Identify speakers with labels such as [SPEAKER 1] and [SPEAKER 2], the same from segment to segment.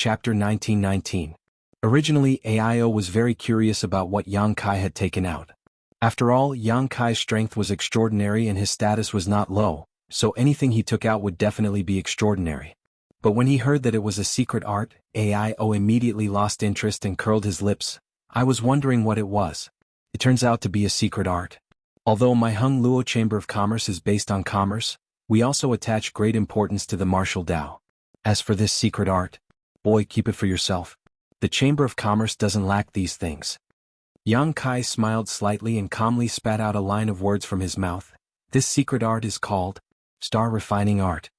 [SPEAKER 1] Chapter 1919. Originally, Aio was very curious about what Yang Kai had taken out. After all, Yang Kai's strength was extraordinary and his status was not low, so anything he took out would definitely be extraordinary. But when he heard that it was a secret art, Aio immediately lost interest and curled his lips. I was wondering what it was. It turns out to be a secret art. Although my Hung Luo Chamber of Commerce is based on commerce, we also attach great importance to the martial Tao. As for this secret art, boy, keep it for yourself. The Chamber of Commerce doesn't lack these things. Yang Kai smiled slightly and calmly spat out a line of words from his mouth. This secret art is called Star Refining Art.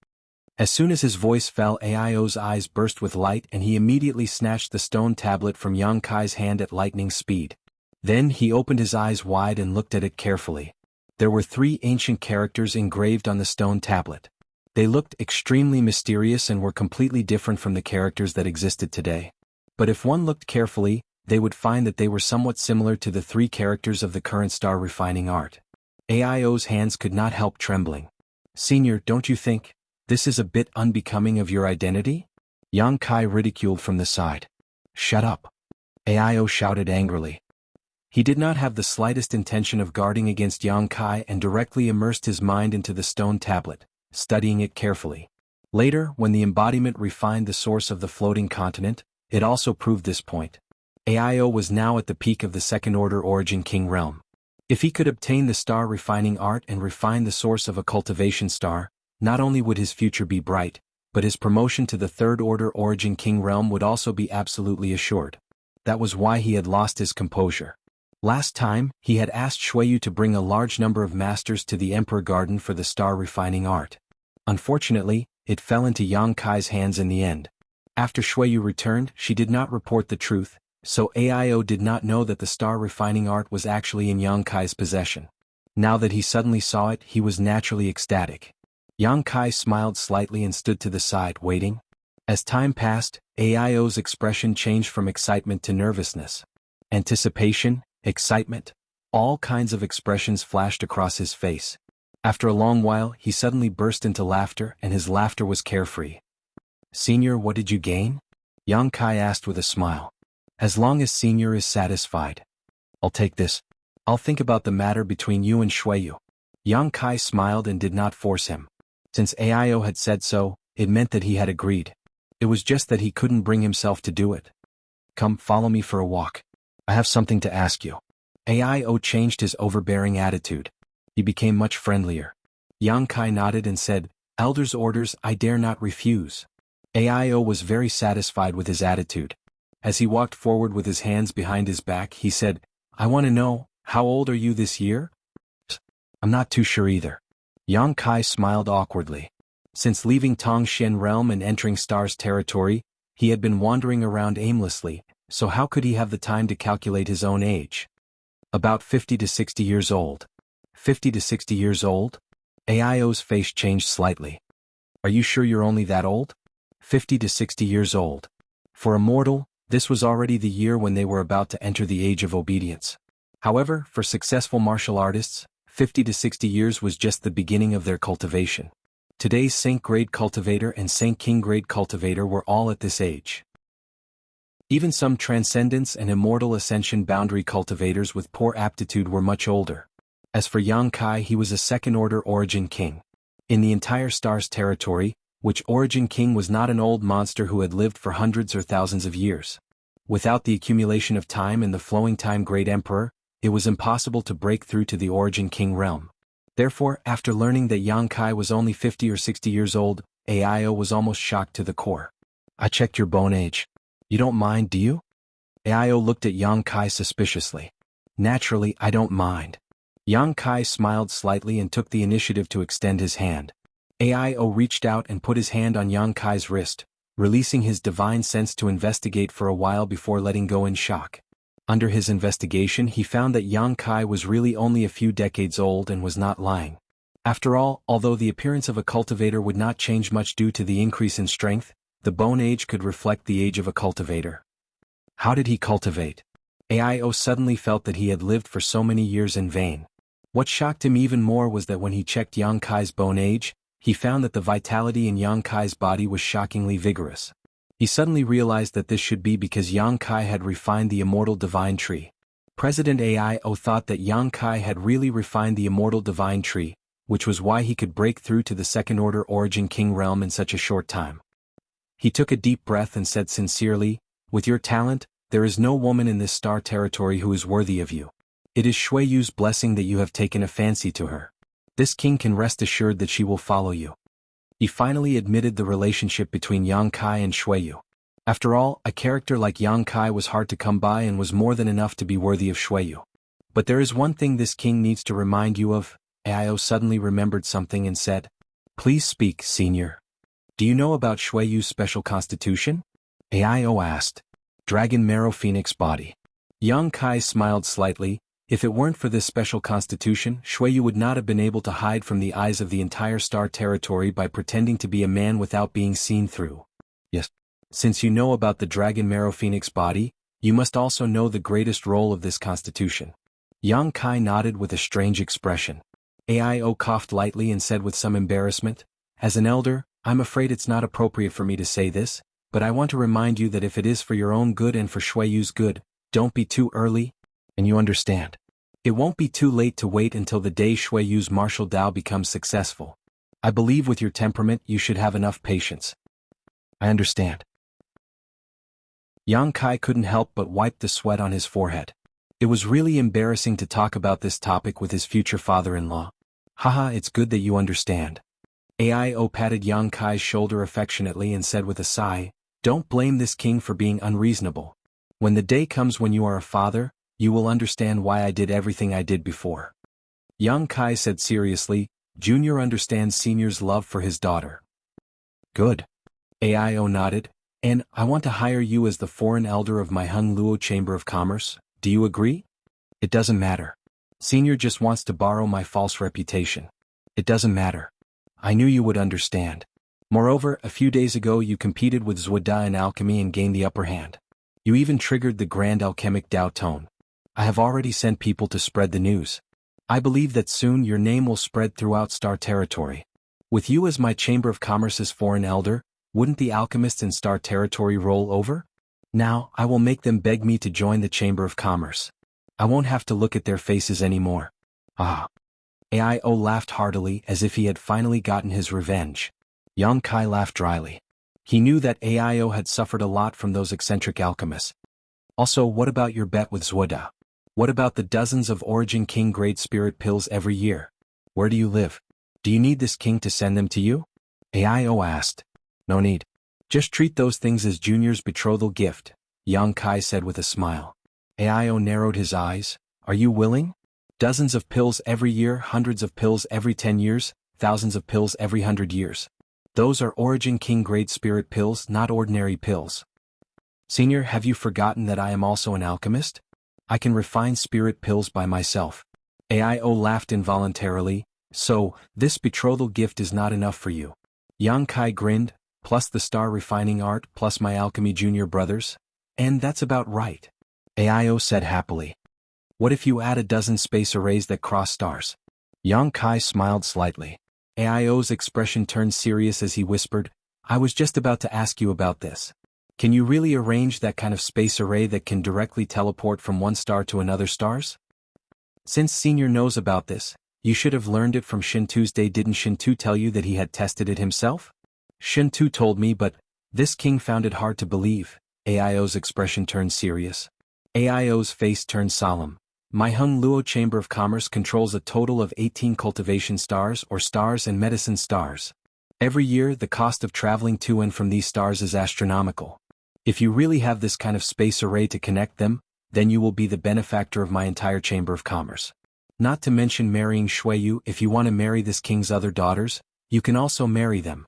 [SPEAKER 1] As soon as his voice fell, Aio's eyes burst with light and he immediately snatched the stone tablet from Yang Kai's hand at lightning speed. Then he opened his eyes wide and looked at it carefully. There were 3 ancient characters engraved on the stone tablet. They looked extremely mysterious and were completely different from the characters that existed today. But if one looked carefully, they would find that they were somewhat similar to the 3 characters of the current star refining art. Aio's hands could not help trembling. Senior, don't you think this is a bit unbecoming of your identity? Yang Kai ridiculed from the side. Shut up. Aio shouted angrily. He did not have the slightest intention of guarding against Yang Kai and directly immersed his mind into the stone tablet, studying it carefully. Later, when the embodiment refined the source of the floating continent, it also proved this point. Aio was now at the peak of the second-order Origin King realm. If he could obtain the star refining art and refine the source of a cultivation star, not only would his future be bright, but his promotion to the third-order Origin King realm would also be absolutely assured. That was why he had lost his composure. Last time, he had asked Shuiyu to bring a large number of masters to the Emperor Garden for the star refining art. Unfortunately, it fell into Yang Kai's hands in the end. After Shuiyu returned, she did not report the truth, so Aio did not know that the star refining art was actually in Yang Kai's possession. Now that he suddenly saw it, he was naturally ecstatic. Yang Kai smiled slightly and stood to the side, waiting. As time passed, Aio's expression changed from excitement to nervousness. Anticipation, excitement, all kinds of expressions flashed across his face. After a long while, he suddenly burst into laughter, and his laughter was carefree. Senior, what did you gain? Yang Kai asked with a smile. As long as Senior is satisfied. I'll take this. I'll think about the matter between you and Shuiyu. Yang Kai smiled and did not force him. Since Aio had said so, it meant that he had agreed. It was just that he couldn't bring himself to do it. Come, follow me for a walk. I have something to ask you. Aio changed his overbearing attitude. He became much friendlier. Yang Kai nodded and said, Elder's orders I dare not refuse. Aio was very satisfied with his attitude. As he walked forward with his hands behind his back, he said, I want to know, how old are you this year? I'm not too sure either. Yang Kai smiled awkwardly. Since leaving Tongxian realm and entering Star's territory, he had been wandering around aimlessly, so how could he have the time to calculate his own age? About 50 to 60 years old. 50 to 60 years old? Aio's face changed slightly. Are you sure you're only that old? 50 to 60 years old. For a mortal, this was already the year when they were about to enter the age of obedience. However, for successful martial artists, 50 to 60 years was just the beginning of their cultivation. Today's Saint Grade Cultivator and Saint King Grade Cultivator were all at this age. Even some Transcendence and Immortal Ascension boundary cultivators with poor aptitude were much older. As for Yang Kai, he was a second-order Origin King. In the entire Star's territory, which Origin King was not an old monster who had lived for hundreds or thousands of years. Without the accumulation of time and the flowing time Great Emperor, it was impossible to break through to the Origin King realm. Therefore, after learning that Yang Kai was only 50 or 60 years old, Aio was almost shocked to the core. I checked your bone age. You don't mind, do you? Aio looked at Yang Kai suspiciously. Naturally, I don't mind. Yang Kai smiled slightly and took the initiative to extend his hand. Aio reached out and put his hand on Yang Kai's wrist, releasing his divine sense to investigate for a while before letting go in shock. Under his investigation, he found that Yang Kai was really only a few decades old and was not lying. After all, although the appearance of a cultivator would not change much due to the increase in strength, the bone age could reflect the age of a cultivator. How did he cultivate? Aio suddenly felt that he had lived for so many years in vain. What shocked him even more was that when he checked Yang Kai's bone age, he found that the vitality in Yang Kai's body was shockingly vigorous. He suddenly realized that this should be because Yang Kai had refined the immortal divine tree. President AIO thought that Yang Kai had really refined the immortal divine tree, which was why he could break through to the second-order origin king realm in such a short time. He took a deep breath and said sincerely, "With your talent, there is no woman in this star territory who is worthy of you. It is Shui Yu's blessing that you have taken a fancy to her. This king can rest assured that she will follow you." He finally admitted the relationship between Yang Kai and Shui Yu. After all, a character like Yang Kai was hard to come by and was more than enough to be worthy of Shui Yu. But there is one thing this king needs to remind you of. Aio suddenly remembered something and said, "Please speak, senior. Do you know about Shui Yu's special constitution?" Aio asked. "Dragon Marrow Phoenix Body." Yang Kai smiled slightly. If it weren't for this special constitution, Shui Yu would not have been able to hide from the eyes of the entire star territory by pretending to be a man without being seen through. Yes. Since you know about the Dragon Marrow Phoenix Body, you must also know the greatest role of this constitution. Yang Kai nodded with a strange expression. Aio coughed lightly and said with some embarrassment, "As an elder, I'm afraid it's not appropriate for me to say this, but I want to remind you that if it is for your own good and for Shui Yu's good, don't be too early, and you understand. It won't be too late to wait until the day Shui Yu's martial Dao becomes successful. I believe with your temperament you should have enough patience." "I understand." Yang Kai couldn't help but wipe the sweat on his forehead. It was really embarrassing to talk about this topic with his future father-in-law. "Haha, it's good that you understand." Aio patted Yang Kai's shoulder affectionately and said with a sigh, "Don't blame this king for being unreasonable. When the day comes when you are a father, you will understand why I did everything I did before." Yang Kai said seriously, "Junior understands Senior's love for his daughter." "Good." Aio nodded. "And I want to hire you as the foreign elder of my Hung Luo Chamber of Commerce. Do you agree?" "It doesn't matter. Senior just wants to borrow my false reputation." "It doesn't matter. I knew you would understand. Moreover, a few days ago you competed with Zuoda in alchemy and gained the upper hand. You even triggered the grand alchemic Dao Tone. I have already sent people to spread the news. I believe that soon your name will spread throughout Star Territory. With you as my Chamber of Commerce's foreign elder, wouldn't the alchemists in Star Territory roll over? Now, I will make them beg me to join the Chamber of Commerce. I won't have to look at their faces anymore." "Ah." Aio laughed heartily as if he had finally gotten his revenge. Yang Kai laughed dryly. He knew that Aio had suffered a lot from those eccentric alchemists. "Also, what about your bet with Zuoda? What about the dozens of Origin King Great Spirit pills every year? Where do you live? Do you need this king to send them to you?" Aio asked. "No need. Just treat those things as Junior's betrothal gift," Yang Kai said with a smile. Aio narrowed his eyes. "Are you willing? Dozens of pills every year, hundreds of pills every 10 years, thousands of pills every 100 years. Those are Origin King Great Spirit pills, not ordinary pills. Senior, have you forgotten that I am also an alchemist? I can refine spirit pills by myself." Aio laughed involuntarily. "So, this betrothal gift is not enough for you?" Yang Kai grinned. "Plus the star refining art, plus my alchemy junior brothers? And that's about right." Aio said happily. "What if you add a dozen space arrays that cross stars?" Yang Kai smiled slightly. Aio's expression turned serious as he whispered, "I was just about to ask you about this. Can you really arrange that kind of space array that can directly teleport from one star to another stars? Since Senior knows about this, you should have learned it from Shin Tuesday. Didn't Shin Tu tell you that he had tested it himself?" "Shin Tu told me, but this king found it hard to believe." Aio's expression turned serious. Aio's face turned solemn. "My Hung Luo Chamber of Commerce controls a total of 18 cultivation stars or stars and medicine stars. Every year the cost of traveling to and from these stars is astronomical. If you really have this kind of space array to connect them, then you will be the benefactor of my entire Chamber of Commerce. Not to mention marrying Shui Yu. If you want to marry this king's other daughters, you can also marry them."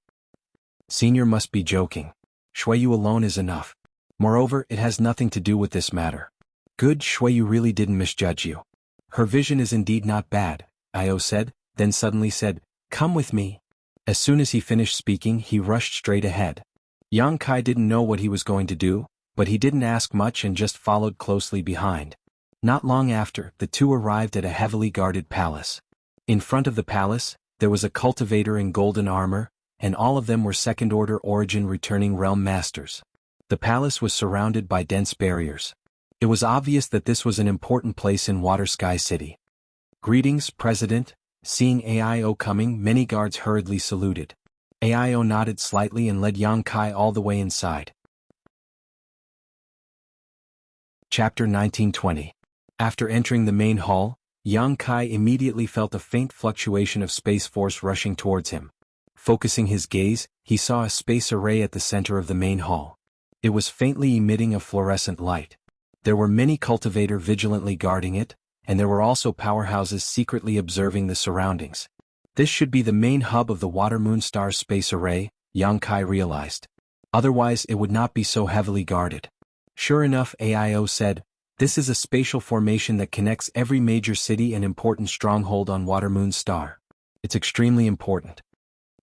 [SPEAKER 1] Senior must be joking. Shui Yu alone is enough. Moreover, it has nothing to do with this matter. "Good, Shui Yu really didn't misjudge you. Her vision is indeed not bad," Aio said, then suddenly said, "Come with me." As soon as he finished speaking, he rushed straight ahead. Yang Kai didn't know what he was going to do, but he didn't ask much and just followed closely behind. Not long after, the two arrived at a heavily guarded palace. In front of the palace, there was a cultivator in golden armor, and all of them were second-order origin returning realm masters. The palace was surrounded by dense barriers. It was obvious that this was an important place in Water Sky City. "Greetings, President." Seeing AIO coming, many guards hurriedly saluted. AIO nodded slightly and led Yang Kai all the way inside. Chapter 1920. After entering the main hall, Yang Kai immediately felt a faint fluctuation of space force rushing towards him. Focusing his gaze, he saw a space array at the center of the main hall. It was faintly emitting a fluorescent light. There were many cultivators vigilantly guarding it, and there were also powerhouses secretly observing the surroundings. This should be the main hub of the Water Moon Star space array, Yang Kai realized. Otherwise it would not be so heavily guarded. Sure enough, AIO said, "This is a spatial formation that connects every major city and important stronghold on Water Moon Star. It's extremely important."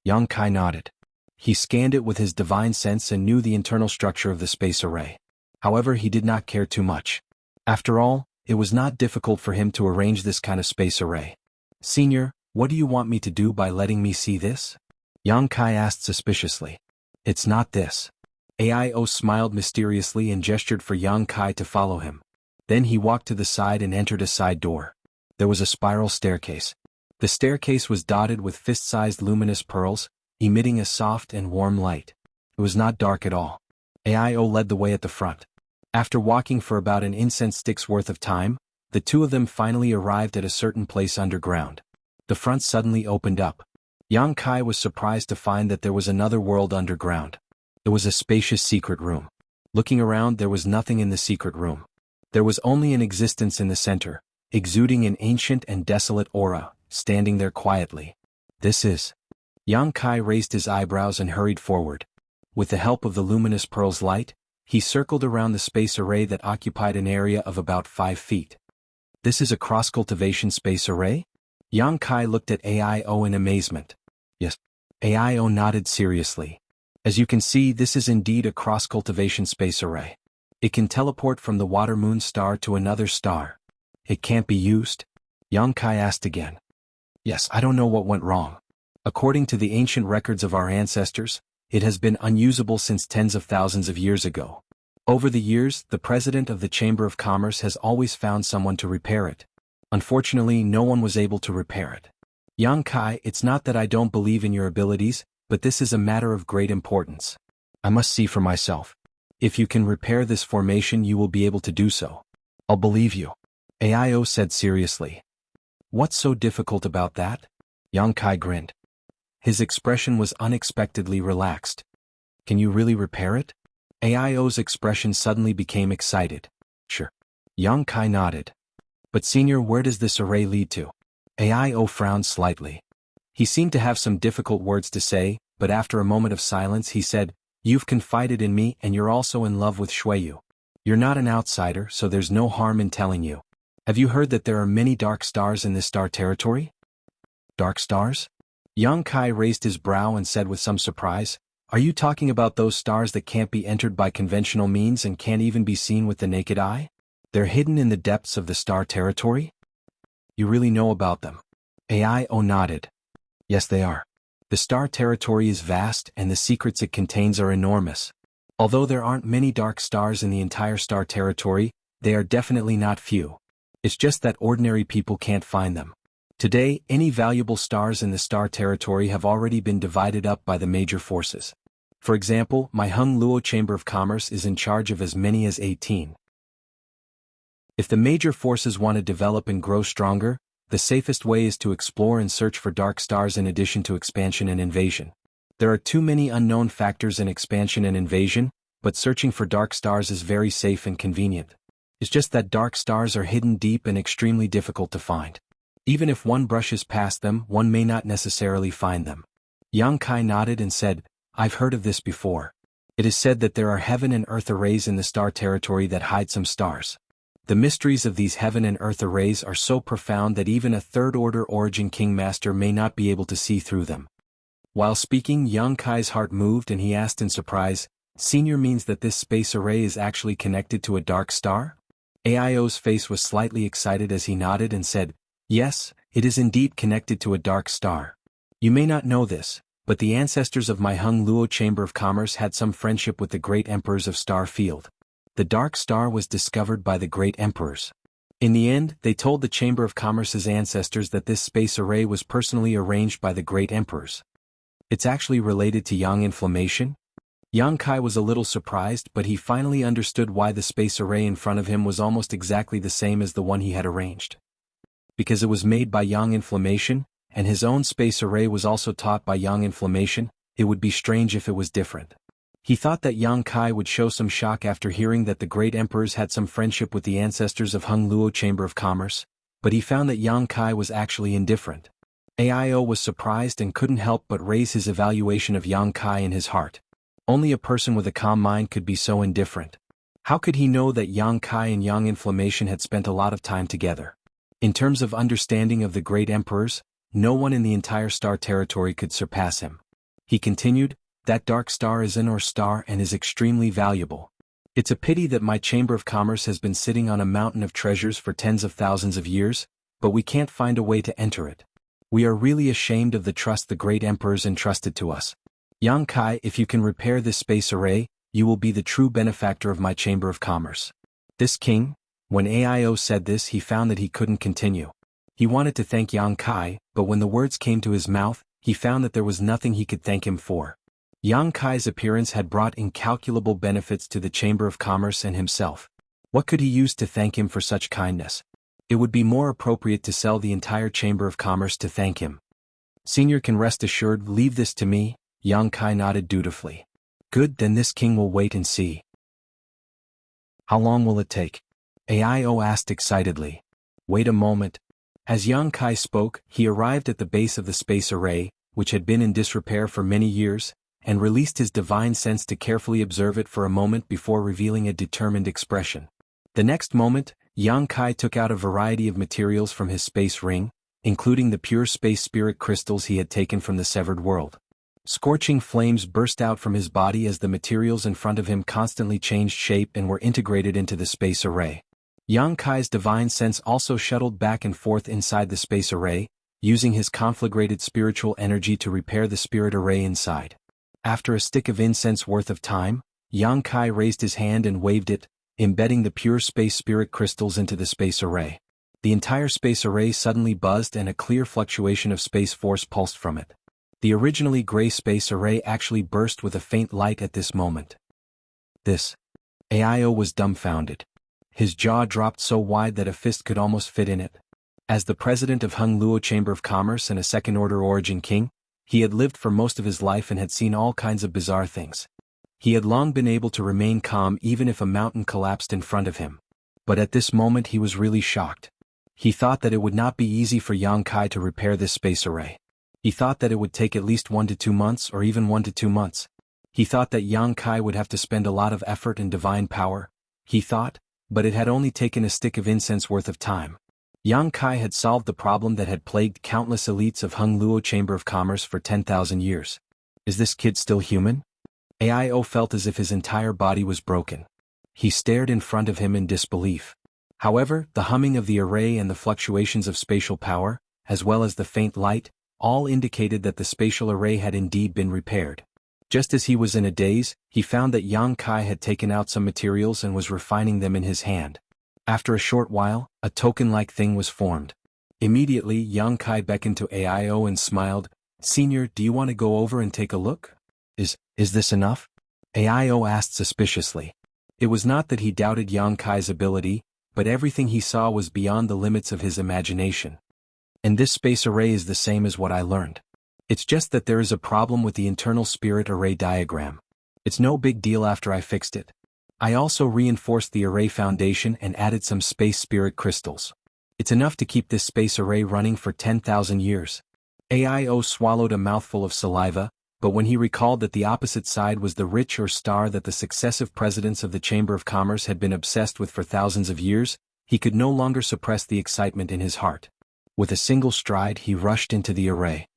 [SPEAKER 1] Yang Kai nodded. He scanned it with his divine sense and knew the internal structure of the space array. However, he did not care too much. After all, it was not difficult for him to arrange this kind of space array. "Senior, what do you want me to do by letting me see this?" Yang Kai asked suspiciously. "It's not this." AIO smiled mysteriously and gestured for Yang Kai to follow him. Then he walked to the side and entered a side door. There was a spiral staircase. The staircase was dotted with fist-sized luminous pearls, emitting a soft and warm light. It was not dark at all. AIO led the way at the front. After walking for about an incense stick's worth of time, the two of them finally arrived at a certain place underground. The front suddenly opened up. Yang Kai was surprised to find that there was another world underground. It was a spacious secret room. Looking around, there was nothing in the secret room. There was only an existence in the center, exuding an ancient and desolate aura, standing there quietly. "This is..." Yang Kai raised his eyebrows and hurried forward. With the help of the luminous pearl's light, he circled around the space array that occupied an area of about 5 feet. "This is a cross-cultivation space array?" Yang Kai looked at AIO in amazement. "Yes." AIO nodded seriously. "As you can see, this is indeed a cross-cultivation space array. It can teleport from the Water Moon Star to another star. It can't be used?" Yang Kai asked again. "Yes, I don't know what went wrong. According to the ancient records of our ancestors, it has been unusable since tens of thousands of years ago. Over the years, the president of the Chamber of Commerce has always found someone to repair it. Unfortunately, no one was able to repair it. Yang Kai, it's not that I don't believe in your abilities, but this is a matter of great importance. I must see for myself. If you can repair this formation, you will be able to do so. I'll believe you," AIO said seriously. "What's so difficult about that?" Yang Kai grinned. His expression was unexpectedly relaxed. "Can you really repair it?" AIO's expression suddenly became excited. "Sure." Yang Kai nodded. "But senior, where does this array lead to?" AIO frowned slightly. He seemed to have some difficult words to say, but after a moment of silence he said, "You've confided in me and you're also in love with Shuiyu. You're not an outsider, so there's no harm in telling you. Have you heard that there are many dark stars in this star territory?" "Dark stars?" Yang Kai raised his brow and said with some surprise, "Are you talking about those stars that can't be entered by conventional means and can't even be seen with the naked eye? They're hidden in the depths of the star territory?" "You really know about them?" AIO nodded. "Yes, they are. The star territory is vast and the secrets it contains are enormous. Although there aren't many dark stars in the entire star territory, they are definitely not few. It's just that ordinary people can't find them. Today, any valuable stars in the star territory have already been divided up by the major forces. For example, my Hung Luo Chamber of Commerce is in charge of as many as 18. If the major forces want to develop and grow stronger, the safest way is to explore and search for dark stars in addition to expansion and invasion. There are too many unknown factors in expansion and invasion, but searching for dark stars is very safe and convenient. It's just that dark stars are hidden deep and extremely difficult to find. Even if one brushes past them, one may not necessarily find them." Yang Kai nodded and said, "I've heard of this before. It is said that there are heaven and earth arrays in the star territory that hide some stars. The mysteries of these heaven and earth arrays are so profound that even a third-order origin king master may not be able to see through them." While speaking, Yang Kai's heart moved and he asked in surprise, "Senior means that this space array is actually connected to a dark star?" AIO's face was slightly excited as he nodded and said, "Yes, it is indeed connected to a dark star. You may not know this, but the ancestors of my Hung Luo Chamber of Commerce had some friendship with the great emperors of Star Field. The Dark Star was discovered by the great emperors. In the end, they told the Chamber of Commerce's ancestors that this space array was personally arranged by the great emperors. It's actually related to yang inflammation? Yang Kai was a little surprised, but he finally understood why the space array in front of him was almost exactly the same as the one he had arranged. Because it was made by yang inflammation, and his own space array was also taught by yang inflammation, it would be strange if it was different. He thought that Yang Kai would show some shock after hearing that the great emperors had some friendship with the ancestors of Hung Luo Chamber of Commerce, but he found that Yang Kai was actually indifferent. AIO was surprised and couldn't help but raise his evaluation of Yang Kai in his heart. Only a person with a calm mind could be so indifferent. How could he know that Yang Kai and Yang Inflammation had spent a lot of time together? In terms of understanding of the great emperors, no one in the entire star territory could surpass him. He continued, that dark star is an ore star and is extremely valuable. It's a pity that my Chamber of Commerce has been sitting on a mountain of treasures for tens of thousands of years, but we can't find a way to enter it. We are really ashamed of the trust the great emperors entrusted to us. Yang Kai, if you can repair this space array, you will be the true benefactor of my Chamber of Commerce. This king, when AIO said this, he found that he couldn't continue. He wanted to thank Yang Kai, but when the words came to his mouth, he found that there was nothing he could thank him for. Yang Kai's appearance had brought incalculable benefits to the Chamber of Commerce and himself. What could he use to thank him for such kindness? It would be more appropriate to sell the entire Chamber of Commerce to thank him. Senior can rest assured, leave this to me. Yang Kai nodded dutifully. Good, then this king will wait and see. How long will it take? AIO asked excitedly. Wait a moment. As Yang Kai spoke, he arrived at the base of the space array, which had been in disrepair for many years, and released his divine sense to carefully observe it for a moment before revealing a determined expression. The next moment, Yang Kai took out a variety of materials from his space ring, including the pure space spirit crystals he had taken from the severed world. Scorching flames burst out from his body as the materials in front of him constantly changed shape and were integrated into the space array. Yang Kai's divine sense also shuttled back and forth inside the space array, using his conflagrated spiritual energy to repair the spirit array inside. After a stick of incense worth of time, Yang Kai raised his hand and waved it, embedding the pure space spirit crystals into the space array. The entire space array suddenly buzzed and a clear fluctuation of space force pulsed from it. The originally gray space array actually burst with a faint light at this moment. This. AIO was dumbfounded. His jaw dropped so wide that a fist could almost fit in it. As the president of Hung Luo Chamber of Commerce and a second-order origin king, he had lived for most of his life and had seen all kinds of bizarre things. He had long been able to remain calm even if a mountain collapsed in front of him. But at this moment he was really shocked. He thought that it would not be easy for Yang Kai to repair this space array. He thought that it would take at least 1 to 2 months or even 1 to 2 months. He thought that Yang Kai would have to spend a lot of effort and divine power. He thought, but it had only taken a stick of incense worth of time. Yang Kai had solved the problem that had plagued countless elites of Hung Luo Chamber of Commerce for 10,000 years. Is this kid still human? AIO felt as if his entire body was broken. He stared in front of him in disbelief. However, the humming of the array and the fluctuations of spatial power, as well as the faint light, all indicated that the spatial array had indeed been repaired. Just as he was in a daze, he found that Yang Kai had taken out some materials and was refining them in his hand. After a short while, a token-like thing was formed. Immediately, Yang Kai beckoned to AIO and smiled. Senior, do you want to go over and take a look? Is this enough? AIO asked suspiciously. It was not that he doubted Yang Kai's ability, but everything he saw was beyond the limits of his imagination. And this space array is the same as what I learned. It's just that there is a problem with the internal spirit array diagram. It's no big deal after I fixed it. I also reinforced the array foundation and added some space spirit crystals. It's enough to keep this space array running for 10,000 years. AIO swallowed a mouthful of saliva, but when he recalled that the opposite side was the rich or star that the successive presidents of the Chamber of Commerce had been obsessed with for thousands of years, he could no longer suppress the excitement in his heart. With a single stride he rushed into the array.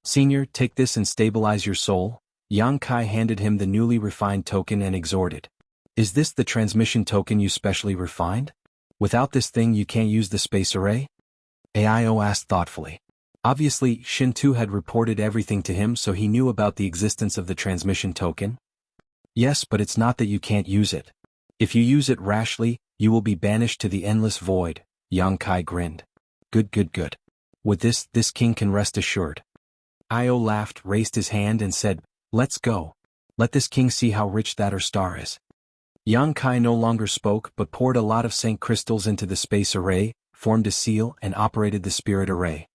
[SPEAKER 1] Senior, take this and stabilize your soul. Yang Kai handed him the newly refined token and exhorted. Is this the transmission token you specially refined? Without this thing you can't use the space array? AIO asked thoughtfully. Obviously, Shin-Tu had reported everything to him, so he knew about the existence of the transmission token. Yes, but it's not that you can't use it. If you use it rashly, you will be banished to the endless void, Yang Kai grinned. Good. With this king can rest assured. Io laughed, raised his hand and said, let's go. Let this king see how rich that star is. Yang Kai no longer spoke but poured a lot of Saint crystals into the space array, formed a seal and operated the spirit array.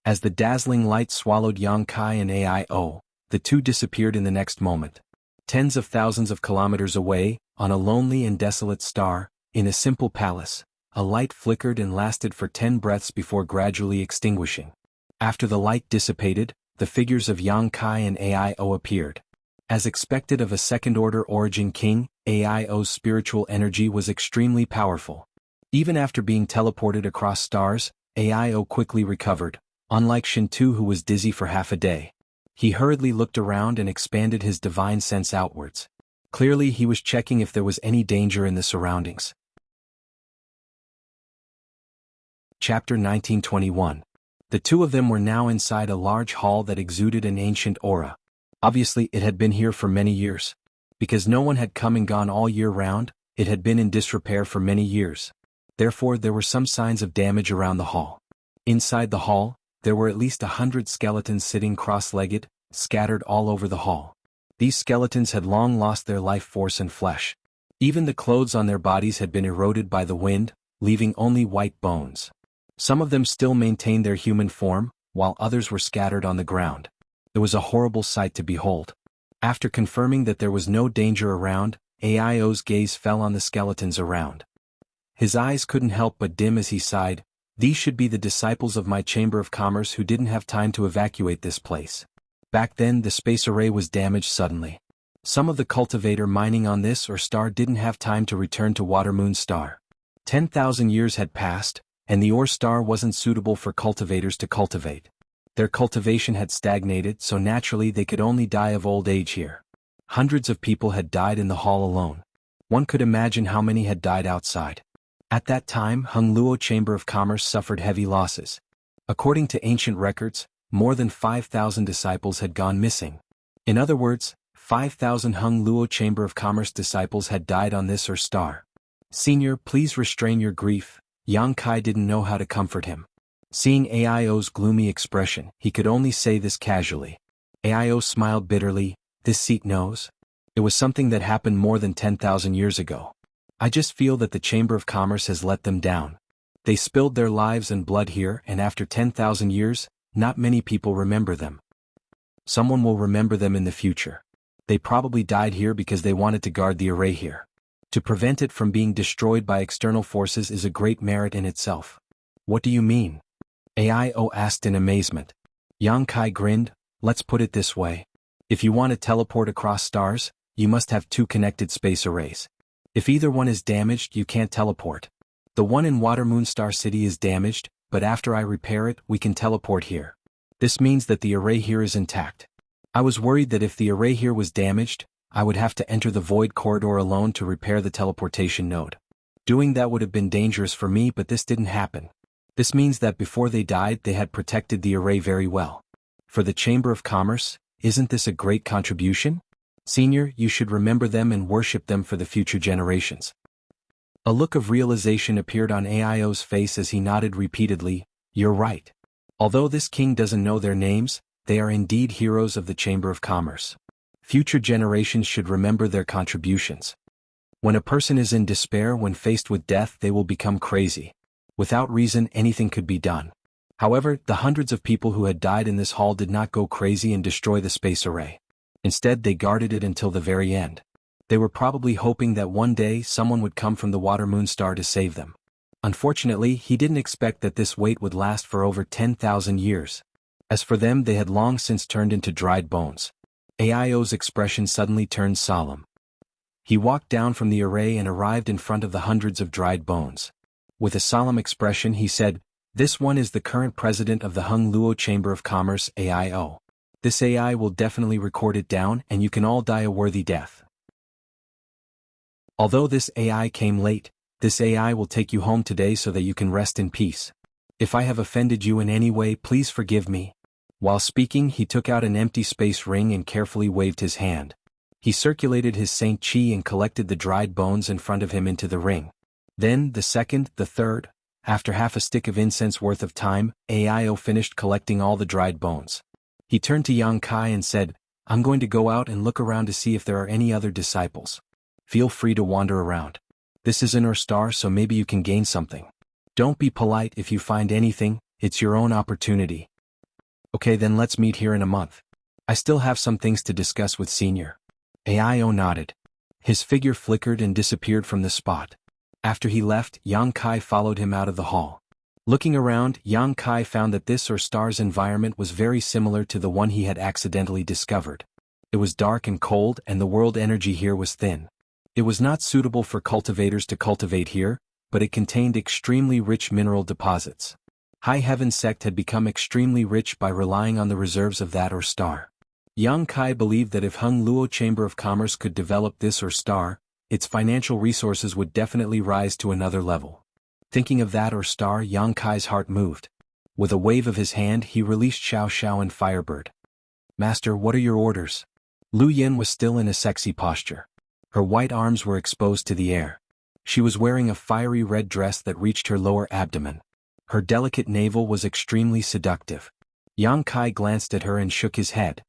[SPEAKER 1] As the dazzling light swallowed Yang Kai and AIO, the two disappeared in the next moment. Tens of thousands of kilometers away, on a lonely and desolate star, in a simple palace, a light flickered and lasted for 10 breaths before gradually extinguishing. After the light dissipated, the figures of Yang Kai and AIO appeared. As expected of a second-order origin king, AIO's spiritual energy was extremely powerful. Even after being teleported across stars, AIO quickly recovered, unlike Shin-Tu who was dizzy for half a day. He hurriedly looked around and expanded his divine sense outwards. Clearly he was checking if there was any danger in the surroundings. Chapter 1921. The two of them were now inside a large hall that exuded an ancient aura. Obviously it had been here for many years. Because no one had come and gone all year round, it had been in disrepair for many years. Therefore there were some signs of damage around the hall. Inside the hall, there were at least 100 skeletons sitting cross-legged, scattered all over the hall. These skeletons had long lost their life force and flesh. Even the clothes on their bodies had been eroded by the wind, leaving only white bones. Some of them still maintained their human form, while others were scattered on the ground. It was a horrible sight to behold. After confirming that there was no danger around, AIO's gaze fell on the skeletons around. His eyes couldn't help but dim as he sighed. These should be the disciples of my Chamber of Commerce who didn't have time to evacuate this place. Back then the space array was damaged suddenly. Some of the cultivator mining on this star didn't have time to return to Watermoon Star. 10,000 years had passed, and the ore star wasn't suitable for cultivators to cultivate. Their cultivation had stagnated, so naturally they could only die of old age here. Hundreds of people had died in the hall alone. One could imagine how many had died outside. At that time, Hongluo Chamber of Commerce suffered heavy losses. According to ancient records, more than 5,000 disciples had gone missing. In other words, 5,000 Hongluo Chamber of Commerce disciples had died on this star. Senior, please restrain your grief. Yang Kai didn't know how to comfort him. Seeing AIO's gloomy expression, he could only say this casually. AIO smiled bitterly. This seat knows? It was something that happened more than 10,000 years ago. I just feel that the Chamber of Commerce has let them down. They spilled their lives and blood here, and after 10,000 years, not many people remember them. Someone will remember them in the future. They probably died here because they wanted to guard the array here. To prevent it from being destroyed by external forces is a great merit in itself. What do you mean? AIO asked in amazement. Yang Kai grinned. Let's put it this way. If you want to teleport across stars, you must have two connected space arrays. If either one is damaged, you can't teleport. The one in Watermoon Star City is damaged, but after I repair it, we can teleport here. This means that the array here is intact. I was worried that if the array here was damaged, I would have to enter the void corridor alone to repair the teleportation node. Doing that would have been dangerous for me, but this didn't happen. This means that before they died, they had protected the array very well. For the Chamber of Commerce, isn't this a great contribution? Senior, you should remember them and worship them for the future generations. A look of realization appeared on AIO's face as he nodded repeatedly. You're right. Although this king doesn't know their names, they are indeed heroes of the Chamber of Commerce. Future generations should remember their contributions. When a person is in despair when faced with death, they will become crazy. Without reason, anything could be done. However, the hundreds of people who had died in this hall did not go crazy and destroy the space array. Instead, they guarded it until the very end. They were probably hoping that one day someone would come from the Watermoon Star to save them. Unfortunately, he didn't expect that this wait would last for over 10,000 years. As for them, they had long since turned into dried bones. AIO's expression suddenly turned solemn. He walked down from the array and arrived in front of the hundreds of dried bones. With a solemn expression, he said, "This one is the current president of the Hongluo Chamber of Commerce, AIO. This AI will definitely record it down, and you can all die a worthy death. Although this AI came late, this AI will take you home today so that you can rest in peace. If I have offended you in any way, please forgive me. While speaking, he took out an empty space ring and carefully waved his hand. He circulated his Saint Chi and collected the dried bones in front of him into the ring. Then, the second, the third. After half a stick of incense worth of time, Ao finished collecting all the dried bones. He turned to Yang Kai and said, I'm going to go out and look around to see if there are any other disciples. Feel free to wander around. This is an Ur star, so maybe you can gain something. Don't be polite if you find anything, it's your own opportunity. Okay, then let's meet here in a month. I still have some things to discuss with Senior. Ao nodded. His figure flickered and disappeared from the spot. After he left, Yang Kai followed him out of the hall. Looking around, Yang Kai found that this Ur star's environment was very similar to the one he had accidentally discovered. It was dark and cold, and the world energy here was thin. It was not suitable for cultivators to cultivate here, but it contained extremely rich mineral deposits. High Heaven sect had become extremely rich by relying on the reserves of that Ur star. Yang Kai believed that if Hung Luo Chamber of Commerce could develop this Ur star, its financial resources would definitely rise to another level. Thinking of that Ur star, Yang Kai's heart moved. With a wave of his hand, he released Xiao Xiao and Firebird. Master, what are your orders? Lu Yin was still in a sexy posture. Her white arms were exposed to the air. She was wearing a fiery red dress that reached her lower abdomen. Her delicate navel was extremely seductive. Yang Kai glanced at her and shook his head.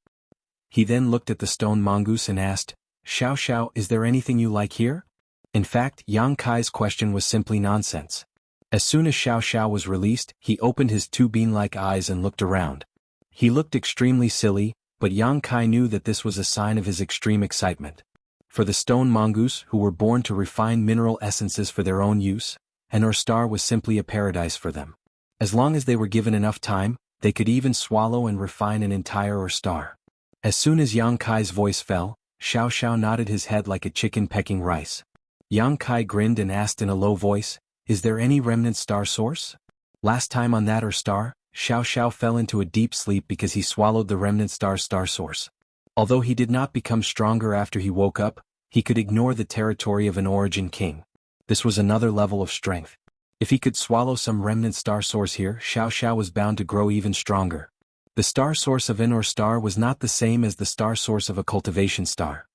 [SPEAKER 1] He then looked at the stone mongoose and asked, Xiao Xiao, is there anything you like here? In fact, Yang Kai's question was simply nonsense. As soon as Xiao Xiao was released, he opened his two bean-like eyes and looked around. He looked extremely silly, but Yang Kai knew that this was a sign of his extreme excitement. For the stone mongoose, who were born to refine mineral essences for their own use, an Ur star was simply a paradise for them. As long as they were given enough time, they could even swallow and refine an entire Ur star. As soon as Yang Kai's voice fell, Xiao Xiao nodded his head like a chicken pecking rice. Yang Kai grinned and asked in a low voice, Is there any remnant star source? Last time on that Ur star, Xiao Xiao fell into a deep sleep because he swallowed the remnant star source. Although he did not become stronger after he woke up, he could ignore the territory of an origin king. This was another level of strength. If he could swallow some remnant star source here, Xiao Xiao was bound to grow even stronger. The star source of an Ur star was not the same as the star source of a cultivation star.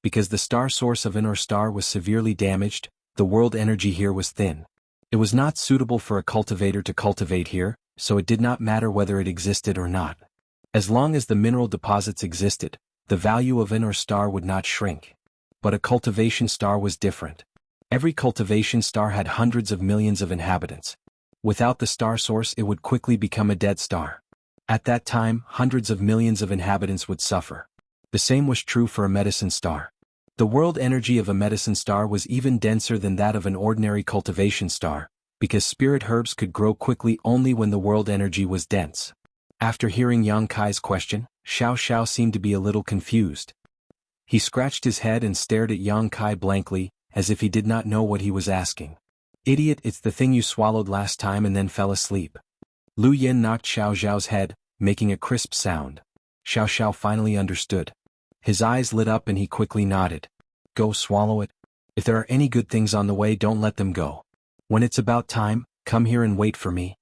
[SPEAKER 1] Because the star source of an Ur star was severely damaged, the world energy here was thin. It was not suitable for a cultivator to cultivate here, so it did not matter whether it existed or not. As long as the mineral deposits existed, the value of an Ur star would not shrink. But a cultivation star was different. Every cultivation star had hundreds of millions of inhabitants. Without the star source, it would quickly become a dead star. At that time, hundreds of millions of inhabitants would suffer. The same was true for a medicine star. The world energy of a medicine star was even denser than that of an ordinary cultivation star, because spirit herbs could grow quickly only when the world energy was dense. After hearing Yang Kai's question, Xiao Xiao seemed to be a little confused. He scratched his head and stared at Yang Kai blankly, as if he did not know what he was asking. Idiot, it's the thing you swallowed last time and then fell asleep. Lu Yin knocked Xiao Xiao's head, making a crisp sound. Xiao Xiao finally understood. His eyes lit up and he quickly nodded. Go swallow it. If there are any good things on the way, don't let them go. When it's about time, come here and wait for me.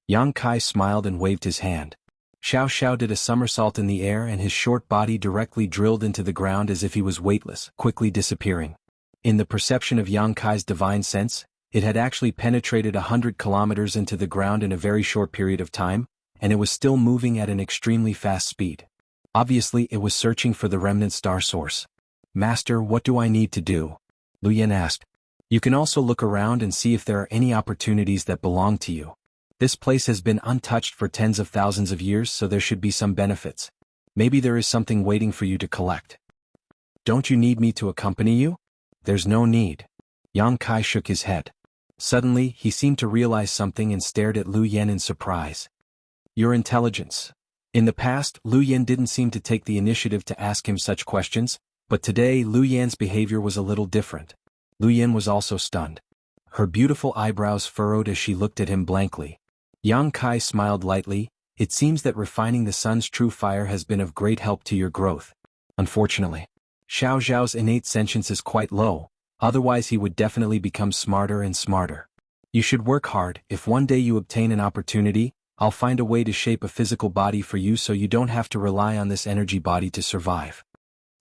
[SPEAKER 1] Yang Kai smiled and waved his hand. Xiao Xiao did a somersault in the air and his short body directly drilled into the ground as if he was weightless, quickly disappearing. In the perception of Yang Kai's divine sense, it had actually penetrated 100 kilometers into the ground in a very short period of time, and it was still moving at an extremely fast speed. Obviously, it was searching for the remnant star source. Master, what do I need to do? Lu Yin asked. You can also look around and see if there are any opportunities that belong to you. This place has been untouched for tens of thousands of years, so there should be some benefits. Maybe there is something waiting for you to collect. Don't you need me to accompany you? There's no need. Yang Kai shook his head. Suddenly, he seemed to realize something and stared at Lu Yin in surprise. Your intelligence. In the past, Lu Yin didn't seem to take the initiative to ask him such questions, but today Lu Yan's behavior was a little different. Lu Yin was also stunned. Her beautiful eyebrows furrowed as she looked at him blankly. Yang Kai smiled lightly. It seems that refining the sun's true fire has been of great help to your growth. Unfortunately, Xiao Zhao's innate sentience is quite low, otherwise he would definitely become smarter and smarter. You should work hard. If one day you obtain an opportunity, I'll find a way to shape a physical body for you so you don't have to rely on this energy body to survive.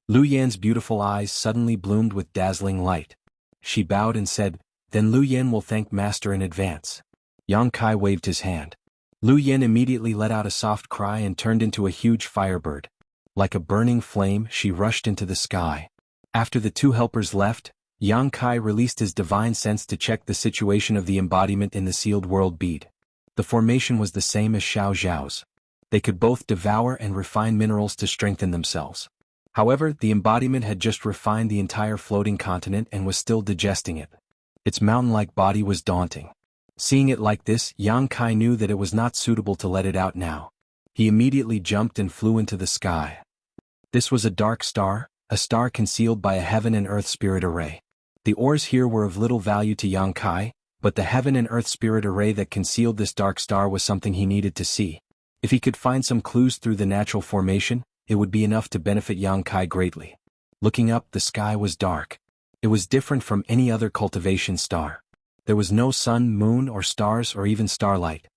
[SPEAKER 1] Lu Yan's beautiful eyes suddenly bloomed with dazzling light. She bowed and said, "Then Lu Yan will thank Master in advance." Yang Kai waved his hand. Lu Yan immediately let out a soft cry and turned into a huge firebird. Like a burning flame, she rushed into the sky. After the two helpers left, Yang Kai released his divine sense to check the situation of the embodiment in the sealed world bead. The formation was the same as Xiao Zhao's. They could both devour and refine minerals to strengthen themselves. However, the embodiment had just refined the entire floating continent and was still digesting it. Its mountain-like body was daunting. Seeing it like this, Yang Kai knew that it was not suitable to let it out now. He immediately jumped and flew into the sky. This was a dark star, a star concealed by a heaven and earth spirit array. The ores here were of little value to Yang Kai, but the heaven and earth spirit array that concealed this dark star was something he needed to see. If he could find some clues through the natural formation, it would be enough to benefit Yang Kai greatly. Looking up, the sky was dark. It was different from any other cultivation star. There was no sun, moon, or stars, or even starlight.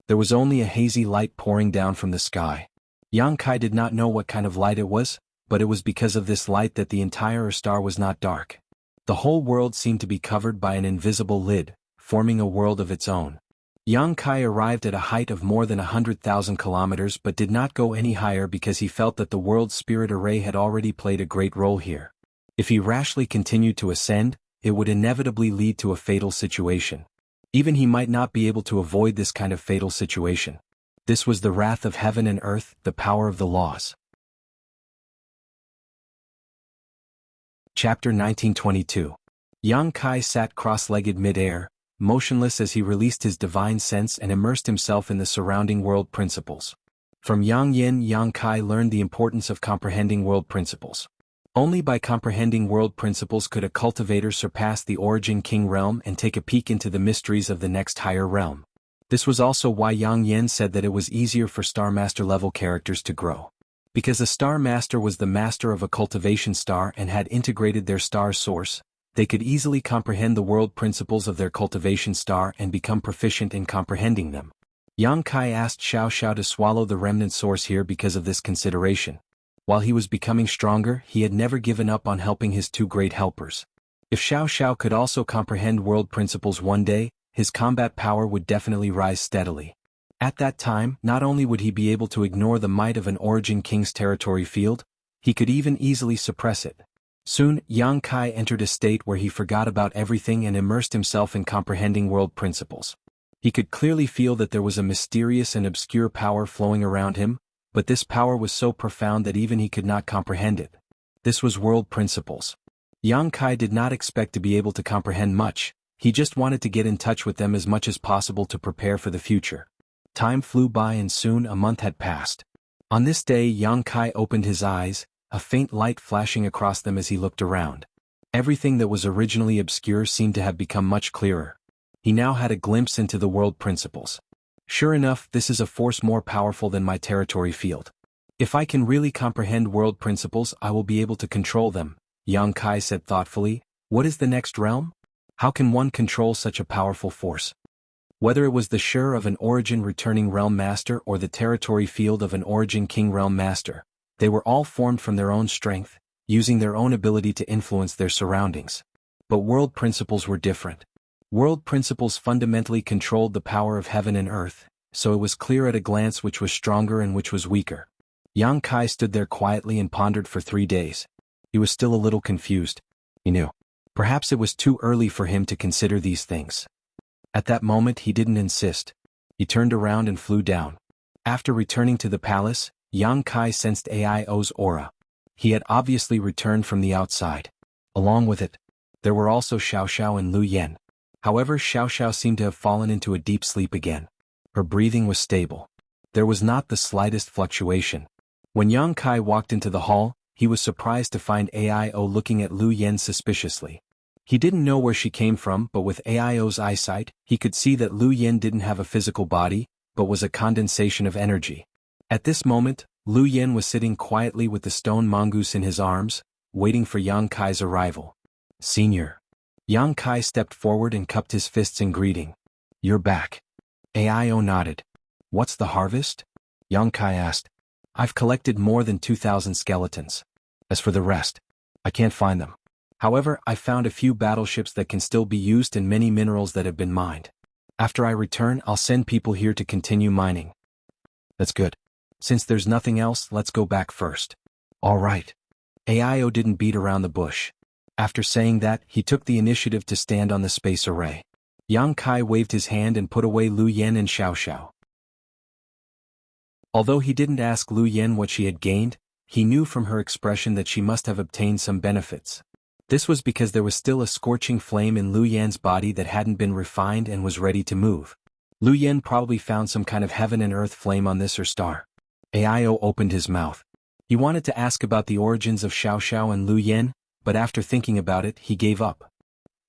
[SPEAKER 1] There was only a hazy light pouring down from the sky. Yang Kai did not know what kind of light it was, but it was because of this light that the entire star was not dark. The whole world seemed to be covered by an invisible lid, forming a world of its own. Yang Kai arrived at a height of more than 100,000 kilometers but did not go any higher because he felt that the world's spirit array had already played a great role here. If he rashly continued to ascend, it would inevitably lead to a fatal situation. Even he might not be able to avoid this kind of fatal situation. This was the wrath of heaven and earth, the power of the laws. Chapter 1922. Yang Kai sat cross-legged mid-air, motionless as he released his divine sense and immersed himself in the surrounding world principles. From Yang Yin, Yang Kai learned the importance of comprehending world principles. Only by comprehending world principles could a cultivator surpass the origin king realm and take a peek into the mysteries of the next higher realm. This was also why Yang Yin said that it was easier for Star Master level characters to grow. Because a Star Master was the master of a cultivation star and had integrated their star's source, they could easily comprehend the world principles of their cultivation star and become proficient in comprehending them. Yang Kai asked Xiao Xiao to swallow the remnant source here because of this consideration. While he was becoming stronger, he had never given up on helping his two great helpers. If Xiao Xiao could also comprehend world principles one day, his combat power would definitely rise steadily. At that time, not only would he be able to ignore the might of an origin king's territory field, he could even easily suppress it. Soon, Yang Kai entered a state where he forgot about everything and immersed himself in comprehending world principles. He could clearly feel that there was a mysterious and obscure power flowing around him, but this power was so profound that even he could not comprehend it. This was world principles. Yang Kai did not expect to be able to comprehend much, he just wanted to get in touch with them as much as possible to prepare for the future. Time flew by and soon a month had passed. On this day Yang Kai opened his eyes, a faint light flashing across them as he looked around. Everything that was originally obscure seemed to have become much clearer. He now had a glimpse into the world principles. Sure enough, this is a force more powerful than my territory field. If I can really comprehend world principles, I will be able to control them, Yang Kai said thoughtfully. What is the next realm? How can one control such a powerful force? Whether it was the Shur of an origin returning realm master or the territory field of an origin king realm master, they were all formed from their own strength, using their own ability to influence their surroundings. But world principles were different. World principles fundamentally controlled the power of heaven and earth, so it was clear at a glance which was stronger and which was weaker. Yang Kai stood there quietly and pondered for 3 days. He was still a little confused. He knew. Perhaps it was too early for him to consider these things. At that moment he didn't insist. He turned around and flew down. After returning to the palace, Yang Kai sensed Aio's aura. He had obviously returned from the outside. Along with it, there were also Xiao Xiao and Lu Yan. However, Xiao Xiao seemed to have fallen into a deep sleep again. Her breathing was stable. There was not the slightest fluctuation. When Yang Kai walked into the hall, he was surprised to find Aio looking at Lu Yan suspiciously. He didn't know where she came from, but with Aio's eyesight, he could see that Lu Yan didn't have a physical body, but was a condensation of energy. At this moment, Lu Yan was sitting quietly with the stone mongoose in his arms, waiting for Yang Kai's arrival. "Senior." Yang Kai stepped forward and cupped his fists in greeting. You're back. AIO nodded. What's the harvest? Yang Kai asked. I've collected more than 2,000 skeletons. As for the rest, I can't find them. However, I found a few battleships that can still be used and many minerals that have been mined. After I return, I'll send people here to continue mining. That's good. Since there's nothing else, let's go back first. All right. AIO didn't beat around the bush. After saying that, he took the initiative to stand on the space array. Yang Kai waved his hand and put away Lu Yen and Xiao Xiao. Although he didn't ask Lu Yen what she had gained, he knew from her expression that she must have obtained some benefits. This was because there was still a scorching flame in Lu Yan's body that hadn't been refined and was ready to move. Lu Yan probably found some kind of heaven and earth flame on this her star. AIO opened his mouth. He wanted to ask about the origins of Xiao Xiao and Lu Yan, but after thinking about it, he gave up.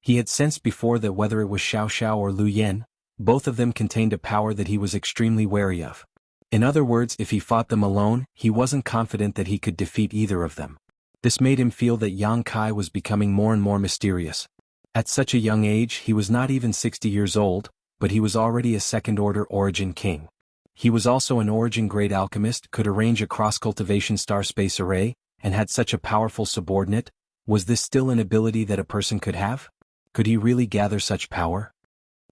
[SPEAKER 1] He had sensed before that whether it was Xiao Xiao or Lu Yan, both of them contained a power that he was extremely wary of. In other words, if he fought them alone, he wasn't confident that he could defeat either of them. This made him feel that Yang Kai was becoming more and more mysterious. At such a young age, he was not even 60 years old, but he was already a second-order origin king. He was also an origin-grade alchemist, could arrange a cross-cultivation star-space array, and had such a powerful subordinate. Was this still an ability that a person could have? Could he really gather such power?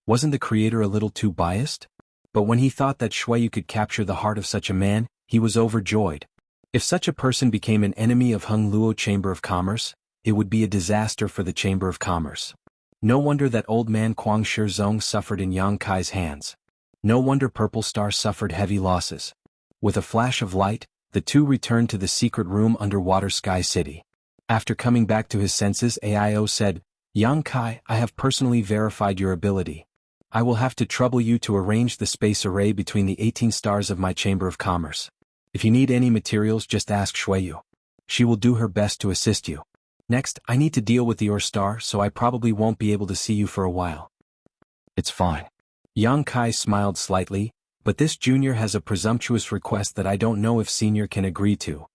[SPEAKER 1] Wasn't the creator a little too biased? But when he thought that Shuiyu could capture the heart of such a man, he was overjoyed. If such a person became an enemy of Hung Luo Chamber of Commerce, it would be a disaster for the Chamber of Commerce. No wonder that old man Kuang Shizong suffered in Yang Kai's hands. No wonder Purple Star suffered heavy losses. With a flash of light, the two returned to the secret room underwater Sky City. After coming back to his senses, AIO said, Yang Kai, I have personally verified your ability. I will have to trouble you to arrange the space array between the 18 stars of my Chamber of Commerce. If you need any materials, just ask Shuiyu. She will do her best to assist you. Next, I need to deal with your star, so I probably won't be able to see you for a while. It's fine. Yang Kai smiled slightly, but this junior has a presumptuous request that I don't know if senior can agree to.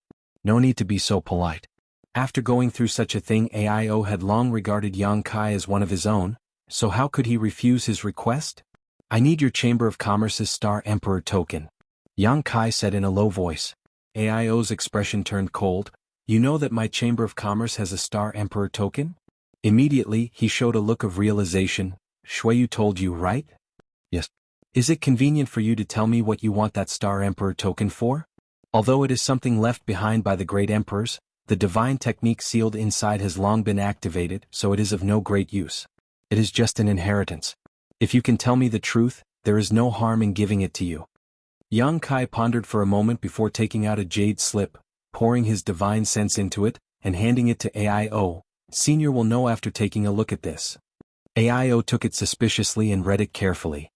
[SPEAKER 1] No need to be so polite. After going through such a thing, AIO had long regarded Yang Kai as one of his own, so how could he refuse his request? I need your Chamber of Commerce's Star Emperor token. Yang Kai said in a low voice. AIO's expression turned cold. You know that my Chamber of Commerce has a Star Emperor token? Immediately, he showed a look of realization. Shuiyu told you, right? Yes. Is it convenient for you to tell me what you want that Star Emperor token for? Although it is something left behind by the great emperors, the divine technique sealed inside has long been activated, so it is of no great use. It is just an inheritance. If you can tell me the truth, there is no harm in giving it to you. Yang Kai pondered for a moment before taking out a jade slip, pouring his divine sense into it, and handing it to AIO. Senior will know after taking a look at this. AIO took it suspiciously and read it carefully.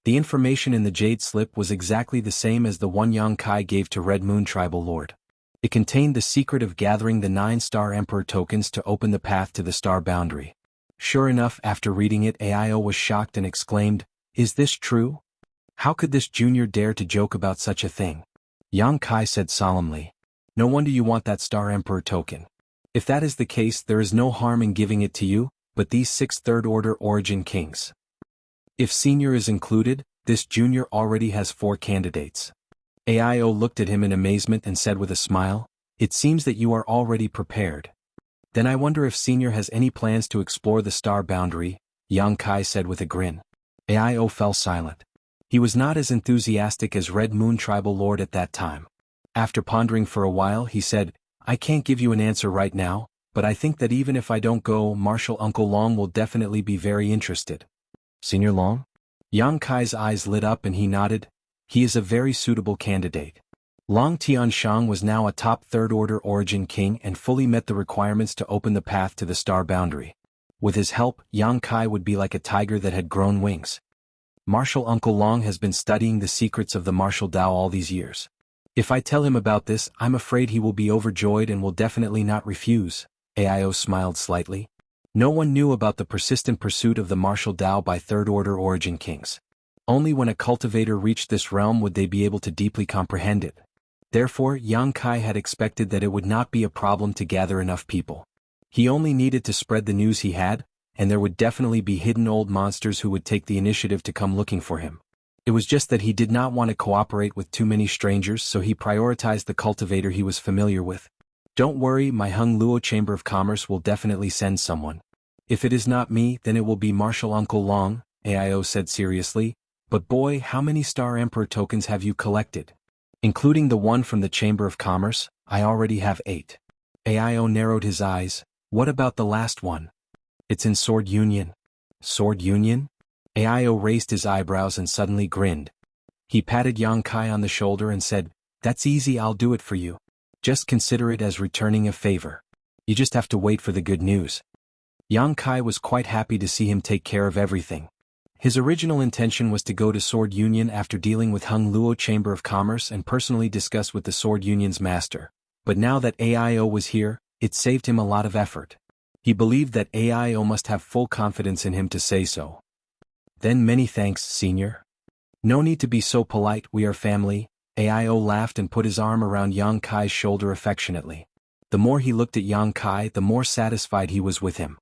[SPEAKER 1] The information in the jade slip was exactly the same as the one Yang Kai gave to Red Moon Tribal Lord. It contained the secret of gathering the 9 Star Emperor tokens to open the path to the star boundary. Sure enough, after reading it, AIO was shocked and exclaimed, Is this true? How could this junior dare to joke about such a thing? Yang Kai said solemnly. No wonder you want that Star Emperor token. If that is the case, there is no harm in giving it to you, but these 6 third-order origin kings. If senior is included, this junior already has 4 candidates. AIO looked at him in amazement and said with a smile, It seems that you are already prepared. Then I wonder if senior has any plans to explore the star boundary, Yang Kai said with a grin. AIO fell silent. He was not as enthusiastic as Red Moon Tribal Lord at that time. After pondering for a while, he said, I can't give you an answer right now, but I think that even if I don't go, Marshal Uncle Long will definitely be very interested. Senior Long? Yang Kai's eyes lit up and he nodded. He is a very suitable candidate. Long Tianshang was now a top third-order origin king and fully met the requirements to open the path to the star boundary. With his help, Yang Kai would be like a tiger that had grown wings. Marshal Uncle Long has been studying the secrets of the martial Dao all these years. If I tell him about this, I'm afraid he will be overjoyed and will definitely not refuse. AIO smiled slightly. No one knew about the persistent pursuit of the martial Dao by third-order origin kings. Only when a cultivator reached this realm would they be able to deeply comprehend it. Therefore, Yang Kai had expected that it would not be a problem to gather enough people. He only needed to spread the news he had, and there would definitely be hidden old monsters who would take the initiative to come looking for him. It was just that he did not want to cooperate with too many strangers, so he prioritized the cultivator he was familiar with. Don't worry, my Hung Luo Chamber of Commerce will definitely send someone. If it is not me, then it will be Marshal Uncle Long, AIO said seriously. But boy, how many Star Emperor tokens have you collected? Including the one from the Chamber of Commerce, I already have 8. AIO narrowed his eyes. What about the last one? It's in Sword Union. Sword Union? AIO raised his eyebrows and suddenly grinned. He patted Yang Kai on the shoulder and said, "That's easy, I'll do it for you. Just consider it as returning a favor. You just have to wait for the good news." Yang Kai was quite happy to see him take care of everything. His original intention was to go to Sword Union after dealing with Hung Luo Chamber of Commerce and personally discuss with the Sword Union's master. But now that AIO was here, it saved him a lot of effort. He believed that AIO must have full confidence in him to say so. "Then many thanks, senior. No need to be so polite, we are family." AIO laughed and put his arm around Yang Kai's shoulder affectionately. The more he looked at Yang Kai, the more satisfied he was with him.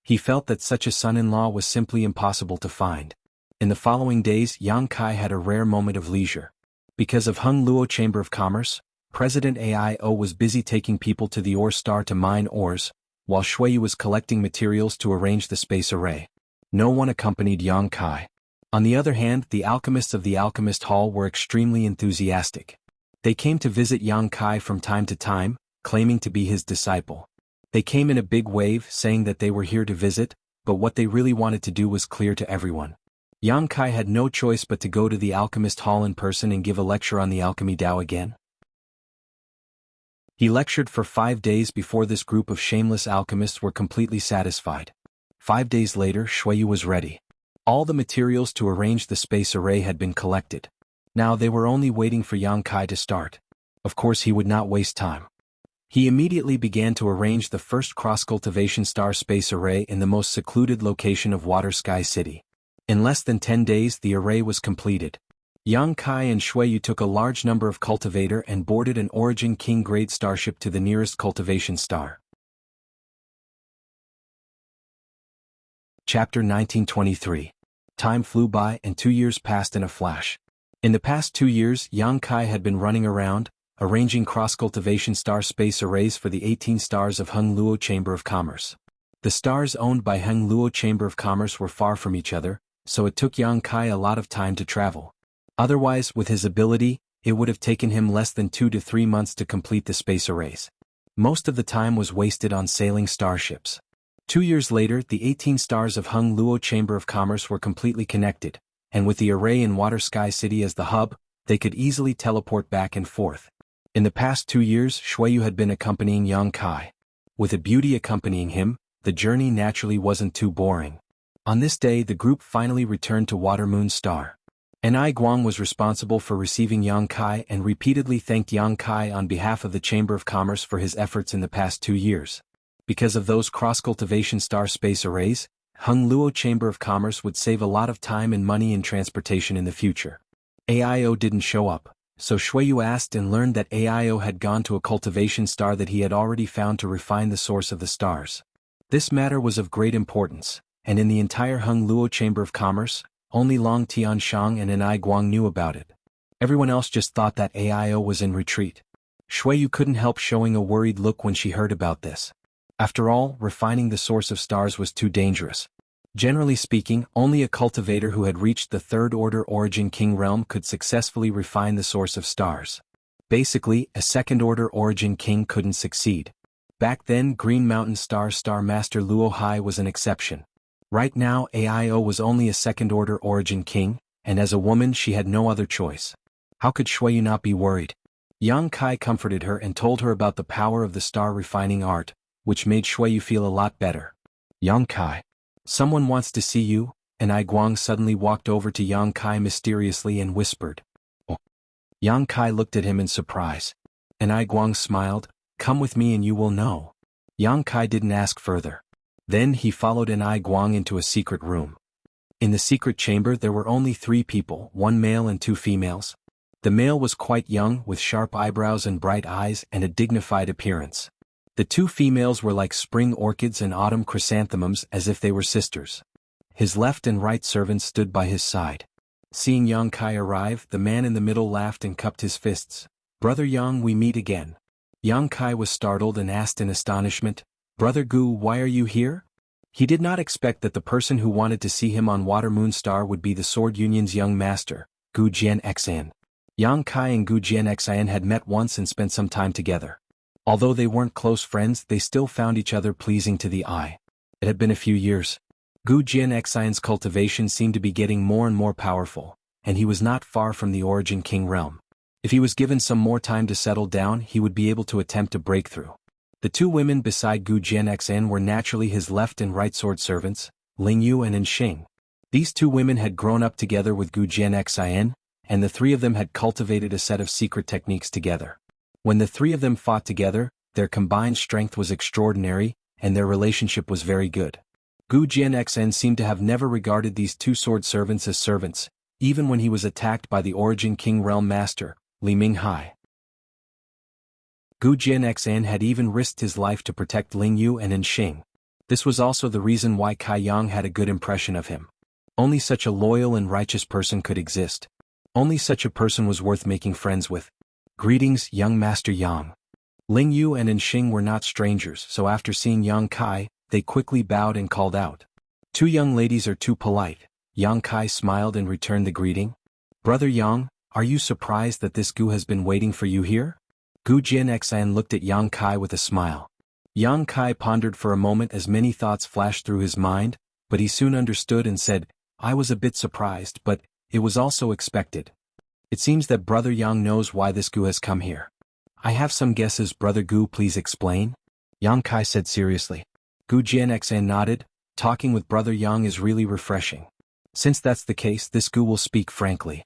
[SPEAKER 1] He felt that such a son-in-law was simply impossible to find. In the following days, Yang Kai had a rare moment of leisure. Because of Hung Luo Chamber of Commerce, President AIO was busy taking people to the ore star to mine ores, while Shuiyu was collecting materials to arrange the space array. No one accompanied Yang Kai. On the other hand, the alchemists of the Alchemist Hall were extremely enthusiastic. They came to visit Yang Kai from time to time, claiming to be his disciple. They came in a big wave, saying that they were here to visit, but what they really wanted to do was clear to everyone. Yang Kai had no choice but to go to the Alchemist Hall in person and give a lecture on the Alchemy Dao again. He lectured for 5 days before this group of shameless alchemists were completely satisfied. 5 days later, Shuiyu was ready. All the materials to arrange the space array had been collected. Now they were only waiting for Yang Kai to start. Of course he would not waste time. He immediately began to arrange the first cross-cultivation star space array in the most secluded location of Water Sky City. In less than 10 days the array was completed. Yang Kai and Shuiyu took a large number of cultivator and boarded an Origin King grade starship to the nearest cultivation star. Chapter 1923. Time flew by and 2 years passed in a flash. In the past 2 years, Yang Kai had been running around, arranging cross-cultivation star space arrays for the 18 stars of Hung Luo Chamber of Commerce. The stars owned by Hung Luo Chamber of Commerce were far from each other, so it took Yang Kai a lot of time to travel. Otherwise, with his ability, it would have taken him less than 2 to 3 months to complete the space arrays. Most of the time was wasted on sailing starships. 2 years later, the 18 stars of Hung Luo Chamber of Commerce were completely connected, and with the array in Water Sky City as the hub, they could easily teleport back and forth. In the past 2 years, Shuiyu had been accompanying Yang Kai. With a beauty accompanying him, the journey naturally wasn't too boring. On this day, the group finally returned to Water Moon Star. Enai Guang was responsible for receiving Yang Kai and repeatedly thanked Yang Kai on behalf of the Chamber of Commerce for his efforts in the past 2 years. Because of those cross-cultivation star space arrays, Hung Luo Chamber of Commerce would save a lot of time and money in transportation in the future. AIO didn't show up, so Shuiyu asked and learned that AIO had gone to a cultivation star that he had already found to refine the source of the stars. This matter was of great importance, and in the entire Hung Luo Chamber of Commerce, only Long Tianshang and Enai Guang knew about it. Everyone else just thought that AIO was in retreat. Shuiyu couldn't help showing a worried look when she heard about this. After all, refining the source of stars was too dangerous. Generally speaking, only a cultivator who had reached the third order Origin King realm could successfully refine the source of stars. Basically, a second order Origin King couldn't succeed. Back then, Green Mountain Star Master Luo Hai was an exception. Right now, AIO was only a second order Origin King, and as a woman she had no other choice. How could Shuiyu not be worried? Yang Kai comforted her and told her about the power of the star refining art, which made Shuiyu feel a lot better. "Yang Kai, someone wants to see you," and Enai Guang suddenly walked over to Yang Kai mysteriously and whispered. "Oh." Yang Kai looked at him in surprise. Enai Guang smiled, "Come with me and you will know." Yang Kai didn't ask further. Then he followed Enai Guang into a secret room. In the secret chamber there were only 3 people, 1 male and 2 females. The male was quite young, with sharp eyebrows and bright eyes and a dignified appearance. The two females were like spring orchids and autumn chrysanthemums, as if they were sisters. His left and right servants stood by his side. Seeing Yang Kai arrive, the man in the middle laughed and cupped his fists. "Brother Yang, we meet again." Yang Kai was startled and asked in astonishment, "Brother Gu, why are you here?" He did not expect that the person who wanted to see him on Water Moon Star would be the Sword Union's young master, Gu Jianxian. Yang Kai and Gu Jianxian had met once and spent some time together. Although they weren't close friends, they still found each other pleasing to the eye. It had been a few years. Gu Jianxian's cultivation seemed to be getting more and more powerful, and he was not far from the Origin King realm. If he was given some more time to settle down, he would be able to attempt a breakthrough. The two women beside Gu Jianxian were naturally his left and right sword servants, Ling Yu and Xing. These two women had grown up together with Gu Jianxian, and the three of them had cultivated a set of secret techniques together. When the three of them fought together, their combined strength was extraordinary, and their relationship was very good. Gu Jianxian seemed to have never regarded these two sword servants as servants, even when he was attacked by the Origin King Realm Master, Li Minghai. Gu Jianxian had even risked his life to protect Ling Yu and Xing. This was also the reason why Kai Yang had a good impression of him. Only such a loyal and righteous person could exist. Only such a person was worth making friends with. "Greetings, young Master Yang." Ling Yu and Xing were not strangers, so after seeing Yang Kai, they quickly bowed and called out. "Two young ladies are too polite." Yang Kai smiled and returned the greeting. "Brother Yang, are you surprised that this Gu has been waiting for you here?" Gu Jianxian looked at Yang Kai with a smile. Yang Kai pondered for a moment as many thoughts flashed through his mind, but he soon understood and said, "I was a bit surprised, but it was also expected. It seems that Brother Yang knows why this Gu has come here." "I have some guesses. Brother Gu, please explain," Yang Kai said seriously. Gu Jianxian nodded. "Talking with Brother Yang is really refreshing. Since that's the case, this Gu will speak frankly."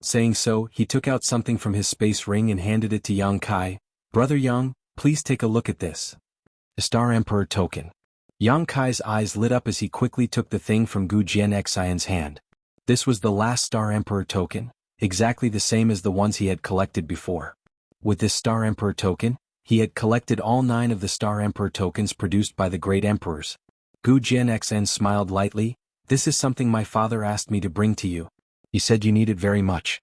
[SPEAKER 1] Saying so, he took out something from his space ring and handed it to Yang Kai. "Brother Yang, please take a look at this. A Star Emperor token." Yang Kai's eyes lit up as he quickly took the thing from Gu Jianxian's hand. This was the last Star Emperor token, exactly the same as the ones he had collected before. With this Star Emperor token, he had collected all 9 of the Star Emperor tokens produced by the great emperors. Gu Jianxian smiled lightly. "This is something my father asked me to bring to you. He said you need it very much."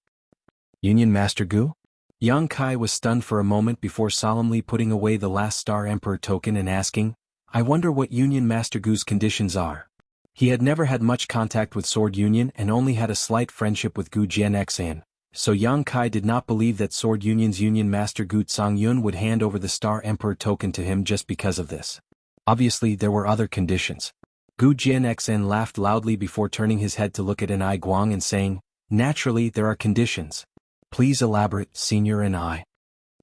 [SPEAKER 1] "Union Master Gu?" Yang Kai was stunned for a moment before solemnly putting away the last Star Emperor token and asking, "I wonder what Union Master Gu's conditions are." He had never had much contact with Sword Union and only had a slight friendship with Gu Jianxian, so Yang Kai did not believe that Sword Union's Union Master Gu Yun would hand over the Star Emperor token to him just because of this. Obviously there were other conditions. Gu Jianxian laughed loudly before turning his head to look at Enai Guang and saying, "Naturally there are conditions. Please elaborate, Senior Enai."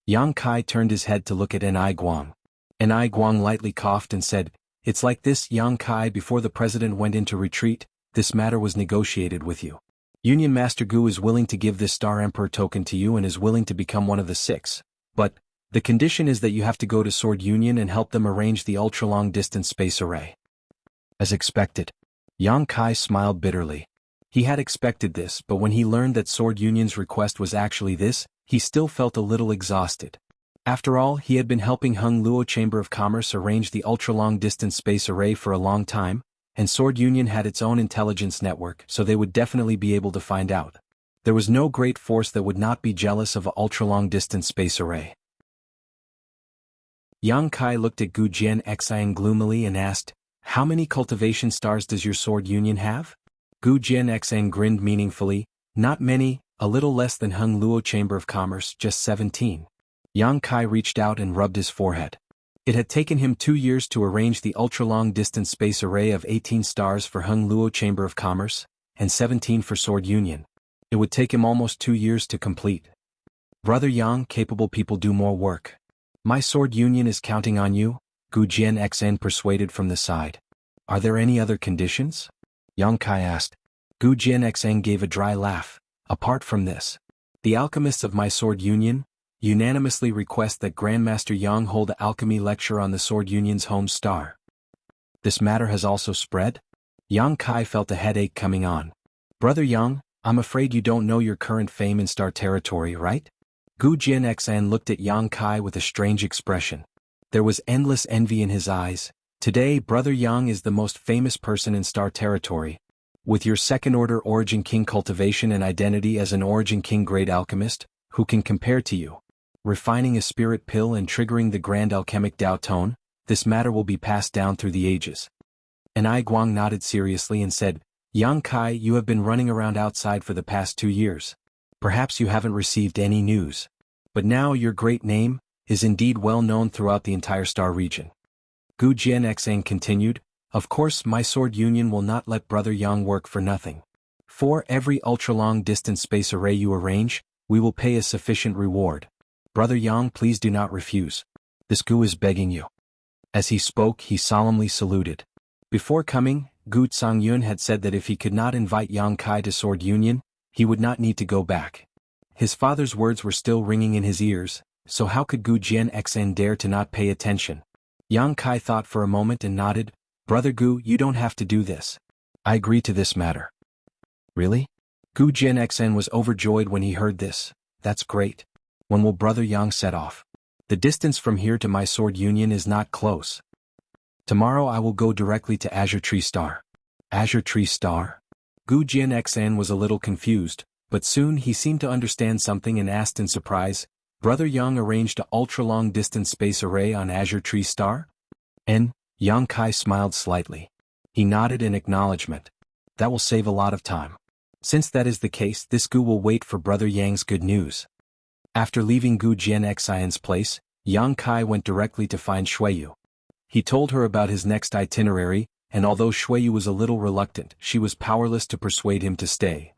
[SPEAKER 1] Yang Kai turned his head to look at Enai Guang. Enai Guang lightly coughed and said, "It's like this, Yang Kai. Before the president went into retreat, this matter was negotiated with you. Union Master Gu is willing to give this Star Emperor token to you and is willing to become one of the 6. But the condition is that you have to go to Sword Union and help them arrange the ultra-long distance space array." As expected. Yang Kai smiled bitterly. He had expected this, but when he learned that Sword Union's request was actually this, he still felt a little exhausted. After all, he had been helping Hung Luo Chamber of Commerce arrange the ultra-long distance space array for a long time, and Sword Union had its own intelligence network, so they would definitely be able to find out. There was no great force that would not be jealous of an ultra-long distance space array. Yang Kai looked at Gu Jianxian gloomily and asked, "How many cultivation stars does your Sword Union have?" Gu Jianxian grinned meaningfully. "Not many, a little less than Hung Luo Chamber of Commerce, just 17. Yang Kai reached out and rubbed his forehead. It had taken him 2 years to arrange the ultra-long distance space array of 18 stars for Hung Luo Chamber of Commerce, and 17 for Sword Union. It would take him almost 2 years to complete. "Brother Yang, capable people do more work. My Sword Union is counting on you," Gu Jianxian persuaded from the side. "Are there any other conditions?" Yang Kai asked. Gu Jianxian gave a dry laugh. "Apart from this, the alchemists of my Sword Union unanimously request that Grandmaster Yang hold an alchemy lecture on the Sword Union's home star." This matter has also spread? Yang Kai felt a headache coming on. "Brother Yang, I'm afraid you don't know your current fame in star territory, right?" Gu Jianxian looked at Yang Kai with a strange expression. There was endless envy in his eyes. Today, Brother Yang is the most famous person in Star Territory. With your second-order Origin King cultivation and identity as an Origin King Great Alchemist, who can compare to you? Refining a spirit pill and triggering the grand alchemic Dao Tone, this matter will be passed down through the ages. And I Guang nodded seriously and said, Yang Kai, you have been running around outside for the past 2 years. Perhaps you haven't received any news. But now your great name is indeed well known throughout the entire Star region. Gu Jianxan continued, of course my sword union will not let Brother Yang work for nothing. For every ultra-long distance space array you arrange, we will pay a sufficient reward. Brother Yang, please do not refuse. This Gu is begging you. As he spoke, he solemnly saluted. Before coming, Gu Tsangyun had said that if he could not invite Yang Kai to sword union, he would not need to go back. His father's words were still ringing in his ears, so how could Gu Jianxan dare to not pay attention? Yang Kai thought for a moment and nodded, Brother Gu, you don't have to do this. I agree to this matter. Really? Gu Jianxan was overjoyed when he heard this. That's great. When will Brother Yang set off? The distance from here to my sword union is not close. Tomorrow I will go directly to Azure Tree Star. Azure Tree Star? Gu Jianxan was a little confused, but soon he seemed to understand something and asked in surprise, Brother Yang arranged an ultra-long distance space array on Azure Tree Star? And Yang Kai smiled slightly. He nodded in acknowledgement. That will save a lot of time. Since that is the case, this Gu will wait for Brother Yang's good news. After leaving Gu Jianxan's place, Yang Kai went directly to find Shuiyu. He told her about his next itinerary, and although Shuiyu was a little reluctant, she was powerless to persuade him to stay.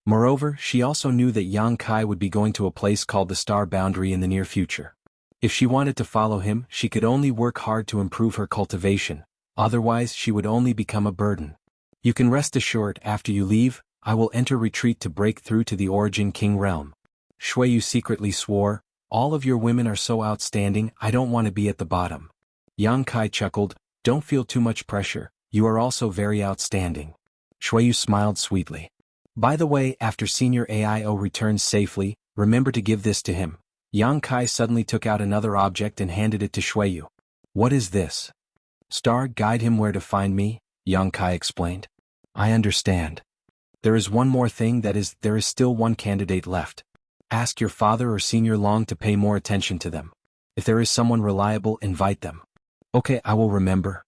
[SPEAKER 1] Moreover, she also knew that Yang Kai would be going to a place called the Star Boundary in the near future. If she wanted to follow him, she could only work hard to improve her cultivation, otherwise she would only become a burden. You can rest assured, after you leave, I will enter retreat to break through to the Origin King realm. Shuiyu secretly swore, all of your women are so outstanding, I don't want to be at the bottom. Yang Kai chuckled, don't feel too much pressure, you are also very outstanding. Shuiyu smiled sweetly. By the way, after Senior AIO returns safely, remember to give this to him. Yang Kai suddenly took out another object and handed it to Shuiyu. What is this? Star, guide him where to find me, Yang Kai explained. I understand. There is one more thing, that is, there is still one candidate left. Ask your father or Senior Long to pay more attention to them. If there is someone reliable, invite them. Okay, I will remember.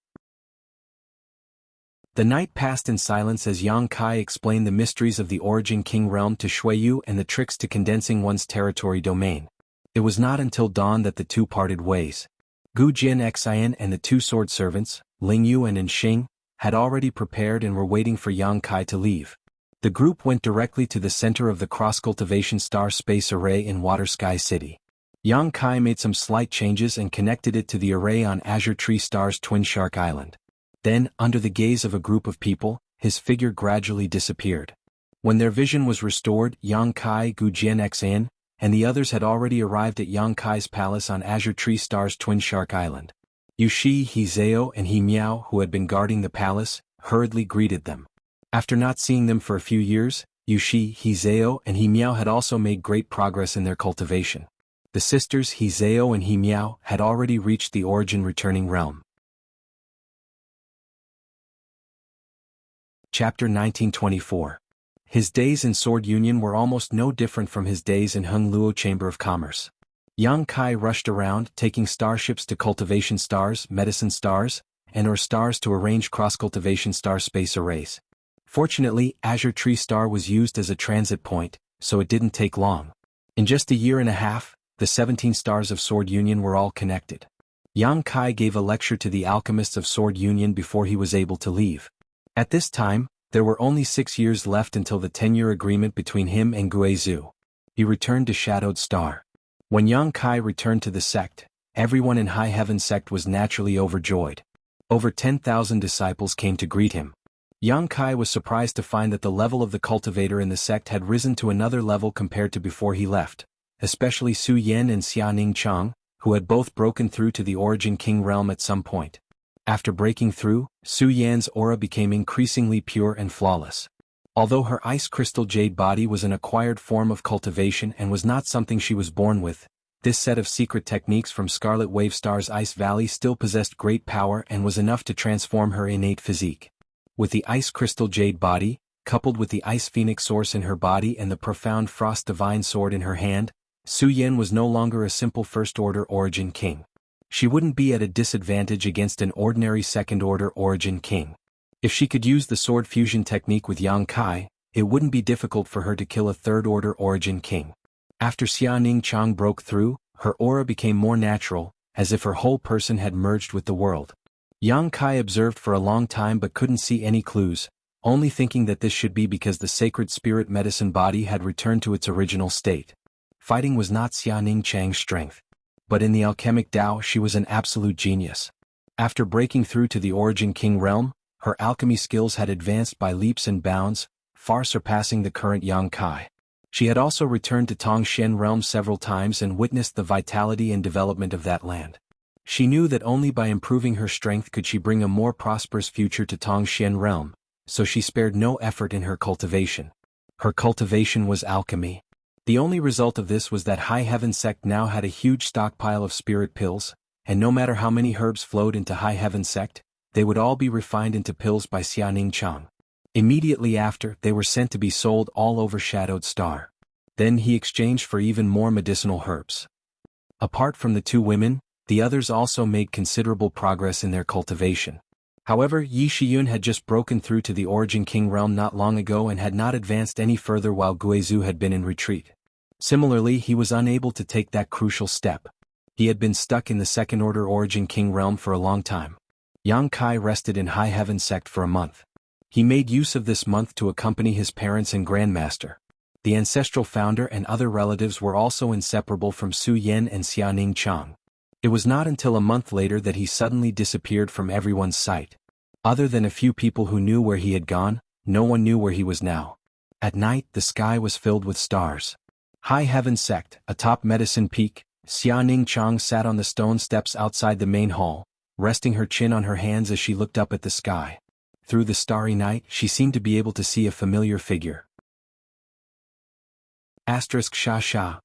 [SPEAKER 1] The night passed in silence as Yang Kai explained the mysteries of the Origin King realm to Shuiyu and the tricks to condensing one's territory domain. It was not until dawn that the two parted ways. Gu Jianxian and the two sword servants, Lingyu and Nxing, had already prepared and were waiting for Yang Kai to leave. The group went directly to the center of the cross-cultivation star space array in Water Sky City. Yang Kai made some slight changes and connected it to the array on Azure Tree Star's Twin Shark Island. Then, under the gaze of a group of people, his figure gradually disappeared. When their vision was restored, Yang Kai, Gu Jianxian, and the others had already arrived at Yang Kai's palace on Azure Tree Star's Twin Shark Island. Yushi, He Zhao and He Miao, who had been guarding the palace, hurriedly greeted them. After not seeing them for a few years, Yushi, He Zhao and He Miao had also made great progress in their cultivation. The sisters He Zhao and He Miao had already reached the Origin Returning Realm. Chapter 1924. His days in Sword Union were almost no different from his days in Hung Luo Chamber of Commerce. Yang Kai rushed around, taking starships to cultivation stars, medicine stars, and/or stars to arrange cross-cultivation star space arrays. Fortunately, Azure Tree Star was used as a transit point, so it didn't take long. In just a year and a half, the 17 stars of Sword Union were all connected. Yang Kai gave a lecture to the alchemists of Sword Union before he was able to leave. At this time, there were only 6 years left until the 10-year agreement between him and Guizhou. He returned to Shadowed Star. When Yang Kai returned to the sect, everyone in High Heaven sect was naturally overjoyed. Over 10,000 disciples came to greet him. Yang Kai was surprised to find that the level of the cultivator in the sect had risen to another level compared to before he left, especially Su Yan and Xia Ning Chang, who had both broken through to the Origin King realm at some point. After breaking through, Su Yan's aura became increasingly pure and flawless. Although her ice crystal jade body was an acquired form of cultivation and was not something she was born with, This set of secret techniques from Scarlet Wave Star's Ice Valley still possessed great power and was enough to transform her innate physique. With the Ice Crystal Jade body, coupled with the Ice Phoenix Source in her body and the profound Frost Divine Sword in her hand, Su Yan was no longer a simple First-Order Origin King. She wouldn't be at a disadvantage against an ordinary Second-Order Origin King. If she could use the Sword Fusion technique with Yang Kai, it wouldn't be difficult for her to kill a Third-Order Origin King. After Xianing Chang broke through, her aura became more natural, as if her whole person had merged with the world. Yang Kai observed for a long time but couldn't see any clues, only thinking that this should be because the sacred spirit medicine body had returned to its original state. Fighting was not Xianing Chang's strength. But in the alchemic Tao she was an absolute genius. After breaking through to the Origin King realm, her alchemy skills had advanced by leaps and bounds, far surpassing the current Yang Kai. She had also returned to Tongshen realm several times and witnessed the vitality and development of that land. She knew that only by improving her strength could she bring a more prosperous future to Tongshen realm, so she spared no effort in her cultivation. Her cultivation was alchemy. The only result of this was that High Heaven Sect now had a huge stockpile of spirit pills, and no matter how many herbs flowed into High Heaven Sect, they would all be refined into pills by Xianing Chang. Immediately after, they were sent to be sold all over Shadowed Star. Then he exchanged for even more medicinal herbs. Apart from the two women, the others also made considerable progress in their cultivation. However, Yi Shiyun had just broken through to the Origin King realm not long ago and had not advanced any further while Guizhou had been in retreat. Similarly, he was unable to take that crucial step. He had been stuck in the Second Order Origin King realm for a long time. Yang Kai rested in High Heaven Sect for a month. He made use of this month to accompany his parents and Grandmaster. The ancestral founder and other relatives were also inseparable from Su Yan and Xianing Chang. It was not until a month later that he suddenly disappeared from everyone's sight. Other than a few people who knew where he had gone, no one knew where he was now. At night, the sky was filled with stars. High Heaven Sect, atop Medicine Peak, Xianing Chang sat on the stone steps outside the main hall, resting her chin on her hands as she looked up at the sky. Through the starry night, she seemed to be able to see a familiar figure. Sha sha.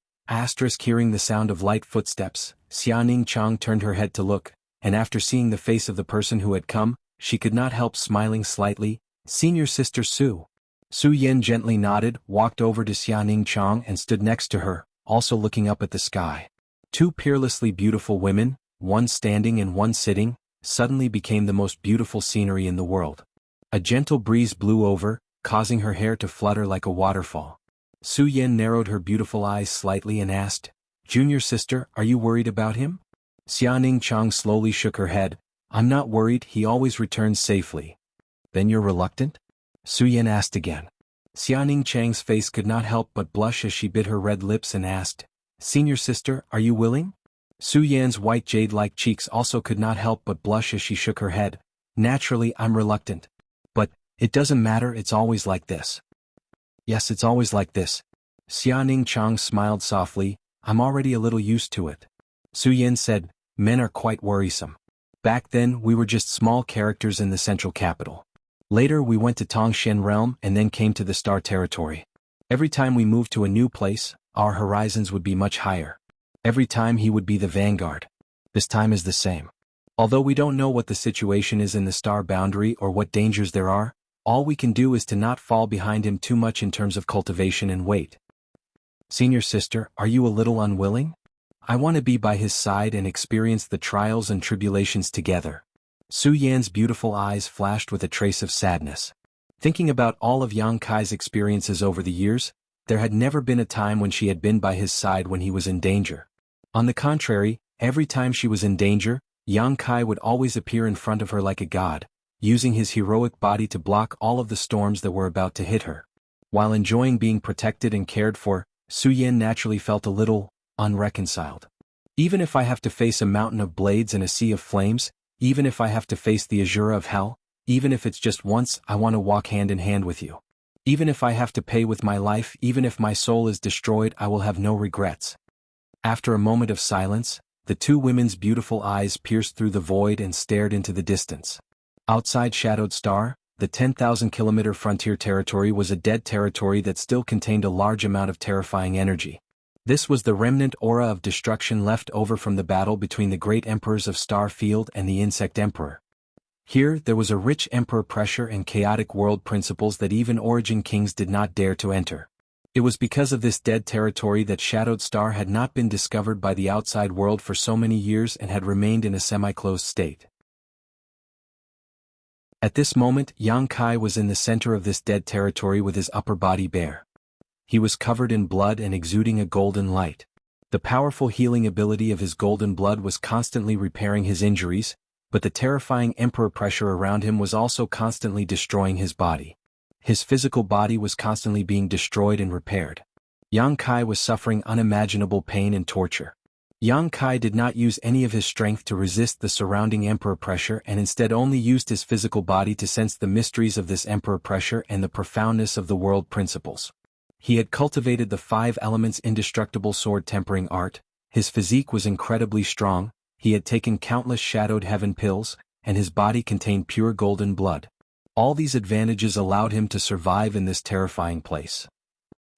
[SPEAKER 1] Hearing the sound of light footsteps, Xianing Chang turned her head to look, and after seeing the face of the person who had come, she could not help smiling slightly. Senior Sister Su. Su Yan gently nodded, walked over to Xianing Chang and stood next to her, also looking up at the sky. Two peerlessly beautiful women, one standing and one sitting, suddenly became the most beautiful scenery in the world. A gentle breeze blew over, causing her hair to flutter like a waterfall. Su Yan narrowed her beautiful eyes slightly and asked, "Junior sister, are you worried about him?" Xianing Chang slowly shook her head. "I'm not worried, he always returns safely." "Then you're reluctant?" Su Yan asked again. Xianing Chang's face could not help but blush as she bit her red lips and asked, "Senior sister, are you willing?" Su Yan's white jade-like cheeks also could not help but blush as she shook her head. "Naturally, I'm reluctant. But, it doesn't matter, it's always like this." "Yes, it's always like this." Xianing Chang smiled softly. "I'm already a little used to it." Su Yan said, "Men are quite worrisome. Back then, we were just small characters in the central capital. Later we went to Tongshen realm and then came to the Star Territory. Every time we moved to a new place, our horizons would be much higher. Every time he would be the vanguard. This time is the same. Although we don't know what the situation is in the star boundary or what dangers there are, all we can do is to not fall behind him too much in terms of cultivation and wait." "Senior sister, are you a little unwilling? I want to be by his side and experience the trials and tribulations together." Su Yan's beautiful eyes flashed with a trace of sadness. Thinking about all of Yang Kai's experiences over the years, there had never been a time when she had been by his side when he was in danger. On the contrary, every time she was in danger, Yang Kai would always appear in front of her like a god, using his heroic body to block all of the storms that were about to hit her. While enjoying being protected and cared for, Su Yan naturally felt a little unreconciled. "Even if I have to face a mountain of blades and a sea of flames, even if I have to face the azure of hell, even if it's just once, I want to walk hand in hand with you. Even if I have to pay with my life, even if my soul is destroyed, I will have no regrets." After a moment of silence, the two women's beautiful eyes pierced through the void and stared into the distance. Outside Shadowed Star, the 10,000-kilometer frontier territory was a dead territory that still contained a large amount of terrifying energy. This was the remnant aura of destruction left over from the battle between the great emperors of Star Field and the Insect Emperor. Here, there was a rich emperor pressure and chaotic world principles that even Origin Kings did not dare to enter. It was because of this dead territory that Shadowed Star had not been discovered by the outside world for so many years and had remained in a semi-closed state. At this moment, Yang Kai was in the center of this dead territory with his upper body bare. He was covered in blood and exuding a golden light. The powerful healing ability of his golden blood was constantly repairing his injuries, but the terrifying emperor pressure around him was also constantly destroying his body. His physical body was constantly being destroyed and repaired. Yang Kai was suffering unimaginable pain and torture. Yang Kai did not use any of his strength to resist the surrounding emperor pressure and instead only used his physical body to sense the mysteries of this emperor pressure and the profoundness of the world principles. He had cultivated the 5 elements indestructible sword tempering art, his physique was incredibly strong, he had taken countless shadowed heaven pills, and his body contained pure golden blood. All these advantages allowed him to survive in this terrifying place.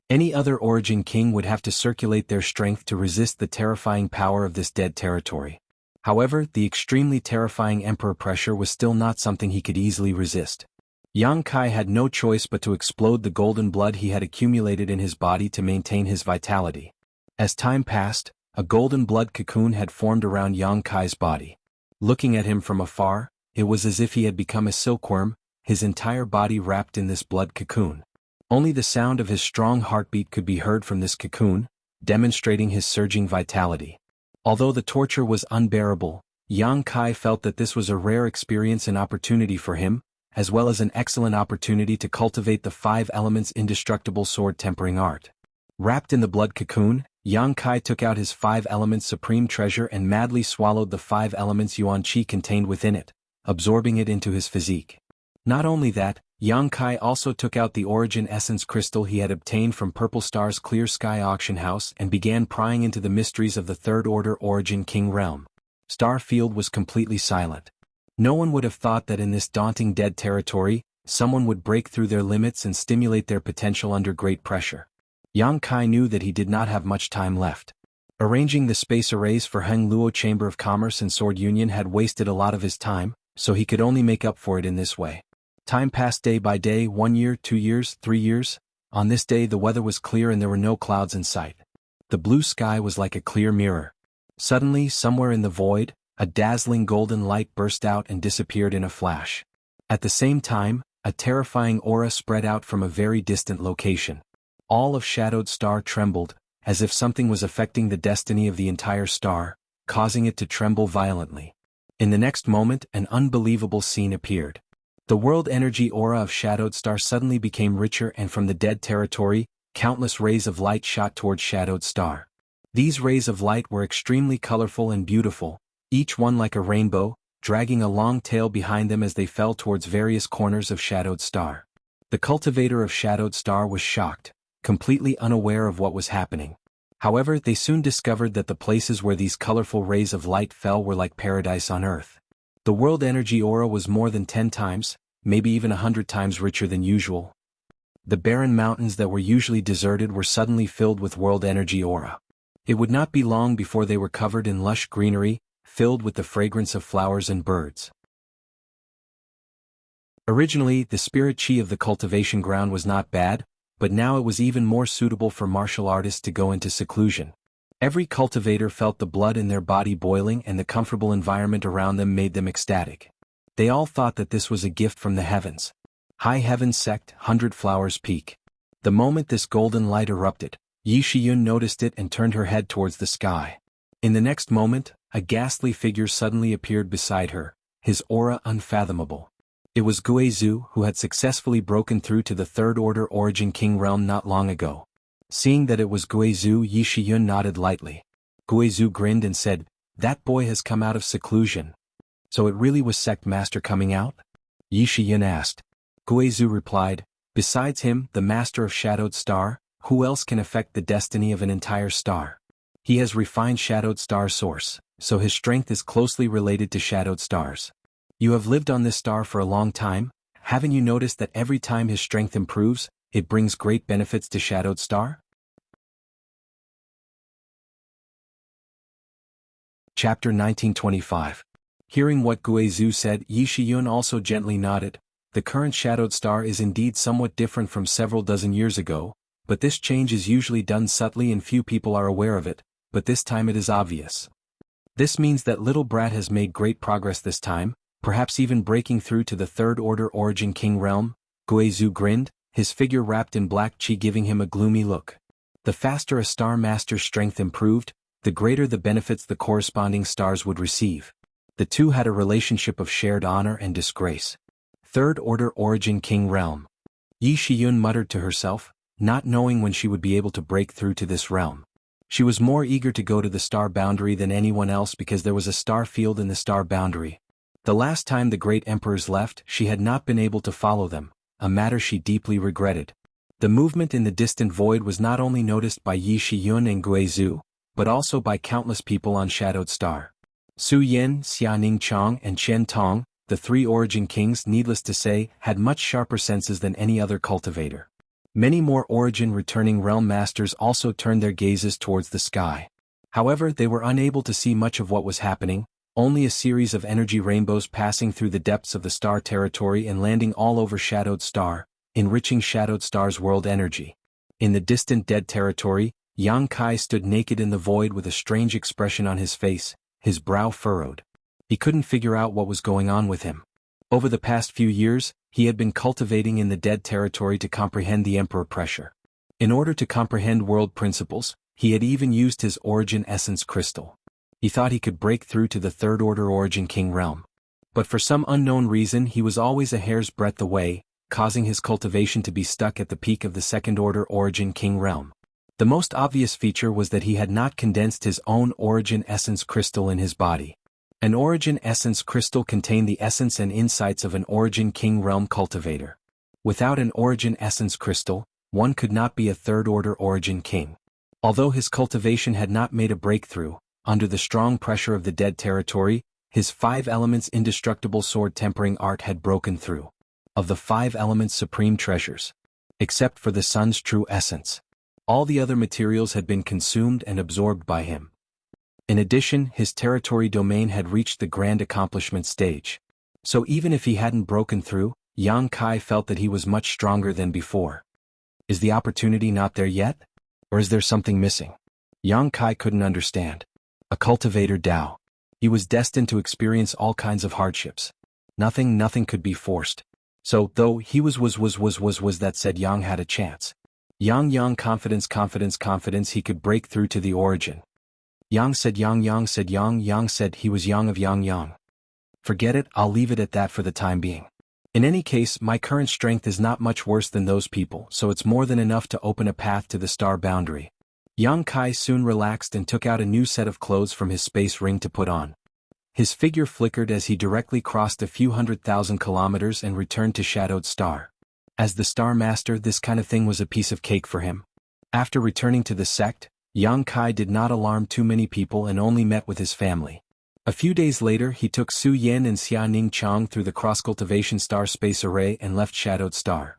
[SPEAKER 1] Any other Origin King would have to circulate their strength to resist the terrifying power of this dead territory. However, the extremely terrifying emperor pressure was still not something he could easily resist. Yang Kai had no choice but to explode the golden blood he had accumulated in his body to maintain his vitality. As time passed, a golden blood cocoon had formed around Yang Kai's body. Looking at him from afar, it was as if he had become a silkworm, his entire body wrapped in this blood cocoon. Only the sound of his strong heartbeat could be heard from this cocoon, demonstrating his surging vitality. Although the torture was unbearable, Yang Kai felt that this was a rare experience and opportunity for him, as well as an excellent opportunity to cultivate the 5 elements indestructible sword tempering art. Wrapped in the blood cocoon, Yang Kai took out his 5 elements supreme treasure and madly swallowed the 5 elements yuan qi contained within it, absorbing it into his physique. Not only that, Yang Kai also took out the origin essence crystal he had obtained from Purple Star's Clear Sky auction house and began prying into the mysteries of the Third Order Origin King realm. Star Field was completely silent. No one would have thought that in this daunting dead territory, someone would break through their limits and stimulate their potential under great pressure. Yang Kai knew that he did not have much time left. Arranging the space arrays for Heng Luo Chamber of Commerce and Sword Union had wasted a lot of his time, so he could only make up for it in this way. Time passed day by day, 1 year, 2 years, 3 years. On this day the weather was clear and there were no clouds in sight. The blue sky was like a clear mirror. Suddenly, somewhere in the void, a dazzling golden light burst out and disappeared in a flash. At the same time, a terrifying aura spread out from a very distant location. All of Shadowed Star trembled, as if something was affecting the destiny of the entire star, causing it to tremble violently. In the next moment, an unbelievable scene appeared. The world energy aura of Shadowed Star suddenly became richer and from the dead territory, countless rays of light shot towards Shadowed Star. These rays of light were extremely colorful and beautiful, each one like a rainbow, dragging a long tail behind them as they fell towards various corners of Shadowed Star. The cultivator of Shadowed Star was shocked, completely unaware of what was happening. However, they soon discovered that the places where these colorful rays of light fell were like paradise on earth. The world energy aura was more than 10 times, maybe even 100 times richer than usual. The barren mountains that were usually deserted were suddenly filled with world energy aura. It would not be long before they were covered in lush greenery, filled with the fragrance of flowers and birds. Originally, the spirit chi of the cultivation ground was not bad, but now it was even more suitable for martial artists to go into seclusion. Every cultivator felt the blood in their body boiling and the comfortable environment around them made them ecstatic. They all thought that this was a gift from the heavens. High Heavens Sect, 100 Flowers Peak. The moment this golden light erupted, Yi Shiyun noticed it and turned her head towards the sky. In the next moment, a ghastly figure suddenly appeared beside her, his aura unfathomable. It was Guizhu, who had successfully broken through to the Third Order Origin King realm not long ago. Seeing that it was Guizhu, Yi Shiyun nodded lightly. Guizhu grinned and said, "That boy has come out of seclusion." "So it really was Sect Master coming out?" Yi Shiyun asked. Guizhu replied, "Besides him, the Master of Shadowed Star, who else can affect the destiny of an entire star? He has refined Shadowed Star Source, so his strength is closely related to Shadowed Stars. You have lived on this star for a long time, haven't you noticed that every time his strength improves, it brings great benefits to Shadowed Star?" Chapter 1925. Hearing what Guizhu said, Yi Shiyun also gently nodded. The current shadowed star is indeed somewhat different from several dozen years ago, but this change is usually done subtly and few people are aware of it, but this time it is obvious. This means that little brat has made great progress this time, perhaps even breaking through to the third order origin king realm. Guizhu grinned, his figure wrapped in black chi giving him a gloomy look. The faster a star master's strength improved, the greater the benefits the corresponding stars would receive. The two had a relationship of shared honor and disgrace. Third order origin king realm. Yi Shiyun muttered to herself, not knowing when she would be able to break through to this realm. She was more eager to go to the star boundary than anyone else because there was a star field in the star boundary. The last time the great emperors left, she had not been able to follow them, a matter she deeply regretted. The movement in the distant void was not only noticed by Yi Shiyun and Guizhu, but also by countless people on Shadowed Star. Su Yin, Xianing Chong and Chen Tong, the three origin kings, needless to say, had much sharper senses than any other cultivator. Many more origin returning realm masters also turned their gazes towards the sky. However, they were unable to see much of what was happening, only a series of energy rainbows passing through the depths of the star territory and landing all over Shadowed Star, enriching Shadowed Star's world energy. In the distant dead territory, Yang Kai stood naked in the void with a strange expression on his face, his brow furrowed. He couldn't figure out what was going on with him. Over the past few years, he had been cultivating in the dead territory to comprehend the Emperor pressure. In order to comprehend world principles, he had even used his origin essence crystal. He thought he could break through to the third order origin king realm. But for some unknown reason he was always a hair's breadth away, causing his cultivation to be stuck at the peak of the second order origin king realm. The most obvious feature was that he had not condensed his own origin essence crystal in his body. An origin essence crystal contained the essence and insights of an origin king realm cultivator. Without an origin essence crystal, one could not be a third order origin king. Although his cultivation had not made a breakthrough, under the strong pressure of the dead territory, his 5 elements indestructible sword tempering art had broken through. Of the 5 elements supreme treasures. Except for the sun's true essence. All the other materials had been consumed and absorbed by him. In addition, his territory domain had reached the grand accomplishment stage. So even if he hadn't broken through, Yang Kai felt that he was much stronger than before. Is the opportunity not there yet? Or is there something missing? Yang Kai couldn't understand. A cultivator Dao. He was destined to experience all kinds of hardships. Nothing could be forced. So, though he was that said Yang had a chance. Yang confidence he could break through to the origin. Yang said Yang said he was Yang of Yang. Forget it, I'll leave it at that for the time being. In any case, my current strength is not much worse than those people, so it's more than enough to open a path to the star boundary. Yang Kai soon relaxed and took out a new set of clothes from his space ring to put on. His figure flickered as he directly crossed a few 100,000 kilometers and returned to Shadowed Star. As the Star Master, this kind of thing was a piece of cake for him. After returning to the sect, Yang Kai did not alarm too many people and only met with his family. A few days later he took Su Yin and Xianing Chong through the cross-cultivation star space array and left Shadowed Star.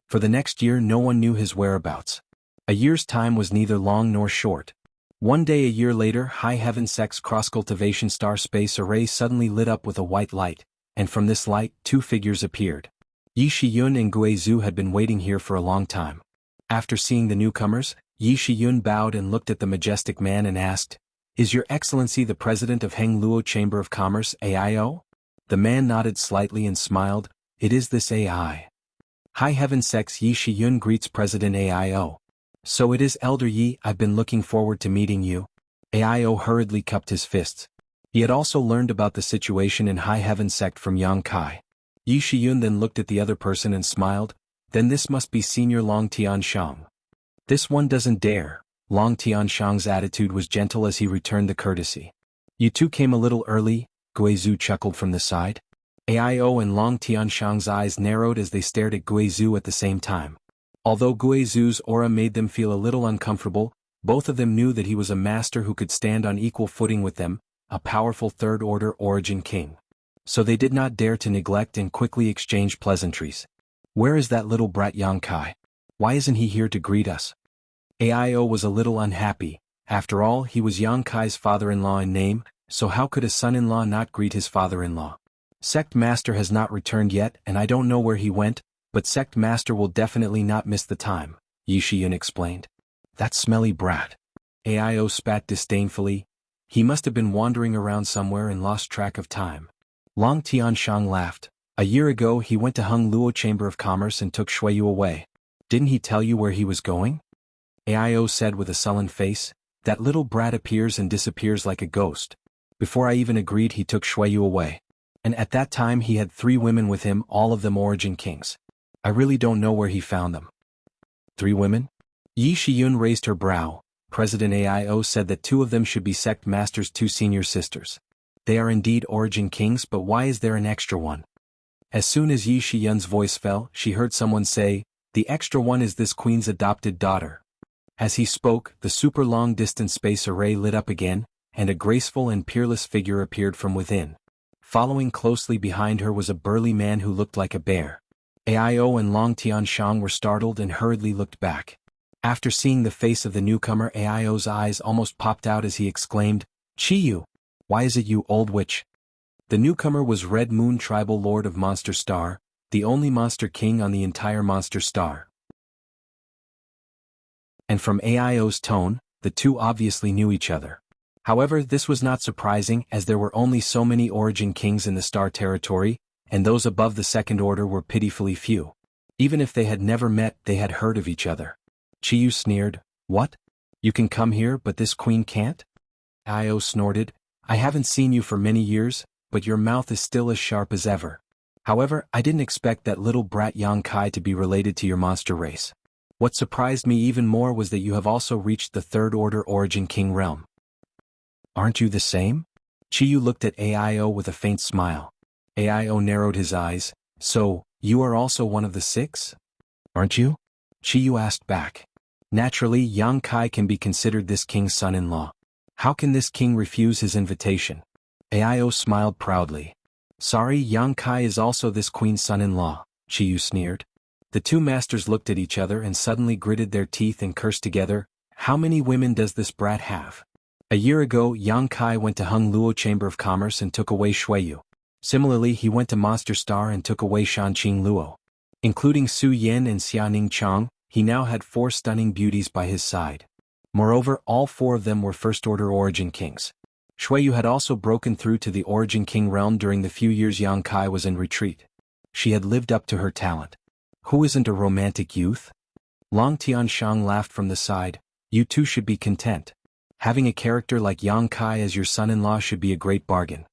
[SPEAKER 1] For the next year no one knew his whereabouts. A year's time was neither long nor short. One day a year later, High Heaven Sect's cross-cultivation star space array suddenly lit up with a white light, and from this light 2 figures appeared. Yi Shiyun and Guizhu had been waiting here for a long time. After seeing the newcomers, Yi Shiyun bowed and looked at the majestic man and asked, "Is your excellency the president of Heng Luo Chamber of Commerce, AIO?" The man nodded slightly and smiled, "It is this AI. High Heaven Sect's Yi Shiyun greets President AIO. "So it is Elder Yi, I've been looking forward to meeting you." AIO hurriedly cupped his fists. He had also learned about the situation in High Heaven Sect from Yang Kai. Yi Shiyun then looked at the other person and smiled, "Then this must be Senior Long Tianshang. This one doesn't dare." Long Tianshang's attitude was gentle as he returned the courtesy. "You two came a little early," Guizhu chuckled from the side. AIO and Long Tianshang's eyes narrowed as they stared at Guizhu at the same time. Although Guizhu's aura made them feel a little uncomfortable, both of them knew that he was a master who could stand on equal footing with them, a powerful third-order origin king. So they did not dare to neglect and quickly exchange pleasantries. "Where is that little brat Yang Kai? Why isn't he here to greet us?" AIO was a little unhappy, After all, he was Yang Kai's father-in-law in name, so how could a son-in-law not greet his father-in-law? Sect Master has not returned yet and I don't know where he went, but Sect Master will definitely not miss the time, Yi Shiyun explained. That smelly brat. Aio spat disdainfully. He must have been wandering around somewhere and lost track of time. Long Tianshang laughed. A year ago he went to Hung Luo Chamber of Commerce and took Shuiyu away. Didn't he tell you where he was going? Aio said with a sullen face. That little brat appears and disappears like a ghost. Before I even agreed he took Shuiyu away. And at that time he had 3 women with him, all of them origin kings. I really don't know where he found them. 3 women? Yi Shiyun raised her brow. President Aio said that 2 of them should be Sect Master's 2 senior sisters. They are indeed origin kings, but why is there an extra one? As soon as Yi Shiyun's voice fell, she heard someone say, the extra one is this queen's adopted daughter. As he spoke, the super long-distance space array lit up again, and a graceful and peerless figure appeared from within. Following closely behind her was a burly man who looked like a bear. Aio and Long Tianshang were startled and hurriedly looked back. After seeing the face of the newcomer, Aio's eyes almost popped out as he exclaimed, Chiyu! Why is it you, old witch? The newcomer was Red Moon Tribal Lord of Monster Star, the only monster king on the entire Monster Star. And from Aio's tone, the 2 obviously knew each other. However, this was not surprising as there were only so many origin kings in the Star Territory, and those above the second order were pitifully few. Even if they had never met, they had heard of each other. Chiyu sneered, What? You can come here but this queen can't? Aio snorted, I haven't seen you for many years, but your mouth is still as sharp as ever. However, I didn't expect that little brat Yang Kai to be related to your monster race. What surprised me even more was that you have also reached the third order origin king realm. Aren't you the same? Chiyu looked at Aio with a faint smile. Aio narrowed his eyes. So, you are also one of the 6? Aren't you? Chiyu asked back. Naturally, Yang Kai can be considered this king's son-in-law. How can this king refuse his invitation? Aio smiled proudly. Sorry, Yang Kai is also this queen's son-in-law, Chiyu sneered. The 2 masters looked at each other and suddenly gritted their teeth and cursed together. How many women does this brat have? A year ago, Yang Kai went to Hung Luo Chamber of Commerce and took away Shuiyu. Similarly, he went to Monster Star and took away Shanqing Luo. Including Su Yin and Xianing Chang, he now had 4 stunning beauties by his side. Moreover, all 4 of them were first-order origin kings. Shuiyu had also broken through to the origin king realm during the few years Yang Kai was in retreat. She had lived up to her talent. Who isn't a romantic youth? Long Tianshang laughed from the side. You 2 should be content. Having a character like Yang Kai as your son-in-law should be a great bargain.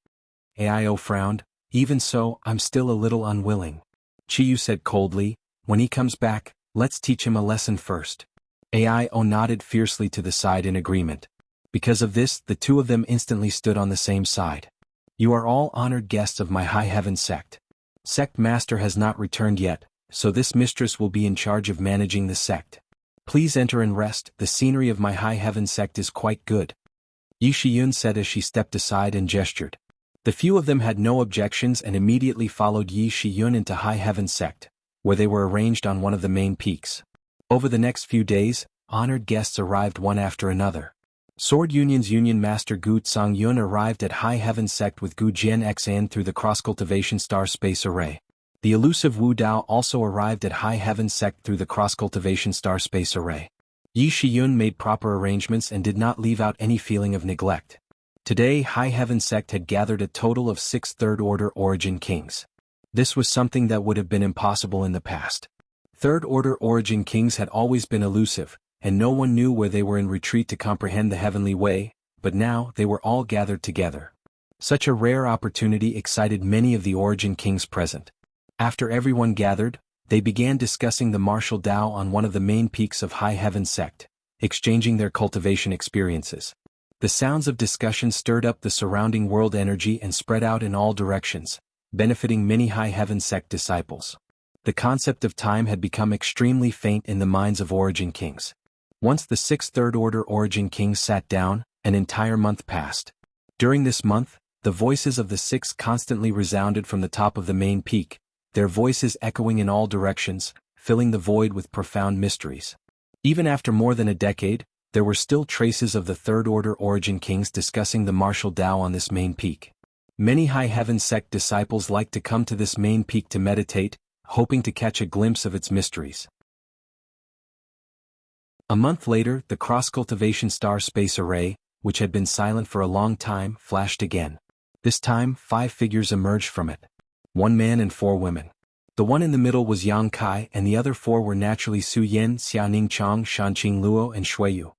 [SPEAKER 1] Aio frowned. Even so, I'm still a little unwilling. Chiyu said coldly, when he comes back, let's teach him a lesson first. Aio nodded fiercely to the side in agreement. Because of this, the 2 of them instantly stood on the same side. You are all honored guests of my High Heaven sect. Sect Master has not returned yet, so this mistress will be in charge of managing the sect. Please enter and rest, the scenery of my High Heaven sect is quite good. Yi Shiyun said as she stepped aside and gestured. The few of them had no objections and immediately followed Yi Shiyun into High Heaven sect, where they were arranged on one of the main peaks. Over the next few days, honored guests arrived one after another. Sword Union's Union Master Gu Tsang-yun arrived at High Heaven Sect with Gu Jian Xan through the Cross-Cultivation Star Space Array. The elusive Wu Dao also arrived at High Heaven Sect through the Cross-Cultivation Star Space Array. Yi Shiyun made proper arrangements and did not leave out any feeling of neglect. Today, High Heaven Sect had gathered a total of 6 third-order origin kings. This was something that would have been impossible in the past. Third-order origin kings had always been elusive, and no one knew where they were in retreat to comprehend the heavenly way, but now they were all gathered together. Such a rare opportunity excited many of the origin kings present. After everyone gathered, they began discussing the martial Tao on one of the main peaks of High Heaven Sect, exchanging their cultivation experiences. The sounds of discussion stirred up the surrounding world energy and spread out in all directions, benefiting many High Heaven Sect disciples. The concept of time had become extremely faint in the minds of origin kings. Once the 6 third-order origin kings sat down, an entire month passed. During this month, the voices of the 6 constantly resounded from the top of the main peak, their voices echoing in all directions, filling the void with profound mysteries. Even after more than a decade, there were still traces of the Third Order Origin Kings discussing the martial Tao on this main peak. Many High Heaven sect disciples liked to come to this main peak to meditate, hoping to catch a glimpse of its mysteries. A month later, the cross-cultivation star space array, which had been silent for a long time, flashed again. This time, 5 figures emerged from it. 1 man and 4 women. The one in the middle was Yang Kai, and the other 4 were naturally Su Yen, Xiaoning Chang, Shanqing Luo, and Shuiyu.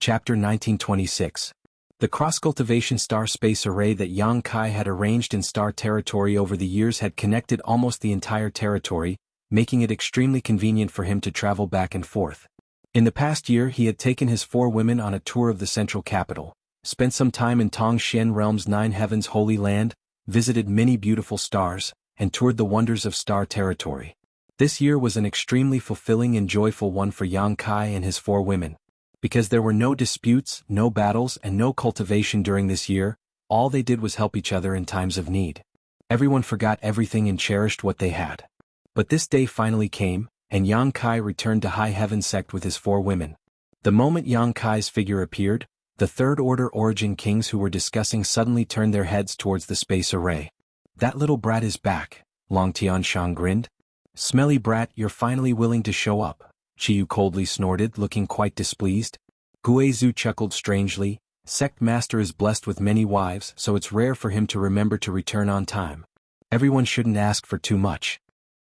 [SPEAKER 1] Chapter 1926. The cross-cultivation star space array that Yang Kai had arranged in star territory over the years had connected almost the entire territory, making it extremely convenient for him to travel back and forth. In the past year he had taken his 4 women on a tour of the central capital, spent some time in Tongxian Realm's 9 Heavens Holy Land, visited many beautiful stars, and toured the wonders of star territory. This year was an extremely fulfilling and joyful one for Yang Kai and his 4 women. Because there were no disputes, no battles, and no cultivation during this year, all they did was help each other in times of need. Everyone forgot everything and cherished what they had. But this day finally came, and Yang Kai returned to High Heaven sect with his 4 women. The moment Yang Kai's figure appeared, the Third Order Origin Kings who were discussing suddenly turned their heads towards the space array. "That little brat is back," Long Tianshan grinned. "Smelly brat, you're finally willing to show up," Chiyu coldly snorted, looking quite displeased. Guizhu chuckled strangely. "Sect master is blessed with many wives, so it's rare for him to remember to return on time. Everyone shouldn't ask for too much."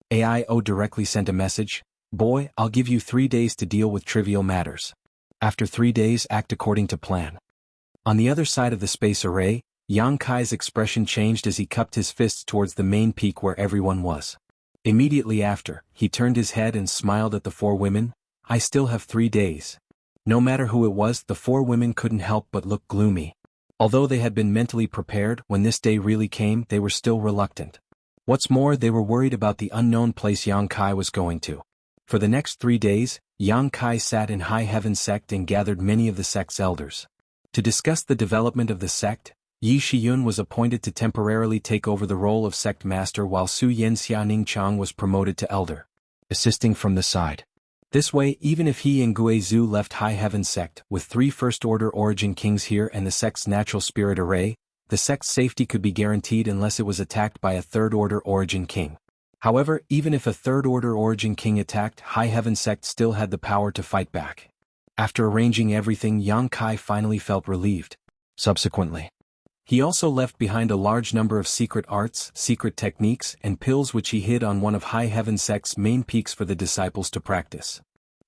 [SPEAKER 1] AIO directly sent a message, "Boy, I'll give you 3 days to deal with trivial matters. After 3 days, act according to plan." On the other side of the space array, Yang Kai's expression changed as he cupped his fists towards the main peak where everyone was. Immediately after, he turned his head and smiled at the 4 women. "I still have 3 days." No matter who it was, the 4 women couldn't help but look gloomy. Although they had been mentally prepared, when this day really came, they were still reluctant. What's more, they were worried about the unknown place Yang Kai was going to. For the next 3 days, Yang Kai sat in High Heaven sect and gathered many of the sect's elders. To discuss the development of the sect, Yi Shiyun was appointed to temporarily take over the role of sect master while Su Yen Xiaoning Chang was promoted to elder, assisting from the side. This way, even if he and Guizhu left High Heaven sect with 3 First Order Origin Kings here and the sect's natural spirit array, the sect's safety could be guaranteed unless it was attacked by a Third Order Origin King. However, even if a Third Order Origin King attacked, High Heaven sect still had the power to fight back. After arranging everything, Yang Kai finally felt relieved. Subsequently, he also left behind a large number of secret arts, secret techniques, and pills which he hid on one of High Heaven sect's main peaks for the disciples to practice.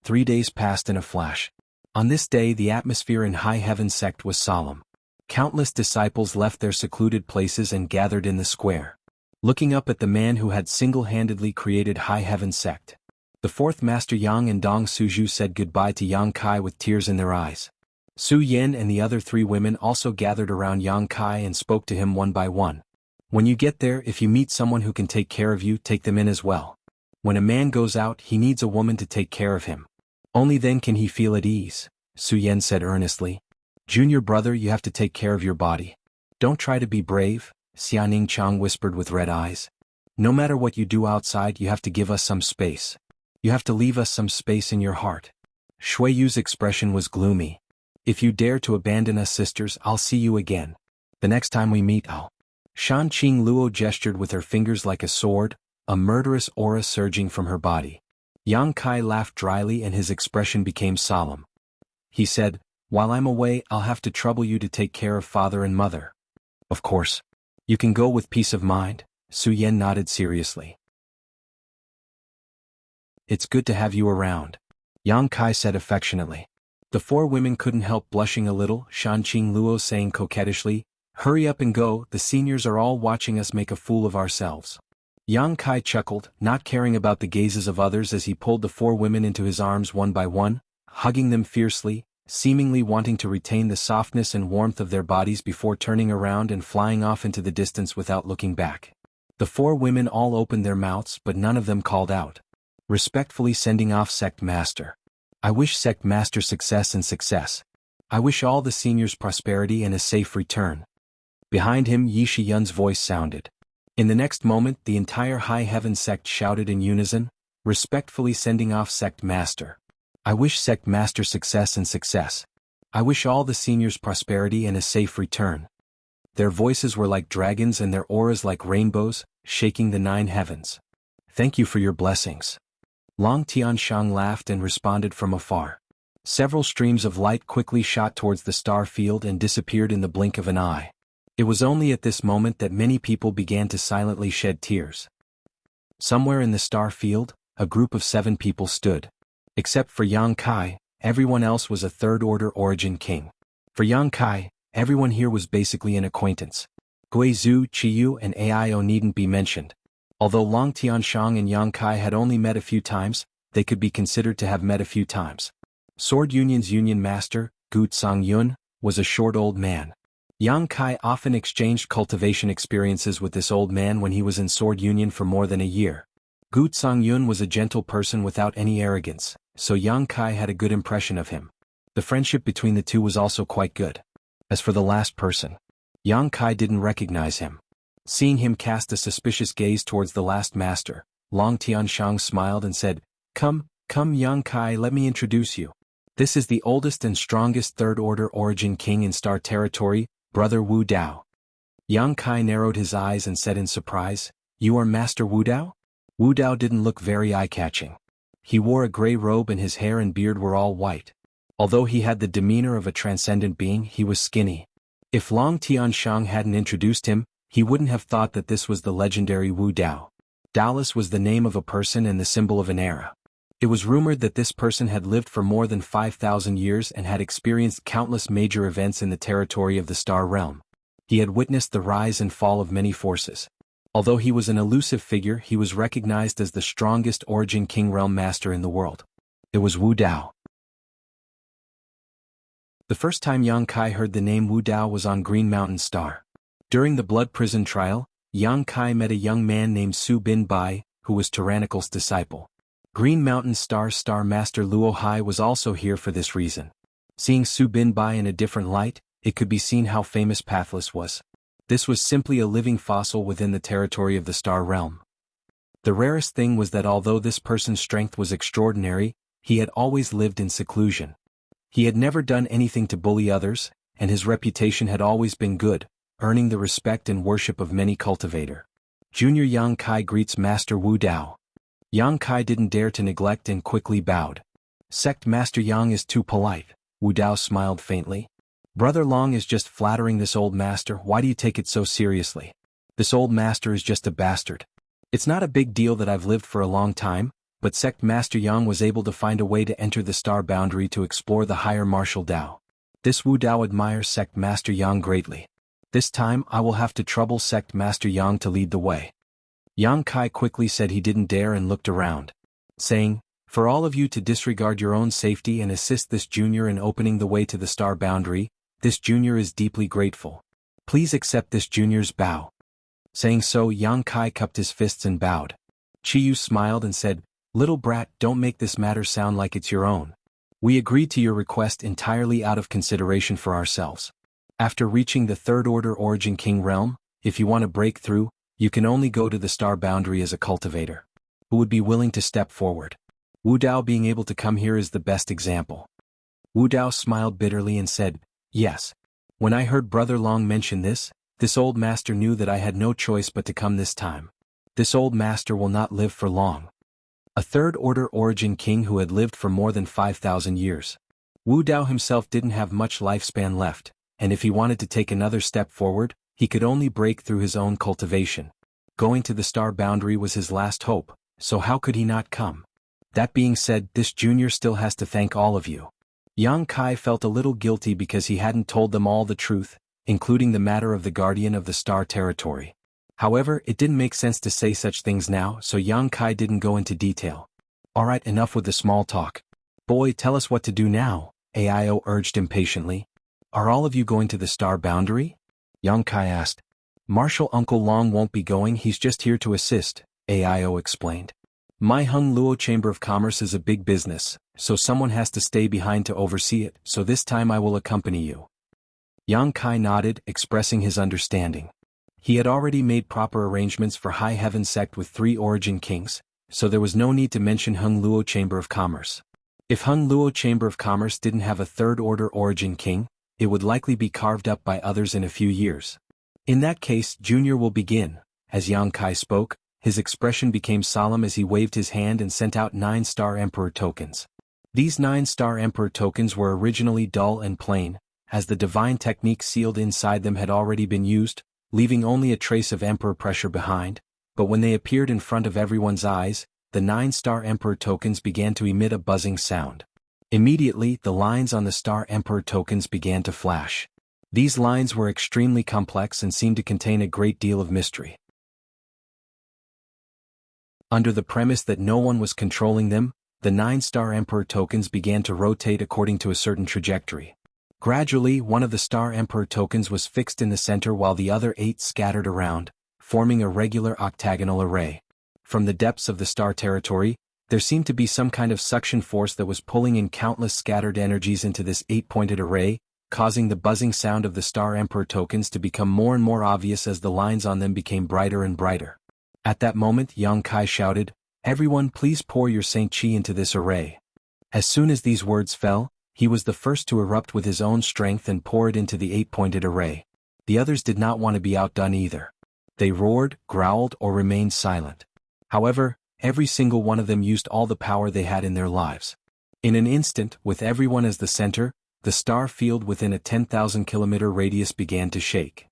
[SPEAKER 1] 3 days passed in a flash. On this day, the atmosphere in High Heaven sect was solemn. Countless disciples left their secluded places and gathered in the square, looking up at the man who had single-handedly created High Heaven sect. The 4th Master Yang and Dong Suzhu said goodbye to Yang Kai with tears in their eyes. Su Yen and the other 3 women also gathered around Yang Kai and spoke to him one by one. "When you get there, if you meet someone who can take care of you, take them in as well. When a man goes out, he needs a woman to take care of him. Only then can he feel at ease," Su Yen said earnestly. "Junior brother, you have to take care of your body. Don't try to be brave," Xiaoning Chang whispered with red eyes. "No matter what you do outside, you have to give us some space. You have to leave us some space in your heart." Shuiyu's expression was gloomy. "If you dare to abandon us sisters, I'll see you again. The next time we meet, I'll..." Shanqing Luo gestured with her fingers like a sword, a murderous aura surging from her body. Yang Kai laughed dryly and his expression became solemn. He said, "While I'm away, I'll have to trouble you to take care of father and mother." "Of course. You can go with peace of mind," Su Yen nodded seriously. "It's good to have you around," Yang Kai said affectionately. The 4 women couldn't help blushing a little, Shanqing Luo saying coquettishly, "Hurry up and go, the seniors are all watching us make a fool of ourselves." Yang Kai chuckled, not caring about the gazes of others as he pulled the 4 women into his arms one by one, hugging them fiercely, seemingly wanting to retain the softness and warmth of their bodies before turning around and flying off into the distance without looking back. The 4 women all opened their mouths but none of them called out. Respectfully sending off Sect Master. "I wish Sect Master success and success. I wish all the seniors prosperity and a safe return." Behind him, Yi Shiyun's voice sounded. In the next moment, the entire High Heaven sect shouted in unison, Respectfully sending off Sect Master. I wish Sect Master success and success. I wish all the seniors prosperity and a safe return. Their voices were like dragons and their auras like rainbows, shaking the 9 heavens. Thank you for your blessings. Long Tianshang laughed and responded from afar. Several streams of light quickly shot towards the star field and disappeared in the blink of an eye. It was only at this moment that many people began to silently shed tears. Somewhere in the star field, a group of 7 people stood. Except for Yang Kai, everyone else was a third-order origin king. For Yang Kai, everyone here was basically an acquaintance. Guizhou, Qiyu and Aio needn't be mentioned. Although Long Tianshang and Yang Kai had only met a few times, they could be considered to have met a few times. Sword Union's Union Master, Gu Yun, was a short old man. Yang Kai often exchanged cultivation experiences with this old man when he was in Sword Union for more than a year. Gu Yun was a gentle person without any arrogance, so Yang Kai had a good impression of him. The friendship between the two was also quite good. As for the last person, Yang Kai didn't recognize him. Seeing him cast a suspicious gaze towards the last master, Long Tianshang smiled and said, Come, Yang Kai, let me introduce you. This is the oldest and strongest third-order origin king in Star Territory, Brother Wu Dao. Yang Kai narrowed his eyes and said in surprise, You are Master Wu Dao? Wu Dao didn't look very eye-catching. He wore a gray robe and his hair and beard were all white. Although he had the demeanor of a transcendent being, he was skinny. If Long Tianshang hadn't introduced him, he wouldn't have thought that this was the legendary Wu Dao. Daolis was the name of a person and the symbol of an era. It was rumored that this person had lived for more than 5,000 years and had experienced countless major events in the territory of the Star Realm. He had witnessed the rise and fall of many forces. Although he was an elusive figure, he was recognized as the strongest Origin King Realm Master in the world. It was Wu Dao. The first time Yang Kai heard the name Wu Dao was on Green Mountain Star. During the Blood Prison trial, Yang Kai met a young man named Su Bin Bai, who was Tyrannical's disciple. Green Mountain Star Master Luo Hai was also here for this reason. Seeing Su Bin Bai in a different light, it could be seen how famous Pathless was. This was simply a living fossil within the territory of the Star Realm. The rarest thing was that although this person's strength was extraordinary, he had always lived in seclusion. He had never done anything to bully others, and his reputation had always been good, earning the respect and worship of many cultivator. Junior Yang Kai greets Master Wu Dao. Yang Kai didn't dare to neglect and quickly bowed. Sect Master Yang is too polite, Wu Dao smiled faintly. Brother Long is just flattering this old master, why do you take it so seriously? This old master is just a bastard. It's not a big deal that I've lived for a long time, but Sect Master Yang was able to find a way to enter the star boundary to explore the higher martial Dao. This Wu Dao admires Sect Master Yang greatly. This time I will have to trouble Sect Master Yang to lead the way. Yang Kai quickly said he didn't dare and looked around, saying, For all of you to disregard your own safety and assist this junior in opening the way to the star boundary, this junior is deeply grateful. Please accept this junior's bow. Saying so, Yang Kai cupped his fists and bowed. Qiyu smiled and said, Little brat, don't make this matter sound like it's your own. We agreed to your request entirely out of consideration for ourselves. After reaching the Third Order Origin King Realm, if you want to break through, you can only go to the star boundary as a cultivator. Who would be willing to step forward? Wu Dao being able to come here is the best example. Wu Dao smiled bitterly and said, Yes. When I heard Brother Long mention this old master knew that I had no choice but to come this time. This old master will not live for long. A Third Order Origin King who had lived for more than 5,000 years. Wu Dao himself didn't have much lifespan left, and if he wanted to take another step forward, he could only break through his own cultivation. Going to the star boundary was his last hope, so how could he not come? That being said, this junior still has to thank all of you. Yang Kai felt a little guilty because he hadn't told them all the truth, including the matter of the guardian of the star territory. However, it didn't make sense to say such things now, so Yang Kai didn't go into detail. Alright, enough with the small talk. Boy, tell us what to do now, Aio urged impatiently. Are all of you going to the star boundary? Yang Kai asked. Marshal Uncle Long won't be going, he's just here to assist, Aio explained. My Hung Luo Chamber of Commerce is a big business, so someone has to stay behind to oversee it, so this time I will accompany you. Yang Kai nodded, expressing his understanding. He had already made proper arrangements for High Heaven Sect with 3 Origin Kings, so there was no need to mention Hung Luo Chamber of Commerce. If Hung Luo Chamber of Commerce didn't have a third-order origin king, it would likely be carved up by others in a few years. In that case, Junior will begin. As Yang Kai spoke, his expression became solemn as he waved his hand and sent out 9-star Emperor tokens. These 9-star Emperor tokens were originally dull and plain, as the divine technique sealed inside them had already been used, leaving only a trace of Emperor pressure behind, but when they appeared in front of everyone's eyes, the 9-star Emperor tokens began to emit a buzzing sound. Immediately, the lines on the Star Emperor tokens began to flash. These lines were extremely complex and seemed to contain a great deal of mystery. Under the premise that no one was controlling them, the 9-star Emperor tokens began to rotate according to a certain trajectory. Gradually, one of the Star Emperor tokens was fixed in the center while the other 8 scattered around, forming a regular octagonal array. From the depths of the star territory, there seemed to be some kind of suction force that was pulling in countless scattered energies into this 8-pointed array, causing the buzzing sound of the Star Emperor tokens to become more and more obvious as the lines on them became brighter and brighter. At that moment, Yang Kai shouted, "Everyone please pour your Saint Chi into this array." As soon as these words fell, he was the first to erupt with his own strength and pour it into the 8-pointed array. The others did not want to be outdone either. They roared, growled, or remained silent. However, every single one of them used all the power they had in their lives. In an instant, with everyone as the center, the star field within a 10,000-kilometer radius began to shake.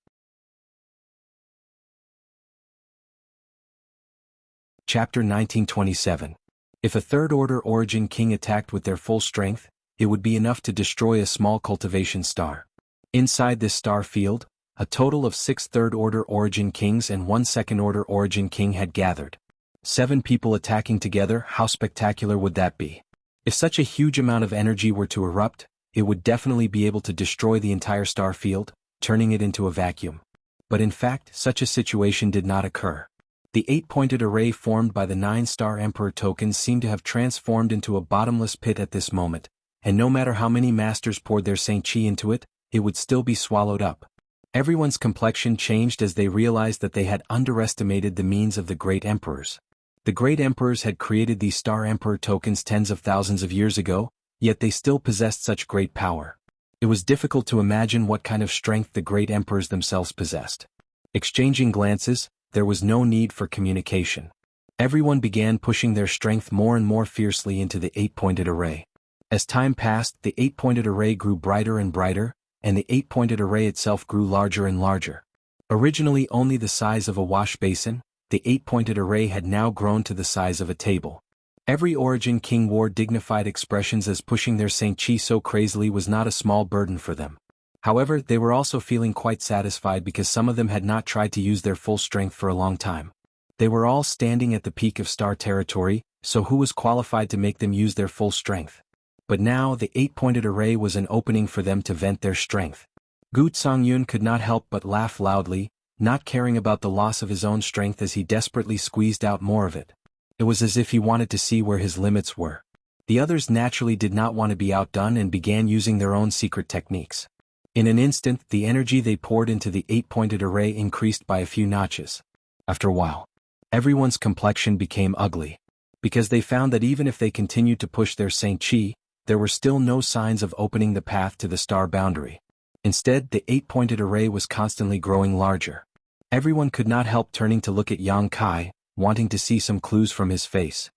[SPEAKER 1] Chapter 1927. If a third-order origin king attacked with their full strength, it would be enough to destroy a small cultivation star. Inside this star field, a total of 6 third-order origin kings and 1 second-order origin king had gathered. 7 people attacking together, how spectacular would that be? If such a huge amount of energy were to erupt, it would definitely be able to destroy the entire star field, turning it into a vacuum. But in fact, such a situation did not occur. The 8-pointed array formed by the 9-star Emperor tokens seemed to have transformed into a bottomless pit at this moment, and no matter how many masters poured their Saint Chi into it, it would still be swallowed up. Everyone's complexion changed as they realized that they had underestimated the means of the great emperors. The great emperors had created these Star Emperor tokens tens of thousands of years ago, yet they still possessed such great power. It was difficult to imagine what kind of strength the great emperors themselves possessed. Exchanging glances, there was no need for communication. Everyone began pushing their strength more and more fiercely into the 8-pointed array. As time passed, the 8-pointed array grew brighter and brighter, and the 8-pointed array itself grew larger and larger. Originally only the size of a wash basin, the 8-pointed array had now grown to the size of a table. Every origin king wore dignified expressions as pushing their Saint Chi so crazily was not a small burden for them. However, they were also feeling quite satisfied because some of them had not tried to use their full strength for a long time. They were all standing at the peak of star territory, so who was qualified to make them use their full strength? But now the 8-pointed array was an opening for them to vent their strength. Gu Songyun could not help but laugh loudly, not caring about the loss of his own strength as he desperately squeezed out more of it. It was as if he wanted to see where his limits were. The others naturally did not want to be outdone and began using their own secret techniques. In an instant, the energy they poured into the 8-pointed array increased by a few notches. After a while, everyone's complexion became ugly, because they found that even if they continued to push their Saint Chi, there were still no signs of opening the path to the star boundary. Instead, the 8-pointed array was constantly growing larger. Everyone could not help turning to look at Yang Kai, wanting to see some clues from his face.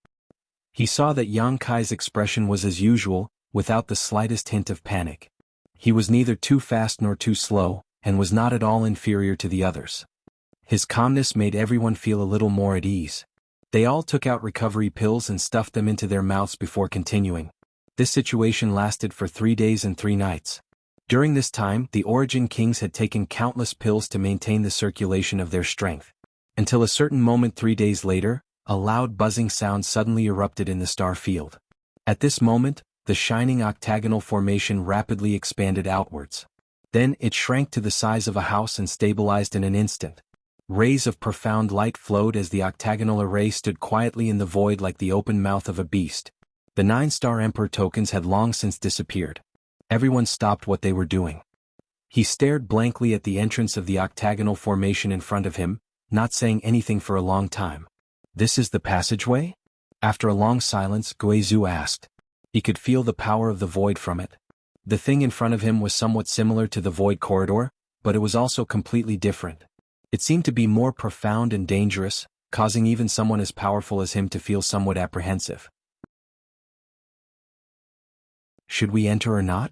[SPEAKER 1] He saw that Yang Kai's expression was as usual, without the slightest hint of panic. He was neither too fast nor too slow, and was not at all inferior to the others. His calmness made everyone feel a little more at ease. They all took out recovery pills and stuffed them into their mouths before continuing. This situation lasted for 3 days and 3 nights. During this time, the origin kings had taken countless pills to maintain the circulation of their strength. Until a certain moment 3 days later, a loud buzzing sound suddenly erupted in the star field. At this moment, the shining octagonal formation rapidly expanded outwards. Then it shrank to the size of a house and stabilized in an instant. Rays of profound light flowed as the octagonal array stood quietly in the void like the open mouth of a beast. The 9-star Emperor tokens had long since disappeared. Everyone stopped what they were doing. He stared blankly at the entrance of the octagonal formation in front of him, not saying anything for a long time. "This is the passageway?" After a long silence, Guizhou asked. He could feel the power of the void from it. The thing in front of him was somewhat similar to the void corridor, but it was also completely different. It seemed to be more profound and dangerous, causing even someone as powerful as him to feel somewhat apprehensive. Should we enter or not?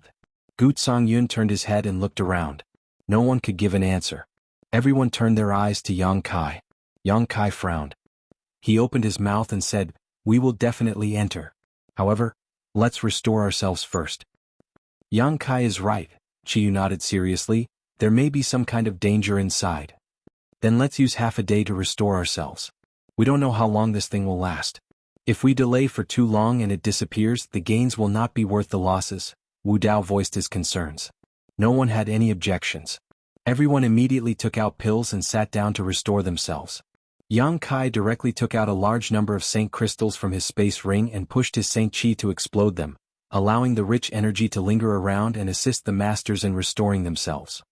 [SPEAKER 1] Gu Songyun turned his head and looked around. No one could give an answer. Everyone turned their eyes to Yang Kai. Yang Kai frowned. He opened his mouth and said, "We will definitely enter. However, let's restore ourselves first." Yang Kai is right, Chiyu nodded seriously. There may be some kind of danger inside. Then let's use half a day to restore ourselves. We don't know how long this thing will last. If we delay for too long and it disappears, the gains will not be worth the losses. Wu Dao voiced his concerns. No one had any objections. Everyone immediately took out pills and sat down to restore themselves. Yang Kai directly took out a large number of Saint crystals from his space ring and pushed his Saint Qi to explode them, allowing the rich energy to linger around and assist the masters in restoring themselves.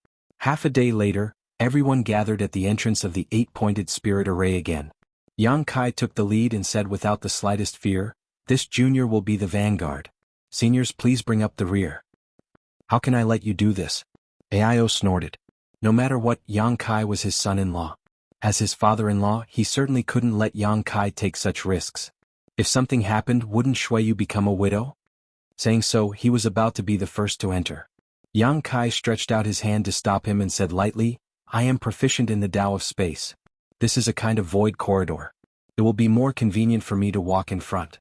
[SPEAKER 1] Half a day later, everyone gathered at the entrance of the 8-pointed spirit array again. Yang Kai took the lead and said without the slightest fear, "This junior will be the vanguard. Seniors, please bring up the rear." "How can I let you do this?" Aio snorted. No matter what, Yang Kai was his son-in-law. As his father-in-law, he certainly couldn't let Yang Kai take such risks. If something happened, wouldn't Shuiyu become a widow? Saying so, he was about to be the first to enter. Yang Kai stretched out his hand to stop him and said lightly, "I am proficient in the Tao of space. This is a kind of void corridor. It will be more convenient for me to walk in front."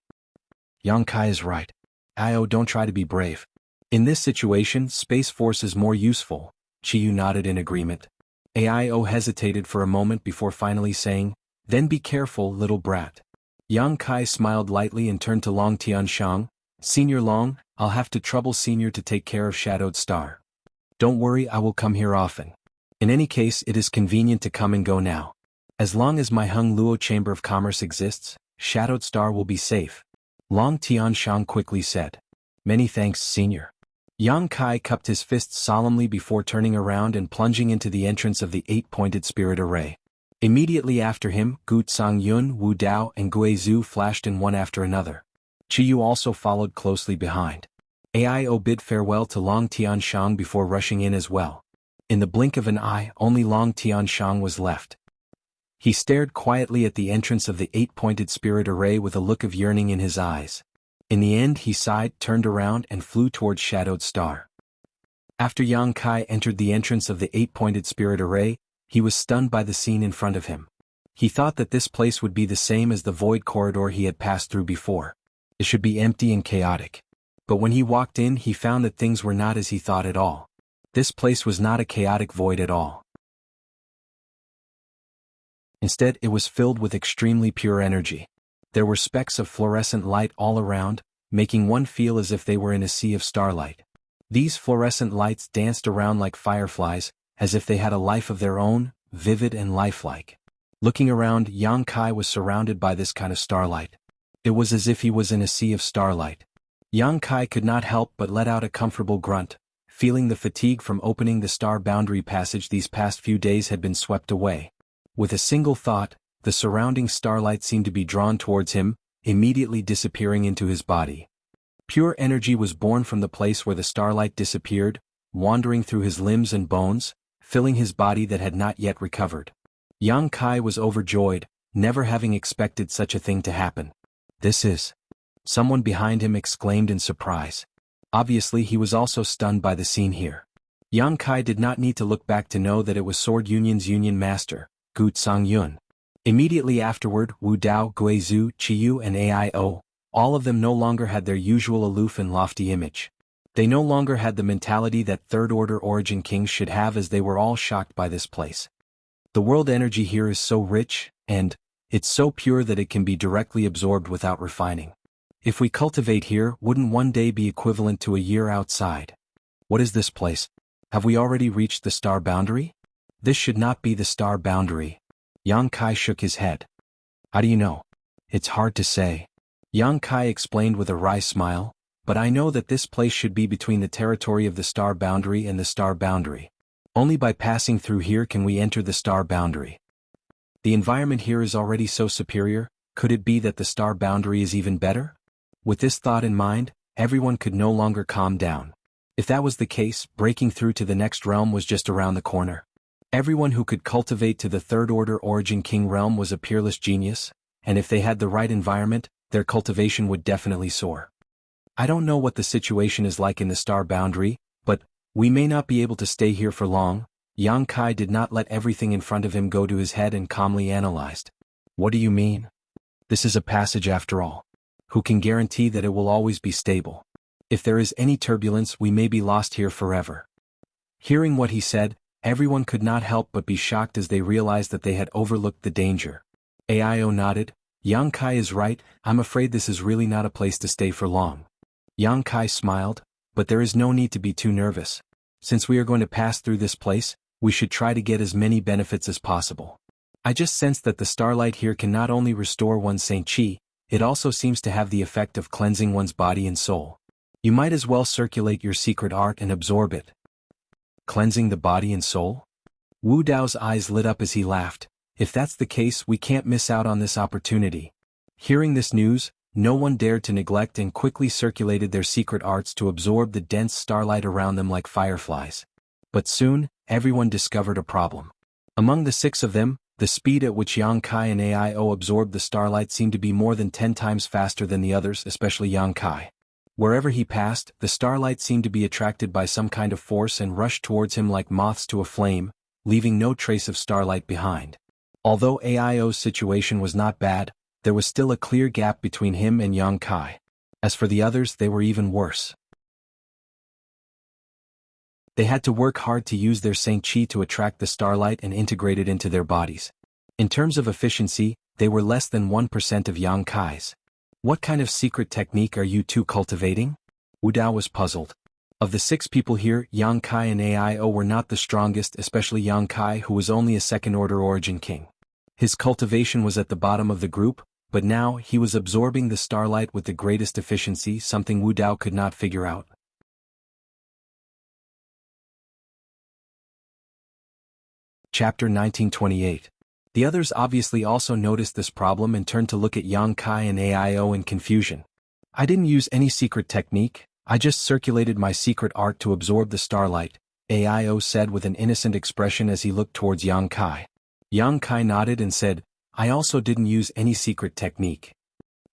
[SPEAKER 1] Yang Kai is right. Aio, don't try to be brave. In this situation, Space Force is more useful. Chiyu nodded in agreement. Aio hesitated for a moment before finally saying, "Then be careful, little brat." Yang Kai smiled lightly and turned to Long Tianshang. "Senior Long, I'll have to trouble Senior to take care of Shadowed Star. Don't worry, I will come here often. In any case, it is convenient to come and go now. As long as my Hung Luo Chamber of Commerce exists, Shadowed Star will be safe." Long Tianshang quickly said. "Many thanks, Senior." Yang Kai cupped his fists solemnly before turning around and plunging into the entrance of the 8-pointed spirit array. Immediately after him, Gu Songyun, Wu Dao, and Guizhou flashed in one after another. Chiyu also followed closely behind. Aio bid farewell to Long Tianshang before rushing in as well. In the blink of an eye, only Long Tianshang was left. He stared quietly at the entrance of the 8-pointed spirit array with a look of yearning in his eyes. In the end, he sighed, turned around, and flew towards Shadowed Star. After Yang Kai entered the entrance of the 8-pointed spirit array, he was stunned by the scene in front of him. He thought that this place would be the same as the void corridor he had passed through before. It should be empty and chaotic. But when he walked in, he found that things were not as he thought at all. This place was not a chaotic void at all. Instead, it was filled with extremely pure energy. There were specks of fluorescent light all around, making one feel as if they were in a sea of starlight. These fluorescent lights danced around like fireflies, as if they had a life of their own, vivid and lifelike. Looking around, Yang Kai was surrounded by this kind of starlight. It was as if he was in a sea of starlight. Yang Kai could not help but let out a comfortable grunt, feeling the fatigue from opening the star boundary passage these past few days had been swept away. With a single thought, the surrounding starlight seemed to be drawn towards him, immediately disappearing into his body. Pure energy was born from the place where the starlight disappeared, wandering through his limbs and bones, filling his body that had not yet recovered. Yang Kai was overjoyed, never having expected such a thing to happen. "This is..." Someone behind him exclaimed in surprise. Obviously, he was also stunned by the scene here. Yang Kai did not need to look back to know that it was Sword Union's Union Master, Gu Songyun. Immediately afterward, Wu Dao, Guizhou, Chiyu and Aio, all of them no longer had their usual aloof and lofty image. They no longer had the mentality that third-order origin kings should have, as they were all shocked by this place. The world energy here is so rich, and it's so pure that it can be directly absorbed without refining. If we cultivate here, wouldn't one day be equivalent to a year outside? What is this place? Have we already reached the star boundary? This should not be the star boundary. Yang Kai shook his head. How do you know? It's hard to say. Yang Kai explained with a wry smile, but I know that this place should be between the territory of the star boundary and the star boundary. Only by passing through here can we enter the star boundary. The environment here is already so superior, Could it be that the star boundary is even better? With this thought in mind, everyone could no longer calm down. If that was the case, breaking through to the next realm was just around the corner. Everyone who could cultivate to the Third Order Origin King realm was a peerless genius, and if they had the right environment, their cultivation would definitely soar. I don't know what the situation is like in the star boundary, but we may not be able to stay here for long. Yang Kai did not let everything in front of him go to his head and calmly analyzed. What do you mean? This is a passage after all. Who can guarantee that it will always be stable? If there is any turbulence, we may be lost here forever. Hearing what he said, everyone could not help but be shocked as they realized that they had overlooked the danger. Ao nodded. Yang Kai is right, I'm afraid this is really not a place to stay for long. Yang Kai smiled, but there is no need to be too nervous. Since we are going to pass through this place, we should try to get as many benefits as possible. I just sense that the starlight here can not only restore one's Saint Chi, it also seems to have the effect of cleansing one's body and soul. You might as well circulate your secret art and absorb it. Cleansing the body and soul? Wu Dao's eyes lit up as he laughed. If that's the case, we can't miss out on this opportunity. Hearing this news, no one dared to neglect and quickly circulated their secret arts to absorb the dense starlight around them like fireflies. But soon, everyone discovered a problem. Among the 6 of them, the speed at which Yang Kai and Ao absorbed the starlight seemed to be more than 10 times faster than the others, especially Yang Kai. Wherever he passed, the starlight seemed to be attracted by some kind of force and rushed towards him like moths to a flame, leaving no trace of starlight behind. Although Ao's situation was not bad, there was still a clear gap between him and Yang Kai. As for the others, they were even worse. They had to work hard to use their Saint Chi to attract the starlight and integrate it into their bodies. In terms of efficiency, they were less than 1% of Yang Kai's. What kind of secret technique are you two cultivating? Wu Dao was puzzled. Of the 6 people here, Yang Kai and Ao were not the strongest, especially Yang Kai, who was only a second-order origin king. His cultivation was at the bottom of the group, but now he was absorbing the starlight with the greatest efficiency, something Wu Dao could not figure out. Chapter 1928. The others obviously also noticed this problem and turned to look at Yang Kai and Ao in confusion. I didn't use any secret technique, I just circulated my secret art to absorb the starlight, Ao said with an innocent expression as he looked towards Yang Kai. Yang Kai nodded and said, I also didn't use any secret technique.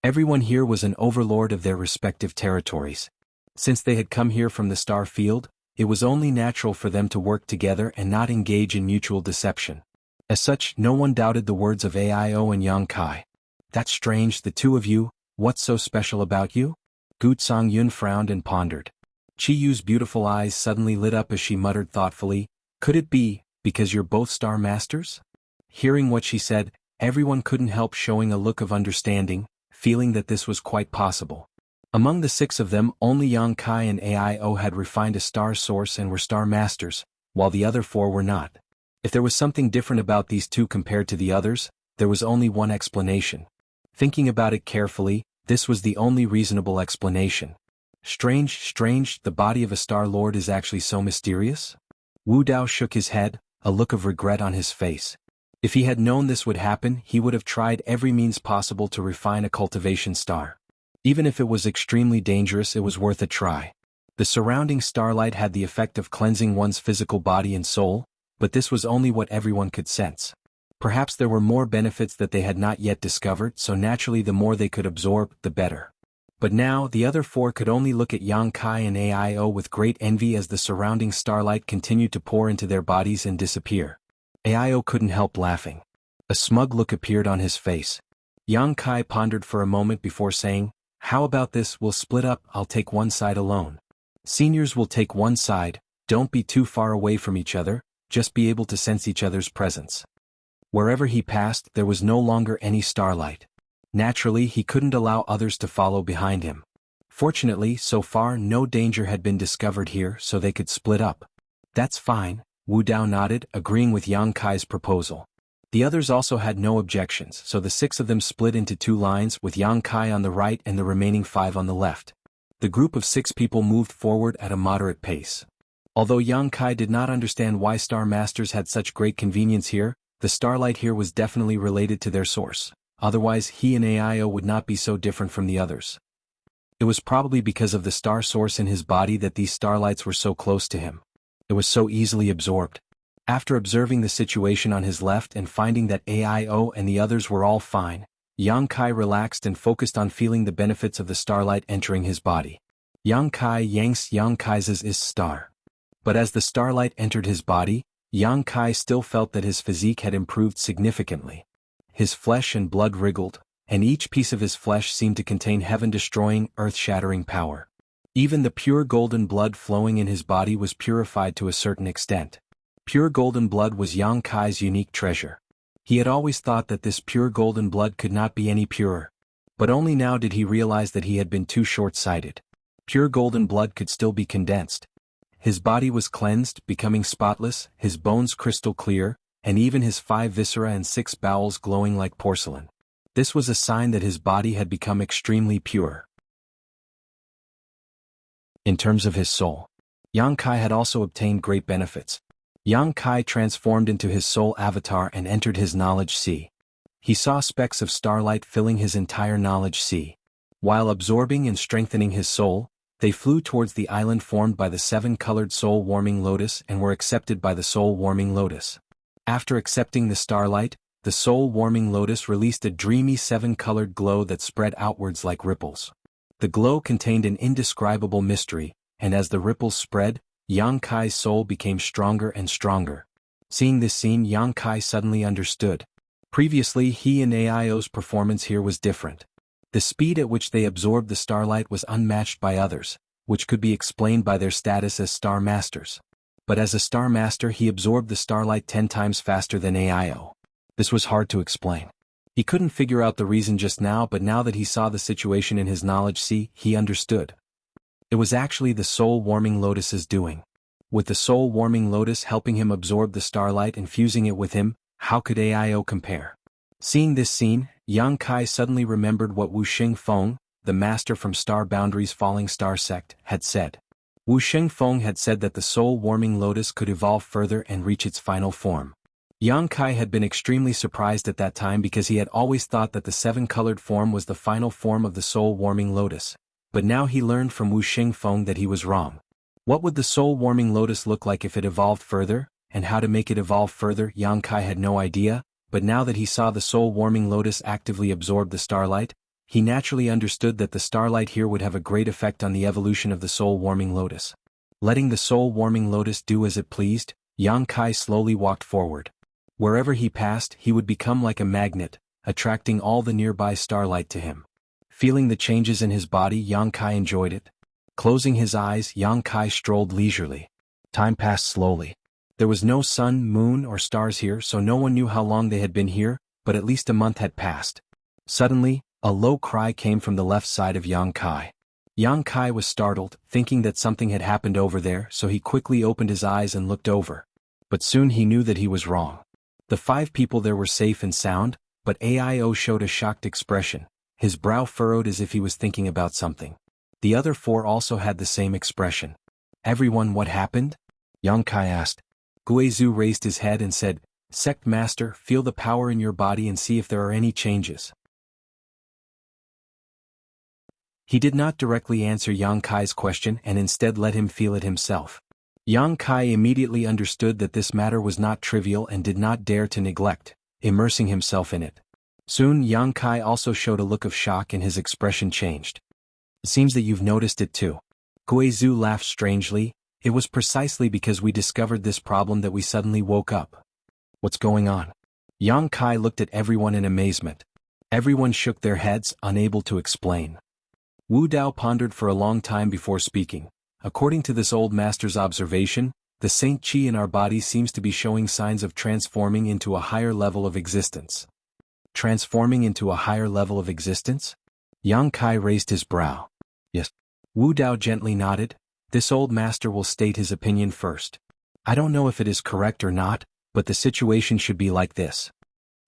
[SPEAKER 1] Everyone here was an overlord of their respective territories. Since they had come here from the star field, it was only natural for them to work together and not engage in mutual deception. As such, no one doubted the words of Ao and Yang Kai. That's strange, the two of you, what's so special about you? Gu Yun frowned and pondered. Chi Yu's beautiful eyes suddenly lit up as she muttered thoughtfully, could it be, because you're both star masters? Hearing what she said, everyone couldn't help showing a look of understanding, feeling that this was quite possible. Among the 6 of them, only Yang Kai and Ao had refined a star source and were star masters, while the other 4 were not. If there was something different about these 2 compared to the others, there was only one explanation. Thinking about it carefully, this was the only reasonable explanation. Strange, the body of a Star Lord is actually so mysterious? Wu Dao shook his head, a look of regret on his face. If he had known this would happen, he would have tried every means possible to refine a cultivation star. Even if it was extremely dangerous, it was worth a try. The surrounding starlight had the effect of cleansing one's physical body and soul, but this was only what everyone could sense. Perhaps there were more benefits that they had not yet discovered, so naturally the more they could absorb, the better. But now, the other 4 could only look at Yang Kai and Ao with great envy as the surrounding starlight continued to pour into their bodies and disappear. Ao couldn't help laughing. A smug look appeared on his face. Yang Kai pondered for a moment before saying, how about this, we'll split up, I'll take one side alone. Seniors will take one side, don't be too far away from each other, just be able to sense each other's presence. Wherever he passed, there was no longer any starlight. Naturally, he couldn't allow others to follow behind him. Fortunately, so far no danger had been discovered here, so they could split up. That's fine, Wu Dao nodded, agreeing with Yang Kai's proposal. The others also had no objections, so the 6 of them split into 2 lines, with Yang Kai on the right and the remaining 5 on the left. The group of 6 people moved forward at a moderate pace. Although Yang Kai did not understand why Star Masters had such great convenience here, the starlight here was definitely related to their source. otherwise he and AIO would not be so different from the others. It was probably because of the star source in his body that these starlights were so close to him. It was so easily absorbed. After observing the situation on his left and finding that AIO and the others were all fine, Yang Kai relaxed and focused on feeling the benefits of the starlight entering his body. Yang Kai yanks Yang Kai's is star. But as the starlight entered his body, Yang Kai still felt that his physique had improved significantly. His flesh and blood wriggled, and each piece of his flesh seemed to contain heaven-destroying, earth-shattering power. Even the pure golden blood flowing in his body was purified to a certain extent. Pure golden blood was Yang Kai's unique treasure. He had always thought that this pure golden blood could not be any purer. But only now did he realize that he had been too short-sighted. Pure golden blood could still be condensed. His body was cleansed, becoming spotless, his bones crystal clear, and even his 5 viscera and 6 bowels glowing like porcelain. This was a sign that his body had become extremely pure. In terms of his soul, Yang Kai had also obtained great benefits. Yang Kai transformed into his soul avatar and entered his knowledge sea. He saw specks of starlight filling his entire knowledge sea. While absorbing and strengthening his soul, they flew towards the island formed by the 7-colored soul-warming lotus and were accepted by the soul-warming lotus. After accepting the starlight, the soul-warming lotus released a dreamy 7-colored glow that spread outwards like ripples. The glow contained an indescribable mystery, and as the ripples spread, Yang Kai's soul became stronger and stronger. Seeing this scene, Yang Kai suddenly understood. Previously, he and AIO's performance here was different. The speed at which they absorbed the starlight was unmatched by others, which could be explained by their status as Star Masters. But as a Star Master, he absorbed the starlight 10 times faster than AIO. This was hard to explain. He couldn't figure out the reason just now, but now that he saw the situation in his knowledge sea, he understood. It was actually the soul-warming lotus's doing. With the soul-warming lotus helping him absorb the starlight and fusing it with him, how could AIO compare? Seeing this scene, Yang Kai suddenly remembered what Wu Xingfeng, the master from Star Boundary's Falling Star sect, had said. Wu Xingfeng had said that the soul-warming lotus could evolve further and reach its final form. Yang Kai had been extremely surprised at that time because he had always thought that the 7-colored form was the final form of the soul-warming lotus, but now he learned from Wu Xingfeng that he was wrong. What would the soul-warming lotus look like if it evolved further, and how to make it evolve further? Yang Kai had no idea, but now that he saw the soul-warming lotus actively absorb the starlight, he naturally understood that the starlight here would have a great effect on the evolution of the soul-warming lotus. Letting the soul-warming lotus do as it pleased, Yang Kai slowly walked forward. Wherever he passed, he would become like a magnet, attracting all the nearby starlight to him. Feeling the changes in his body, Yang Kai enjoyed it. Closing his eyes, Yang Kai strolled leisurely. Time passed slowly. There was no sun, moon, or stars here, so no one knew how long they had been here, but at least a month had passed. Suddenly, a low cry came from the left side of Yang Kai. Yang Kai was startled, thinking that something had happened over there, so he quickly opened his eyes and looked over. But soon he knew that he was wrong. The 5 people there were safe and sound, but AIO showed a shocked expression, his brow furrowed as if he was thinking about something. The other 4 also had the same expression. Everyone, what happened? Yang Kai asked. Guizhu raised his head and said, Sect Master, feel the power in your body and see if there are any changes. He did not directly answer Yang Kai's question and instead let him feel it himself. Yang Kai immediately understood that this matter was not trivial and did not dare to neglect, immersing himself in it. Soon Yang Kai also showed a look of shock and his expression changed. It seems that you've noticed it too. Guizhu laughed strangely. It was precisely because we discovered this problem that we suddenly woke up. What's going on? Yang Kai looked at everyone in amazement. Everyone shook their heads, unable to explain. Wu Dao pondered for a long time before speaking. According to this old master's observation, the Saint Qi in our body seems to be showing signs of transforming into a higher level of existence. Transforming into a higher level of existence? Yang Kai raised his brow. Yes. Wu Dao gently nodded. This old master will state his opinion first. I don't know if it is correct or not, but the situation should be like this.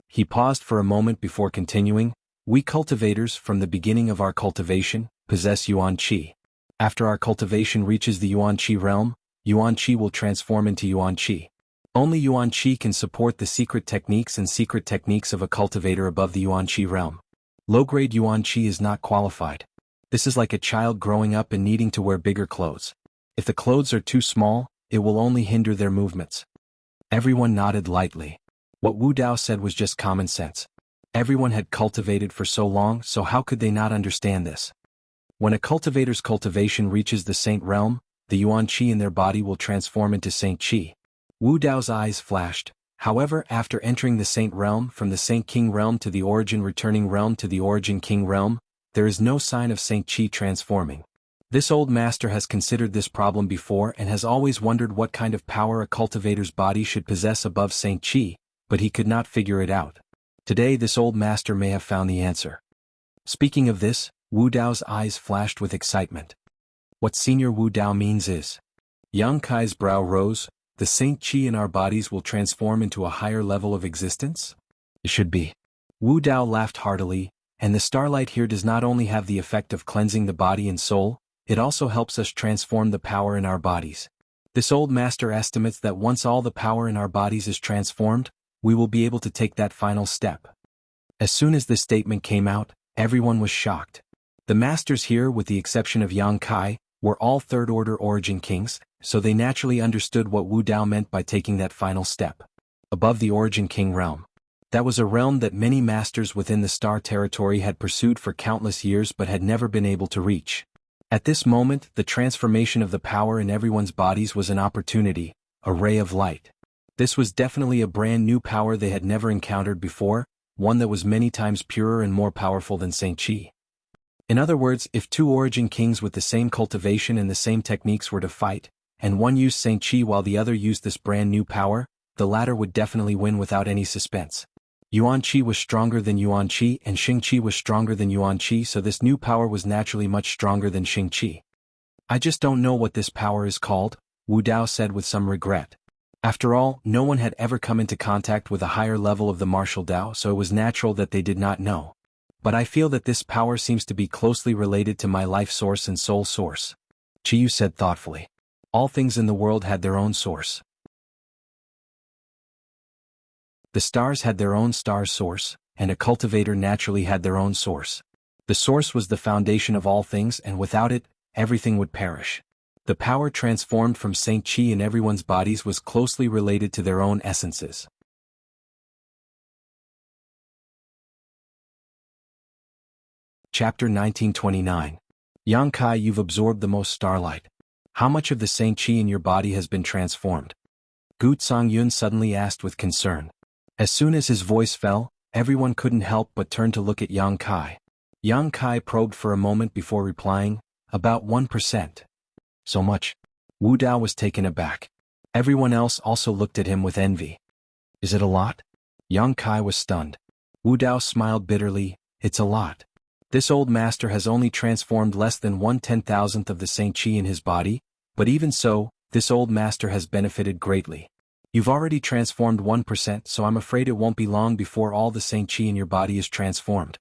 [SPEAKER 1] He paused for a moment before continuing. We cultivators, from the beginning of our cultivation, possess Yuan Qi. After our cultivation reaches the Yuan Qi realm, Yuan Qi will transform into Yuan Qi. Only Yuan Qi can support the secret techniques of a cultivator above the Yuan Qi realm. Low-grade Yuan Qi is not qualified. This is like a child growing up and needing to wear bigger clothes. If the clothes are too small, it will only hinder their movements. Everyone nodded lightly. What Wu Dao said was just common sense. Everyone had cultivated for so long, so how could they not understand this? When a cultivator's cultivation reaches the Saint realm, the Yuan Qi in their body will transform into Saint Qi. Wu Dao's eyes flashed. However, after entering the Saint realm from the Saint King realm to the Origin returning realm to the Origin King realm, there is no sign of Saint Qi transforming. This old master has considered this problem before and has always wondered what kind of power a cultivator's body should possess above Saint Qi, but he could not figure it out. Today this old master may have found the answer. Speaking of this, Wu Dao's eyes flashed with excitement. What Senior Wu Dao means is, Yang Kai's brow rose, the Saint Qi in our bodies will transform into a higher level of existence? It should be. Wu Dao laughed heartily, and the starlight here does not only have the effect of cleansing the body and soul, it also helps us transform the power in our bodies. This old master estimates that once all the power in our bodies is transformed, we will be able to take that final step. As soon as this statement came out, everyone was shocked. The masters here, with the exception of Yang Kai, were all third-order Origin Kings, so they naturally understood what Wu Dao meant by taking that final step. Above the Origin King realm. That was a realm that many masters within the Star Territory had pursued for countless years but had never been able to reach. At this moment, the transformation of the power in everyone's bodies was an opportunity, a ray of light. This was definitely a brand new power they had never encountered before, one that was many times purer and more powerful than Saint Qi. In other words, if two Origin Kings with the same cultivation and the same techniques were to fight, and one used Saint Qi while the other used this brand new power, the latter would definitely win without any suspense. Yuan Qi was stronger than Yuan Qi and Xing Qi was stronger than Yuan Qi, so this new power was naturally much stronger than Xing Qi. I just don't know what this power is called, Wu Dao said with some regret. After all, no one had ever come into contact with a higher level of the martial Dao, so it was natural that they did not know. But I feel that this power seems to be closely related to my life source and soul source. Qiyu said thoughtfully. All things in the world had their own source. The stars had their own star source, and a cultivator naturally had their own source. The source was the foundation of all things, and without it, everything would perish. The power transformed from Saint Qi in everyone's bodies was closely related to their own essences. Chapter 1929. Yang Kai, you've absorbed the most starlight. How much of the Saint Qi in your body has been transformed? Gu Zongyun suddenly asked with concern. As soon as his voice fell, everyone couldn't help but turn to look at Yang Kai. Yang Kai probed for a moment before replying, about 1%. So much? Wu Dao was taken aback. Everyone else also looked at him with envy. Is it a lot? Yang Kai was stunned. Wu Dao smiled bitterly, it's a lot. This old master has only transformed less than 1/10,000th of the Saint Qi in his body, but even so, this old master has benefited greatly. You've already transformed 1%, so I'm afraid it won't be long before all the Saint Qi in your body is transformed.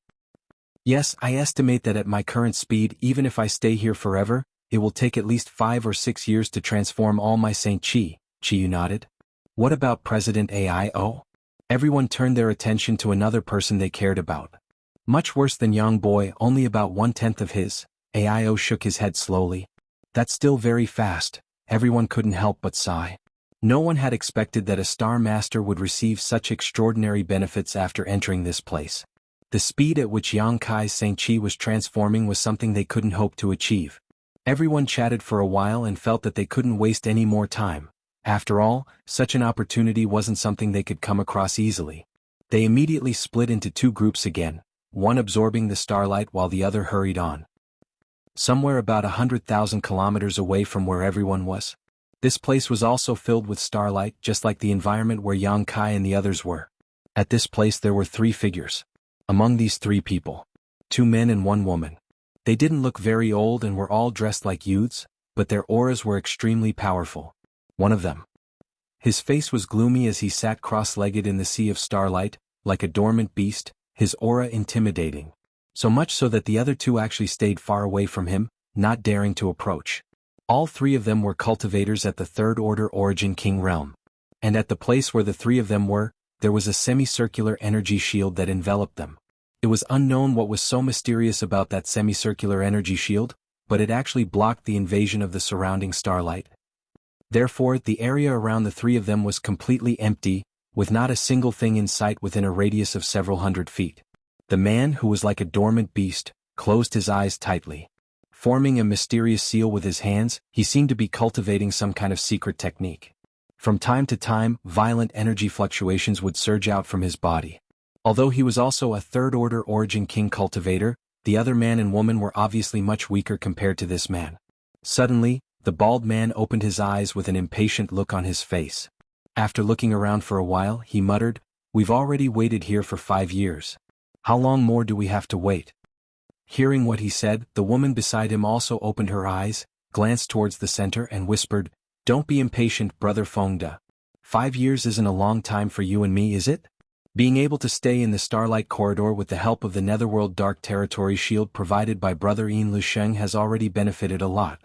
[SPEAKER 1] Yes, I estimate that at my current speed, even if I stay here forever, it will take at least 5 or 6 years to transform all my Saint Qi, Qiyu nodded. What about President Aio? Everyone turned their attention to another person they cared about. Much worse than Young Boy, only about 1/10 of his. Aio shook his head slowly. That's still very fast. Everyone couldn't help but sigh. No one had expected that a Star Master would receive such extraordinary benefits after entering this place. The speed at which Yang Kai's Saint Qi was transforming was something they couldn't hope to achieve. Everyone chatted for a while and felt that they couldn't waste any more time. After all, such an opportunity wasn't something they could come across easily. They immediately split into two groups again, one absorbing the starlight while the other hurried on. Somewhere about 100,000 kilometers away from where everyone was. This place was also filled with starlight, just like the environment where Yang Kai and the others were. At this place there were 3 figures. Among these 3 people, 2 men and 1 woman. They didn't look very old and were all dressed like youths, but their auras were extremely powerful. One of them. His face was gloomy as he sat cross-legged in the sea of starlight, like a dormant beast, his aura intimidating. So much so that the other 2 actually stayed far away from him, not daring to approach. All 3 of them were cultivators at the Third Order Origin King realm. and at the place where the three of them were, there was a semicircular energy shield that enveloped them. It was unknown what was so mysterious about that semicircular energy shield, but it actually blocked the invasion of the surrounding starlight. Therefore, the area around the three of them was completely empty, with not a single thing in sight within a radius of several hundred feet. The man, who was like a dormant beast, closed his eyes tightly. Forming a mysterious seal with his hands, he seemed to be cultivating some kind of secret technique. From time to time, violent energy fluctuations would surge out from his body. Although he was also a third-order origin king cultivator, the other man and woman were obviously much weaker compared to this man. Suddenly, the bald man opened his eyes with an impatient look on his face. After looking around for a while, he muttered, "We've already waited here for 5 years. How long more do we have to wait?" Hearing what he said, the woman beside him also opened her eyes, glanced towards the center and whispered, "Don't be impatient, brother Fengde. 5 years isn't a long time for you and me, is it?" Being able to stay in the Starlight Corridor with the help of the Netherworld Dark Territory shield provided by Brother Yin Lusheng has already benefited a lot.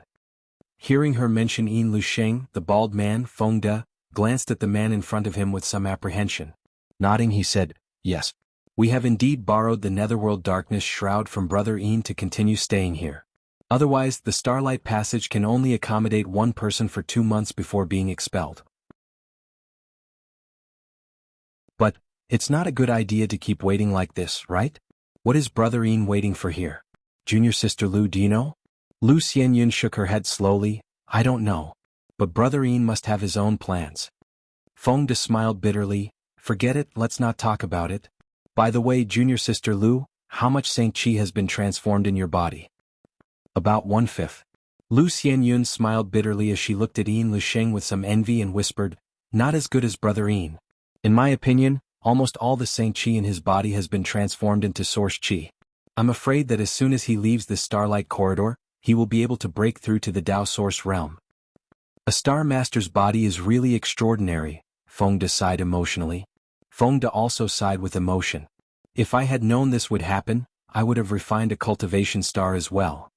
[SPEAKER 1] Hearing her mention Yin Lusheng, the bald man, Fengde, glanced at the man in front of him with some apprehension. Nodding, he said, "Yes. We have indeed borrowed the Netherworld Darkness Shroud from Brother Yin to continue staying here. Otherwise, the Starlight Passage can only accommodate one person for 2 months before being expelled. But it's not a good idea to keep waiting like this, right? What is Brother Yin waiting for here? Junior Sister Lu, do you know?" Lu Xianyun shook her head slowly. "I don't know. But Brother Yin must have his own plans." Fengde smiled bitterly. "Forget it, let's not talk about it. By the way, Junior Sister Lu, how much Saint Qi has been transformed in your body?" "About 1/5. Lu Xianyun smiled bitterly as she looked at Yin Lusheng with some envy and whispered, "Not as good as Brother Yin. In my opinion, almost all the Saint Qi in his body has been transformed into Source Qi. I'm afraid that as soon as he leaves this Starlight Corridor, he will be able to break through to the Dao Source realm." "A Star Master's body is really extraordinary," Fengde sighed emotionally. Fengde also sighed with emotion. "If I had known this would happen, I would have refined a cultivation star as well."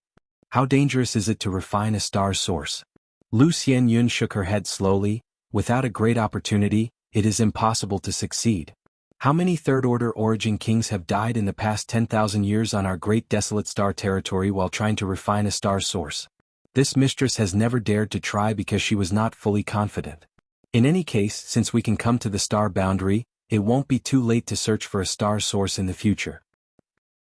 [SPEAKER 1] "How dangerous is it to refine a star source?" Lu Xianyun shook her head slowly. "Without a great opportunity, it is impossible to succeed. How many third-order origin kings have died in the past 10,000 years on our great desolate star territory while trying to refine a star source? This mistress has never dared to try because she was not fully confident. In any case, since we can come to the star boundary, it won't be too late to search for a star source in the future."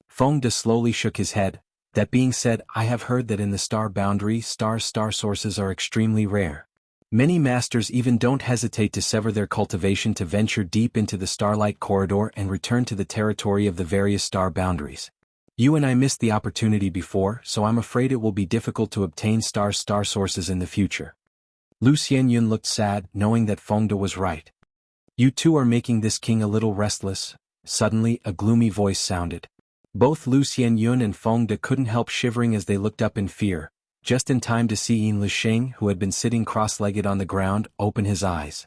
[SPEAKER 1] Fengde slowly shook his head. "That being said, I have heard that in the star boundary, star sources are extremely rare. Many masters even don't hesitate to sever their cultivation to venture deep into the Starlight Corridor and return to the territory of the various star boundaries. You and I missed the opportunity before, so I'm afraid it will be difficult to obtain star sources in the future." Lu Xianyun looked sad, knowing that Fengde was right. "You two are making this king a little restless." Suddenly, a gloomy voice sounded. Both Lu Xianyun and Fengde couldn't help shivering as they looked up in fear, just in time to see Yin Lusheng, who had been sitting cross-legged on the ground, open his eyes.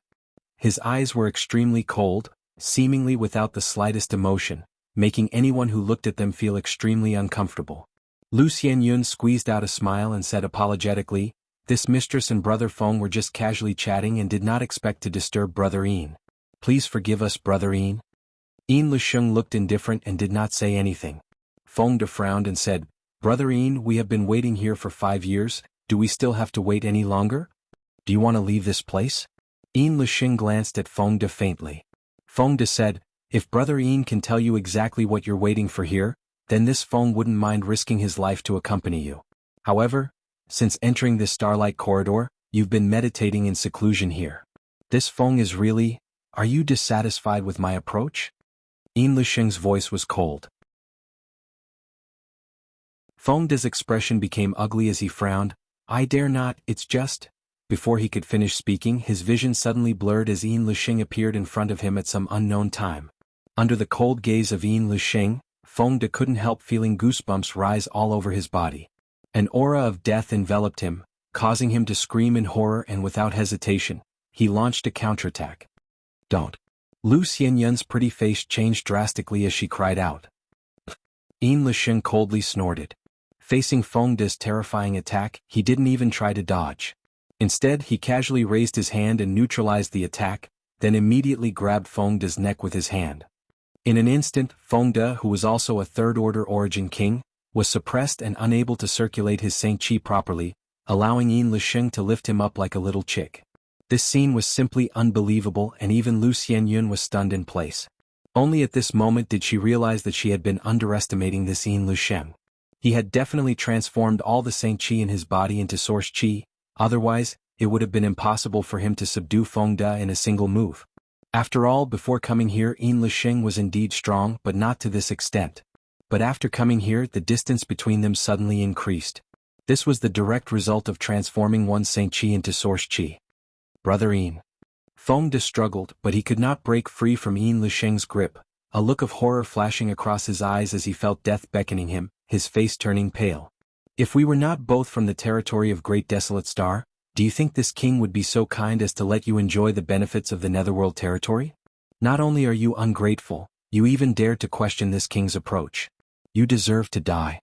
[SPEAKER 1] His eyes were extremely cold, seemingly without the slightest emotion, making anyone who looked at them feel extremely uncomfortable. Lu Xianyun squeezed out a smile and said apologetically, "This mistress and Brother Feng were just casually chatting and did not expect to disturb Brother Yin. Please forgive us, Brother Yin." Yin Lusheng looked indifferent and did not say anything. Fengde frowned and said, "Brother Yin, we have been waiting here for 5 years, do we still have to wait any longer? Do you want to leave this place?" Yin Lusheng glanced at Fengde faintly. Fengde said, "If Brother Yin can tell you exactly what you're waiting for here, then this Feng wouldn't mind risking his life to accompany you. However, since entering this Starlight Corridor, you've been meditating in seclusion here. This Feng is really... Are you dissatisfied with my approach?" Yin Lusheng's voice was cold. Fengde's expression became ugly as he frowned. "I dare not, it's just..." Before he could finish speaking, his vision suddenly blurred as Yin Lusheng appeared in front of him at some unknown time. Under the cold gaze of Yin Lusheng, Fengde couldn't help feeling goosebumps rise all over his body. An aura of death enveloped him, causing him to scream in horror, and without hesitation, he launched a counterattack. "Don't." Lu Xianyun's pretty face changed drastically as she cried out. Yin Lusheng coldly snorted. Facing Fengde's terrifying attack, he didn't even try to dodge. Instead, he casually raised his hand and neutralized the attack, then immediately grabbed Feng De's neck with his hand. In an instant, Feng De, who was also a third-order origin king, was suppressed and unable to circulate his Saint Qi properly, allowing Yin Lisheng to lift him up like a little chick. This scene was simply unbelievable, and even Lu Xianyun was stunned in place. Only at this moment did she realize that she had been underestimating this Yin Lisheng. He had definitely transformed all the Saint Qi in his body into Source Qi, otherwise, it would have been impossible for him to subdue Feng De in a single move. After all, before coming here, Yin Lisheng was indeed strong, but not to this extent. But after coming here, the distance between them suddenly increased. This was the direct result of transforming one Saint Qi into Source Qi. Brother Yin. Feng De struggled, but he could not break free from Yin Lisheng's grip, a look of horror flashing across his eyes as he felt death beckoning him, his face turning pale. If we were not both from the territory of Great Desolate Star, do you think this king would be so kind as to let you enjoy the benefits of the Netherworld territory? Not only are you ungrateful, you even dared to question this king's approach. You deserve to die.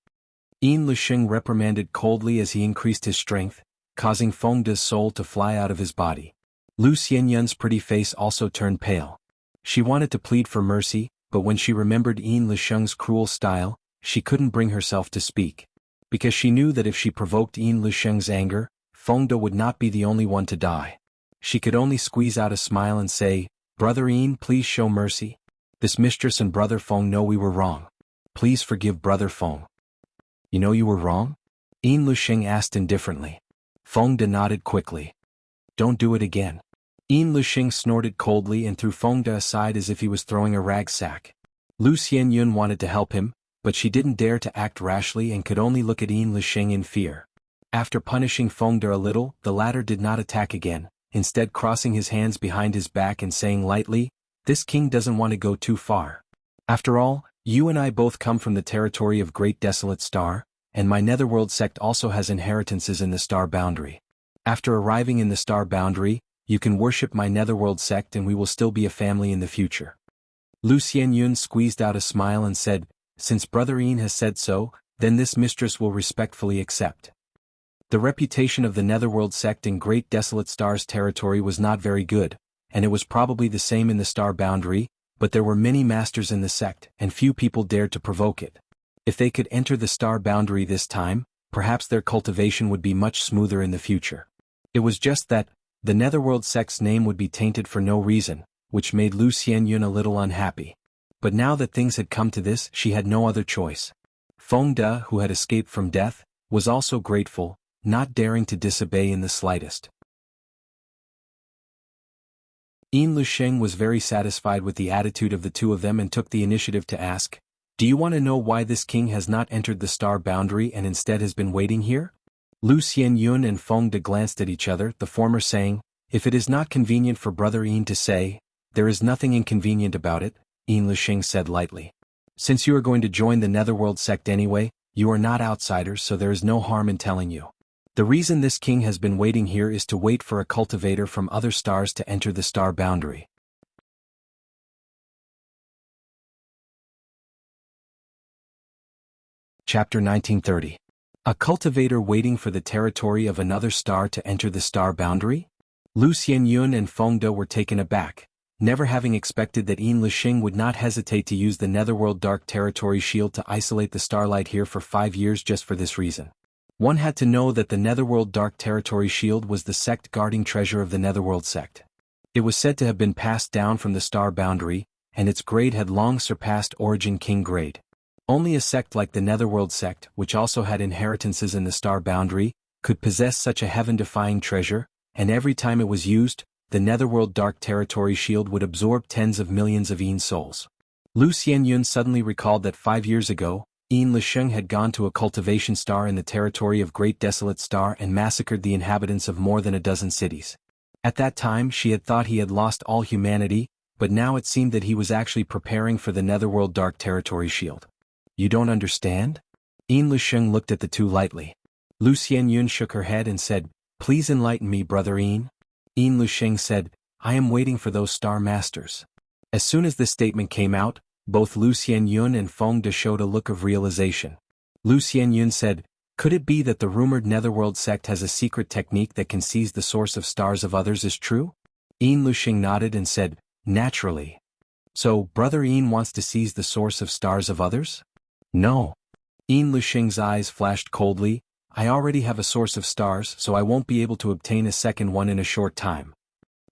[SPEAKER 1] Yin Lisheng reprimanded coldly as he increased his strength, causing Feng De's soul to fly out of his body. Lu Xianyun's pretty face also turned pale. She wanted to plead for mercy, but when she remembered Yin Lisheng's cruel style, she couldn't bring herself to speak. Because she knew that if she provoked Yin Lisheng's anger, Feng De would not be the only one to die. She could only squeeze out a smile and say, "Brother Yin, please show mercy. This mistress and Brother Feng know we were wrong. Please forgive Brother Feng." "You know you were wrong?" Yin Lisheng asked indifferently. Feng De nodded quickly. "Don't do it again." Yin Lisheng snorted coldly and threw Feng De aside as if he was throwing a rag sack. Lu Xianyun wanted to help him, but she didn't dare to act rashly and could only look at Yin Lisheng in fear. After punishing Feng De a little, the latter did not attack again, instead crossing his hands behind his back and saying lightly, "This king doesn't want to go too far. After all, you and I both come from the territory of Great Desolate Star, and my Netherworld sect also has inheritances in the star boundary. After arriving in the star boundary, you can worship my Netherworld sect and we will still be a family in the future." Lu Xianyun squeezed out a smile and said, "Since Brother Yin has said so, then this mistress will respectfully accept." The reputation of the Netherworld sect in Great Desolate Star's territory was not very good, and it was probably the same in the star boundary, but there were many masters in the sect and few people dared to provoke it. If they could enter the star boundary this time, perhaps their cultivation would be much smoother in the future. It was just that, the Netherworld sect's name would be tainted for no reason, which made Lu Xianyun a little unhappy. But now that things had come to this, she had no other choice. Feng De, who had escaped from death, was also grateful, not daring to disobey in the slightest. Yin Lisheng was very satisfied with the attitude of the two of them and took the initiative to ask, "Do you want to know why this king has not entered the star boundary and instead has been waiting here?" Lu Xianyun and Feng De glanced at each other, the former saying, "If it is not convenient for Brother Yin to say, there is nothing inconvenient about it," Yin Lisheng said lightly. "Since you are going to join the Netherworld sect anyway, you are not outsiders, so there is no harm in telling you. The reason this king has been waiting here is to wait for a cultivator from other stars to enter the star boundary." Chapter 1930. A cultivator waiting for the territory of another star to enter the star boundary? Lu Xianyun and Feng De were taken aback, never having expected that Yin Lisheng would not hesitate to use the Netherworld Dark Territory Shield to isolate the starlight here for 5 years just for this reason. One had to know that the Netherworld Dark Territory Shield was the sect guarding treasure of the Netherworld sect. It was said to have been passed down from the star boundary, and its grade had long surpassed Origin King grade. Only a sect like the Netherworld sect, which also had inheritances in the star boundary, could possess such a heaven-defying treasure, and every time it was used, the Netherworld Dark Territory Shield would absorb tens of millions of Yin souls. Lu Xianyun suddenly recalled that 5 years ago, Yin Lisheng had gone to a cultivation star in the territory of Great Desolate Star and massacred the inhabitants of more than a dozen cities. At that time she had thought he had lost all humanity, but now it seemed that he was actually preparing for the Netherworld Dark Territory Shield. "You don't understand?" Yin Lisheng looked at the two lightly. Lu Xianyun shook her head and said, "Please enlighten me, Brother Yin." Yin Lisheng said, "I am waiting for those star masters." As soon as this statement came out, both Lu Xianyun and Feng De showed a look of realization. Lu Xianyun said, "Could it be that the rumored Netherworld sect has a secret technique that can seize the source of stars of others is true?" Yin Luxing nodded and said, "Naturally. So, Brother Yin wants to seize the source of stars of others?" "No." Yin Luxing's eyes flashed coldly. "I already have a source of stars, so I won't be able to obtain a second one in a short time."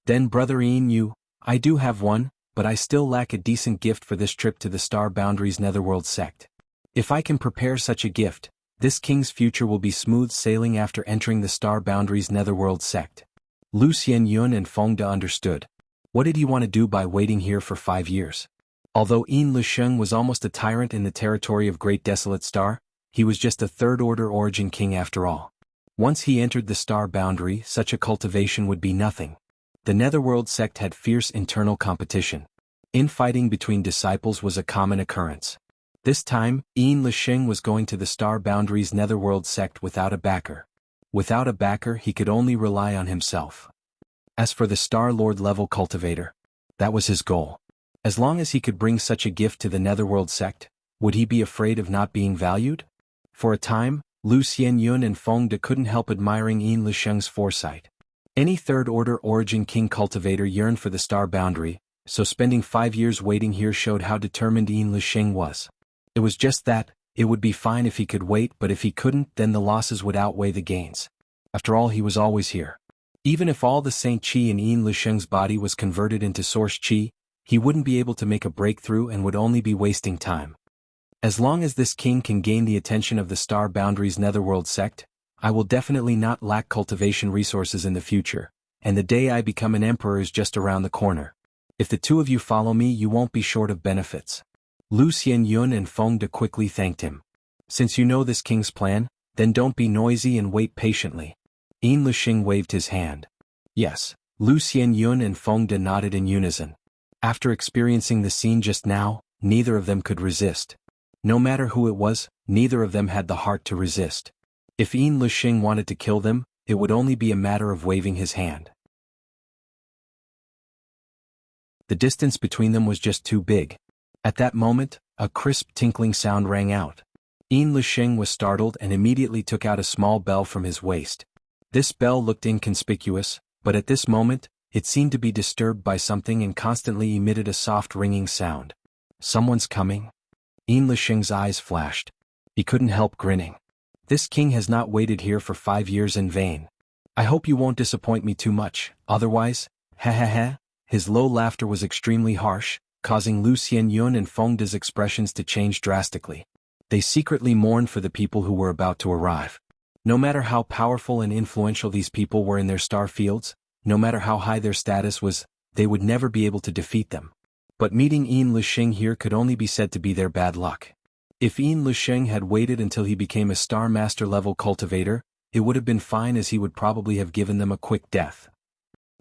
[SPEAKER 1] "Then Brother Yin, I do have one, but I still lack a decent gift for this trip to the Star Boundaries Netherworld sect. If I can prepare such a gift, this king's future will be smooth sailing after entering the Star Boundaries Netherworld sect." Lu Xianyun and Fengde understood. What did he want to do by waiting here for 5 years? Although Yin Lusheng was almost a tyrant in the territory of Great Desolate Star, he was just a third-order origin king after all. Once he entered the Star Boundary, such a cultivation would be nothing. The Netherworld sect had fierce internal competition. Infighting between disciples was a common occurrence. This time, Yin Lusheng was going to the Star Boundaries Netherworld sect without a backer. Without a backer, he could only rely on himself. As for the Star Lord level cultivator, that was his goal. As long as he could bring such a gift to the Netherworld sect, would he be afraid of not being valued? For a time, Lu Xianyun and Fengde couldn't help admiring Yin Lusheng's foresight. Any third-order origin king cultivator yearned for the Star Boundary, so spending 5 years waiting here showed how determined Yin Lusheng was. It was just that, it would be fine if he could wait, but if he couldn't, then the losses would outweigh the gains. After all, he was always here. Even if all the Saint Qi in Yin Lusheng's body was converted into Source Qi, he wouldn't be able to make a breakthrough and would only be wasting time. As long as this king can gain the attention of the Star Boundaries Netherworld sect, I will definitely not lack cultivation resources in the future, and the day I become an emperor is just around the corner. If the two of you follow me, you won't be short of benefits." Lu Xianyun and Fengde quickly thanked him. "Since you know this king's plan, then don't be noisy and wait patiently." Yin Lusheng waved his hand. Yes, Lu Xianyun and Fengde nodded in unison. After experiencing the scene just now, neither of them could resist. No matter who it was, neither of them had the heart to resist. If Yin Lusheng wanted to kill them, it would only be a matter of waving his hand. The distance between them was just too big. At that moment, a crisp tinkling sound rang out. Yin Lusheng was startled and immediately took out a small bell from his waist. This bell looked inconspicuous, but at this moment, it seemed to be disturbed by something and constantly emitted a soft ringing sound. "Someone's coming?" Yin Lusheng's eyes flashed. He couldn't help grinning. "This king has not waited here for 5 years in vain. I hope you won't disappoint me too much, otherwise, ha ha ha." His low laughter was extremely harsh, causing Lu Xianyun and Fengde's expressions to change drastically. They secretly mourned for the people who were about to arrive. No matter how powerful and influential these people were in their star fields, no matter how high their status was, they would never be able to defeat them. But meeting Yin Lusheng here could only be said to be their bad luck. If Yin Lusheng had waited until he became a Star Master level cultivator, it would have been fine, as he would probably have given them a quick death.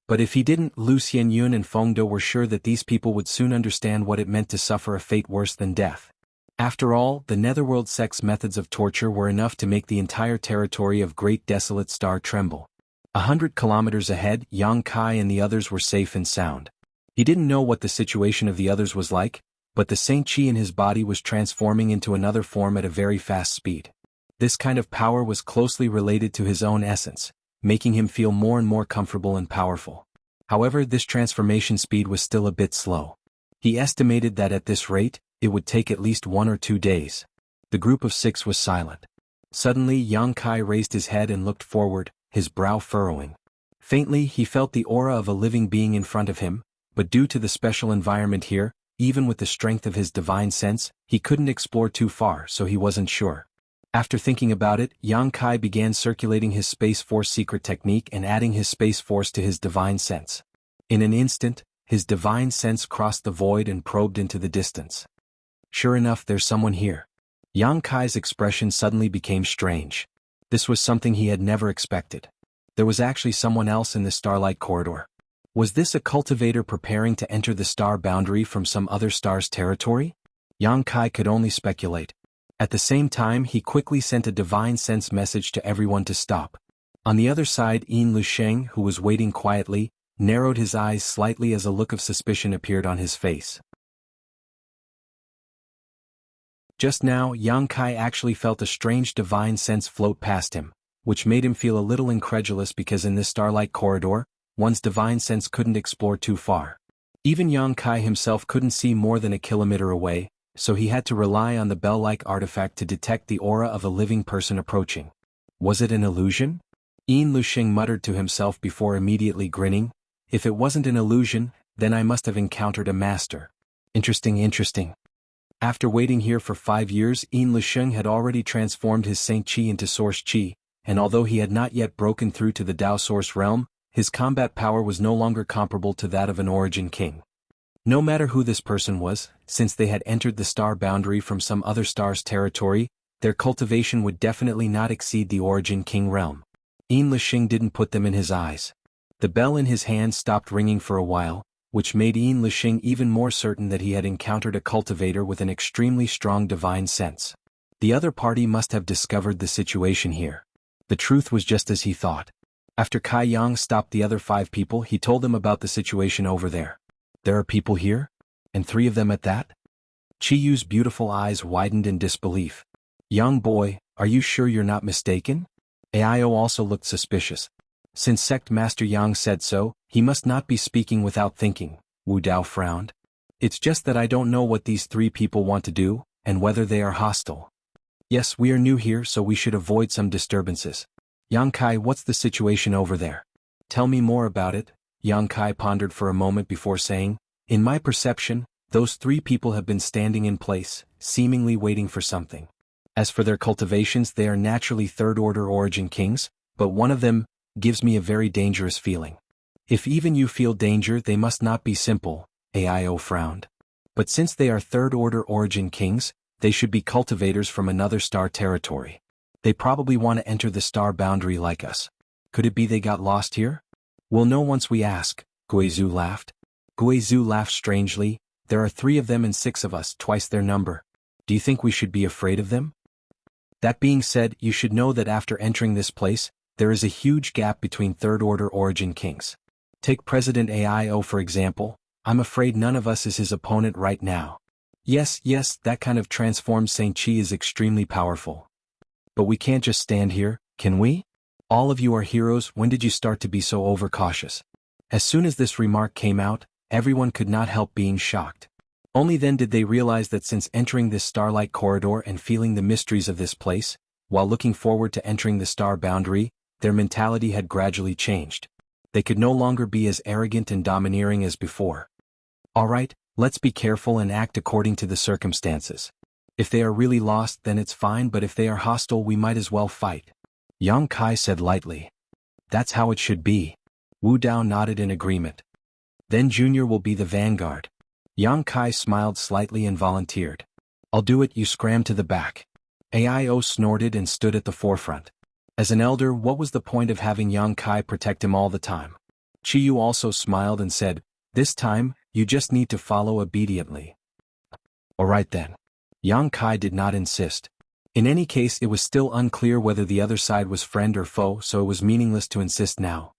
[SPEAKER 1] But if he didn't, Lu Xianyun and Fengde were sure that these people would soon understand what it meant to suffer a fate worse than death. After all, the Netherworld sect's methods of torture were enough to make the entire territory of Great Desolate Star tremble. 100 kilometers ahead, Yang Kai and the others were safe and sound. He didn't know what the situation of the others was like, but the Saint Qi in his body was transforming into another form at a very fast speed. This kind of power was closely related to his own essence, making him feel more and more comfortable and powerful. However, this transformation speed was still a bit slow. He estimated that at this rate, it would take at least 1 or 2 days. The group of 6 was silent. Suddenly, Yang Kai raised his head and looked forward, his brow furrowing. Faintly, he felt the aura of a living being in front of him, but due to the special environment here, even with the strength of his divine sense, he couldn't explore too far, so he wasn't sure. After thinking about it, Yang Kai began circulating his Space Force secret technique and adding his Space Force to his divine sense. In an instant, his divine sense crossed the void and probed into the distance. Sure enough, there's someone here. Yang Kai's expression suddenly became strange. This was something he had never expected. There was actually someone else in the Starlight Corridor. Was this a cultivator preparing to enter the Star Boundary from some other star's territory? Yang Kai could only speculate. At the same time, he quickly sent a divine sense message to everyone to stop. On the other side, Yin Lusheng, who was waiting quietly, narrowed his eyes slightly as a look of suspicion appeared on his face. Just now, Yang Kai actually felt a strange divine sense float past him, which made him feel a little incredulous because in this Starlight Corridor, one's divine sense couldn't explore too far. Even Yang Kai himself couldn't see more than a kilometer away, so he had to rely on the bell-like artifact to detect the aura of a living person approaching. Was it an illusion? Yin Luxing muttered to himself before immediately grinning. If it wasn't an illusion, then I must have encountered a master. Interesting. After waiting here for 5 years, Yin Luxing had already transformed his Saint Qi into Source Qi, and although he had not yet broken through to the Dao Source realm, his combat power was no longer comparable to that of an Origin King. No matter who this person was, since they had entered the star boundary from some other star's territory, their cultivation would definitely not exceed the Origin King realm. Yin Luxing didn't put them in his eyes. The bell in his hand stopped ringing for a while, which made Yin Luxing even more certain that he had encountered a cultivator with an extremely strong divine sense. The other party must have discovered the situation here. The truth was just as he thought. After Kai Yang stopped the other 5 people, he told them about the situation over there. There are people here? And 3 of them at that? Qi Yu's beautiful eyes widened in disbelief. Young boy, are you sure you're not mistaken? Ao also looked suspicious. Since Sect Master Yang said so, he must not be speaking without thinking. Wu Dao frowned. It's just that I don't know what these 3 people want to do, and whether they are hostile. Yes, we are new here, so we should avoid some disturbances. Yang Kai, what's the situation over there? Tell me more about it. Yang Kai pondered for a moment before saying, in my perception, those 3 people have been standing in place, seemingly waiting for something. As for their cultivations, they are naturally 3rd-order Origin Kings, but one of them gives me a very dangerous feeling. If even you feel danger, they must not be simple, Ao frowned. But since they are 3rd-order Origin Kings, they should be cultivators from another star territory. They probably want to enter the star boundary like us. Could it be they got lost here? We'll know once we ask, Guizhu laughed. Guizhu laughed strangely. There are 3 of them and 6 of us, twice their number. Do you think we should be afraid of them? That being said, you should know that after entering this place, there is a huge gap between 3rd-order Origin Kings. Take President Ao for example. I'm afraid none of us is his opponent right now. Yes, that kind of transformed Saint Qi is extremely powerful. But we can't just stand here, can we? All of you are heroes. When did you start to be so overcautious? As soon as this remark came out, everyone could not help being shocked. Only then did they realize that since entering this starlight corridor and feeling the mysteries of this place, while looking forward to entering the star boundary, their mentality had gradually changed. They could no longer be as arrogant and domineering as before. Alright, let's be careful and act according to the circumstances. If they are really lost, then it's fine, but if they are hostile, we might as well fight. Yang Kai said lightly. That's how it should be. Wu Dao nodded in agreement. Then Junior will be the vanguard. Yang Kai smiled slightly and volunteered. I'll do it. You scram to the back. Ao snorted and stood at the forefront. As an elder, what was the point of having Yang Kai protect him all the time? Qi Yu also smiled and said, this time, you just need to follow obediently. Alright then. Yang Kai did not insist. In any case, it was still unclear whether the other side was friend or foe, so it was meaningless to insist now.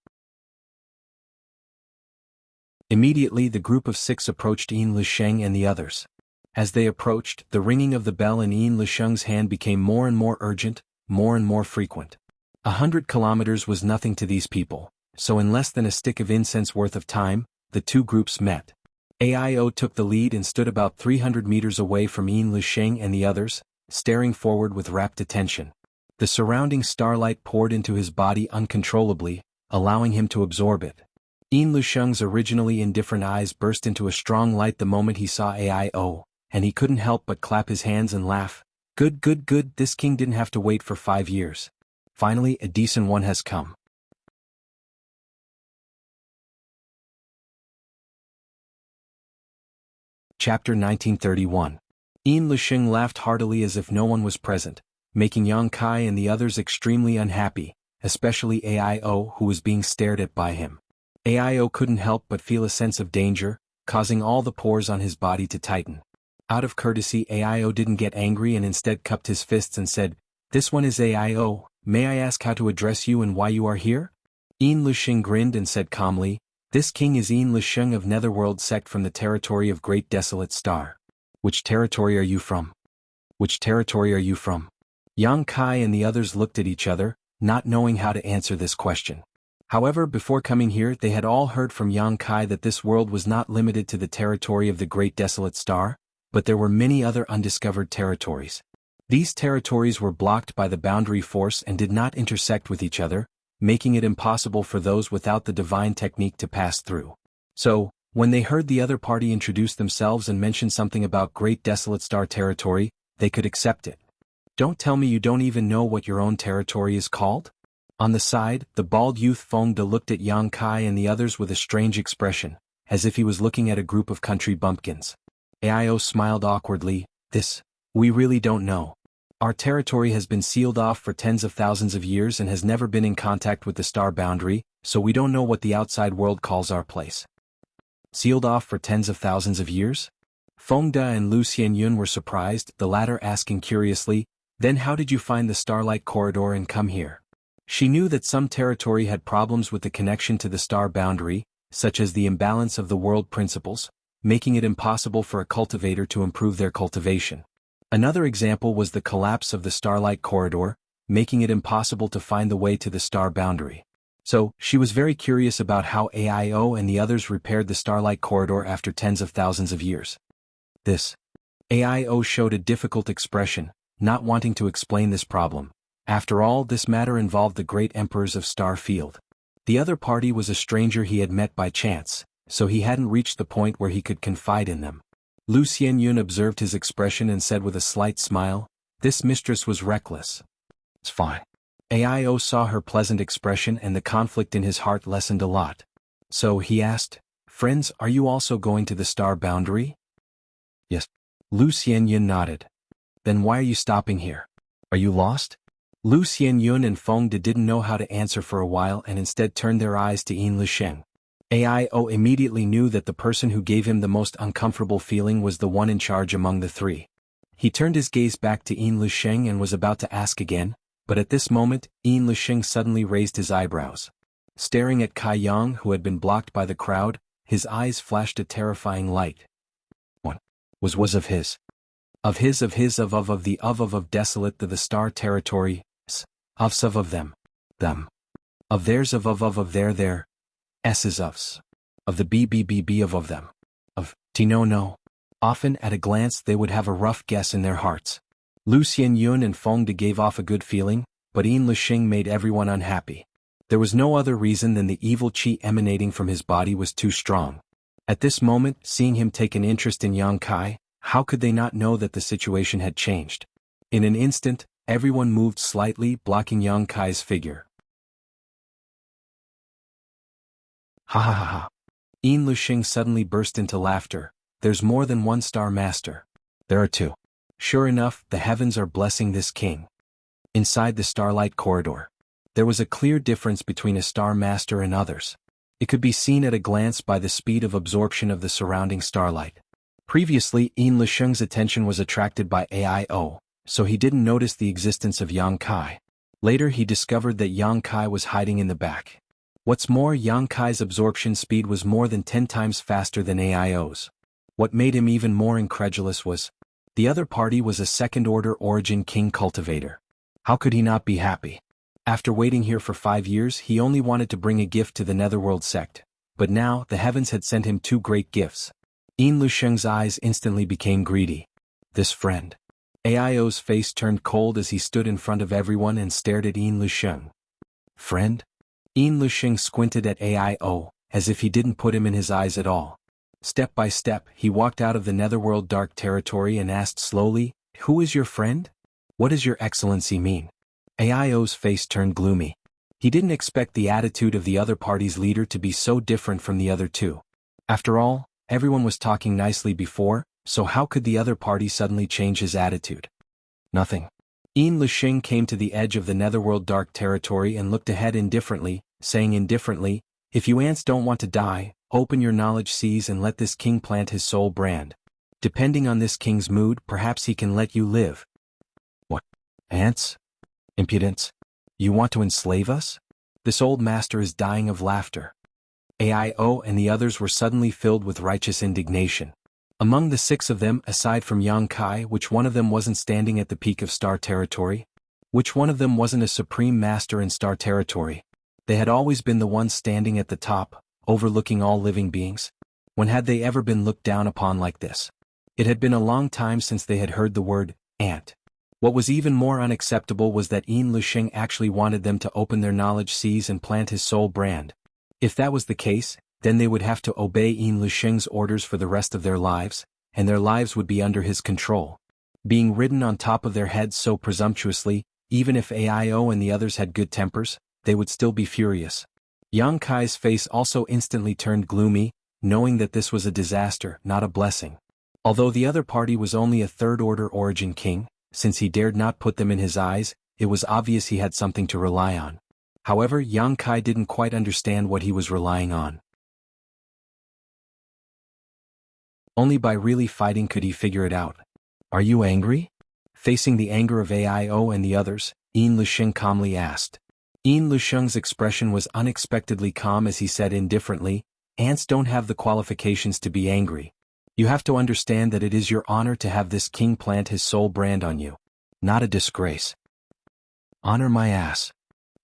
[SPEAKER 1] Immediately the group of 6 approached Yin Luxing and the others. As they approached, the ringing of the bell in Yin Luxing's hand became more and more urgent, more and more frequent. 100 kilometers was nothing to these people, so in less than a stick of incense worth of time, the 2 groups met. Ao took the lead and stood about 300 meters away from Yin Luxing and the others, staring forward with rapt attention. The surrounding starlight poured into his body uncontrollably, allowing him to absorb it. Yin Luxing's originally indifferent eyes burst into a strong light the moment he saw Ao, and he couldn't help but clap his hands and laugh. Good, this king didn't have to wait for 5 years. Finally, a decent one has come. Chapter 1931. Yin Luxing laughed heartily as if no one was present, making Yang Kai and the others extremely unhappy, especially Ao, who was being stared at by him. Ao couldn't help but feel a sense of danger, causing all the pores on his body to tighten. Out of courtesy, Ao didn't get angry and instead cupped his fists and said, "This one is Ao, may I ask how to address you and why you are here?" Yin Luxing grinned and said calmly, "This king is Yin Luxing of Netherworld sect from the territory of Great Desolate Star. Which territory are you from? Which territory are you from?" Yang Kai and the others looked at each other, not knowing how to answer this question. However, before coming here they had all heard from Yang Kai that this world was not limited to the territory of the Great Desolate Star, but there were many other undiscovered territories. These territories were blocked by the boundary force and did not intersect with each other, making it impossible for those without the divine technique to pass through. So, when they heard the other party introduce themselves and mention something about Great Desolate Star territory, they could accept it. Don't tell me you don't even know what your own territory is called? On the side, the bald youth Feng De looked at Yang Kai and the others with a strange expression, as if he was looking at a group of country bumpkins. Aio smiled awkwardly. We really don't know. Our territory has been sealed off for tens of thousands of years and has never been in contact with the star boundary, so we don't know what the outside world calls our place. Sealed off for tens of thousands of years? Feng De and Lu Xianyun were surprised, the latter asking curiously, "Then how did you find the Starlight Corridor and come here?" She knew that some territory had problems with the connection to the star boundary, such as the imbalance of the world principles, making it impossible for a cultivator to improve their cultivation. Another example was the collapse of the Starlight Corridor, making it impossible to find the way to the star boundary. So, she was very curious about how Aio and the others repaired the Starlight Corridor after tens of thousands of years. Aio showed a difficult expression, not wanting to explain this problem. After all, this matter involved the great emperors of Star Field. The other party was a stranger he had met by chance, so he hadn't reached the point where he could confide in them. Lu Xianyun observed his expression and said with a slight smile, "This mistress was reckless." "It's fine." Aio saw her pleasant expression and the conflict in his heart lessened a lot. So he asked, "Friends, are you also going to the star boundary?" "Yes." Lu Xianyun nodded. "Then why are you stopping here? Are you lost?" Lu Xianyun and Feng De didn't know how to answer for a while and instead turned their eyes to Yin Lisheng. Aio immediately knew that the person who gave him the most uncomfortable feeling was the one in charge among the three. He turned his gaze back to Yin Lisheng and was about to ask again, but at this moment, Yin Lisheng suddenly raised his eyebrows. Staring at Kai Yang, who had been blocked by the crowd, his eyes flashed a terrifying light. What was of his? Of the desolate the star territory, of them. Of theirs of their, s's ofs. Of the bbb of them. Of, no. Often at a glance they would have a rough guess in their hearts. Lu Xianyun and Feng De gave off a good feeling, but Yin Lisheng made everyone unhappy. There was no other reason than the evil qi emanating from his body was too strong. At this moment, seeing him take an interest in Yang Kai, how could they not know that the situation had changed? In an instant, everyone moved slightly, blocking Yang Kai's figure. Ha ha ha ha. Yin Lisheng suddenly burst into laughter. There's more than one star master. There are two. Sure enough, the heavens are blessing this king. Inside the Starlight Corridor, there was a clear difference between a star master and others. It could be seen at a glance by the speed of absorption of the surrounding starlight. Previously, Yin Lisheng's attention was attracted by Aio, so he didn't notice the existence of Yang Kai. Later he discovered that Yang Kai was hiding in the back. What's more, Yang Kai's absorption speed was more than 10 times faster than Aio's. What made him even more incredulous was, the other party was a second-order origin king cultivator. How could he not be happy? After waiting here for 5 years, he only wanted to bring a gift to the Netherworld sect, but now the heavens had sent him 2 great gifts. Yin Lisheng's eyes instantly became greedy. This friend. Aio's face turned cold as he stood in front of everyone and stared at Yin Lisheng. Friend? Yin Lisheng squinted at Aio, as if he didn't put him in his eyes at all. Step by step, he walked out of the Netherworld dark territory and asked slowly, "Who is your friend? What does your excellency mean?" Aio's face turned gloomy. He didn't expect the attitude of the other party's leader to be so different from the other two. After all, everyone was talking nicely before, so how could the other party suddenly change his attitude? Nothing. Yin Lisheng came to the edge of the Netherworld dark territory and looked ahead indifferently, saying indifferently, "If you ants don't want to die, open your knowledge seas and let this king plant his soul brand. Depending on this king's mood, perhaps he can let you live." What? Ants? Impudence? You want to enslave us? This old master is dying of laughter. Aio and the others were suddenly filled with righteous indignation. Among the 6 of them, aside from Yang Kai, which one of them wasn't standing at the peak of star territory? Which one of them wasn't a supreme master in star territory? They had always been the ones standing at the top, overlooking all living beings. When had they ever been looked down upon like this? It had been a long time since they had heard the word, ant. What was even more unacceptable was that Yin Lusheng actually wanted them to open their knowledge seas and plant his soul brand. If that was the case, then they would have to obey Yin Lusheng's orders for the rest of their lives, and their lives would be under his control. Being ridden on top of their heads so presumptuously, even if AIO and the others had good tempers, they would still be furious. Yang Kai's face also instantly turned gloomy, knowing that this was a disaster, not a blessing. Although the other party was only a third-order origin king, since he dared not put them in his eyes, it was obvious he had something to rely on. However, Yang Kai didn't quite understand what he was relying on. Only by really fighting could he figure it out. Are you angry? Facing the anger of AIO and the others, Yin Lusheng calmly asked. Yin Lusheng's expression was unexpectedly calm as he said indifferently, ants don't have the qualifications to be angry. You have to understand that it is your honor to have this king plant his soul brand on you. Not a disgrace. Honor my ass.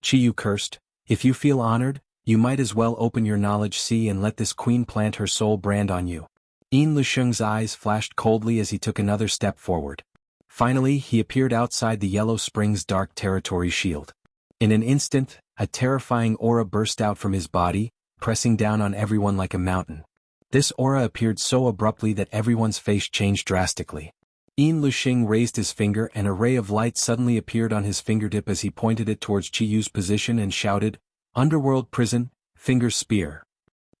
[SPEAKER 1] Chiyu cursed. If you feel honored, you might as well open your knowledge sea and let this queen plant her soul brand on you. Yin Lusheng's eyes flashed coldly as he took another step forward. Finally, he appeared outside the Yellow Springs Dark Territory shield. In an instant, a terrifying aura burst out from his body, pressing down on everyone like a mountain. This aura appeared so abruptly that everyone's face changed drastically. Yin Lusheng raised his finger and a ray of light suddenly appeared on his fingertip as he pointed it towards Chiyu's position and shouted, "Underworld prison, finger spear."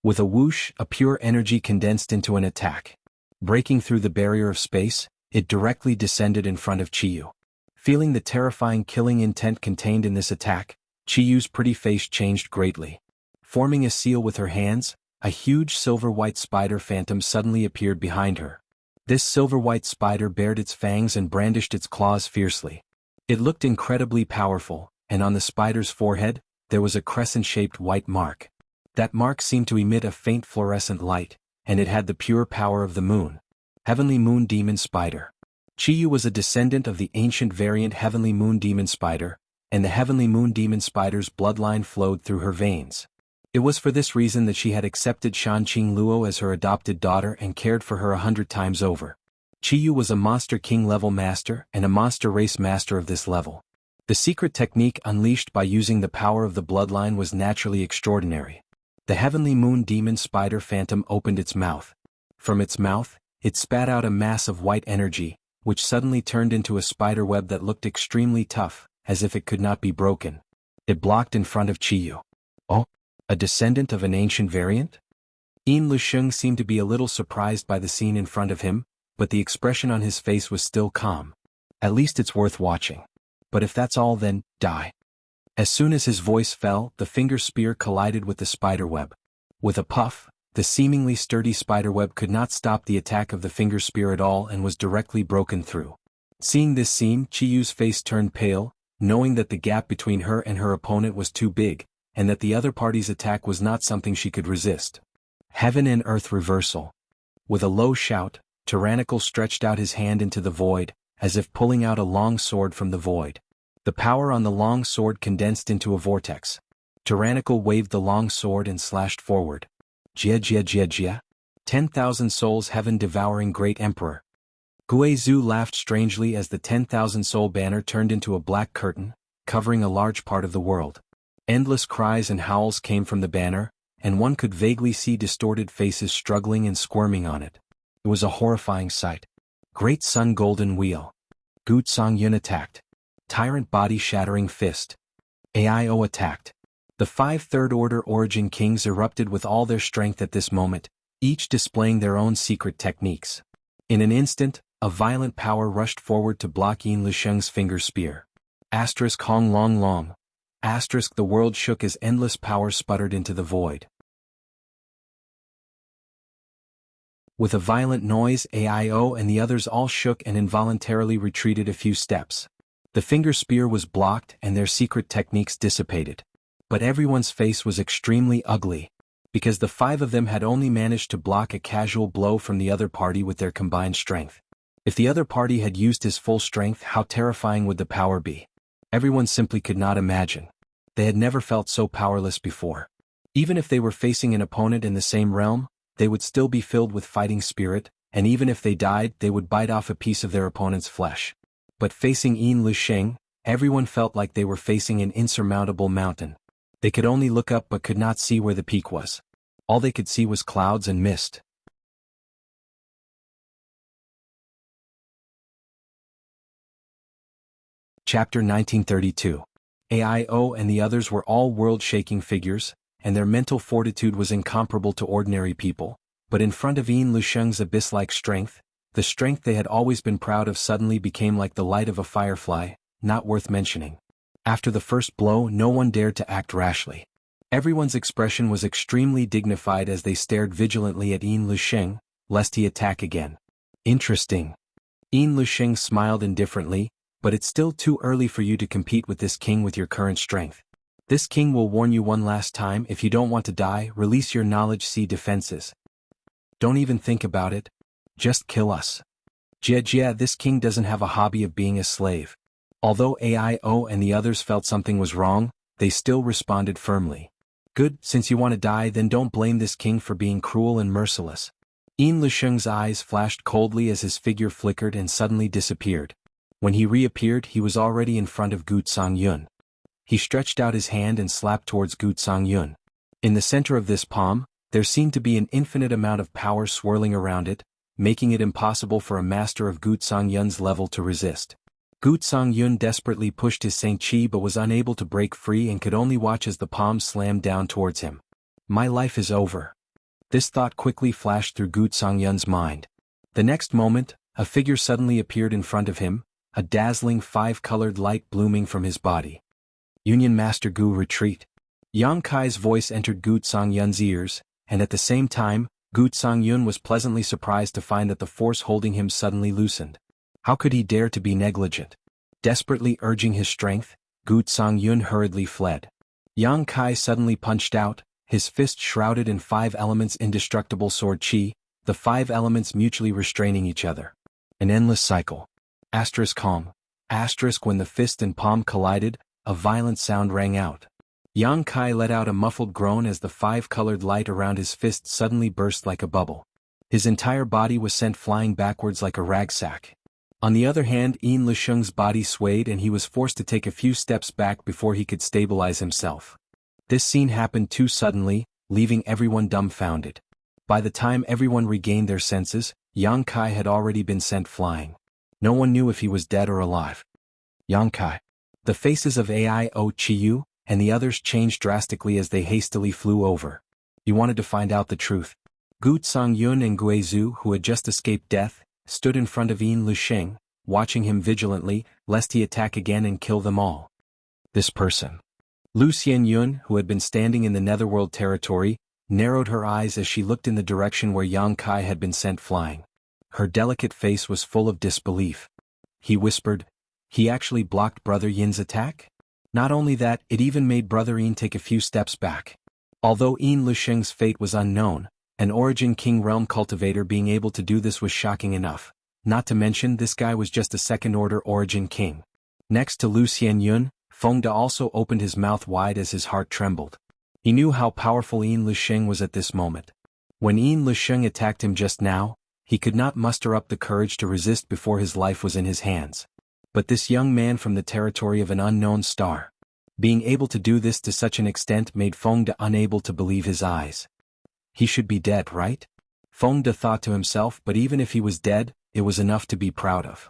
[SPEAKER 1] With a whoosh, a pure energy condensed into an attack. Breaking through the barrier of space, it directly descended in front of Chiyu. Feeling the terrifying killing intent contained in this attack, Chiyu's pretty face changed greatly. Forming a seal with her hands, a huge silver-white spider phantom suddenly appeared behind her. This silver-white spider bared its fangs and brandished its claws fiercely. It looked incredibly powerful, and on the spider's forehead, there was a crescent-shaped white mark. That mark seemed to emit a faint fluorescent light, and it had the pure power of the moon. Heavenly Moon Demon Spider. Chiyu was a descendant of the ancient variant Heavenly Moon Demon Spider, and the Heavenly Moon Demon Spider's bloodline flowed through her veins. It was for this reason that she had accepted Shanqing Luo as her adopted daughter and cared for her 100 times over. Chiyu was a Monster King level master and a Monster Race master of this level. The secret technique unleashed by using the power of the bloodline was naturally extraordinary. The Heavenly Moon Demon Spider Phantom opened its mouth. From its mouth, it spat out a mass of white energy, which suddenly turned into a spider web that looked extremely tough, as if it could not be broken. It blocked in front of Chiyu. Oh, a descendant of an ancient variant? Yin Lusheng seemed to be a little surprised by the scene in front of him, but the expression on his face was still calm. At least it's worth watching. But if that's all, then, die. As soon as his voice fell, the finger spear collided with the spiderweb. With a puff, the seemingly sturdy spiderweb could not stop the attack of the finger spear at all and was directly broken through. Seeing this scene, Chiyu's face turned pale, knowing that the gap between her and her opponent was too big, and that the other party's attack was not something she could resist. Heaven and Earth Reversal. With a low shout, Tyrannical stretched out his hand into the void, as if pulling out a long sword from the void. The power on the long sword condensed into a vortex. Tyrannical waved the long sword and slashed forward. Jia jia jia jia. 10,000 souls heaven-devouring great emperor. Guizhu laughed strangely as the 10,000 soul banner turned into a black curtain, covering a large part of the world. Endless cries and howls came from the banner, and one could vaguely see distorted faces struggling and squirming on it. It was a horrifying sight. Great Sun Golden Wheel. Gutsong Yun attacked. Tyrant Body Shattering Fist. AIO attacked. The 5 third-order origin kings erupted with all their strength at this moment, each displaying their own secret techniques. In an instant, a violent power rushed forward to block Yin Lusheng's finger spear. Asterisk Hong Long Long. Asterisk the world shook as endless power sputtered into the void. With a violent noise, AIO and the others all shook and involuntarily retreated a few steps. The finger spear was blocked and their secret techniques dissipated. But everyone's face was extremely ugly, because the 5 of them had only managed to block a casual blow from the other party with their combined strength. If the other party had used his full strength, how terrifying would the power be? Everyone simply could not imagine. They had never felt so powerless before. Even if they were facing an opponent in the same realm, they would still be filled with fighting spirit, and even if they died, they would bite off a piece of their opponent's flesh. But facing Yin Lusheng, everyone felt like they were facing an insurmountable mountain. They could only look up but could not see where the peak was. All they could see was clouds and mist. Chapter 1932. AIO and the others were all world-shaking figures, and their mental fortitude was incomparable to ordinary people, but in front of Yin Lusheng's abyss-like strength, the strength they had always been proud of suddenly became like the light of a firefly, not worth mentioning. After the first blow, no one dared to act rashly. Everyone's expression was extremely dignified as they stared vigilantly at Yin Lusheng, lest he attack again. Interesting. Yin Lusheng smiled indifferently, but it's still too early for you to compete with this king with your current strength. This king will warn you one last time: if you don't want to die, release your knowledge C defenses. Don't even think about it. Just kill us. Jia, this king doesn't have a hobby of being a slave. Although AIO and the others felt something was wrong, they still responded firmly. Good, since you want to die, then don't blame this king for being cruel and merciless. Yin Lusheng's eyes flashed coldly as his figure flickered and suddenly disappeared. When he reappeared, he was already in front of Gu Songyun. He stretched out his hand and slapped towards Gu Songyun. In the center of this palm, there seemed to be an infinite amount of power swirling around it, making it impossible for a master of Gu Songyun's level to resist. Gu Songyun desperately pushed his Saint Chi but was unable to break free and could only watch as the palm slammed down towards him. My life is over. This thought quickly flashed through Gu Songyun's mind. The next moment, a figure suddenly appeared in front of him, a dazzling five-colored light blooming from his body. Union Master Gu, retreat. Yang Kai's voice entered Gu Songyun's ears, and at the same time, Gu Songyun was pleasantly surprised to find that the force holding him suddenly loosened. How could he dare to be negligent? Desperately urging his strength, Gu Songyun hurriedly fled. Yang Kai suddenly punched out, his fist shrouded in 5 elements indestructible sword chi, the 5 elements mutually restraining each other. An endless cycle. Calm. When the fist and palm collided, a violent sound rang out. Yang Kai let out a muffled groan as the 5-colored light around his fist suddenly burst like a bubble. His entire body was sent flying backwards like a rag sack. On the other hand, Yin Lusheng's body swayed and he was forced to take a few steps back before he could stabilize himself. This scene happened too suddenly, leaving everyone dumbfounded. By the time everyone regained their senses, Yang Kai had already been sent flying. No one knew if he was dead or alive. Yang Kai. The faces of AIO Chiyu and the others changed drastically as they hastily flew over. You wanted to find out the truth. Gu Songyun and Guizhu, who had just escaped death, stood in front of Yin Lusheng, watching him vigilantly, lest he attack again and kill them all. This person. Lu Xianyun, who had been standing in the netherworld territory, narrowed her eyes as she looked in the direction where Yang Kai had been sent flying. Her delicate face was full of disbelief. He whispered, "He actually blocked Brother Yin's attack? Not only that, it even made Brother Yin take a few steps back." Although Yin Lusheng's fate was unknown, an Origin King Realm cultivator being able to do this was shocking enough. Not to mention, this guy was just a second-order Origin King. Next to Lu Xianyun, Fengde also opened his mouth wide as his heart trembled. He knew how powerful Yin Lusheng was at this moment. When Yin Lusheng attacked him just now, he could not muster up the courage to resist before his life was in his hands. But this young man from the territory of an unknown star, being able to do this to such an extent made Fengde unable to believe his eyes. He should be dead, right? Fengde thought to himself, but even if he was dead, it was enough to be proud of.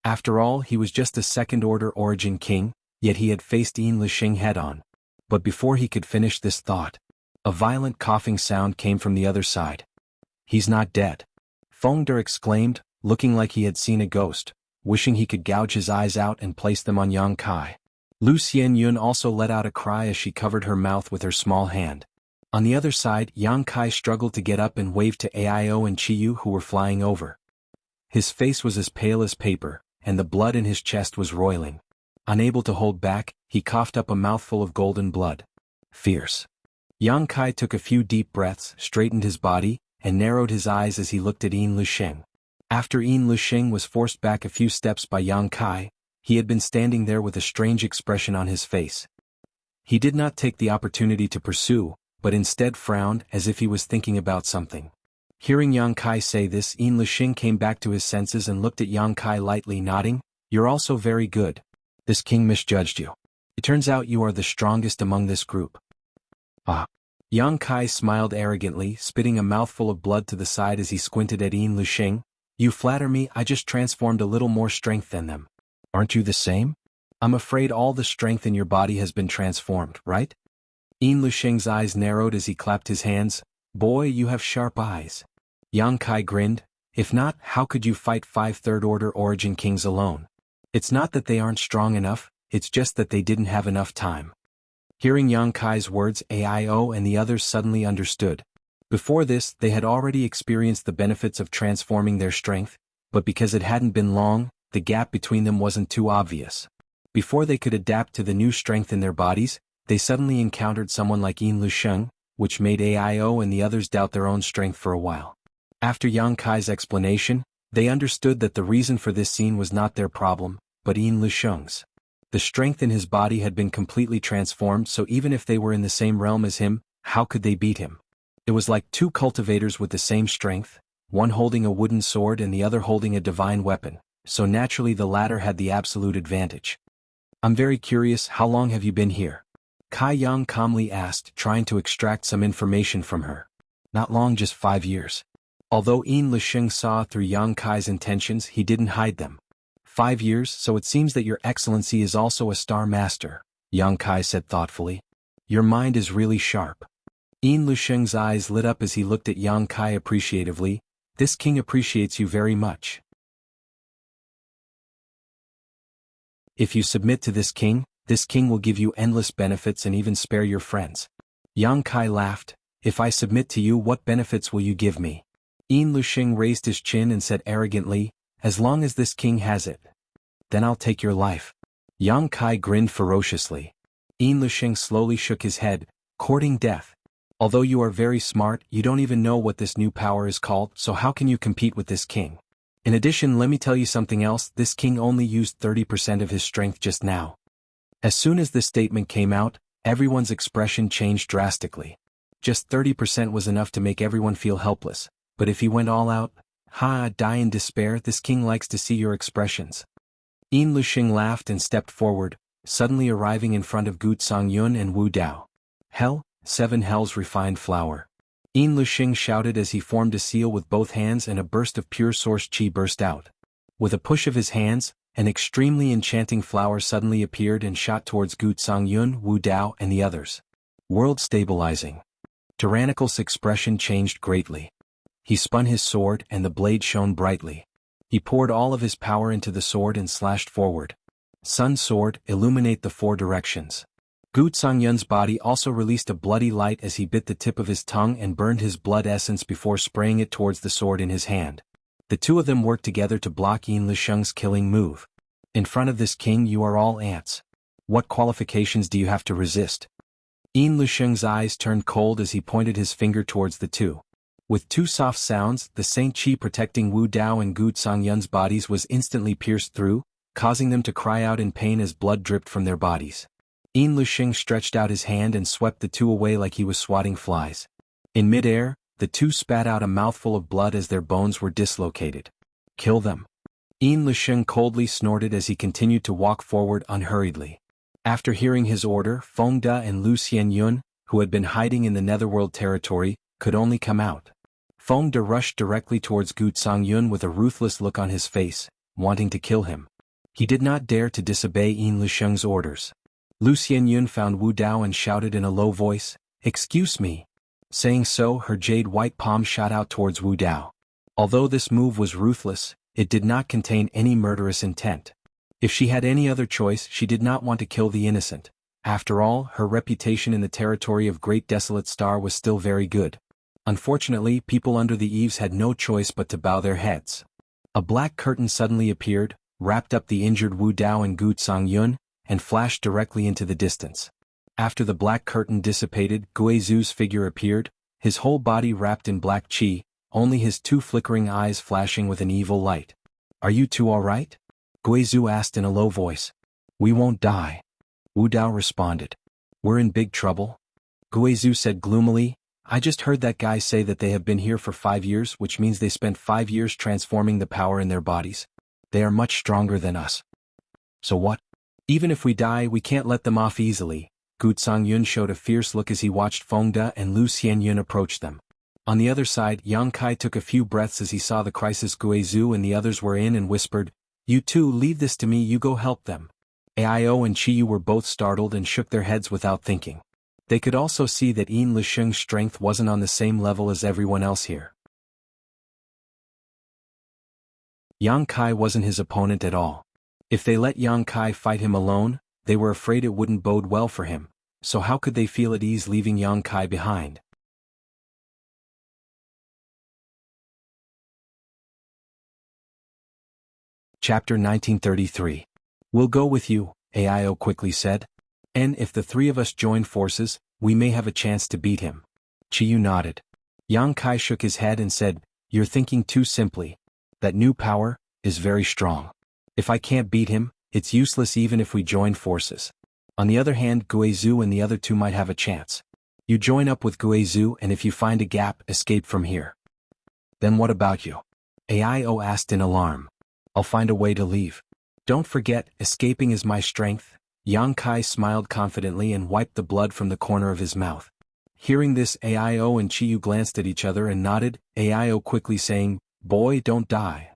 [SPEAKER 1] After all, he was just a second-order Origin King, yet he had faced Yin Lusheng head-on. But before he could finish this thought, a violent coughing sound came from the other side. "He's not dead," Fengde exclaimed, looking like he had seen a ghost, wishing he could gouge his eyes out and place them on Yang Kai. Lu Xianyun also let out a cry as she covered her mouth with her small hand. On the other side, Yang Kai struggled to get up and waved to AIO and Chiyu, who were flying over. His face was as pale as paper, and the blood in his chest was roiling. Unable to hold back, he coughed up a mouthful of golden blood. Fierce. Yang Kai took a few deep breaths, straightened his body, and narrowed his eyes as he looked at Yin Lusheng. After Yin Lusheng was forced back a few steps by Yang Kai, He had been standing there with a strange expression on his face. He did not take the opportunity to pursue, but instead frowned as if he was thinking about something. Hearing Yang Kai say this, Yin Lixing came back to his senses and looked at Yang Kai lightly, nodding. "You're also very good. This king misjudged you. It turns out you are the strongest among this group." "Ah." Yang Kai smiled arrogantly, spitting a mouthful of blood to the side as he squinted at Yin Lixing. "You flatter me, I just transformed a little more strength than them. Aren't you the same? I'm afraid all the strength in your body has been transformed, right?" Yin Lixing's eyes narrowed as he clapped his hands. "Boy, you have sharp eyes." Yang Kai grinned. "If not, how could you fight 5 third-order origin kings alone? It's not that they aren't strong enough, it's just that they didn't have enough time." Hearing Yang Kai's words, AIO and the others suddenly understood. Before this, they had already experienced the benefits of transforming their strength, but because it hadn't been long, the gap between them wasn't too obvious. Before they could adapt to the new strength in their bodies, they suddenly encountered someone like Yin Lixing, which made AIO and the others doubt their own strength for a while. After Yang Kai's explanation, they understood that the reason for this scene was not their problem, but Yin Lixing's. The strength in his body had been completely transformed, so even if they were in the same realm as him, how could they beat him? It was like 2 cultivators with the same strength, one holding a wooden sword and the other holding a divine weapon, so naturally the latter had the absolute advantage. "I'm very curious, how long have you been here?" Kai Yang calmly asked, trying to extract some information from her. "Not long, just 5 years." Although Yin Lixing saw through Yang Kai's intentions, he didn't hide them. 5 years, so it seems that your excellency is also a star master," Yang Kai said thoughtfully. "Your mind is really sharp." Yin Lixing's eyes lit up as he looked at Yang Kai appreciatively. "This king appreciates you very much. If you submit to this king will give you endless benefits and even spare your friends." Yang Kai laughed. "If I submit to you, what benefits will you give me?" Yin Lixing raised his chin and said arrogantly, "As long as this king has it. Then I'll take your life." Yang Kai grinned ferociously. Yin Lixing slowly shook his head, "Courting death. Although you are very smart, you don't even know what this new power is called, so how can you compete with this king? In addition, let me tell you something else, this king only used 30% of his strength just now." As soon as this statement came out, everyone's expression changed drastically. Just 30% was enough to make everyone feel helpless, but if he went all out, die in despair. This king likes to see your expressions. Yin Lixing laughed and stepped forward, suddenly arriving in front of Gu Yun and Wu Dao. "Hell, 7 hells refined flower." Yin Lixing shouted as he formed a seal with both hands and a burst of pure source qi burst out. With a push of his hands, an extremely enchanting flower suddenly appeared and shot towards Gu Yun, Wu Dao and the others. World stabilizing. Tyrannical's expression changed greatly. He spun his sword and the blade shone brightly. He poured all of his power into the sword and slashed forward. Sun sword, illuminate the 4 directions. Gu Yun's body also released a bloody light as he bit the tip of his tongue and burned his blood essence before spraying it towards the sword in his hand. The 2 of them worked together to block Yin Lixing's killing move. "In front of this king you are all ants. What qualifications do you have to resist?" Yin Lixing's eyes turned cold as he pointed his finger towards the 2. With 2 soft sounds, the Saint Qi protecting Wu Dao and Gu Yun's bodies was instantly pierced through, causing them to cry out in pain as blood dripped from their bodies. Yin Lixing stretched out his hand and swept the 2 away like he was swatting flies. In midair, the 2 spat out a mouthful of blood as their bones were dislocated. "Kill them." Yin Lixing coldly snorted as he continued to walk forward unhurriedly. After hearing his order, Feng De and Lu Xianyun, who had been hiding in the Netherworld territory, could only come out. Feng De rushed directly towards Gu Yun with a ruthless look on his face, wanting to kill him. He did not dare to disobey Yin Lixing's orders. Lu Xianyun found Wu Dao and shouted in a low voice, "Excuse me." Saying so, her jade-white palm shot out towards Wu Dao. Although this move was ruthless, it did not contain any murderous intent. If she had any other choice, she did not want to kill the innocent. After all, her reputation in the territory of Great Desolate Star was still very good. Unfortunately, people under the eaves had no choice but to bow their heads. A black curtain suddenly appeared, wrapped up the injured Wu Dao and Gu Yun, and flashed directly into the distance. After the black curtain dissipated, Guizu's figure appeared, his whole body wrapped in black qi, only his 2 flickering eyes flashing with an evil light. "Are you 2 all right?" Guizhu asked in a low voice. We won't die. Wu Dao responded. We're in big trouble? Guizhu said gloomily. I just heard that guy say that they have been here for 5 years, which means they spent 5 years transforming the power in their bodies. They are much stronger than us. So what? Even if we die, we can't let them off easily. Gu Yun showed a fierce look as he watched Feng De and Lu Xianyun approach them. On the other side, Yang Kai took a few breaths as he saw the crisis Guizhu and the others were in and whispered, You two, leave this to me, you go help them. Aio and Chiyu were both startled and shook their heads without thinking. They could also see that Yin Lisheng's strength wasn't on the same level as everyone else here. Yang Kai wasn't his opponent at all. If they let Yang Kai fight him alone, they were afraid it wouldn't bode well for him, so how could they feel at ease leaving Yang Kai behind? Chapter 1933. We'll go with you, Aio quickly said. And if the three of us join forces, we may have a chance to beat him. Chiyu nodded. Yang Kai shook his head and said, You're thinking too simply. That new power is very strong. If I can't beat him, it's useless even if we join forces. On the other hand, Guizhu and the other two might have a chance. You join up with Guizhu and if you find a gap, escape from here. Then what about you? Aio asked in alarm. I'll find a way to leave. Don't forget, escaping is my strength. Yang Kai smiled confidently and wiped the blood from the corner of his mouth. Hearing this, Aio and Chiyu glanced at each other and nodded, Aio quickly saying, Boy, don't die.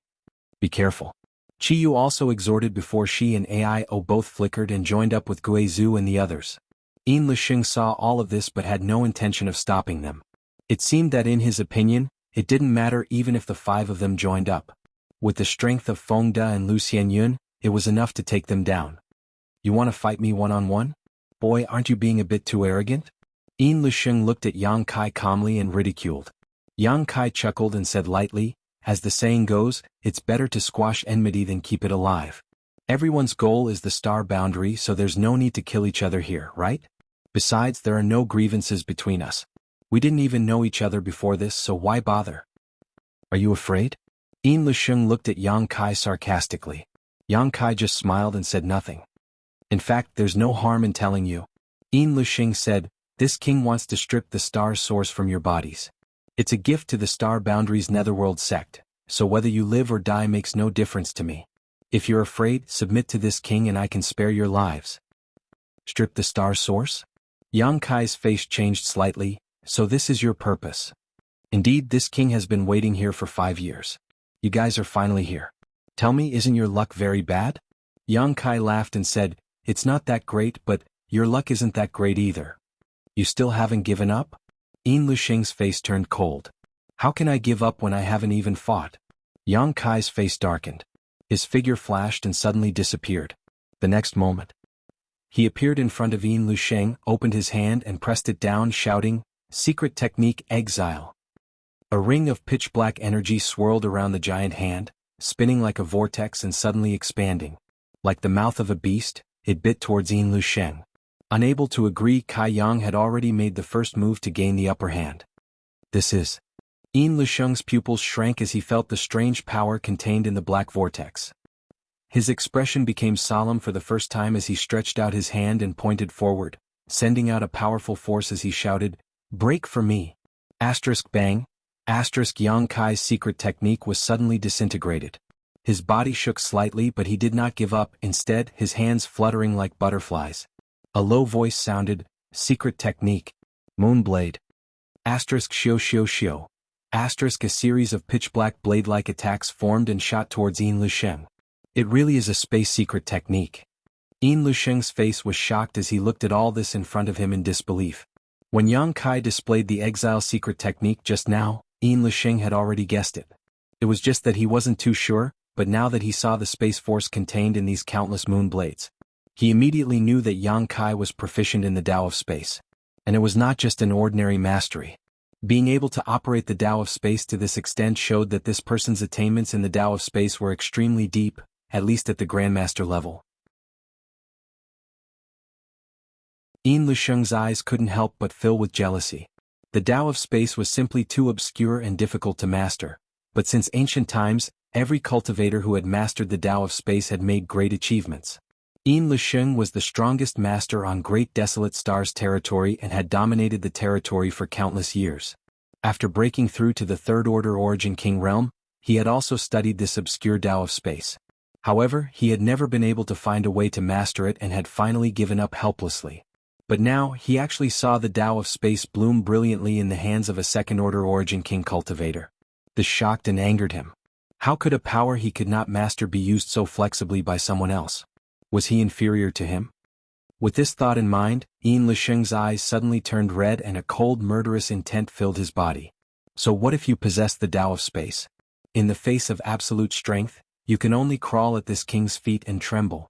[SPEAKER 1] Be careful. Chiyu also exhorted before she and Aio both flickered and joined up with Guizhu and the others. Yin Lisheng saw all of this but had no intention of stopping them. It seemed that in his opinion, it didn't matter even if the 5 of them joined up. With the strength of Feng De and Lu Xianyun, it was enough to take them down. You want to fight me one-on-one? Boy, aren't you being a bit too arrogant? Yin Lisheng looked at Yang Kai calmly and ridiculed. Yang Kai chuckled and said lightly, As the saying goes, it's better to squash enmity than keep it alive. Everyone's goal is the star boundary, so there's no need to kill each other here, right? Besides, there are no grievances between us. We didn't even know each other before this, so why bother? Are you afraid? Yin Lisheng looked at Yang Kai sarcastically. Yang Kai just smiled and said nothing. In fact, there's no harm in telling you. Yin Lisheng said, This king wants to strip the star's source from your bodies. It's a gift to the Star Boundaries Netherworld sect, so whether you live or die makes no difference to me. If you're afraid, submit to this king and I can spare your lives. Strip the star source? Yang Kai's face changed slightly, so this is your purpose. Indeed, this king has been waiting here for 5 years. You guys are finally here. Tell me, isn't your luck very bad? Yang Kai laughed and said, It's not that great, but your luck isn't that great either. You still haven't given up? Yin Lisheng's face turned cold. How can I give up when I haven't even fought? Yang Kai's face darkened. His figure flashed and suddenly disappeared. The next moment, he appeared in front of Yin Lisheng, opened his hand and pressed it down, shouting, Secret technique, exile. A ring of pitch-black energy swirled around the giant hand, spinning like a vortex and suddenly expanding. Like the mouth of a beast, it bit towards Yin Lisheng. Unable to agree, Kai Yang had already made the first move to gain the upper hand. This is. Yin Lisheng's pupils shrank as he felt the strange power contained in the black vortex. His expression became solemn for the first time as he stretched out his hand and pointed forward, sending out a powerful force as he shouted, Break for me! Bang! Yang Kai's secret technique was suddenly disintegrated. His body shook slightly but he did not give up, instead, his hands fluttering like butterflies. A low voice sounded, Secret technique. Moonblade. Shio. A series of pitch-black blade-like attacks formed and shot towards Yin Lisheng. It really is a space secret technique. Yin Lisheng's face was shocked as he looked at all this in front of him in disbelief. When Yang Kai displayed the exile secret technique just now, Yin Lisheng had already guessed it. It was just that he wasn't too sure, but now that he saw the space force contained in these countless moon blades, he immediately knew that Yang Kai was proficient in the Tao of space. And it was not just an ordinary mastery. Being able to operate the Tao of space to this extent showed that this person's attainments in the Tao of space were extremely deep, at least at the Grandmaster level. Yin Lisheng's eyes couldn't help but fill with jealousy. The Tao of space was simply too obscure and difficult to master, but since ancient times, Every cultivator who had mastered the Tao of Space had made great achievements. Yin Lisheng was the strongest master on Great Desolate Stars territory and had dominated the territory for countless years. After breaking through to the Third Order Origin King realm, he had also studied this obscure Tao of Space. However, he had never been able to find a way to master it and had finally given up helplessly. But now, he actually saw the Tao of Space bloom brilliantly in the hands of a Second Order Origin King cultivator. This shocked and angered him. How could a power he could not master be used so flexibly by someone else? Was he inferior to him? With this thought in mind, Yin Lisheng's eyes suddenly turned red and a cold murderous intent filled his body. So what if you possess the Tao of Space? In the face of absolute strength, you can only crawl at this king's feet and tremble.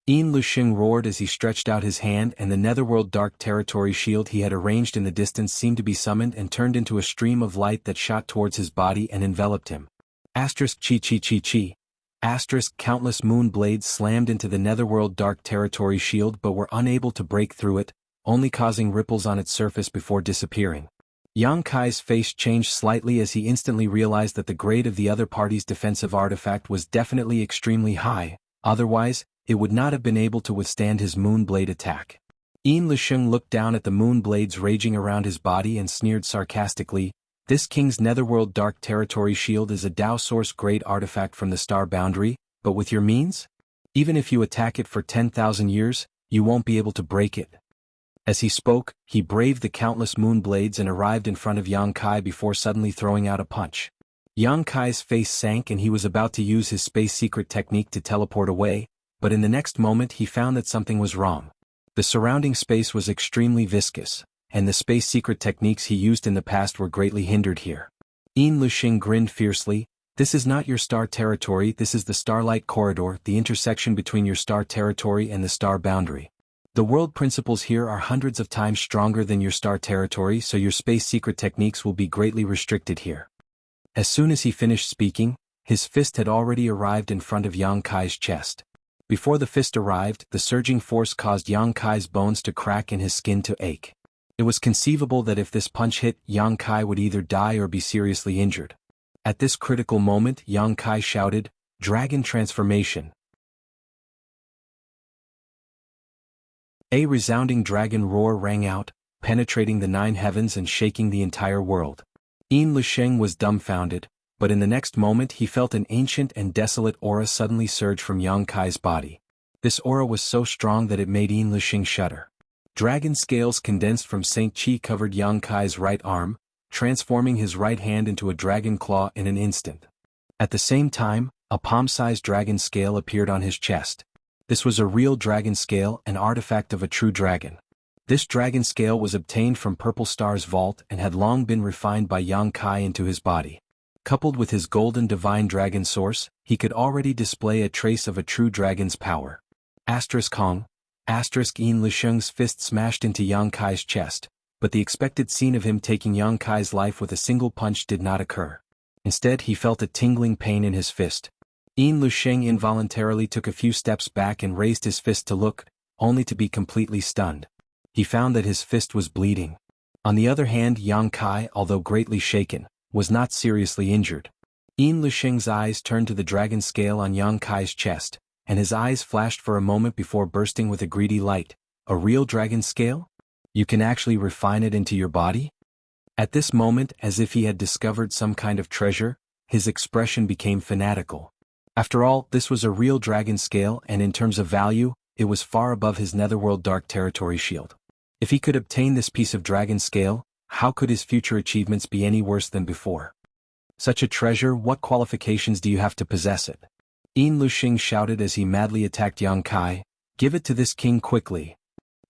[SPEAKER 1] Yin Lisheng roared as he stretched out his hand, and the Netherworld Dark Territory shield he had arranged in the distance seemed to be summoned and turned into a stream of light that shot towards his body and enveloped him. Asterisk chi chi chi chi. Asterisk countless moon blades slammed into the Netherworld Dark Territory shield but were unable to break through it, only causing ripples on its surface before disappearing. Yang Kai's face changed slightly as he instantly realized that the grade of the other party's defensive artifact was definitely extremely high, otherwise, it would not have been able to withstand his moonblade attack. Yin Lisheng looked down at the moonblades raging around his body and sneered sarcastically, "This king's Netherworld Dark Territory shield is a Tao Source grade artifact from the star boundary, but with your means? Even if you attack it for 10,000 years, you won't be able to break it." As he spoke, he braved the countless moonblades and arrived in front of Yang Kai before suddenly throwing out a punch. Yang Kai's face sank and he was about to use his space secret technique to teleport away, but in the next moment he found that something was wrong. The surrounding space was extremely viscous, and the space secret techniques he used in the past were greatly hindered here. Yin Lisheng grinned fiercely, "This is not your star territory, this is the Starlight Corridor, the intersection between your star territory and the star boundary. The world principles here are hundreds of times stronger than your star territory, so your space secret techniques will be greatly restricted here." As soon as he finished speaking, his fist had already arrived in front of Yang Kai's chest. Before the fist arrived, the surging force caused Yang Kai's bones to crack and his skin to ache. It was conceivable that if this punch hit, Yang Kai would either die or be seriously injured. At this critical moment, Yang Kai shouted, "Dragon Transformation!" A resounding dragon roar rang out, penetrating the 9 heavens and shaking the entire world. Yin Lisheng was dumbfounded, but in the next moment he felt an ancient and desolate aura suddenly surge from Yang Kai's body. This aura was so strong that it made Yin Lisheng shudder. Dragon scales condensed from Saint Chi covered Yang Kai's right arm, transforming his right hand into a dragon claw in an instant. At the same time, a palm-sized dragon scale appeared on his chest. This was a real dragon scale, an artifact of a true dragon. This dragon scale was obtained from Purple Star's vault and had long been refined by Yang Kai into his body. Coupled with his golden divine dragon source, he could already display a trace of a true dragon's power. Hong. Yin Lisheng's fist smashed into Yang Kai's chest, but the expected scene of him taking Yang Kai's life with a single punch did not occur. Instead, he felt a tingling pain in his fist. Yin Lisheng involuntarily took a few steps back and raised his fist to look, only to be completely stunned. He found that his fist was bleeding. On the other hand, Yang Kai, although greatly shaken, was not seriously injured. Yin Lisheng's eyes turned to the dragon scale on Yang Kai's chest, and his eyes flashed for a moment before bursting with a greedy light. "A real dragon scale? You can actually refine it into your body?" At this moment, as if he had discovered some kind of treasure, his expression became fanatical. After all, this was a real dragon scale, and in terms of value, it was far above his Netherworld Dark Territory shield. If he could obtain this piece of dragon scale, how could his future achievements be any worse than before? Such a treasure, what qualifications do you have to possess it? Yin Lisheng shouted as he madly attacked Yang Kai, "Give it to this king quickly.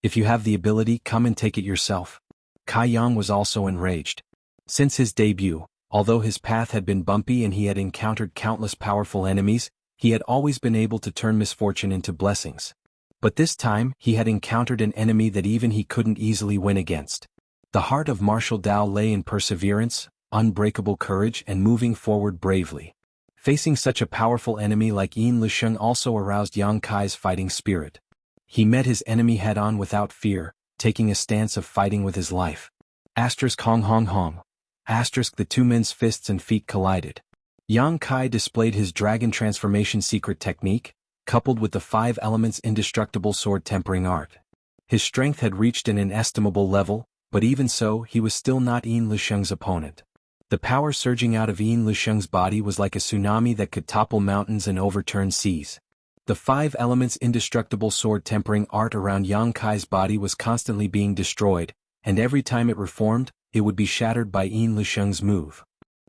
[SPEAKER 1] If you have the ability, come and take it yourself." Kai Yang was also enraged. Since his debut, although his path had been bumpy and he had encountered countless powerful enemies, he had always been able to turn misfortune into blessings. But this time, he had encountered an enemy that even he couldn't easily win against. The heart of martial Tao lay in perseverance, unbreakable courage and moving forward bravely. Facing such a powerful enemy like Yin Lisheng also aroused Yang Kai's fighting spirit. He met his enemy head-on without fear, taking a stance of fighting with his life. Hong. The two men's fists and feet collided. Yang Kai displayed his dragon transformation secret technique, coupled with the 5 elements indestructible sword tempering art. His strength had reached an inestimable level, but even so he was still not Yin Lisheng's opponent. The power surging out of Yin Lisheng's body was like a tsunami that could topple mountains and overturn seas. The 5 elements indestructible sword tempering art around Yang Kai's body was constantly being destroyed, and every time it reformed, it would be shattered by Yin Lisheng's move.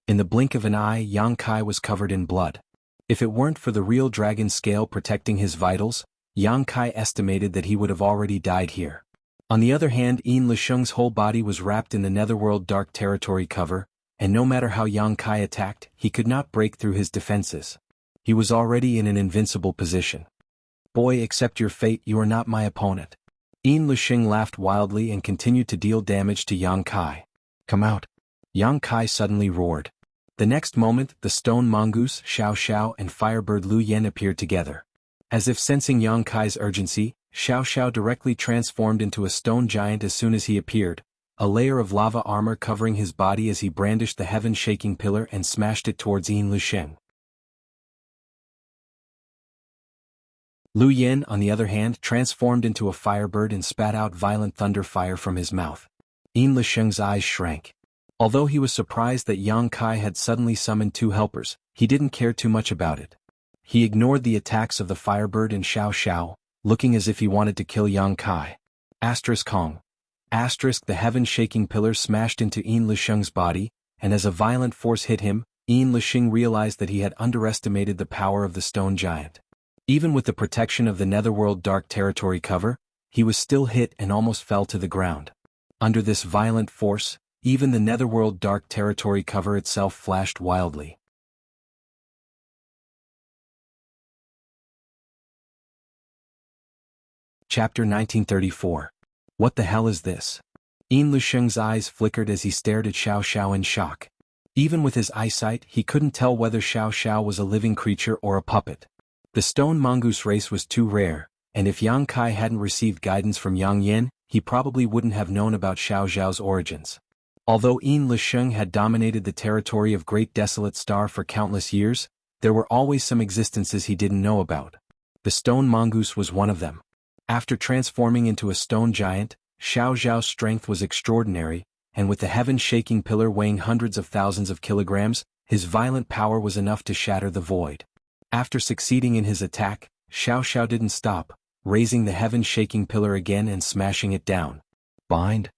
[SPEAKER 1] In the blink of an eye, Yang Kai was covered in blood. If it weren't for the real dragon scale protecting his vitals, Yang Kai estimated that he would have already died here. On the other hand, Yin Lisheng's whole body was wrapped in the Netherworld Dark Territory cover, and no matter how Yang Kai attacked, he could not break through his defenses. He was already in an invincible position. Boy, accept your fate, you are not my opponent. Yin Lisheng laughed wildly and continued to deal damage to Yang Kai. Come out. Yang Kai suddenly roared. The next moment, the stone mongoose, Xiao Xiao and firebird Lu Yen appeared together. As if sensing Yang Kai's urgency, Xiao Xiao directly transformed into a stone giant as soon as he appeared, a layer of lava armor covering his body as he brandished the heaven-shaking pillar and smashed it towards Yin Lisheng. Lu Yen, on the other hand, transformed into a firebird and spat out violent thunder fire from his mouth. Yin Lisheng's eyes shrank. Although he was surprised that Yang Kai had suddenly summoned 2 helpers, he didn't care too much about it. He ignored the attacks of the firebird and Xiao Xiao, looking as if he wanted to kill Yang Kai. Kong. The heaven-shaking pillar smashed into Yin Lisheng's body, and as a violent force hit him, Yin Lisheng realized that he had underestimated the power of the stone giant. Even with the protection of the Netherworld Dark Territory cover, he was still hit and almost fell to the ground. Under this violent force, even the Netherworld Dark Territory cover itself flashed wildly. Chapter 1934. What the hell is this? Yin Lisheng's eyes flickered as he stared at Xiao Xiao in shock. Even with his eyesight, he couldn't tell whether Xiao Xiao was a living creature or a puppet. The stone mongoose race was too rare, and if Yang Kai hadn't received guidance from Yang Yen, he probably wouldn't have known about Xiao Xiao's origins. Although Yin Lisheng had dominated the territory of Great Desolate Star for countless years, there were always some existences he didn't know about. The stone mongoose was one of them. After transforming into a stone giant, Xiao Xiao's strength was extraordinary, and with the heaven-shaking pillar weighing hundreds of thousands of kilograms, his violent power was enough to shatter the void. After succeeding in his attack, Xiao Xiao didn't stop, raising the heaven-shaking pillar again and smashing it down. Bind?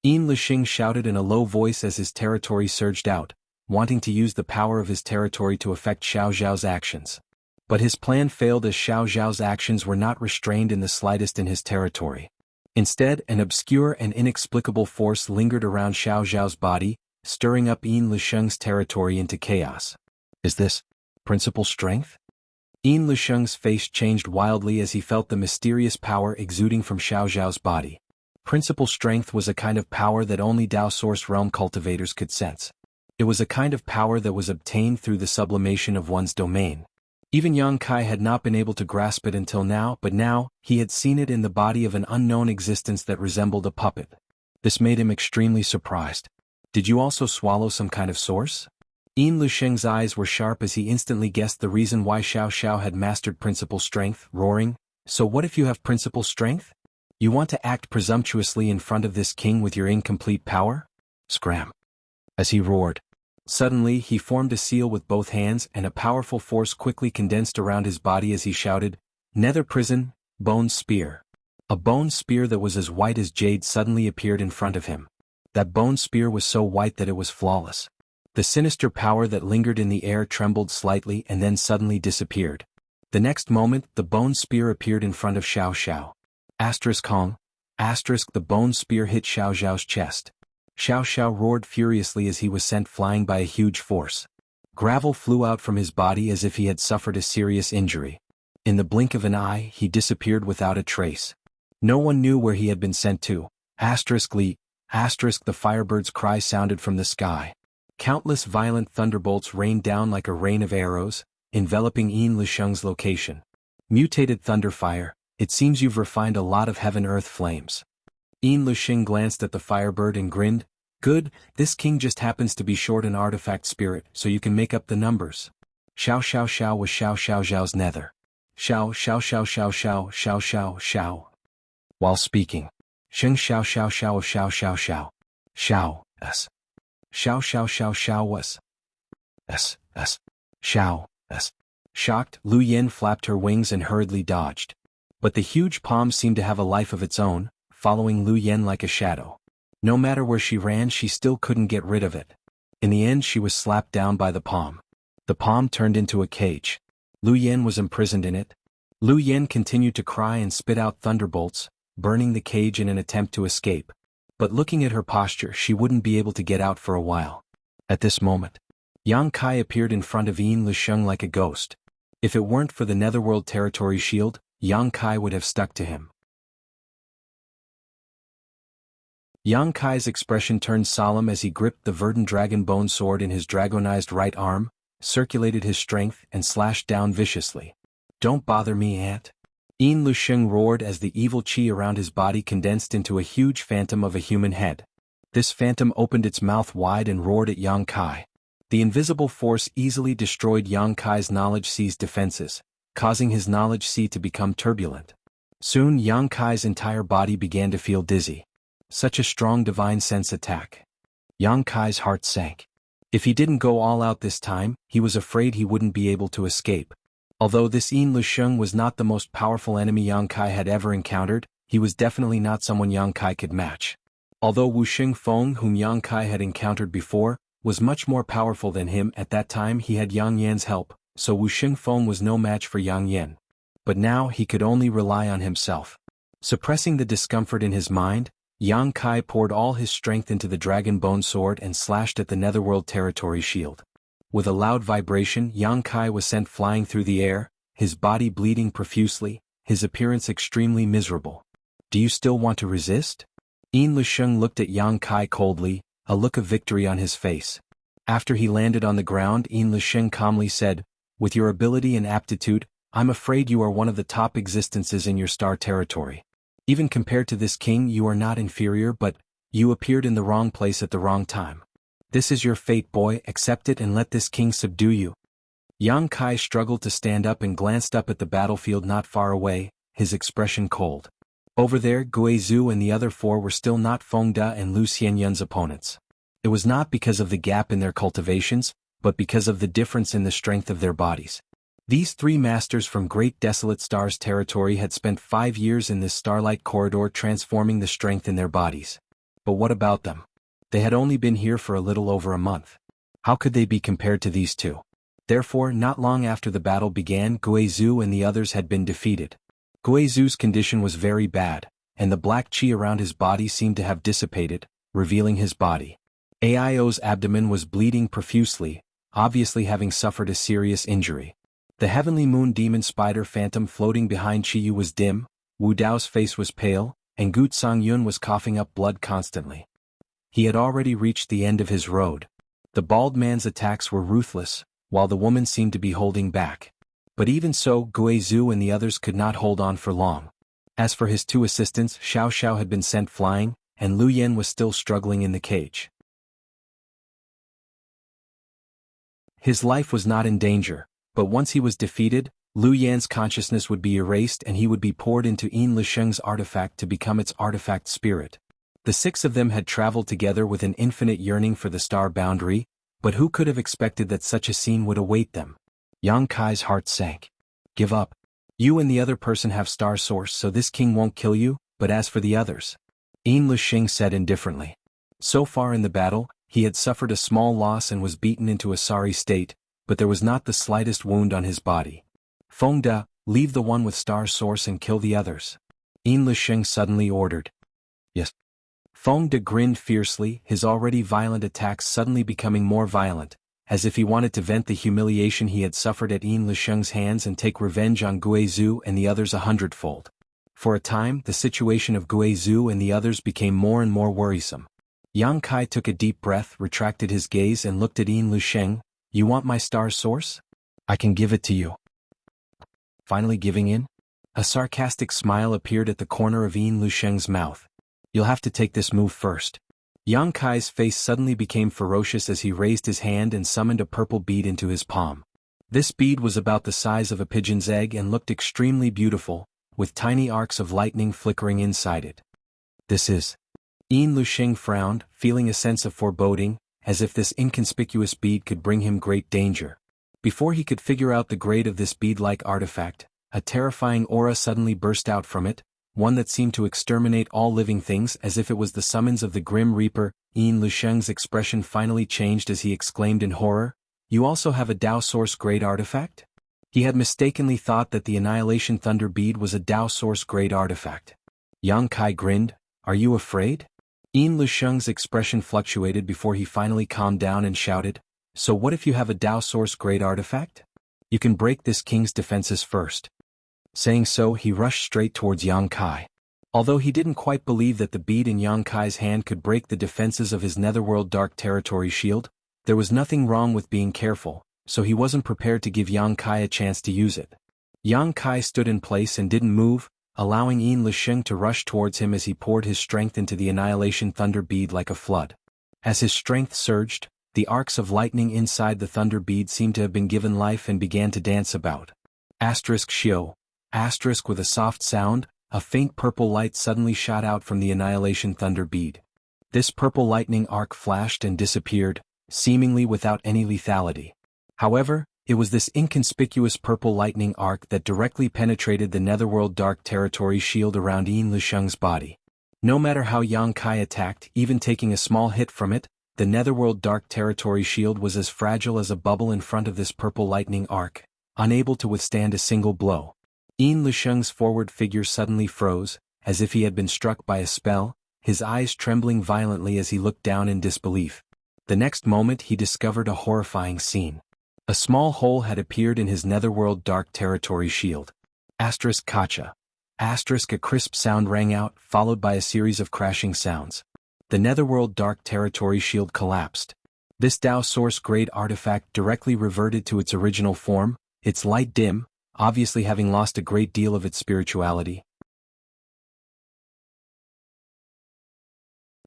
[SPEAKER 1] Yin Lisheng shouted in a low voice as his territory surged out, wanting to use the power of his territory to affect Xiao Xiao's actions. But his plan failed as Xiao Xiao's actions were not restrained in the slightest in his territory. Instead, an obscure and inexplicable force lingered around Xiao Xiao's body, stirring up Yin Lisheng's territory into chaos. Is this principal strength? Yin Lisheng's face changed wildly as he felt the mysterious power exuding from Xiao Xiao's body. Principal strength was a kind of power that only Dao Source Realm cultivators could sense. It was a kind of power that was obtained through the sublimation of one's domain. Even Yang Kai had not been able to grasp it until now, but now, he had seen it in the body of an unknown existence that resembled a puppet. This made him extremely surprised. Did you also swallow some kind of source? Yin Lisheng's eyes were sharp as he instantly guessed the reason why Xiao Xiao had mastered principal strength, roaring, "So what if you have principal strength? You want to act presumptuously in front of this king with your incomplete power?" Scram. As he roared. Suddenly he formed a seal with both hands and a powerful force quickly condensed around his body as he shouted, "Nether prison, bone spear." A bone spear that was as white as jade suddenly appeared in front of him. That bone spear was so white that it was flawless. The sinister power that lingered in the air trembled slightly and then suddenly disappeared. The next moment, the bone spear appeared in front of Xiao Xiao. Kong. The bone spear hit Xiao Xiao's chest. Xiao Xiao roared furiously as he was sent flying by a huge force. Gravel flew out from his body as if he had suffered a serious injury. In the blink of an eye, he disappeared without a trace. No one knew where he had been sent to. The firebird's cry sounded from the sky. Countless violent thunderbolts rained down like a rain of arrows, enveloping Yin Lisheng's location. Mutated thunderfire, it seems you've refined a lot of heaven-earth flames. Yin Lisheng glanced at the firebird and grinned, Good, this king just happens to be short an artifact spirit, so you can make up the numbers. Xiao Xiao Xiao was Xiao Xiao Xiao's nether. Xiao Xiao Xiao Xiao Xiao Xiao Xiao Xiao. While speaking. Sheng Xiao Xiao Xiao of Xiao Xiao Xiao. Xiao, s. Xiao Xiao Xiao Xiao was. S. Xiao, s. Shocked, Lu Yen flapped her wings and hurriedly dodged. But the huge palm seemed to have a life of its own, following Lu Yen like a shadow. No matter where she ran, she still couldn't get rid of it. In the end, she was slapped down by the palm. The palm turned into a cage. Lu Yen was imprisoned in it. Lu Yen continued to cry and spit out thunderbolts, burning the cage in an attempt to escape. But looking at her posture, she wouldn't be able to get out for a while. At this moment, Yang Kai appeared in front of Yin Lisheng like a ghost. If it weren't for the Netherworld Territory shield, Yang Kai would have stuck to him. Yang Kai's expression turned solemn as he gripped the verdant dragon bone sword in his dragonized right arm, circulated his strength, and slashed down viciously. Don't bother me, Aunt. Yin Lusheng roared as the evil qi around his body condensed into a huge phantom of a human head. This phantom opened its mouth wide and roared at Yang Kai. The invisible force easily destroyed Yang Kai's knowledge sea's defenses, causing his knowledge sea to become turbulent. Soon Yang Kai's entire body began to feel dizzy. Such a strong divine sense attack. Yang Kai's heart sank. If he didn't go all out this time, he was afraid he wouldn't be able to escape. Although this Yin Lusheng was not the most powerful enemy Yang Kai had ever encountered, he was definitely not someone Yang Kai could match. Although Wu Xingfeng, whom Yang Kai had encountered before, was much more powerful than him, at that time he had Yang Yan's help, so Wu Xingfeng was no match for Yang Yan. But now he could only rely on himself. Suppressing the discomfort in his mind, Yang Kai poured all his strength into the dragon bone sword and slashed at the Netherworld Territory shield. With a loud vibration, Yang Kai was sent flying through the air, his body bleeding profusely, his appearance extremely miserable. Do you still want to resist? Yin Lusheng looked at Yang Kai coldly, a look of victory on his face. After he landed on the ground, Yin Lusheng calmly said, with your ability and aptitude, I'm afraid you are one of the top existences in your star territory. Even compared to this king, you are not inferior, but you appeared in the wrong place at the wrong time. This is your fate, boy, accept it and let this king subdue you. Yang Kai struggled to stand up and glanced up at the battlefield not far away, his expression cold. Over there, Guizhou and the other four were still not Feng Da and Lu Xianyun's opponents. It was not because of the gap in their cultivations, but because of the difference in the strength of their bodies. These three masters from Great Desolate Stars territory had spent 5 years in this starlight corridor transforming the strength in their bodies. But what about them? They had only been here for a little over a month. How could they be compared to these two? Therefore, not long after the battle began, Guizhou and the others had been defeated. Guizhou's condition was very bad, and the black qi around his body seemed to have dissipated, revealing his body. Aio's abdomen was bleeding profusely, obviously having suffered a serious injury. The heavenly moon demon spider phantom floating behind Qiyu was dim, Wu Dao's face was pale, and Gu Yun was coughing up blood constantly. He had already reached the end of his road. The bald man's attacks were ruthless, while the woman seemed to be holding back. But even so, Guizhou and the others could not hold on for long. As for his two assistants, Xiao Xiao had been sent flying, and Lu Yen was still struggling in the cage. His life was not in danger, but once he was defeated, Lu Yan's consciousness would be erased and he would be poured into Yin Lisheng's artifact to become its artifact spirit. The 6 of them had traveled together with an infinite yearning for the star boundary, but who could have expected that such a scene would await them? Yang Kai's heart sank. Give up. You and the other person have star source, so this king won't kill you, but as for the others, Yin Lisheng said indifferently. So far in the battle, he had suffered a small loss and was beaten into a sorry state, but there was not the slightest wound on his body. Feng Da, leave the one with star source and kill the others. Yin Lisheng suddenly ordered. Yes. Feng Da grinned fiercely, his already violent attacks suddenly becoming more violent, as if he wanted to vent the humiliation he had suffered at Yin Lisheng's hands and take revenge on Guizhou and the others 100-fold. For a time, the situation of Guizhou and the others became more and more worrisome. Yang Kai took a deep breath, retracted his gaze and looked at Yin Lisheng. You want my star source? I can give it to you. Finally giving in? A sarcastic smile appeared at the corner of Yin Lisheng's mouth. You'll have to take this move first. Yang Kai's face suddenly became ferocious as he raised his hand and summoned a purple bead into his palm. This bead was about the size of a pigeon's egg and looked extremely beautiful, with tiny arcs of lightning flickering inside it. This is. Yin Lusheng frowned, feeling a sense of foreboding, as if this inconspicuous bead could bring him great danger. Before he could figure out the grade of this bead-like artifact, a terrifying aura suddenly burst out from it, one that seemed to exterminate all living things as if it was the summons of the Grim Reaper. Yin Lusheng's expression finally changed as he exclaimed in horror, "You also have a Dao Source grade artifact?" He had mistakenly thought that the Annihilation Thunder Bead was a Dao Source grade artifact. Yang Kai grinned, "Are you afraid?" Yin Lusheng's expression fluctuated before he finally calmed down and shouted, "So what if you have a Dao Source grade artifact? You can break this king's defenses first." Saying so, he rushed straight towards Yang Kai. Although he didn't quite believe that the bead in Yang Kai's hand could break the defenses of his Netherworld Dark Territory shield, there was nothing wrong with being careful, so he wasn't prepared to give Yang Kai a chance to use it. Yang Kai stood in place and didn't move, allowing Yin Lusheng to rush towards him as he poured his strength into the Annihilation Thunder Bead like a flood. As his strength surged, the arcs of lightning inside the Thunder Bead seemed to have been given life and began to dance about. Shio. With a soft sound, a faint purple light suddenly shot out from the Annihilation Thunder Bead. This purple lightning arc flashed and disappeared, seemingly without any lethality. However, it was this inconspicuous purple lightning arc that directly penetrated the Netherworld Dark Territory shield around Yin Lusheng's body. No matter how Yang Kai attacked, even taking a small hit from it, the Netherworld Dark Territory shield was as fragile as a bubble in front of this purple lightning arc, unable to withstand a single blow. Yin Lusheng's forward figure suddenly froze, as if he had been struck by a spell, his eyes trembling violently as he looked down in disbelief. The next moment he discovered a horrifying scene. A small hole had appeared in his Netherworld Dark Territory shield. Kacha. A crisp sound rang out, followed by a series of crashing sounds. The Netherworld Dark Territory shield collapsed. This Dao Source grade artifact directly reverted to its original form, its light dim, obviously having lost a great deal of its spirituality.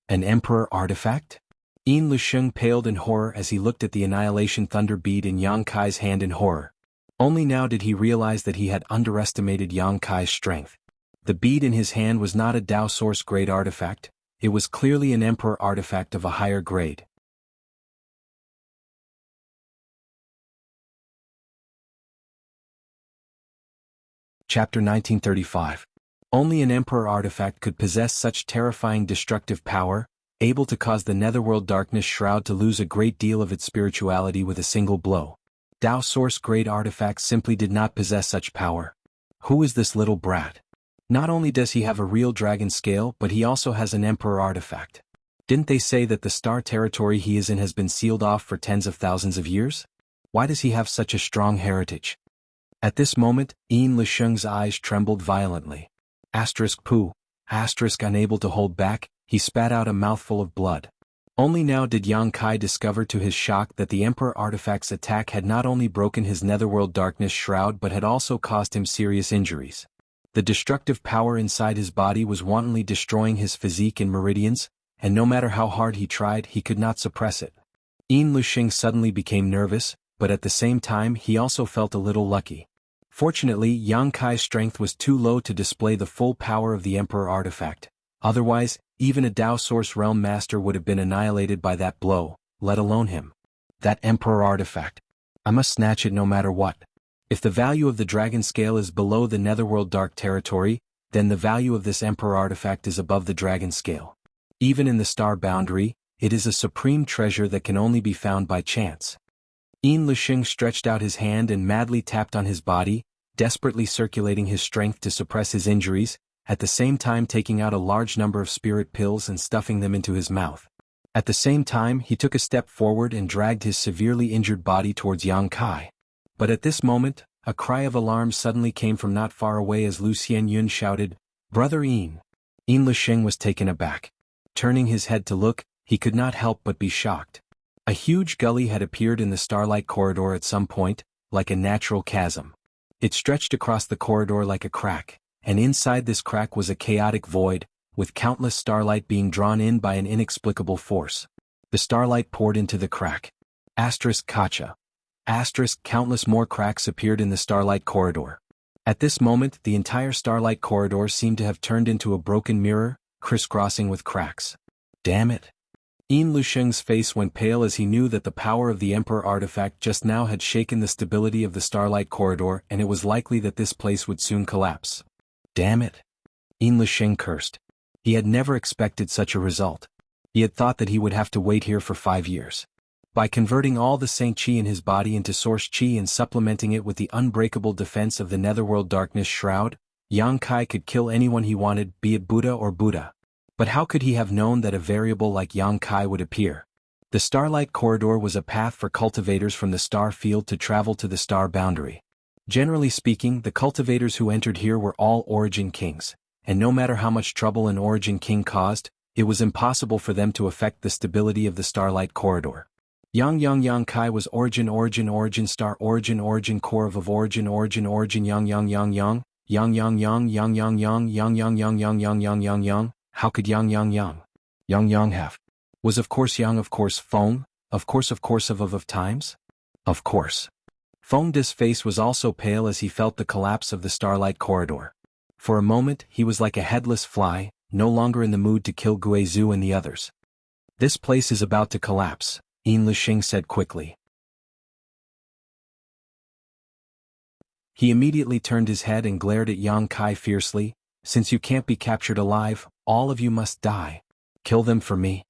[SPEAKER 1] An Emperor artifact? Yin Lusheng paled in horror as he looked at the Annihilation Thunder Bead in Yang Kai's hand in horror. Only now did he realize that he had underestimated Yang Kai's strength. The bead in his hand was not a Dao Source grade artifact, it was clearly an Emperor artifact of a higher grade. Chapter 1935. Only an Emperor artifact could possess such terrifying destructive power, able to cause the Netherworld Darkness Shroud to lose a great deal of its spirituality with a single blow. Dao Source grade artifacts simply did not possess such power. Who is this little brat? Not only does he have a real dragon scale, but he also has an Emperor artifact. Didn't they say that the star territory he is in has been sealed off for tens of thousands of years? Why does he have such a strong heritage? At this moment, Yin Lusheng's eyes trembled violently. Unable to hold back, he spat out a mouthful of blood. Only now did Yang Kai discover to his shock that the Emperor artifact's attack had not only broken his Netherworld Darkness Shroud but had also caused him serious injuries. The destructive power inside his body was wantonly destroying his physique in meridians, and no matter how hard he tried, he could not suppress it. Yin Lusheng suddenly became nervous, but at the same time he also felt a little lucky. Fortunately, Yang Kai's strength was too low to display the full power of the Emperor artifact. Otherwise, even a Dao Source Realm Master would have been annihilated by that blow, let alone him. That Emperor artifact. I must snatch it no matter what. If the value of the Dragon Scale is below the Netherworld Dark Territory, then the value of this Emperor artifact is above the Dragon Scale. Even in the Star Boundary, it is a supreme treasure that can only be found by chance. Yin Lusheng stretched out his hand and madly tapped on his body, desperately circulating his strength to suppress his injuries, at the same time taking out a large number of spirit pills and stuffing them into his mouth. At the same time, he took a step forward and dragged his severely injured body towards Yang Kai. But at this moment, a cry of alarm suddenly came from not far away as Lu Xianyun shouted, "Brother Yin!" Yin Lusheng was taken aback. Turning his head to look, he could not help but be shocked. A huge gully had appeared in the starlight corridor at some point, like a natural chasm. It stretched across the corridor like a crack, and inside this crack was a chaotic void, with countless starlight being drawn in by an inexplicable force. The starlight poured into the crack. Kacha. Countless more cracks appeared in the starlight corridor. At this moment, the entire starlight corridor seemed to have turned into a broken mirror, crisscrossing with cracks. Damn it. Yin Lusheng's face went pale as he knew that the power of the Emperor artifact just now had shaken the stability of the starlight corridor, and it was likely that this place would soon collapse. Damn it. Yin Lusheng cursed. He had never expected such a result. He had thought that he would have to wait here for 5 years. By converting all the Saint Qi in his body into Source Qi and supplementing it with the unbreakable defense of the Netherworld Darkness Shroud, Yang Kai could kill anyone he wanted, be it Buddha or Buddha. But how could he have known that a variable like Yang Kai would appear? The Starlight Corridor was a path for cultivators from the star field to travel to the star boundary. Generally speaking, the cultivators who entered here were all Origin Kings, and no matter how much trouble an Origin King caused, it was impossible for them to affect the stability of the Starlight Corridor. Yang Kai was origin star origin core of origin yang how could yang have? Was of course yang of course Feng, of course of times? Of course. Feng De's face was also pale as he felt the collapse of the Starlight Corridor. For a moment he was like a headless fly, no longer in the mood to kill Guizhou and the others. This place is about to collapse, Yin Lusheng said quickly. He immediately turned his head and glared at Yang Kai fiercely. Since you can't be captured alive, all of you must die. Kill them for me.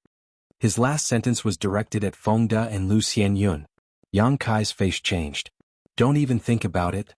[SPEAKER 1] His last sentence was directed at Feng De and Lu Xianyun. Yang Kai's face changed. Don't even think about it.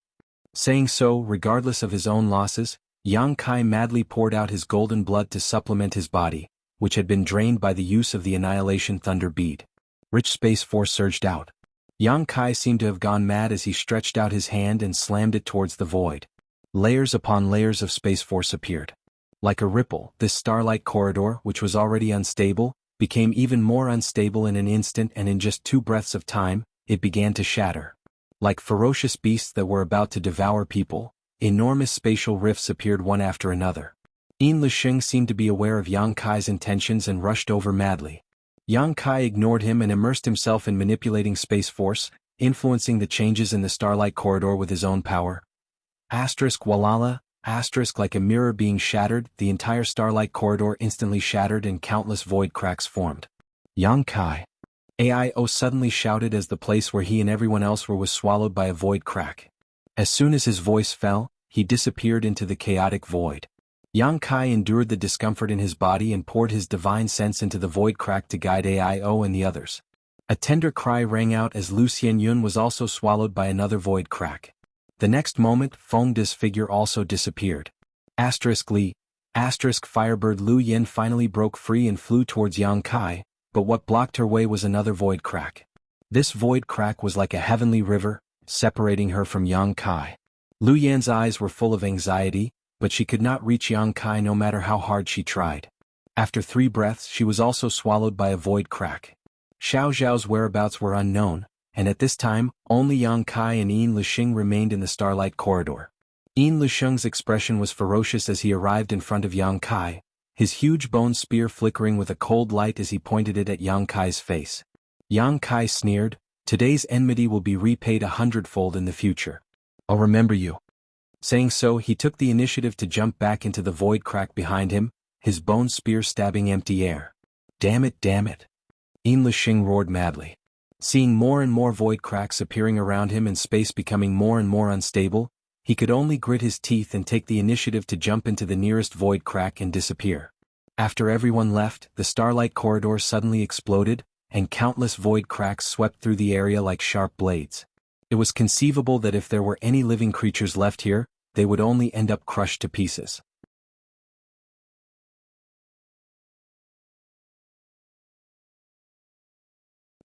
[SPEAKER 1] Saying so, regardless of his own losses, Yang Kai madly poured out his golden blood to supplement his body, which had been drained by the use of the Annihilation Thunder Bead. Rich space force surged out. Yang Kai seemed to have gone mad as he stretched out his hand and slammed it towards the void. Layers upon layers of space force appeared. Like a ripple, this starlight corridor, which was already unstable, became even more unstable in an instant, and in just 2 breaths of time, it began to shatter. Like ferocious beasts that were about to devour people, enormous spatial rifts appeared one after another. Yin Lusheng seemed to be aware of Yang Kai's intentions and rushed over madly. Yang Kai ignored him and immersed himself in manipulating space force, influencing the changes in the starlight corridor with his own power. Walala, like a mirror being shattered, the entire starlight corridor instantly shattered and countless void cracks formed. Yang Kai. AIO suddenly shouted as the place where he and everyone else were was swallowed by a void crack. As soon as his voice fell, he disappeared into the chaotic void. Yang Kai endured the discomfort in his body and poured his divine sense into the void crack to guide AIO and the others. A tender cry rang out as Lu Xianyun was also swallowed by another void crack. The next moment, Feng De's figure also disappeared. Firebird Lu Yen finally broke free and flew towards Yang Kai, but what blocked her way was another void crack. This void crack was like a heavenly river, separating her from Yang Kai. Lu Yan's eyes were full of anxiety, but she could not reach Yang Kai no matter how hard she tried. After 3 breaths she was also swallowed by a void crack. Xiao Zhao's whereabouts were unknown, and at this time, only Yang Kai and Yin Lusheng remained in the starlight corridor. Yin Lusheng's expression was ferocious as he arrived in front of Yang Kai, his huge bone spear flickering with a cold light as he pointed it at Yang Kai's face. Yang Kai sneered, "Today's enmity will be repaid 100-fold in the future. I'll remember you." Saying so, he took the initiative to jump back into the void crack behind him, his bone spear stabbing empty air. Damn it! Yin Lusheng roared madly. Seeing more and more void cracks appearing around him and space becoming more and more unstable, he could only grit his teeth and take the initiative to jump into the nearest void crack and disappear. After everyone left, the starlight corridor suddenly exploded, and countless void cracks swept through the area like sharp blades. It was conceivable that if there were any living creatures left here, they would only end up crushed to pieces.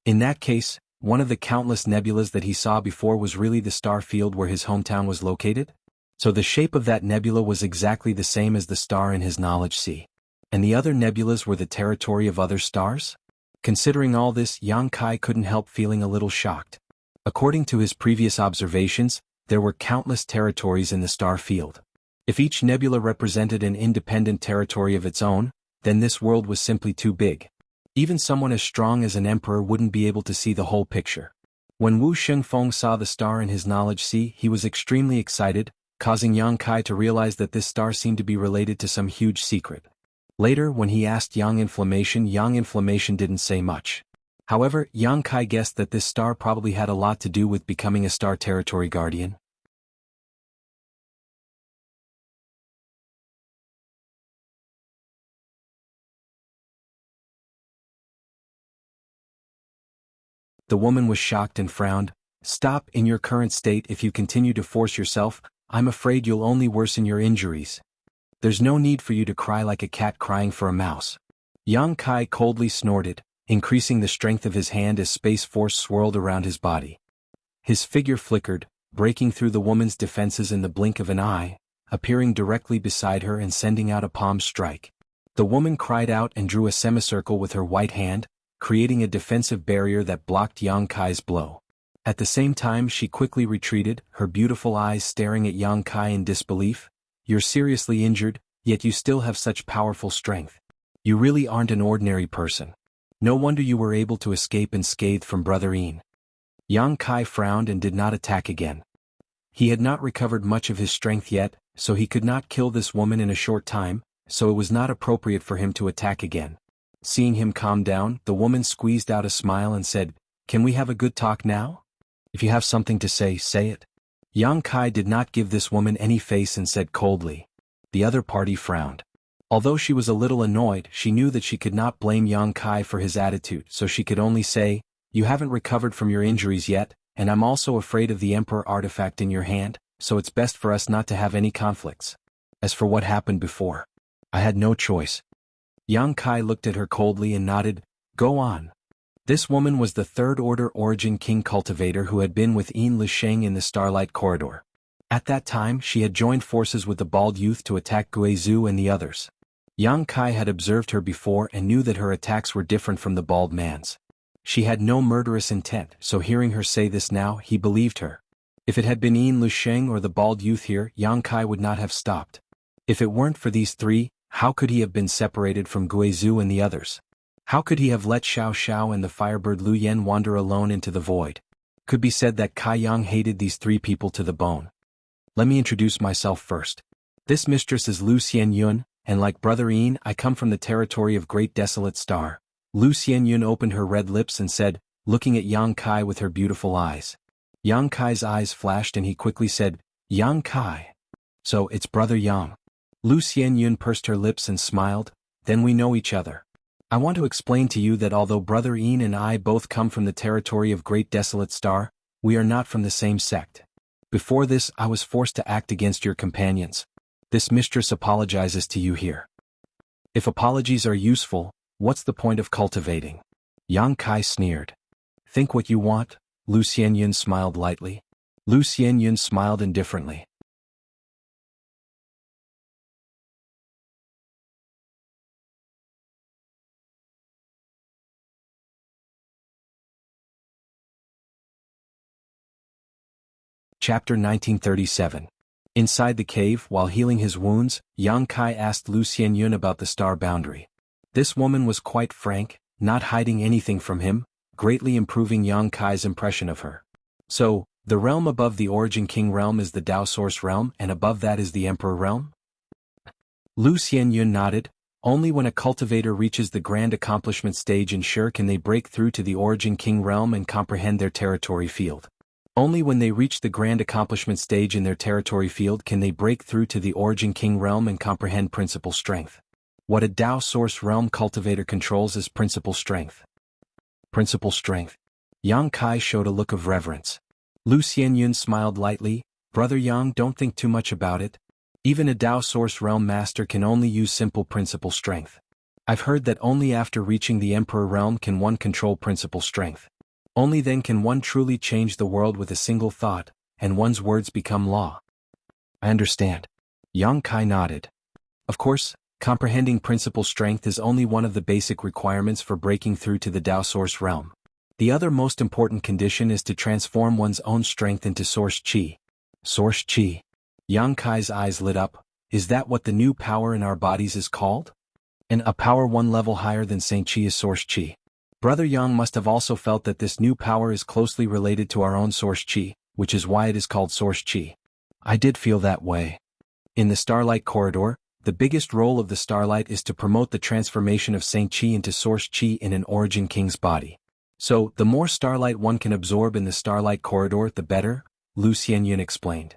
[SPEAKER 1] In that case, one of the countless nebulas that he saw before was really the star field where his hometown was located? So the shape of that nebula was exactly the same as the star in his knowledge sea. And the other nebulas were the territory of other stars? Considering all this, Yang Kai couldn't help feeling a little shocked. According to his previous observations, there were countless territories in the star field. If each nebula represented an independent territory of its own, then this world was simply too big. Even someone as strong as an emperor wouldn't be able to see the whole picture. When Wu Shengfeng saw the star in his knowledge sea, he was extremely excited, causing Yang Kai to realize that this star seemed to be related to some huge secret. Later, when he asked Yang Inflammation didn't say much. However, Yang Kai guessed that this star probably had a lot to do with becoming a star territory guardian. The woman was shocked and frowned. "Stop in your current state. If you continue to force yourself, I'm afraid you'll only worsen your injuries. There's no need for you to cry like a cat crying for a mouse." Yang Kai coldly snorted, increasing the strength of his hand as space force swirled around his body. His figure flickered, breaking through the woman's defenses in the blink of an eye, appearing directly beside her and sending out a palm strike. The woman cried out and drew a semicircle with her white hand, creating a defensive barrier that blocked Yang Kai's blow. At the same time she quickly retreated, her beautiful eyes staring at Yang Kai in disbelief. "You're seriously injured, yet you still have such powerful strength. You really aren't an ordinary person. No wonder you were able to escape unscathed from Brother Yin." Yang Kai frowned and did not attack again. He had not recovered much of his strength yet, so he could not kill this woman in a short time, so it was not appropriate for him to attack again. Seeing him calm down, the woman squeezed out a smile and said, "Can we have a good talk now? If you have something to say, say it." Yang Kai did not give this woman any face and said coldly. The other party frowned. Although she was a little annoyed, she knew that she could not blame Yang Kai for his attitude, so she could only say, "You haven't recovered from your injuries yet, and I'm also afraid of the Emperor artifact in your hand, so it's best for us not to have any conflicts. As for what happened before, I had no choice." Yang Kai looked at her coldly and nodded. "Go on." This woman was the Third Order Origin King Cultivator who had been with Yin Lisheng in the Starlight Corridor. At that time she had joined forces with the bald youth to attack Guizhou and the others. Yang Kai had observed her before and knew that her attacks were different from the bald man's. She had no murderous intent, so hearing her say this now, he believed her. If it had been Yin Lisheng or the bald youth here, Yang Kai would not have stopped. If it weren't for these three, how could he have been separated from Guizhou and the others? How could he have let Xiao Xiao and the firebird Lu Yen wander alone into the void? Could be said that Kai Yang hated these three people to the bone. Let me introduce myself first. This mistress is Lu Xianyun, and like Brother Yin, I come from the territory of Great Desolate Star. Lu Xianyun opened her red lips and said, looking at Yang Kai with her beautiful eyes. Yang Kai's eyes flashed and he quickly said, "Yang Kai. So it's Brother Yang." Lu Xianyun pursed her lips and smiled. "Then we know each other. I want to explain to you that although Brother Yin and I both come from the territory of Great Desolate Star, we are not from the same sect. Before this I was forced to act against your companions. This mistress apologizes to you here. If apologies are useful, what's the point of cultivating?" Yang Kai sneered. "Think what you want." Lu Xianyun smiled lightly. Lu Xianyun smiled indifferently. Chapter 1937. Inside the cave, while healing his wounds, Yang Kai asked Lu Xianyun about the star boundary. This woman was quite frank, not hiding anything from him, greatly improving Yang Kai's impression of her. "So, the realm above the Origin King realm is the Dao Source realm and above that is the Emperor realm?" Lu Xianyun nodded. "Only when a cultivator reaches the grand accomplishment stage ensure can they break through to the Origin King realm and comprehend their territory field. Only when they reach the grand accomplishment stage in their territory field can they break through to the Origin King realm and comprehend principal strength. What a Dao Source realm cultivator controls is principal strength." Principal strength. Yang Kai showed a look of reverence. Lu Xianyun smiled lightly. "Brother Yang, don't think too much about it. Even a Dao Source realm master can only use simple principal strength. I've heard that only after reaching the Emperor realm can one control principal strength. Only then can one truly change the world with a single thought, and one's words become law." "I understand." Yang Kai nodded. Of course, comprehending principal strength is only one of the basic requirements for breaking through to the Dao Source realm. The other most important condition is to transform one's own strength into Source Qi. Source Qi. Yang Kai's eyes lit up. is that what the new power in our bodies is called? And a power one level higher than Saint Chi is Source Chi. Brother Yang must have also felt that this new power is closely related to our own Source Chi, which is why it is called Source Chi. I did feel that way. In the Starlight Corridor, the biggest role of the Starlight is to promote the transformation of Saint Chi into Source Chi in an Origin King's body. So, the more Starlight one can absorb in the Starlight Corridor, the better, Lu Xianyun explained.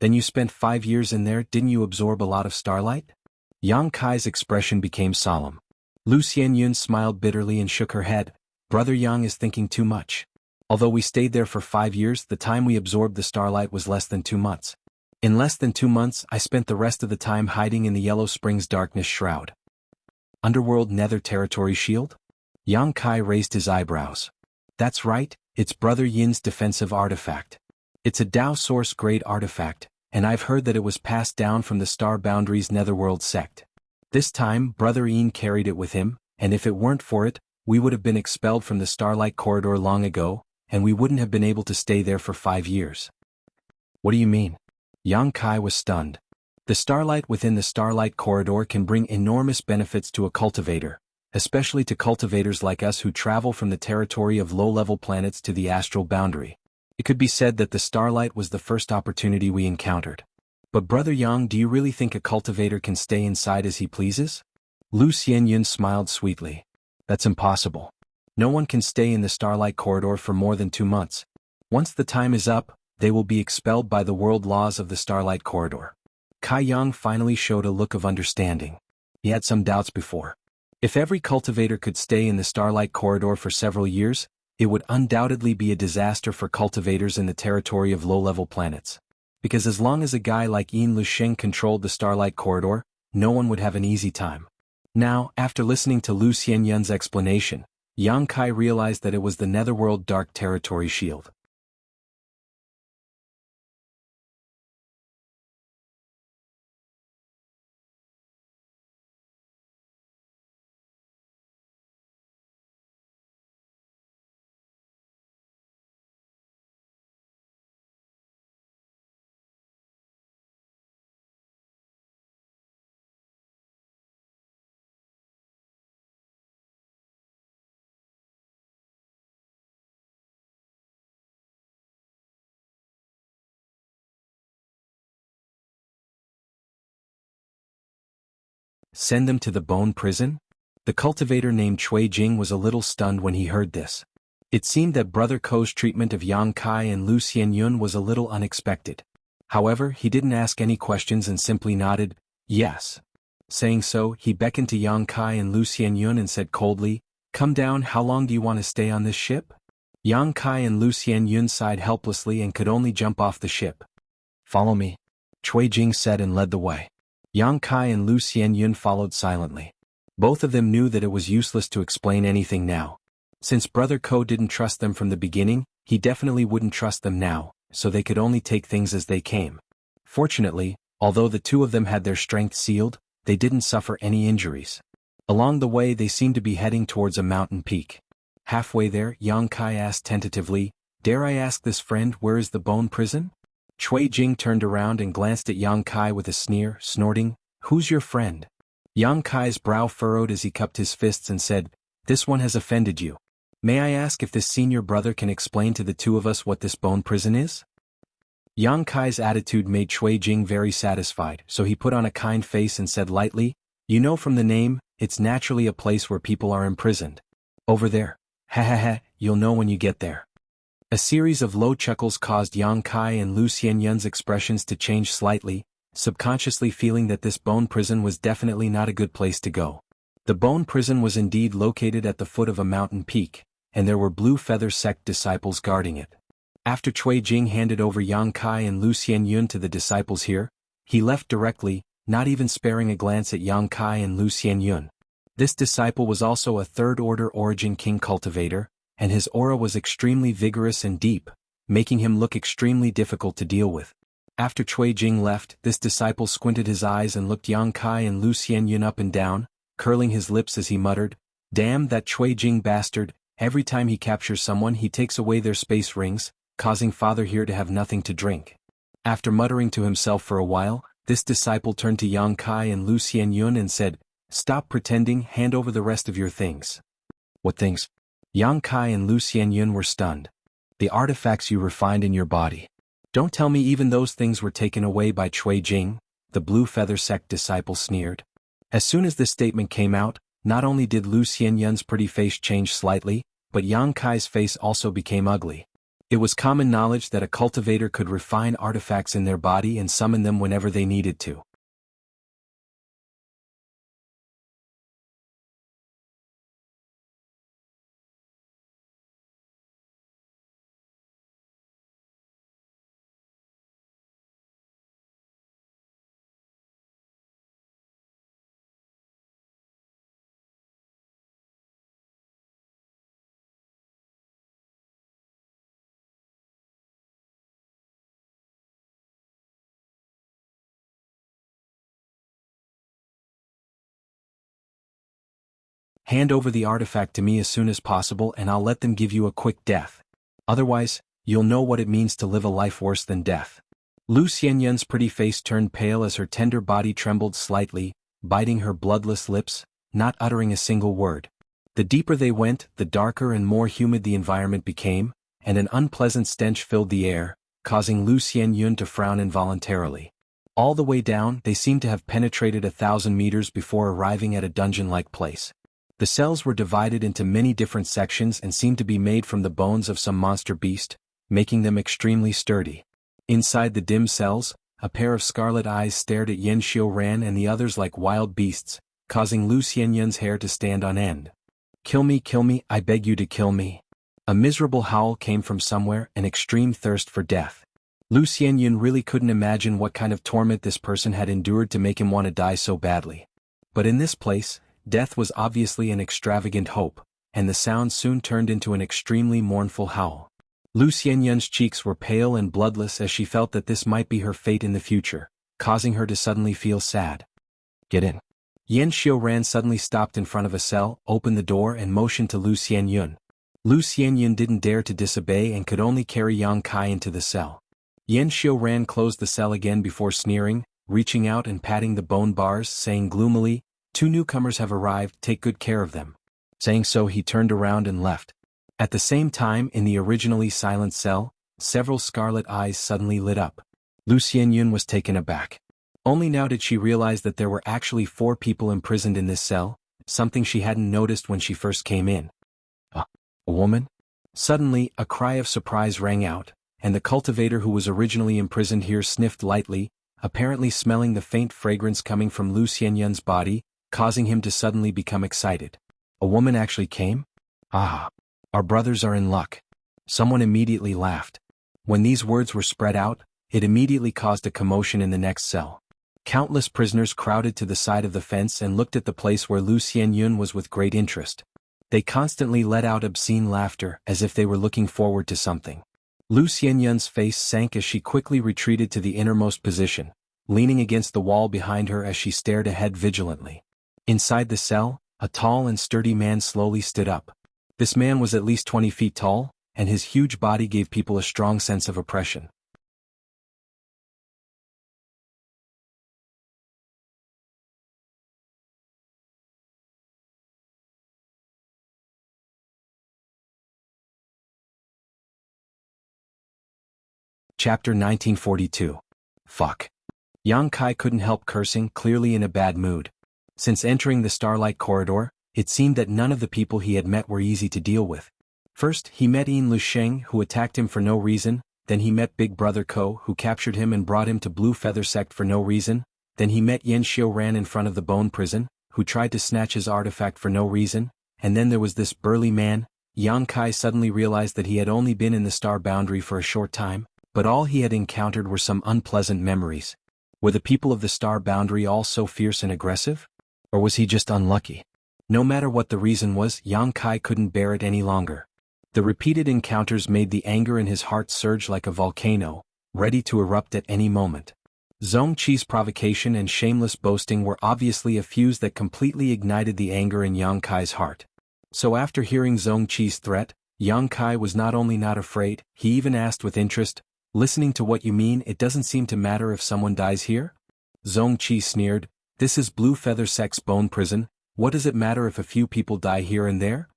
[SPEAKER 1] Then you spent 5 years in there, didn't you absorb a lot of Starlight? Yang Kai's expression became solemn. Lu Xianyun smiled bitterly and shook her head. Brother Yang is thinking too much. Although we stayed there for 5 years, the time we absorbed the Starlight was less than 2 months. In less than 2 months, I spent the rest of the time hiding in the Yellow Springs Darkness Shroud. Underworld Nether Territory Shield? Yang Kai raised his eyebrows. That's right, it's Brother Yin's defensive artifact. It's a Dao Source grade artifact, and I've heard that it was passed down from the Star Boundaries Netherworld sect. This time, Brother Yin carried it with him, and if it weren't for it, we would have been expelled from the Starlight Corridor long ago, and we wouldn't have been able to stay there for 5 years. What do you mean? Yang Kai was stunned. The starlight within the Starlight Corridor can bring enormous benefits to a cultivator, especially to cultivators like us who travel from the territory of low-level planets to the astral boundary. It could be said that the starlight was the first opportunity we encountered. But Brother Yang, do you really think a cultivator can stay inside as he pleases? Lu Xianyun smiled sweetly. That's impossible. No one can stay in the Starlight Corridor for more than 2 months. Once the time is up, they will be expelled by the world laws of the Starlight Corridor. Kai Yang finally showed a look of understanding. He had some doubts before. If every cultivator could stay in the Starlight Corridor for several years, it would undoubtedly be a disaster for cultivators in the territory of low-level planets. Because as long as a guy like Yin Lusheng controlled the Starlight Corridor, no one would have an easy time. Now, after listening to Lu Xianyun's explanation, Yang Kai realized that it was the Netherworld Dark Territory Shield. Send them to the bone prison? The cultivator named Cui Jing was a little stunned when he heard this. It seemed that Brother Ko's treatment of Yang Kai and Lu Xianyun was a little unexpected. However, he didn't ask any questions and simply nodded, yes. Saying so, he beckoned to Yang Kai and Lu Xianyun and said coldly, come down, how long do you want to stay on this ship? Yang Kai and Lu Xianyun sighed helplessly and could only jump off the ship. Follow me, Cui Jing said and led the way. Yang Kai and Lu Xianyun followed silently. Both of them knew that it was useless to explain anything now. Since Brother Ko didn't trust them from the beginning, he definitely wouldn't trust them now, so they could only take things as they came. Fortunately, although the two of them had their strength sealed, they didn't suffer any injuries. Along the way they seemed to be heading towards a mountain peak. Halfway there, Yang Kai asked tentatively, dare I ask this friend, where is the bone prison? Cui Jing turned around and glanced at Yang Kai with a sneer, snorting, who's your friend? Yang Kai's brow furrowed as he cupped his fists and said, this one has offended you. May I ask if this senior brother can explain to the two of us what this bone prison is? Yang Kai's attitude made Cui Jing very satisfied, so he put on a kind face and said lightly, you know from the name, it's naturally a place where people are imprisoned. Over there. Ha ha ha, you'll know when you get there. A series of low chuckles caused Yang Kai and Lu Xianyun's expressions to change slightly, subconsciously feeling that this bone prison was definitely not a good place to go. The bone prison was indeed located at the foot of a mountain peak, and there were Blue Feather sect disciples guarding it. After Cui Jing handed over Yang Kai and Lu Xianyun to the disciples here, he left directly, not even sparing a glance at Yang Kai and Lu Xianyun. This disciple was also a third-order Origin King cultivator, and his aura was extremely vigorous and deep, making him look extremely difficult to deal with. After Cui Jing left, this disciple squinted his eyes and looked Yang Kai and Lu Xianyun up and down, curling his lips as he muttered, damn that Cui Jing bastard, every time he captures someone he takes away their space rings, causing Father here to have nothing to drink. After muttering to himself for a while, This disciple turned to Yang Kai and Lu Xianyun and said, "Stop pretending, hand over the rest of your things." "What things?" Yang Kai and Lu Xianyun were stunned. "The artifacts you refined in your body. Don't tell me even those things were taken away by Cui Jing," the Blue Feather Sect disciple sneered. As soon as this statement came out, not only did Lu Xianyun's pretty face change slightly, but Yang Kai's face also became ugly. It was common knowledge that a cultivator could refine artifacts in their body and summon them whenever they needed to. Hand over the artifact to me as soon as possible and I'll let them give you a quick death. Otherwise, you'll know what it means to live a life worse than death. Lu Xianyun's pretty face turned pale as her tender body trembled slightly, biting her bloodless lips, not uttering a single word. The deeper they went, the darker and more humid the environment became, and an unpleasant stench filled the air, causing Lu Xianyun to frown involuntarily. All the way down, they seemed to have penetrated 1,000 meters before arriving at a dungeon-like place. The cells were divided into many different sections and seemed to be made from the bones of some monster beast, making them extremely sturdy. Inside the dim cells, a pair of scarlet eyes stared at Yan Xiuran and the others like wild beasts, causing Lu Xianyun's hair to stand on end. Kill me, I beg you to kill me." A miserable howl came from somewhere, an extreme thirst for death. Lu Xianyun really couldn't imagine what kind of torment this person had endured to make him want to die so badly. But in this place, death was obviously an extravagant hope, and the sound soon turned into an extremely mournful howl. Lu Xianyun's cheeks were pale and bloodless as she felt that this might be her fate in the future, causing her to suddenly feel sad. "Get in." Yan Xiuran suddenly stopped in front of a cell, opened the door and motioned to Lu Xianyun. Lu Xianyun didn't dare to disobey and could only carry Yang Kai into the cell. Yan Xiuran closed the cell again before sneering, reaching out and patting the bone bars, saying gloomily, "Two newcomers have arrived, take good care of them." Saying so, he turned around and left. At the same time, in the originally silent cell, several scarlet eyes suddenly lit up. Lu Xianyun was taken aback. Only now did she realize that there were actually 4 people imprisoned in this cell, something she hadn't noticed when she first came in. A woman? Suddenly, a cry of surprise rang out, and the cultivator who was originally imprisoned here sniffed lightly, apparently smelling the faint fragrance coming from Lu Xianyun's body, causing him to suddenly become excited. A woman actually came? Ah, our brothers are in luck. Someone immediately laughed. When these words were spread out, it immediately caused a commotion in the next cell. Countless prisoners crowded to the side of the fence and looked at the place where Lu Xianyun was with great interest. They constantly let out obscene laughter as if they were looking forward to something. Lu Xianyun's face sank as she quickly retreated to the innermost position, leaning against the wall behind her as she stared ahead vigilantly. Inside the cell, a tall and sturdy man slowly stood up. This man was at least 20 feet tall, and his huge body gave people a strong sense of oppression. Chapter 1942. Fuck. Yang Kai couldn't help cursing, clearly in a bad mood. Since entering the Starlight Corridor, it seemed that none of the people he had met were easy to deal with. First, he met Yin Lusheng, who attacked him for no reason, then he met Big Brother Ko, who captured him and brought him to Blue Feather Sect for no reason, then he met Yan Xiuran in front of the Bone Prison, who tried to snatch his artifact for no reason, and then there was this burly man. Yang Kai suddenly realized that he had only been in the Star Boundary for a short time, but all he had encountered were some unpleasant memories. Were the people of the Star Boundary all so fierce and aggressive? Or was he just unlucky? No matter what the reason was, Yang Kai couldn't bear it any longer. The repeated encounters made the anger in his heart surge like a volcano, ready to erupt at any moment. Zhong Qi's provocation and shameless boasting were obviously a fuse that completely ignited the anger in Yang Kai's heart. So after hearing Zhong Qi's threat, Yang Kai was not only not afraid, he even asked with interest, "Listening to what you mean, it doesn't seem to matter if someone dies here?" Zhongqi sneered, "This is Blue Feather Sect's bone prison, what does it matter if a few people die here and there?"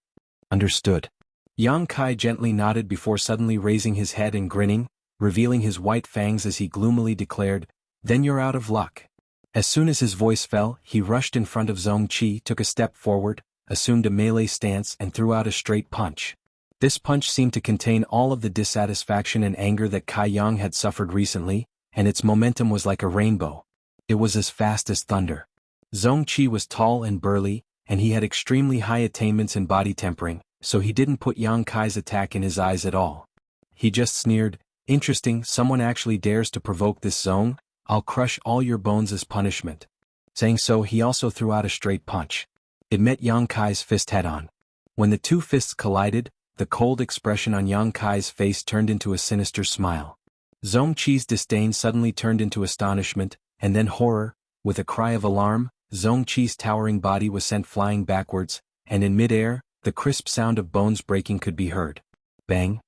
[SPEAKER 1] "Understood." Yang Kai gently nodded before suddenly raising his head and grinning, revealing his white fangs as he gloomily declared, "Then you're out of luck." As soon as his voice fell, he rushed in front of Zhongqi, took a step forward, assumed a melee stance and threw out a straight punch. This punch seemed to contain all of the dissatisfaction and anger that Kai Yang had suffered recently, and its momentum was like a rainbow. It was as fast as thunder. Zhongqi was tall and burly, and he had extremely high attainments in body tempering, so he didn't put Yang Kai's attack in his eyes at all. He just sneered, "Interesting, someone actually dares to provoke this Zhong, I'll crush all your bones as punishment." Saying so, he also threw out a straight punch. It met Yang Kai's fist head-on. When the two fists collided, the cold expression on Yang Kai's face turned into a sinister smile. Zhongqi's disdain suddenly turned into astonishment, and then horror. With a cry of alarm, Zhongqi's towering body was sent flying backwards, and in mid-air, the crisp sound of bones breaking could be heard. Bang!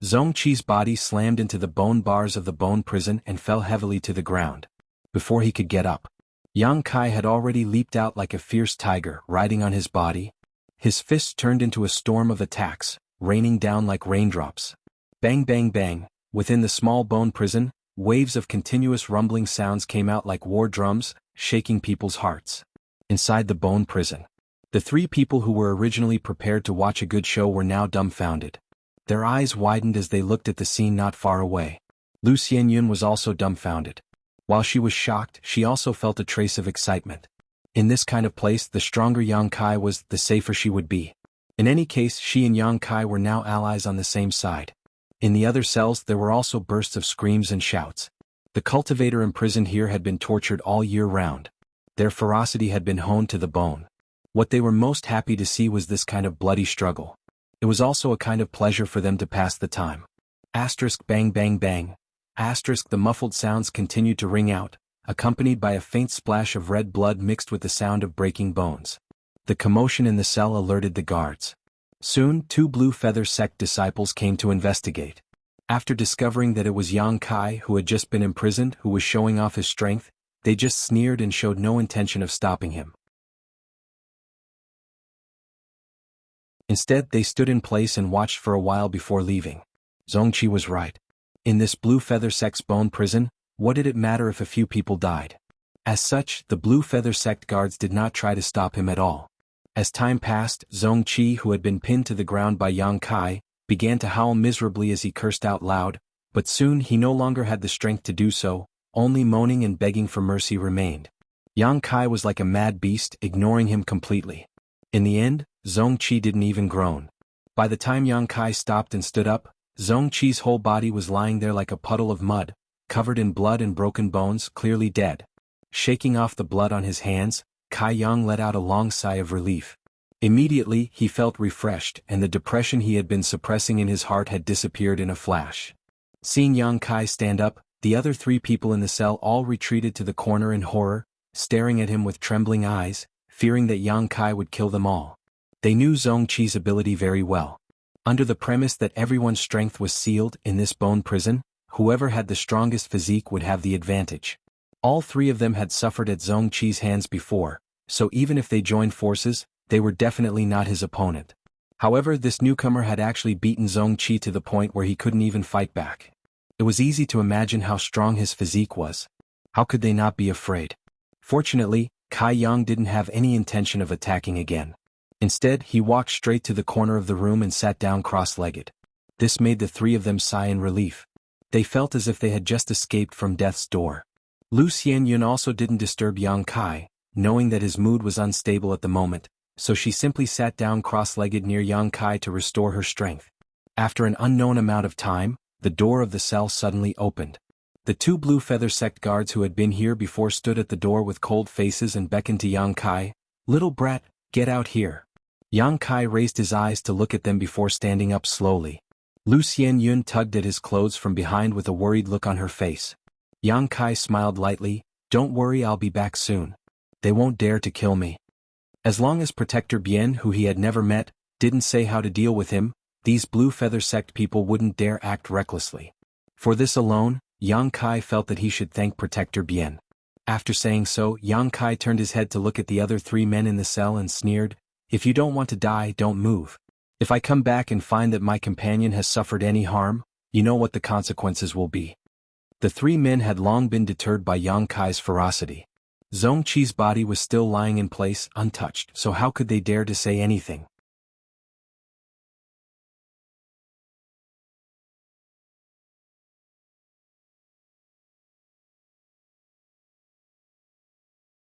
[SPEAKER 1] Zhongqi's body slammed into the bone bars of the bone prison and fell heavily to the ground. Before he could get up, Yang Kai had already leaped out like a fierce tiger, riding on his body. His fists turned into a storm of attacks, raining down like raindrops. Bang bang bang, within the small bone prison, waves of continuous rumbling sounds came out like war drums, shaking people's hearts. Inside the bone prison, the three people who were originally prepared to watch a good show were now dumbfounded. Their eyes widened as they looked at the scene not far away. Lu Xianyun was also dumbfounded. While she was shocked, she also felt a trace of excitement. In this kind of place, the stronger Yang Kai was, the safer she would be. In any case, she and Yang Kai were now allies on the same side. In the other cells, there were also bursts of screams and shouts. The cultivator imprisoned here had been tortured all year round. Their ferocity had been honed to the bone. What they were most happy to see was this kind of bloody struggle. It was also a kind of pleasure for them to pass the time. Asterisk bang bang bang. Asterisk the muffled sounds continued to ring out, accompanied by a faint splash of red blood mixed with the sound of breaking bones. The commotion in the cell alerted the guards. Soon, two Blue Feather Sect disciples came to investigate. After discovering that it was Yang Kai who had just been imprisoned who was showing off his strength, they just sneered and showed no intention of stopping him. Instead, they stood in place and watched for a while before leaving. Zhongqi was right. In this Blue Feather Sect's bone prison, what did it matter if a few people died? As such, the Blue Feather Sect guards did not try to stop him at all. As time passed, Zhongqi, who had been pinned to the ground by Yang Kai, began to howl miserably as he cursed out loud, but soon he no longer had the strength to do so, only moaning and begging for mercy remained. Yang Kai was like a mad beast, ignoring him completely. In the end, Zhongqi didn't even groan. By the time Yang Kai stopped and stood up, Zhongqi's whole body was lying there like a puddle of mud, covered in blood and broken bones, clearly dead. Shaking off the blood on his hands, Kai Yang let out a long sigh of relief. Immediately, he felt refreshed, and the depression he had been suppressing in his heart had disappeared in a flash. Seeing Yang Kai stand up, the other three people in the cell all retreated to the corner in horror, staring at him with trembling eyes, fearing that Yang Kai would kill them all. They knew Zhongqi's ability very well. Under the premise that everyone's strength was sealed in this bone prison, whoever had the strongest physique would have the advantage. All three of them had suffered at Zhongqi's hands before, so even if they joined forces, they were definitely not his opponent. However, this newcomer had actually beaten Zhongqi to the point where he couldn't even fight back. It was easy to imagine how strong his physique was. How could they not be afraid? Fortunately, Kai Yang didn't have any intention of attacking again. Instead, he walked straight to the corner of the room and sat down cross-legged. This made the three of them sigh in relief. They felt as if they had just escaped from death's door. Lu Xianyun also didn't disturb Yang Kai, knowing that his mood was unstable at the moment, so she simply sat down cross-legged near Yang Kai to restore her strength. After an unknown amount of time, the door of the cell suddenly opened. The two Blue Feather Sect guards who had been here before stood at the door with cold faces and beckoned to Yang Kai. "Little brat, get out here." Yang Kai raised his eyes to look at them before standing up slowly. Lu Xianyun tugged at his clothes from behind with a worried look on her face. Yang Kai smiled lightly, "Don't worry, I'll be back soon. They won't dare to kill me." As long as Protector Bien, who he had never met, didn't say how to deal with him, these Blue Feather Sect people wouldn't dare act recklessly. For this alone, Yang Kai felt that he should thank Protector Bien. After saying so, Yang Kai turned his head to look at the other 3 men in the cell and sneered, "If you don't want to die, don't move. If I come back and find that my companion has suffered any harm, you know what the consequences will be." The 3 men had long been deterred by Yang Kai's ferocity. Zhong Qi's body was still lying in place, untouched, so how could they dare to say anything?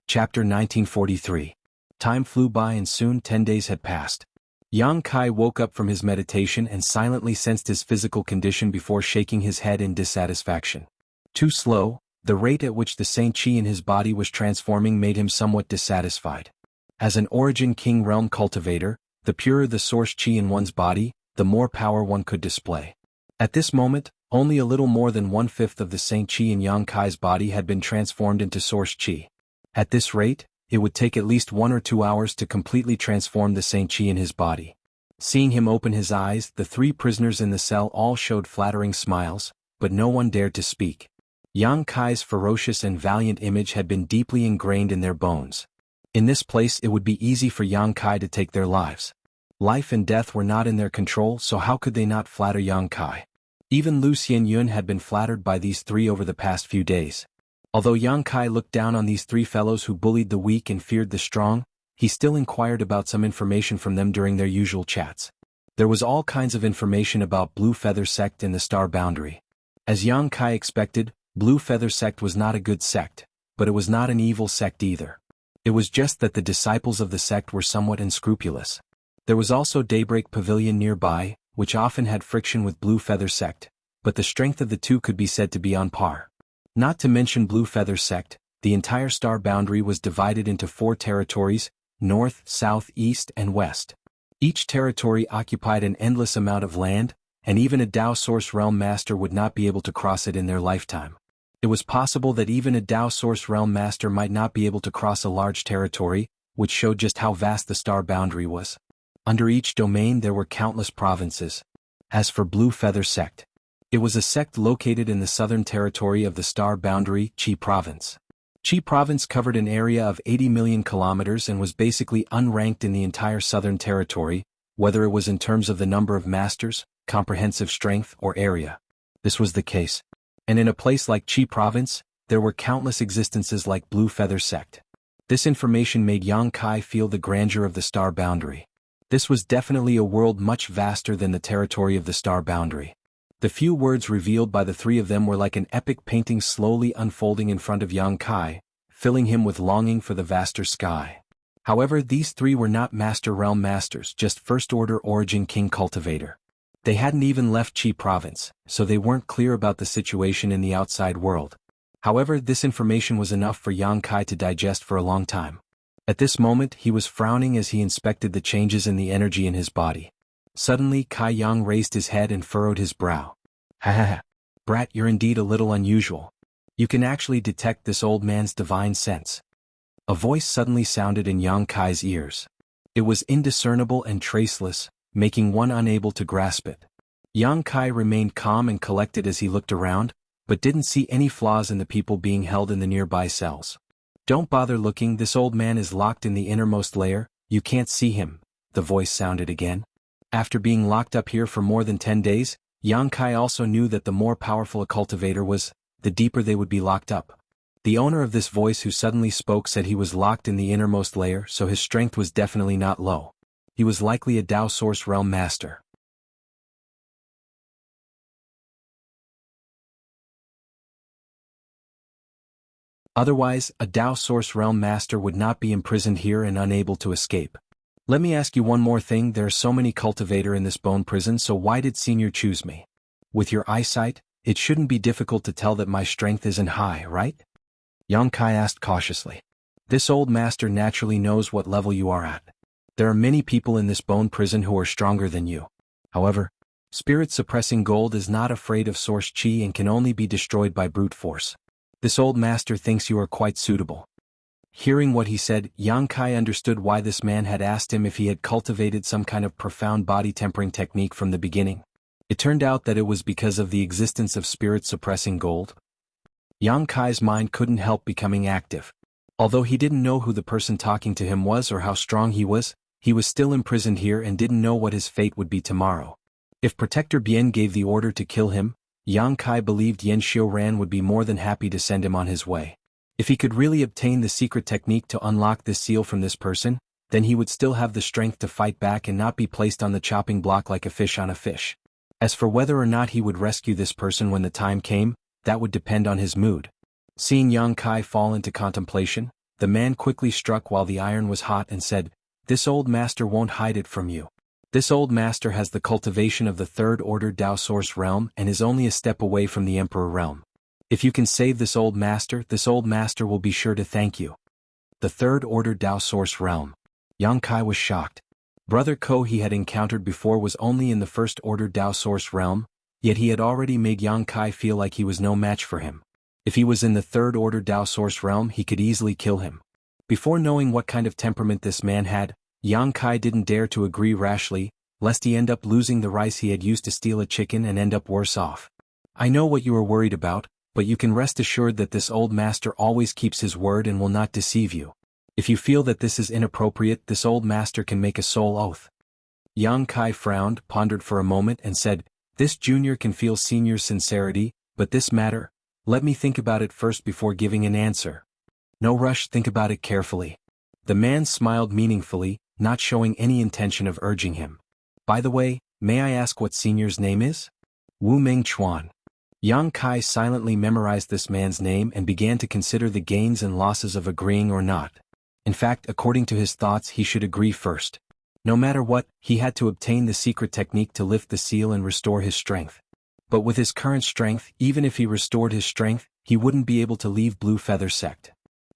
[SPEAKER 1] Chapter 1943. Time flew by and soon 10 days had passed. Yang Kai woke up from his meditation and silently sensed his physical condition before shaking his head in dissatisfaction. Too slow, the rate at which the Saint Qi in his body was transforming made him somewhat dissatisfied. As an Origin King Realm cultivator, the purer the Source Qi in one's body, the more power one could display. At this moment, only a little more than 1/5 of the Saint Qi in Yang Kai's body had been transformed into Source Qi. At this rate, it would take at least 1 or 2 hours to completely transform the Saint Qi in his body. Seeing him open his eyes, the 3 prisoners in the cell all showed flattering smiles, but no one dared to speak. Yang Kai's ferocious and valiant image had been deeply ingrained in their bones. In this place it would be easy for Yang Kai to take their lives. Life and death were not in their control, so how could they not flatter Yang Kai? Even Lu Xianyun had been flattered by these 3 over the past few days. Although Yang Kai looked down on these 3 fellows who bullied the weak and feared the strong, he still inquired about some information from them during their usual chats. There was all kinds of information about Blue Feather Sect in the Star Boundary. As Yang Kai expected, Blue Feather Sect was not a good sect, but it was not an evil sect either. It was just that the disciples of the sect were somewhat unscrupulous. There was also Daybreak Pavilion nearby, which often had friction with Blue Feather Sect, but the strength of the 2 could be said to be on par. Not to mention Blue Feather Sect, the entire Star Boundary was divided into 4 territories: north, south, east, and west. Each territory occupied an endless amount of land, and even a Dao Source Realm Master would not be able to cross it in their lifetime. It was possible that even a Dao Source Realm Master might not be able to cross a large territory, which showed just how vast the Star Boundary was. Under each domain there were countless provinces. As for Blue Feather Sect, it was a sect located in the southern territory of the Star Boundary, Qi Province. Qi Province covered an area of 80 million kilometers and was basically unranked in the entire southern territory, whether it was in terms of the number of masters, comprehensive strength, or area. This was the case. And in a place like Qi Province, there were countless existences like Blue Feather Sect. This information made Yang Kai feel the grandeur of the Star Boundary. This was definitely a world much vaster than the territory of the Star Boundary. The few words revealed by the 3 of them were like an epic painting slowly unfolding in front of Yang Kai, filling him with longing for the vaster sky. However, these 3 were not Master Realm Masters, just First Order Origin King Cultivator. They hadn't even left Qi Province, so they weren't clear about the situation in the outside world. However, this information was enough for Yang Kai to digest for a long time. At this moment he was frowning as he inspected the changes in the energy in his body. Suddenly Kai Yang raised his head and furrowed his brow. "Ha ha ha. Brat, you're indeed a little unusual. You can actually detect this old man's divine sense." A voice suddenly sounded in Yang Kai's ears. It was indiscernible and traceless, making one unable to grasp it. Yang Kai remained calm and collected as he looked around, but didn't see any flaws in the people being held in the nearby cells. "Don't bother looking, this old man is locked in the innermost layer, you can't see him," the voice sounded again. After being locked up here for more than 10 days, Yang Kai also knew that the more powerful a cultivator was, the deeper they would be locked up. The owner of this voice who suddenly spoke said he was locked in the innermost layer, so his strength was definitely not low. He was likely a Dao Source Realm Master. Otherwise, a Dao Source Realm Master would not be imprisoned here and unable to escape. "Let me ask you one more thing, there are so many cultivator in this bone prison, so why did Senior choose me? With your eyesight, it shouldn't be difficult to tell that my strength isn't high, right?" Yang Kai asked cautiously. "This old master naturally knows what level you are at. There are many people in this bone prison who are stronger than you. However, Spirit-suppressing gold is not afraid of Source Qi and can only be destroyed by brute force. This old master thinks you are quite suitable." Hearing what he said, Yang Kai understood why this man had asked him if he had cultivated some kind of profound body tempering technique from the beginning. It turned out that it was because of the existence of spirit-suppressing gold. Yang Kai's mind couldn't help becoming active. Although he didn't know who the person talking to him was or how strong he was still imprisoned here and didn't know what his fate would be tomorrow. If Protector Bien gave the order to kill him, Yang Kai believed Yan Xiuran would be more than happy to send him on his way. If he could really obtain the secret technique to unlock this seal from this person, then he would still have the strength to fight back and not be placed on the chopping block like a fish on a fish. As for whether or not he would rescue this person when the time came, that would depend on his mood. Seeing Yang Kai fall into contemplation, the man quickly struck while the iron was hot and said, "This old master won't hide it from you. This old master has the cultivation of the third order Dao Source realm and is only a step away from the Emperor realm. If you can save this old master will be sure to thank you." The third order Dao Source realm. Yang Kai was shocked. Brother Ko he had encountered before was only in the first order Dao Source realm, yet he had already made Yang Kai feel like he was no match for him. If he was in the third order Dao Source realm he could easily kill him. Before knowing what kind of temperament this man had, Yang Kai didn't dare to agree rashly, lest he end up losing the rice he had used to steal a chicken and end up worse off. "I know what you are worried about, but you can rest assured that this old master always keeps his word and will not deceive you. If you feel that this is inappropriate, this old master can make a soul oath." Yang Kai frowned, pondered for a moment and said, "This junior can feel senior's sincerity, but this matter, let me think about it first before giving an answer." "No rush, think about it carefully." The man smiled meaningfully, not showing any intention of urging him. "By the way, may I ask what senior's name is?" "Wu Ming Chuan." Yang Kai silently memorized this man's name and began to consider the gains and losses of agreeing or not. In fact, according to his thoughts, he should agree first. No matter what, he had to obtain the secret technique to lift the seal and restore his strength. But with his current strength, even if he restored his strength, he wouldn't be able to leave Blue Feather Sect.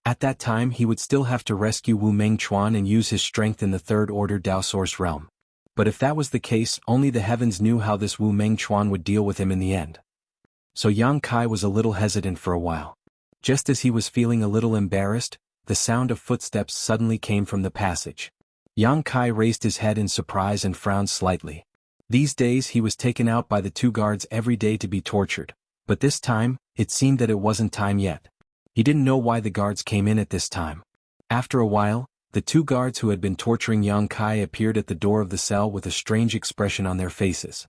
[SPEAKER 1] At that time he would still have to rescue Wu Ming Chuan and use his strength in the third order Dao Source realm. But if that was the case, only the heavens knew how this Wu Ming Chuan would deal with him in the end. So Yang Kai was a little hesitant for a while. Just as he was feeling a little embarrassed, the sound of footsteps suddenly came from the passage. Yang Kai raised his head in surprise and frowned slightly. These days he was taken out by the two guards every day to be tortured, but this time, it seemed that it wasn't time yet. He didn't know why the guards came in at this time. After a while, the two guards who had been torturing Yang Kai appeared at the door of the cell with a strange expression on their faces.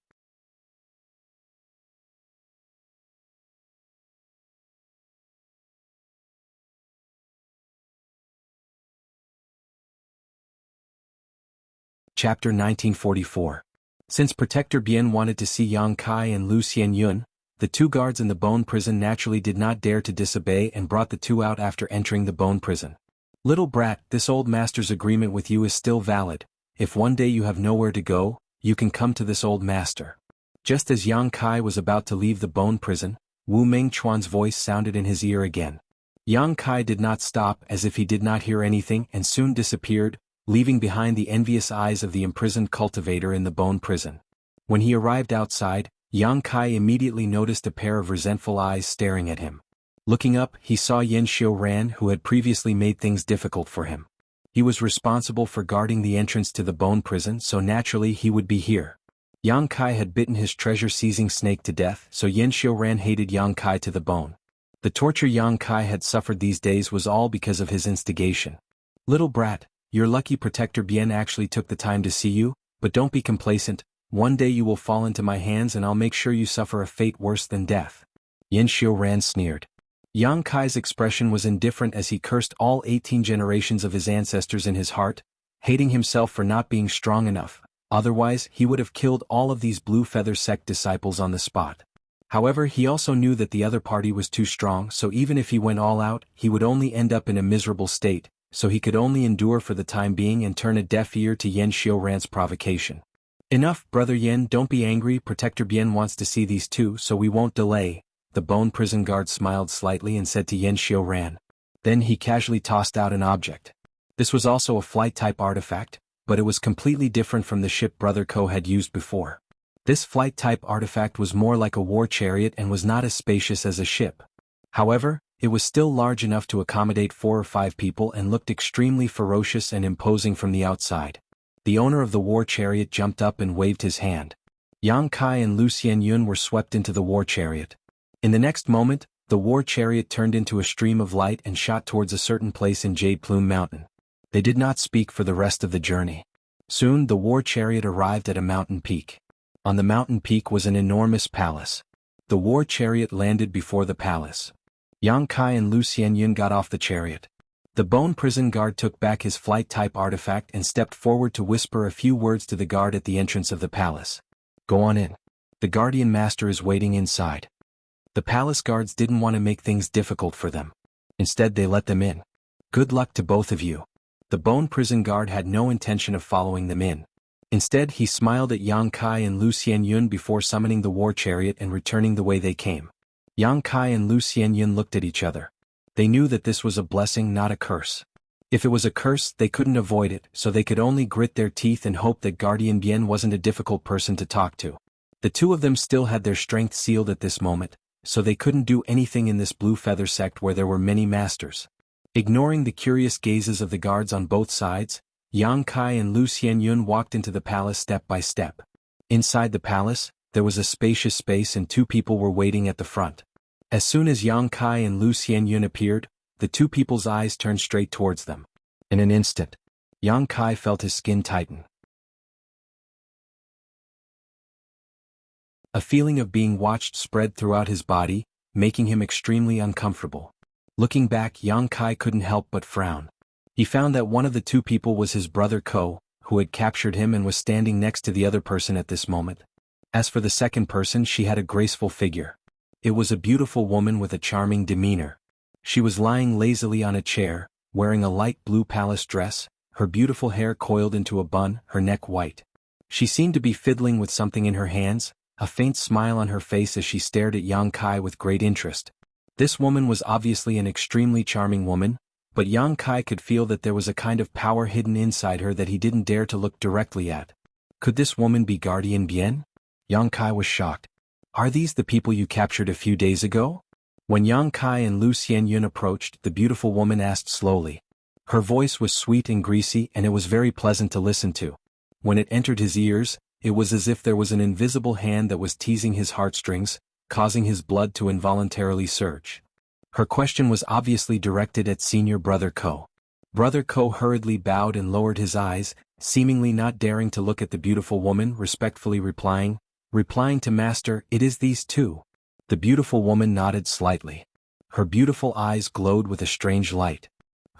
[SPEAKER 1] Chapter 1944. Since Protector Bien wanted to see Yang Kai and Lu Xianyun, the two guards in the bone prison naturally did not dare to disobey and brought the two out after entering the bone prison. "Little brat, this old master's agreement with you is still valid. If one day you have nowhere to go, you can come to this old master." Just as Yang Kai was about to leave the bone prison, Wu Ming Chuan's voice sounded in his ear again. Yang Kai did not stop as if he did not hear anything and soon disappeared, leaving behind the envious eyes of the imprisoned cultivator in the bone prison. When he arrived outside, Yang Kai immediately noticed a pair of resentful eyes staring at him. Looking up, he saw Yan Xiuran, who had previously made things difficult for him. He was responsible for guarding the entrance to the bone prison, so naturally he would be here. Yang Kai had bitten his treasure-seizing snake to death, so Yan Xiuran hated Yang Kai to the bone. The torture Yang Kai had suffered these days was all because of his instigation. "Little brat, your lucky Protector Bien actually took the time to see you, but don't be complacent. One day you will fall into my hands and I'll make sure you suffer a fate worse than death." Yan Xiuran sneered. Yang Kai's expression was indifferent as he cursed all 18 generations of his ancestors in his heart, hating himself for not being strong enough. Otherwise, he would have killed all of these Blue Feather Sect disciples on the spot. However, he also knew that the other party was too strong, so even if he went all out, he would only end up in a miserable state, so he could only endure for the time being and turn a deaf ear to Yan Xiuran's provocation. "Enough, Brother Yan, don't be angry. Protector Bien wants to see these two, so we won't delay." The bone prison guard smiled slightly and said to Yan Xiuran. Then he casually tossed out an object. This was also a flight-type artifact, but it was completely different from the ship Brother Ko had used before. This flight-type artifact was more like a war chariot and was not as spacious as a ship. However, it was still large enough to accommodate 4 or 5 people and looked extremely ferocious and imposing from the outside. The owner of the war chariot jumped up and waved his hand. Yang Kai and Lu Xianyun were swept into the war chariot. In the next moment, The war chariot turned into a stream of light and shot towards a certain place in Jade Plume Mountain. They did not speak for the rest of the journey. Soon the war chariot arrived at a mountain peak. On the mountain peak was an enormous palace. The war chariot landed before the palace. Yang Kai and Lu Xianyun got off the chariot. The bone prison guard took back his flight-type artifact and stepped forward to whisper a few words to the guard at the entrance of the palace. "Go on in. The guardian master is waiting inside." The palace guards didn't want to make things difficult for them. Instead they let them in. "Good luck to both of you." The bone prison guard had no intention of following them in. Instead he smiled at Yang Kai and Lu Xianyun before summoning the war chariot and returning the way they came. Yang Kai and Lu Xianyun looked at each other. They knew that this was a blessing, not a curse. If it was a curse, they couldn't avoid it, so they could only grit their teeth and hope that Guardian Bien wasn't a difficult person to talk to. The two of them still had their strength sealed at this moment, so they couldn't do anything in this blue feather sect where there were many masters. Ignoring the curious gazes of the guards on both sides, Yang Kai and Lu Xianyun walked into the palace step by step. Inside the palace, there was a spacious space and two people were waiting at the front. As soon as Yang Kai and Lu Xianyun appeared, the two people's eyes turned straight towards them. In an instant, Yang Kai felt his skin tighten. A feeling of being watched spread throughout his body, making him extremely uncomfortable. Looking back, Yang Kai couldn't help but frown. He found that one of the two people was his brother Ko, who had captured him and was standing next to the other person at this moment. As for the second person, she had a graceful figure. It was a beautiful woman with a charming demeanor. She was lying lazily on a chair, wearing a light blue palace dress, her beautiful hair coiled into a bun, her neck white. She seemed to be fiddling with something in her hands, a faint smile on her face as she stared at Yang Kai with great interest. This woman was obviously an extremely charming woman, but Yang Kai could feel that there was a kind of power hidden inside her that he didn't dare to look directly at. Could this woman be Guardian Bien? Yang Kai was shocked. "Are these the people you captured a few days ago?" When Yang Kai and Lu Xianyun approached, the beautiful woman asked slowly. Her voice was sweet and greasy and it was very pleasant to listen to. When it entered his ears, it was as if there was an invisible hand that was teasing his heartstrings, causing his blood to involuntarily surge. Her question was obviously directed at senior brother Ko. Brother Ko hurriedly bowed and lowered his eyes, seemingly not daring to look at the beautiful woman, respectfully replying to Master, "It is these two." The beautiful woman nodded slightly. Her beautiful eyes glowed with a strange light.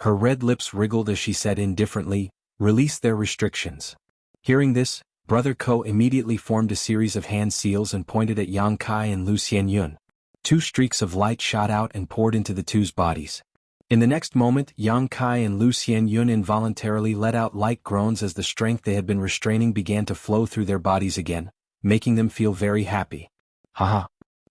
[SPEAKER 1] Her red lips wriggled as she said indifferently, "Release their restrictions." Hearing this, Brother Ko immediately formed a series of hand seals and pointed at Yang Kai and Lu Xianyun. Two streaks of light shot out and poured into the two's bodies. In the next moment, Yang Kai and Lu Xianyun involuntarily let out light groans as the strength they had been restraining began to flow through their bodies again, making them feel very happy. Haha.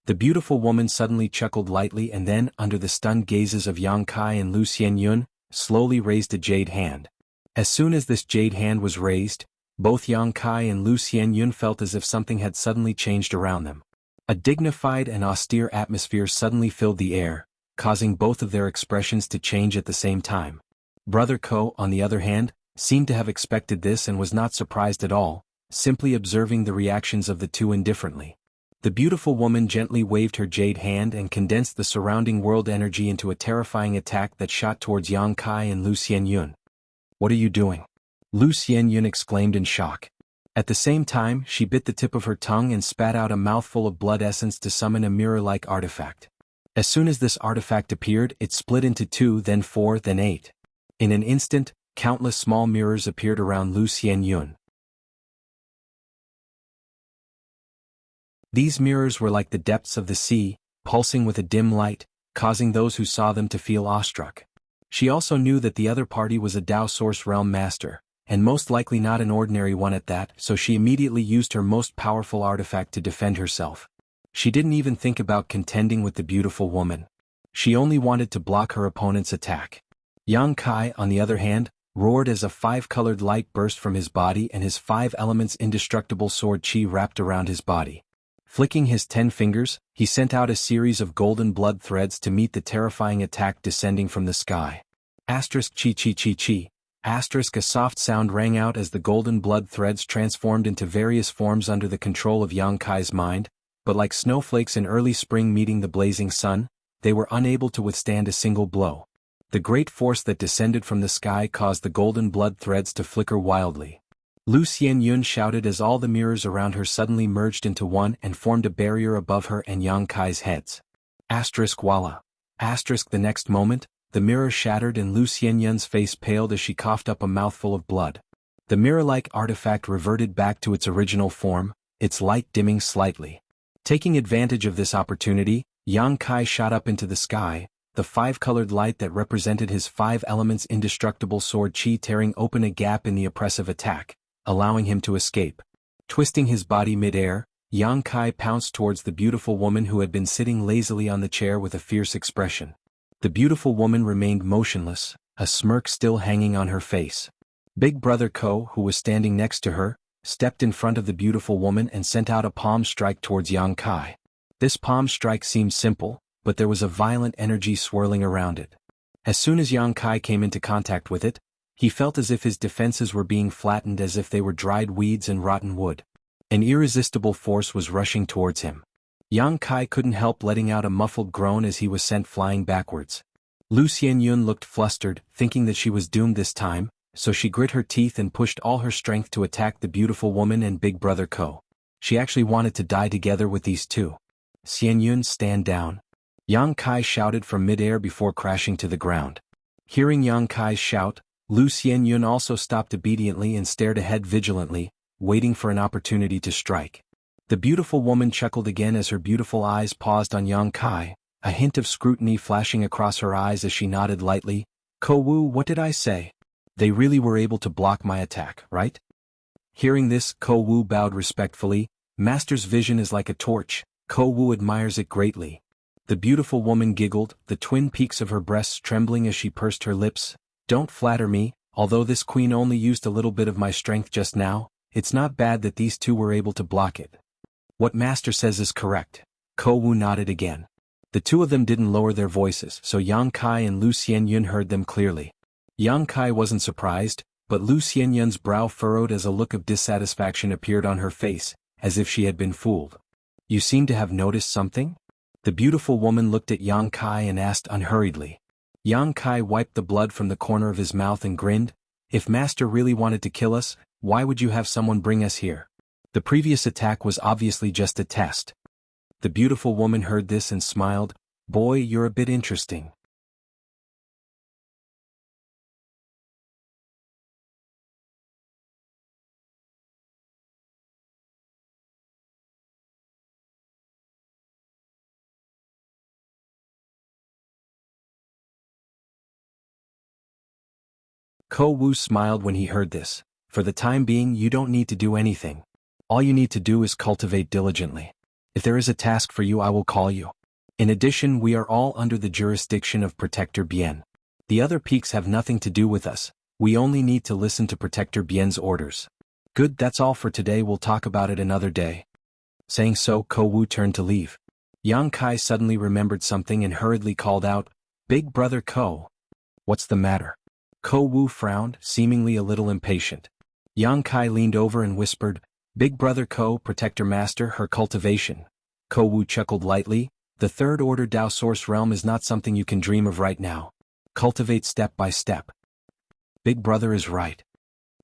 [SPEAKER 1] The beautiful woman suddenly chuckled lightly and then, under the stunned gazes of Yang Kai and Lu Xianyun, slowly raised a jade hand. As soon as this jade hand was raised, both Yang Kai and Lu Xianyun felt as if something had suddenly changed around them. A dignified and austere atmosphere suddenly filled the air, causing both of their expressions to change at the same time. Brother Ko, on the other hand, seemed to have expected this and was not surprised at all, simply observing the reactions of the two indifferently. The beautiful woman gently waved her jade hand and condensed the surrounding world energy into a terrifying attack that shot towards Yang Kai and Lu Xianyun. "What are you doing?" Lu Xianyun exclaimed in shock. At the same time, she bit the tip of her tongue and spat out a mouthful of blood essence to summon a mirror-like artifact. As soon as this artifact appeared, it split into 2, then 4, then 8. In an instant, countless small mirrors appeared around Lu Xianyun. These mirrors were like the depths of the sea, pulsing with a dim light, causing those who saw them to feel awestruck. She also knew that the other party was a Dao Source Realm Master, and most likely not an ordinary one at that, so she immediately used her most powerful artifact to defend herself. She didn't even think about contending with the beautiful woman. She only wanted to block her opponent's attack. Yang Kai, on the other hand, roared as a 5-colored light burst from his body and his 5 elements indestructible sword chi wrapped around his body. Flicking his 10 fingers, he sent out a series of golden blood threads to meet the terrifying attack descending from the sky. Asterisk chi chi chi chi. Asterisk, a soft sound rang out as the golden blood threads transformed into various forms under the control of Yang Kai's mind, but like snowflakes in early spring meeting the blazing sun, they were unable to withstand a single blow. The great force that descended from the sky caused the golden blood threads to flicker wildly. Lu Xianyun shouted as all the mirrors around her suddenly merged into one and formed a barrier above her and Yang Kai's heads. Voila. The next moment, the mirror shattered and Lu Xianyun's face paled as she coughed up a mouthful of blood. The mirror-like artifact reverted back to its original form, its light dimming slightly. Taking advantage of this opportunity, Yang Kai shot up into the sky, the five-colored light that represented his five elements' indestructible sword qi tearing open a gap in the oppressive attack, allowing him to escape. Twisting his body mid-air, Yang Kai pounced towards the beautiful woman who had been sitting lazily on the chair with a fierce expression. The beautiful woman remained motionless, a smirk still hanging on her face. Big Brother Ko, who was standing next to her, stepped in front of the beautiful woman and sent out a palm strike towards Yang Kai. This palm strike seemed simple, but there was a violent energy swirling around it. As soon as Yang Kai came into contact with it, he felt as if his defenses were being flattened as if they were dried weeds and rotten wood. An irresistible force was rushing towards him. Yang Kai couldn't help letting out a muffled groan as he was sent flying backwards. Lu Xianyun looked flustered, thinking that she was doomed this time, so she grit her teeth and pushed all her strength to attack the beautiful woman and Big Brother Ko. She actually wanted to die together with these two. Xianyun, stand down. Yang Kai shouted from midair before crashing to the ground. Hearing Yang Kai's shout, Lu Xianyun also stopped obediently and stared ahead vigilantly, waiting for an opportunity to strike. The beautiful woman chuckled again as her beautiful eyes paused on Yang Kai, a hint of scrutiny flashing across her eyes as she nodded lightly. Ko Wu, what did I say? They really were able to block my attack, right? Hearing this, Ko Wu bowed respectfully. Master's vision is like a torch. Ko Wu admires it greatly. The beautiful woman giggled, the twin peaks of her breasts trembling as she pursed her lips. Don't flatter me, although this queen only used a little bit of my strength just now, it's not bad that these two were able to block it. What Master says is correct. Ko Wu nodded again. The two of them didn't lower their voices, so Yang Kai and Lu Xianyun heard them clearly. Yang Kai wasn't surprised, but Lu Xianyun's brow furrowed as a look of dissatisfaction appeared on her face, as if she had been fooled. You seem to have noticed something? The beautiful woman looked at Yang Kai and asked unhurriedly. Yang Kai wiped the blood from the corner of his mouth and grinned. If Master really wanted to kill us, why would you have someone bring us here? The previous attack was obviously just a test. The beautiful woman heard this and smiled. Boy, you're a bit interesting. Ko Wu smiled when he heard this. For the time being, you don't need to do anything. All you need to do is cultivate diligently. If there is a task for you, I will call you. In addition, we are all under the jurisdiction of Protector Bien. The other peaks have nothing to do with us. We only need to listen to Protector Bien's orders. Good, that's all for today, we'll talk about it another day. Saying so, Ko Wu turned to leave. Yang Kai suddenly remembered something and hurriedly called out, Big Brother Ko. What's the matter? Ko Wu frowned, seemingly a little impatient. Yang Kai leaned over and whispered, Big Brother Ko, Protector Master, her cultivation. Ko Wu chuckled lightly. The third order Dao Source realm is not something you can dream of right now. Cultivate step by step. Big Brother is right.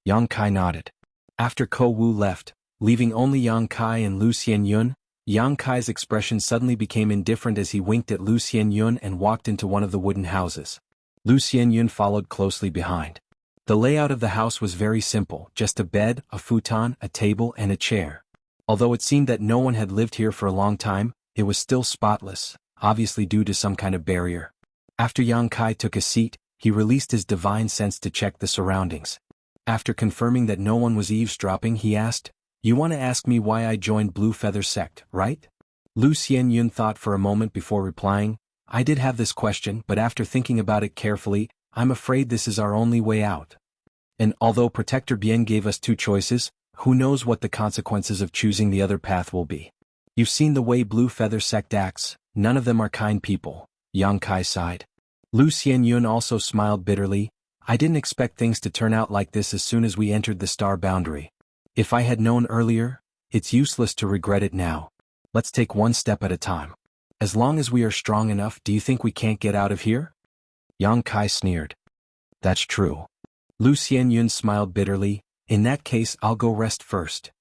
[SPEAKER 1] Yang Kai nodded. After Ko Wu left, leaving only Yang Kai and Lu Xianyun, Yang Kai's expression suddenly became indifferent as he winked at Lu Xianyun and walked into one of the wooden houses. Lu Xianyun followed closely behind. The layout of the house was very simple, just a bed, a futon, a table and a chair. Although it seemed that no one had lived here for a long time, it was still spotless, obviously due to some kind of barrier. After Yang Kai took a seat, he released his divine sense to check the surroundings. After confirming that no one was eavesdropping, he asked, You want to ask me why I joined Blue Feather Sect, right? Lu Xianyun thought for a moment before replying, I did have this question, but after thinking about it carefully, I'm afraid this is our only way out. And although Protector Bien gave us two choices, who knows what the consequences of choosing the other path will be. You've seen the way Blue Feather Sect acts, none of them are kind people, Yang Kai sighed. Lu Xianyun also smiled bitterly. I didn't expect things to turn out like this as soon as we entered the star boundary. If I had known earlier, it's useless to regret it now. Let's take one step at a time. As long as we are strong enough, do you think we can't get out of here? Yang Kai sneered. That's true. Lu Xianyun smiled bitterly. In that case, I'll go rest first.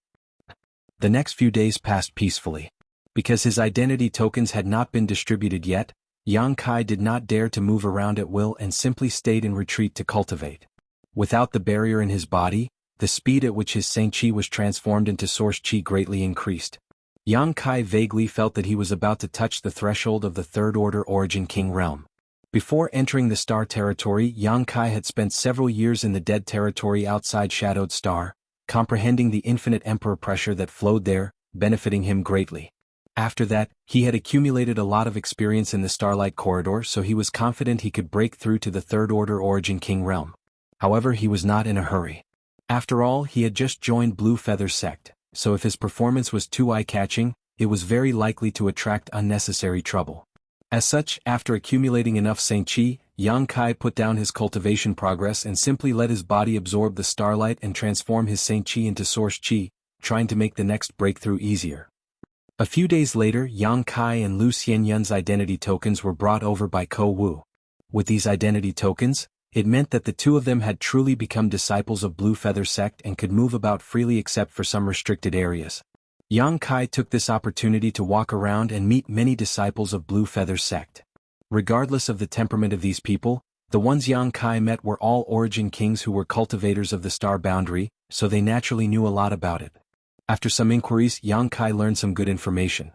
[SPEAKER 1] The next few days passed peacefully. Because his identity tokens had not been distributed yet, Yang Kai did not dare to move around at will and simply stayed in retreat to cultivate. Without the barrier in his body, the speed at which his Saint Qi was transformed into Source Qi greatly increased. Yang Kai vaguely felt that he was about to touch the threshold of the Third Order Origin King realm. Before entering the Star Territory, Yang Kai had spent several years in the Dead Territory outside Shadowed Star, comprehending the infinite Emperor pressure that flowed there, benefiting him greatly. After that, he had accumulated a lot of experience in the Starlight Corridor, so he was confident he could break through to the Third Order Origin King realm. However, he was not in a hurry. After all, he had just joined Blue Feather Sect, so if his performance was too eye-catching, it was very likely to attract unnecessary trouble. As such, after accumulating enough Saint Qi, Yang Kai put down his cultivation progress and simply let his body absorb the starlight and transform his Saint Qi into Source Qi, trying to make the next breakthrough easier. A few days later, Yang Kai and Lu Xianyun's identity tokens were brought over by Ko Wu. With these identity tokens, it meant that the two of them had truly become disciples of Blue Feather Sect and could move about freely except for some restricted areas. Yang Kai took this opportunity to walk around and meet many disciples of Blue Feather Sect. Regardless of the temperament of these people, the ones Yang Kai met were all Origin Kings who were cultivators of the star boundary, so they naturally knew a lot about it. After some inquiries, Yang Kai learned some good information.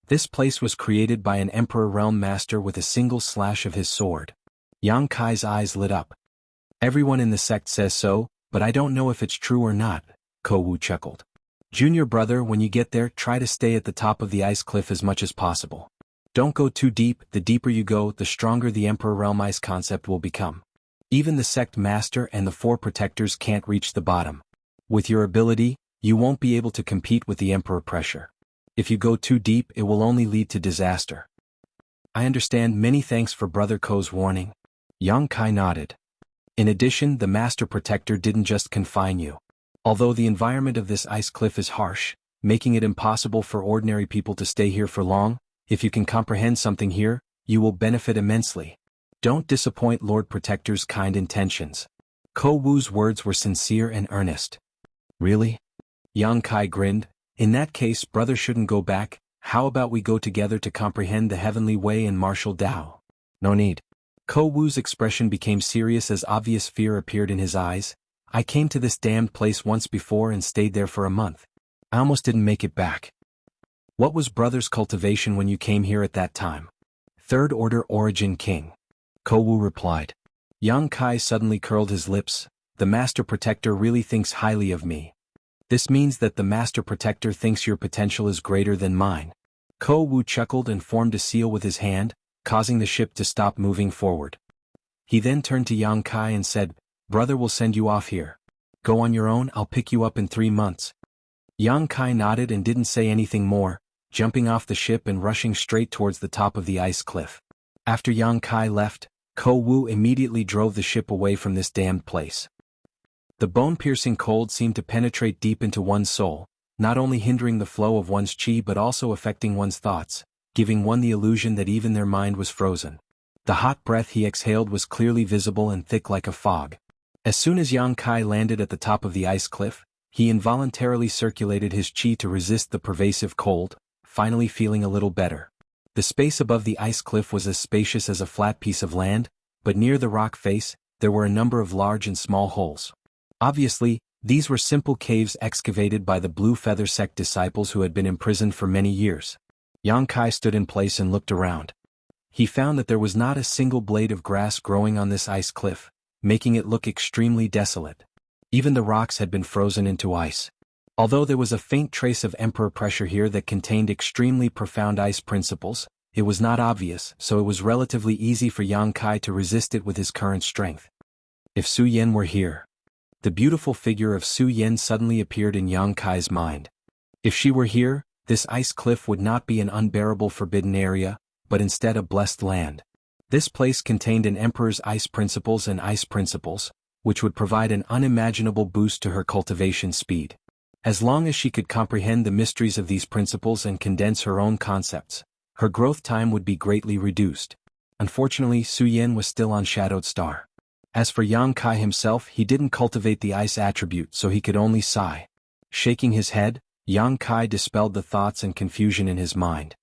[SPEAKER 1] This place was created by an Emperor Realm Master with a single slash of his sword. Yang Kai's eyes lit up. Everyone in the sect says so, but I don't know if it's true or not, Ko Wu chuckled. Junior brother, when you get there, try to stay at the top of the ice cliff as much as possible. Don't go too deep, the deeper you go, the stronger the Emperor Realm Ice concept will become. Even the sect master and the 4 protectors can't reach the bottom. With your ability, you won't be able to compete with the Emperor pressure. If you go too deep, it will only lead to disaster. I understand. Many thanks for Brother Ko's warning. Yang Kai nodded. In addition, the Master Protector didn't just confine you. Although the environment of this ice cliff is harsh, making it impossible for ordinary people to stay here for long, if you can comprehend something here, you will benefit immensely. Don't disappoint Lord Protector's kind intentions. Ko Wu's words were sincere and earnest. Really? Yang Kai grinned. In that case, brother shouldn't go back. How about we go together to comprehend the heavenly way and martial Tao? No need. Ko Wu's expression became serious as obvious fear appeared in his eyes. I came to this damned place once before and stayed there for a month. I almost didn't make it back. What was brother's cultivation when you came here at that time? Third Order Origin King. Ko Wu replied. Yang Kai suddenly curled his lips. The Master Protector really thinks highly of me. This means that the Master Protector thinks your potential is greater than mine. Ko Wu chuckled and formed a seal with his hand, causing the ship to stop moving forward. He then turned to Yang Kai and said, Brother will send you off here. Go on your own, I'll pick you up in 3 months. Yang Kai nodded and didn't say anything more, jumping off the ship and rushing straight towards the top of the ice cliff. After Yang Kai left, Ko Wu immediately drove the ship away from this damned place. The bone-piercing cold seemed to penetrate deep into one's soul, not only hindering the flow of one's qi but also affecting one's thoughts, giving one the illusion that even their mind was frozen. The hot breath he exhaled was clearly visible and thick like a fog. As soon as Yang Kai landed at the top of the ice cliff, he involuntarily circulated his qi to resist the pervasive cold, finally feeling a little better. The space above the ice cliff was as spacious as a flat piece of land, but near the rock face, there were a number of large and small holes. Obviously, these were simple caves excavated by the Blue Feather sect disciples who had been imprisoned for many years. Yang Kai stood in place and looked around. He found that there was not a single blade of grass growing on this ice cliff, making it look extremely desolate. Even the rocks had been frozen into ice. Although there was a faint trace of emperor pressure here that contained extremely profound ice principles, it was not obvious, so it was relatively easy for Yang Kai to resist it with his current strength. If Su Yan were here. The beautiful figure of Su Yan suddenly appeared in Yang Kai's mind. If she were here, this ice cliff would not be an unbearable forbidden area, but instead a blessed land. This place contained an emperor's ice principles and ice principles, which would provide an unimaginable boost to her cultivation speed. As long as she could comprehend the mysteries of these principles and condense her own concepts, her growth time would be greatly reduced. Unfortunately, Su Yan was still on Shadowed Star. As for Yang Kai himself, he didn't cultivate the ice attribute, so he could only sigh. Shaking his head, Yang Kai dispelled the thoughts and confusion in his mind.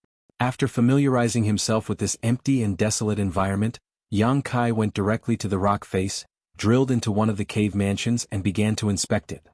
[SPEAKER 1] After familiarizing himself with this empty and desolate environment, Yang Kai went directly to the rock face, drilled into one of the cave mansions and began to inspect it.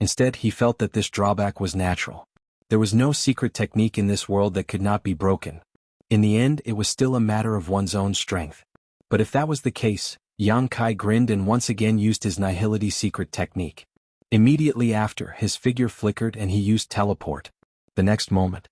[SPEAKER 1] Instead, he felt that this drawback was natural. There was no secret technique in this world that could not be broken. In the end, it was still a matter of one's own strength. But if that was the case, Yang Kai grinned and once again used his Nihility secret technique. Immediately after, his figure flickered and he used teleport. The next moment,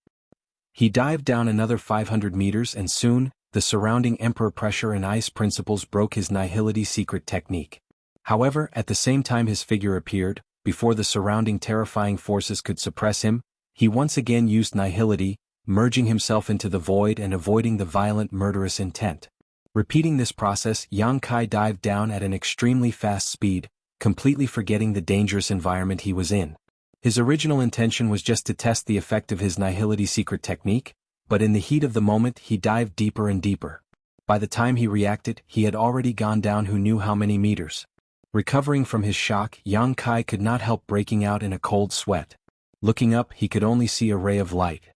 [SPEAKER 1] he dived down another 500 meters and soon, the surrounding emperor pressure and ice principles broke his Nihility secret technique. However, at the same time his figure appeared, before the surrounding terrifying forces could suppress him, he once again used Nihility, merging himself into the void and avoiding the violent murderous intent. Repeating this process, Yang Kai dived down at an extremely fast speed, completely forgetting the dangerous environment he was in. His original intention was just to test the effect of his Nihility secret technique, but in the heat of the moment he dived deeper and deeper. By the time he reacted, he had already gone down who knew how many meters. Recovering from his shock, Yang Kai could not help breaking out in a cold sweat. Looking up, he could only see a ray of light.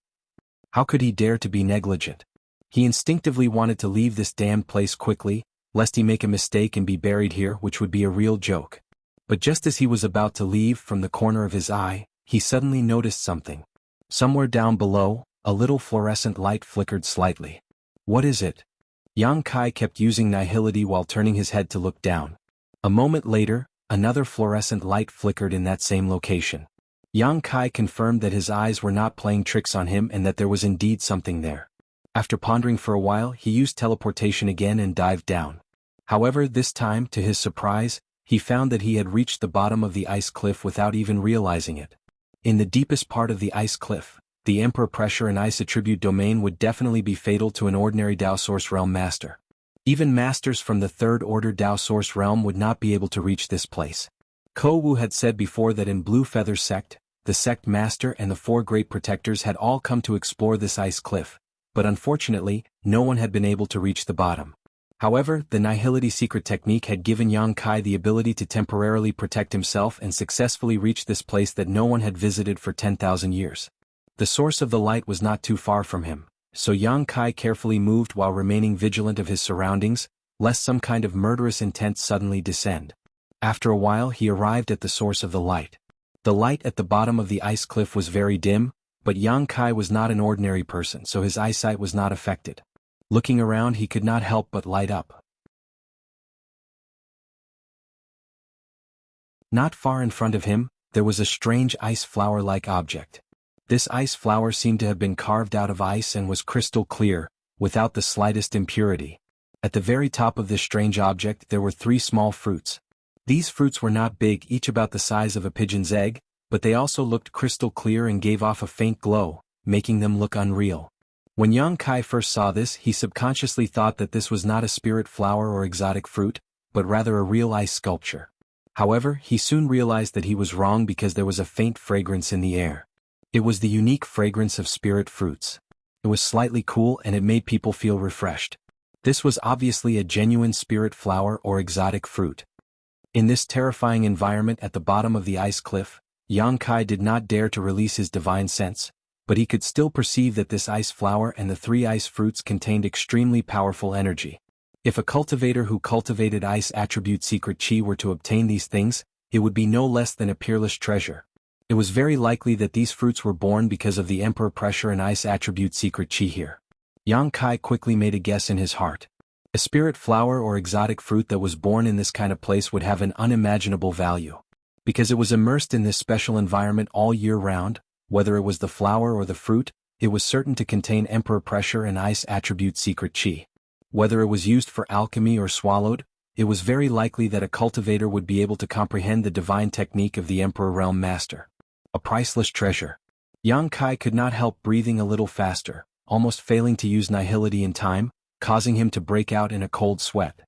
[SPEAKER 1] How could he dare to be negligent? He instinctively wanted to leave this damned place quickly, lest he make a mistake and be buried here, which would be a real joke. But just as he was about to leave, from the corner of his eye, he suddenly noticed something. Somewhere down below, a little fluorescent light flickered slightly. What is it? Yang Kai kept using Nihility while turning his head to look down. A moment later, another fluorescent light flickered in that same location. Yang Kai confirmed that his eyes were not playing tricks on him and that there was indeed something there. After pondering for a while, he used teleportation again and dived down. However, this time, to his surprise, he found that he had reached the bottom of the ice cliff without even realizing it. In the deepest part of the ice cliff, the Emperor pressure and ice attribute domain would definitely be fatal to an ordinary Dao Source Realm master. Even masters from the Third Order Dao Source Realm would not be able to reach this place. Ko Wu had said before that in Blue Feather sect, the sect master and the 4 great protectors had all come to explore this ice cliff, but unfortunately, no one had been able to reach the bottom. However, the Nihility secret technique had given Yang Kai the ability to temporarily protect himself and successfully reach this place that no one had visited for 10,000 years. The source of the light was not too far from him, so Yang Kai carefully moved while remaining vigilant of his surroundings, lest some kind of murderous intent suddenly descend. After a while he arrived at the source of the light. The light at the bottom of the ice cliff was very dim, but Yang Kai was not an ordinary person, so his eyesight was not affected. Looking around he could not help but light up. Not far in front of him, there was a strange ice flower-like object. This ice flower seemed to have been carved out of ice and was crystal clear, without the slightest impurity. At the very top of this strange object there were 3 small fruits. These fruits were not big, each about the size of a pigeon's egg, but they also looked crystal clear and gave off a faint glow, making them look unreal. When Yang Kai first saw this, he subconsciously thought that this was not a spirit flower or exotic fruit, but rather a real ice sculpture. However, he soon realized that he was wrong because there was a faint fragrance in the air. It was the unique fragrance of spirit fruits. It was slightly cool and it made people feel refreshed. This was obviously a genuine spirit flower or exotic fruit. In this terrifying environment at the bottom of the ice cliff, Yang Kai did not dare to release his divine sense, but he could still perceive that this ice flower and the 3 ice fruits contained extremely powerful energy. If a cultivator who cultivated ice attribute secret chi were to obtain these things, it would be no less than a peerless treasure. It was very likely that these fruits were born because of the emperor pressure and ice attribute secret chi here. Yang Kai quickly made a guess in his heart. A spirit flower or exotic fruit that was born in this kind of place would have an unimaginable value. Because it was immersed in this special environment all year round, whether it was the flower or the fruit, it was certain to contain emperor pressure and ice attribute secret chi. Whether it was used for alchemy or swallowed, it was very likely that a cultivator would be able to comprehend the divine technique of the Emperor Realm Master. A priceless treasure. Yang Kai could not help breathing a little faster, almost failing to use Nihility in time, causing him to break out in a cold sweat.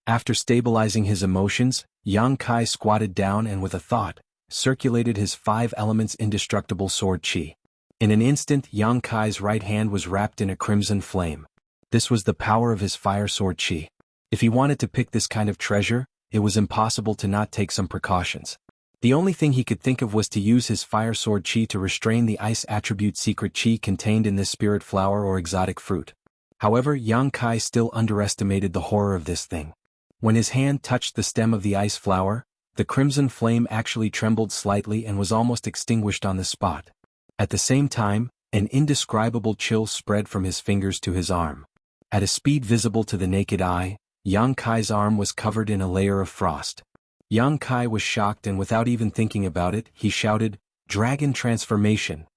[SPEAKER 1] After stabilizing his emotions, Yang Kai squatted down and with a thought, circulated his 5 elements indestructible sword chi. In an instant Yang Kai's right hand was wrapped in a crimson flame. This was the power of his fire sword chi. If he wanted to pick this kind of treasure, it was impossible to not take some precautions. The only thing he could think of was to use his fire sword chi to restrain the ice attribute secret chi contained in this spirit flower or exotic fruit. However, Yang Kai still underestimated the horror of this thing. When his hand touched the stem of the ice flower, the crimson flame actually trembled slightly and was almost extinguished on the spot. At the same time, an indescribable chill spread from his fingers to his arm. At a speed visible to the naked eye, Yang Kai's arm was covered in a layer of frost. Yang Kai was shocked and without even thinking about it, he shouted, "Dragon transformation!"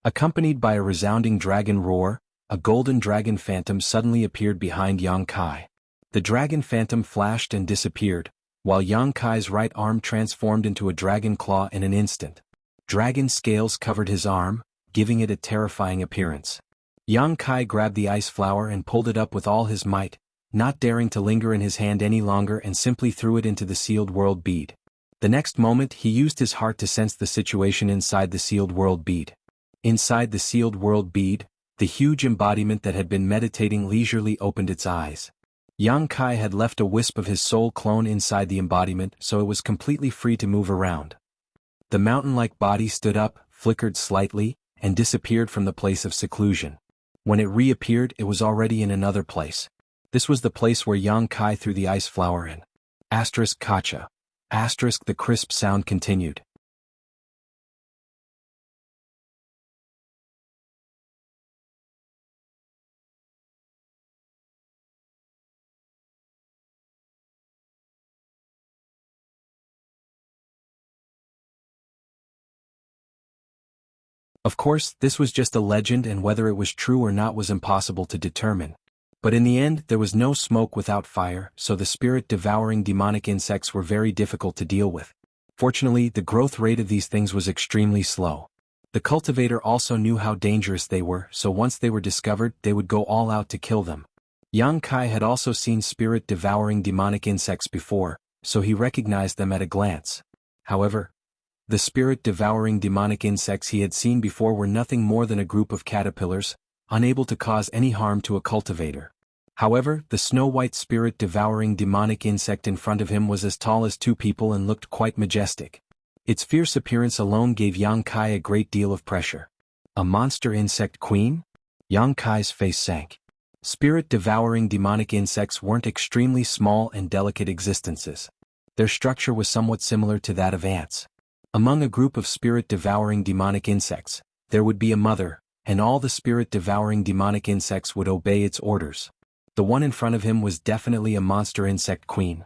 [SPEAKER 1] Accompanied by a resounding dragon roar, a golden dragon phantom suddenly appeared behind Yang Kai. The dragon phantom flashed and disappeared, while Yang Kai's right arm transformed into a dragon claw in an instant. Dragon scales covered his arm, giving it a terrifying appearance. Yang Kai grabbed the ice flower and pulled it up with all his might, not daring to linger in his hand any longer, and simply threw it into the sealed world bead. The next moment he used his heart to sense the situation inside the sealed world bead. Inside the sealed world bead, the huge embodiment that had been meditating leisurely opened its eyes. Yang Kai had left a wisp of his soul clone inside the embodiment, so it was completely free to move around. The mountain-like body stood up, flickered slightly, and disappeared from the place of seclusion. When it reappeared, it was already in another place. This was the place where Yang Kai threw the ice flower in. Kacha. The crisp sound continued. Of course, this was just a legend, and whether it was true or not was impossible to determine. But in the end, there was no smoke without fire, so the spirit-devouring demonic insects were very difficult to deal with. Fortunately, the growth rate of these things was extremely slow. The cultivator also knew how dangerous they were, so once they were discovered, they would go all out to kill them. Yang Kai had also seen spirit-devouring demonic insects before, so he recognized them at a glance. However, the spirit-devouring demonic insects he had seen before were nothing more than a group of caterpillars, unable to cause any harm to a cultivator. However, the snow-white spirit-devouring demonic insect in front of him was as tall as two people and looked quite majestic. Its fierce appearance alone gave Yang Kai a great deal of pressure. A monster insect queen? Yang Kai's face sank. Spirit-devouring demonic insects weren't extremely small and delicate existences. Their structure was somewhat similar to that of ants. Among a group of spirit-devouring demonic insects, there would be a mother, and all the spirit-devouring demonic insects would obey its orders. The one in front of him was definitely a monster insect queen.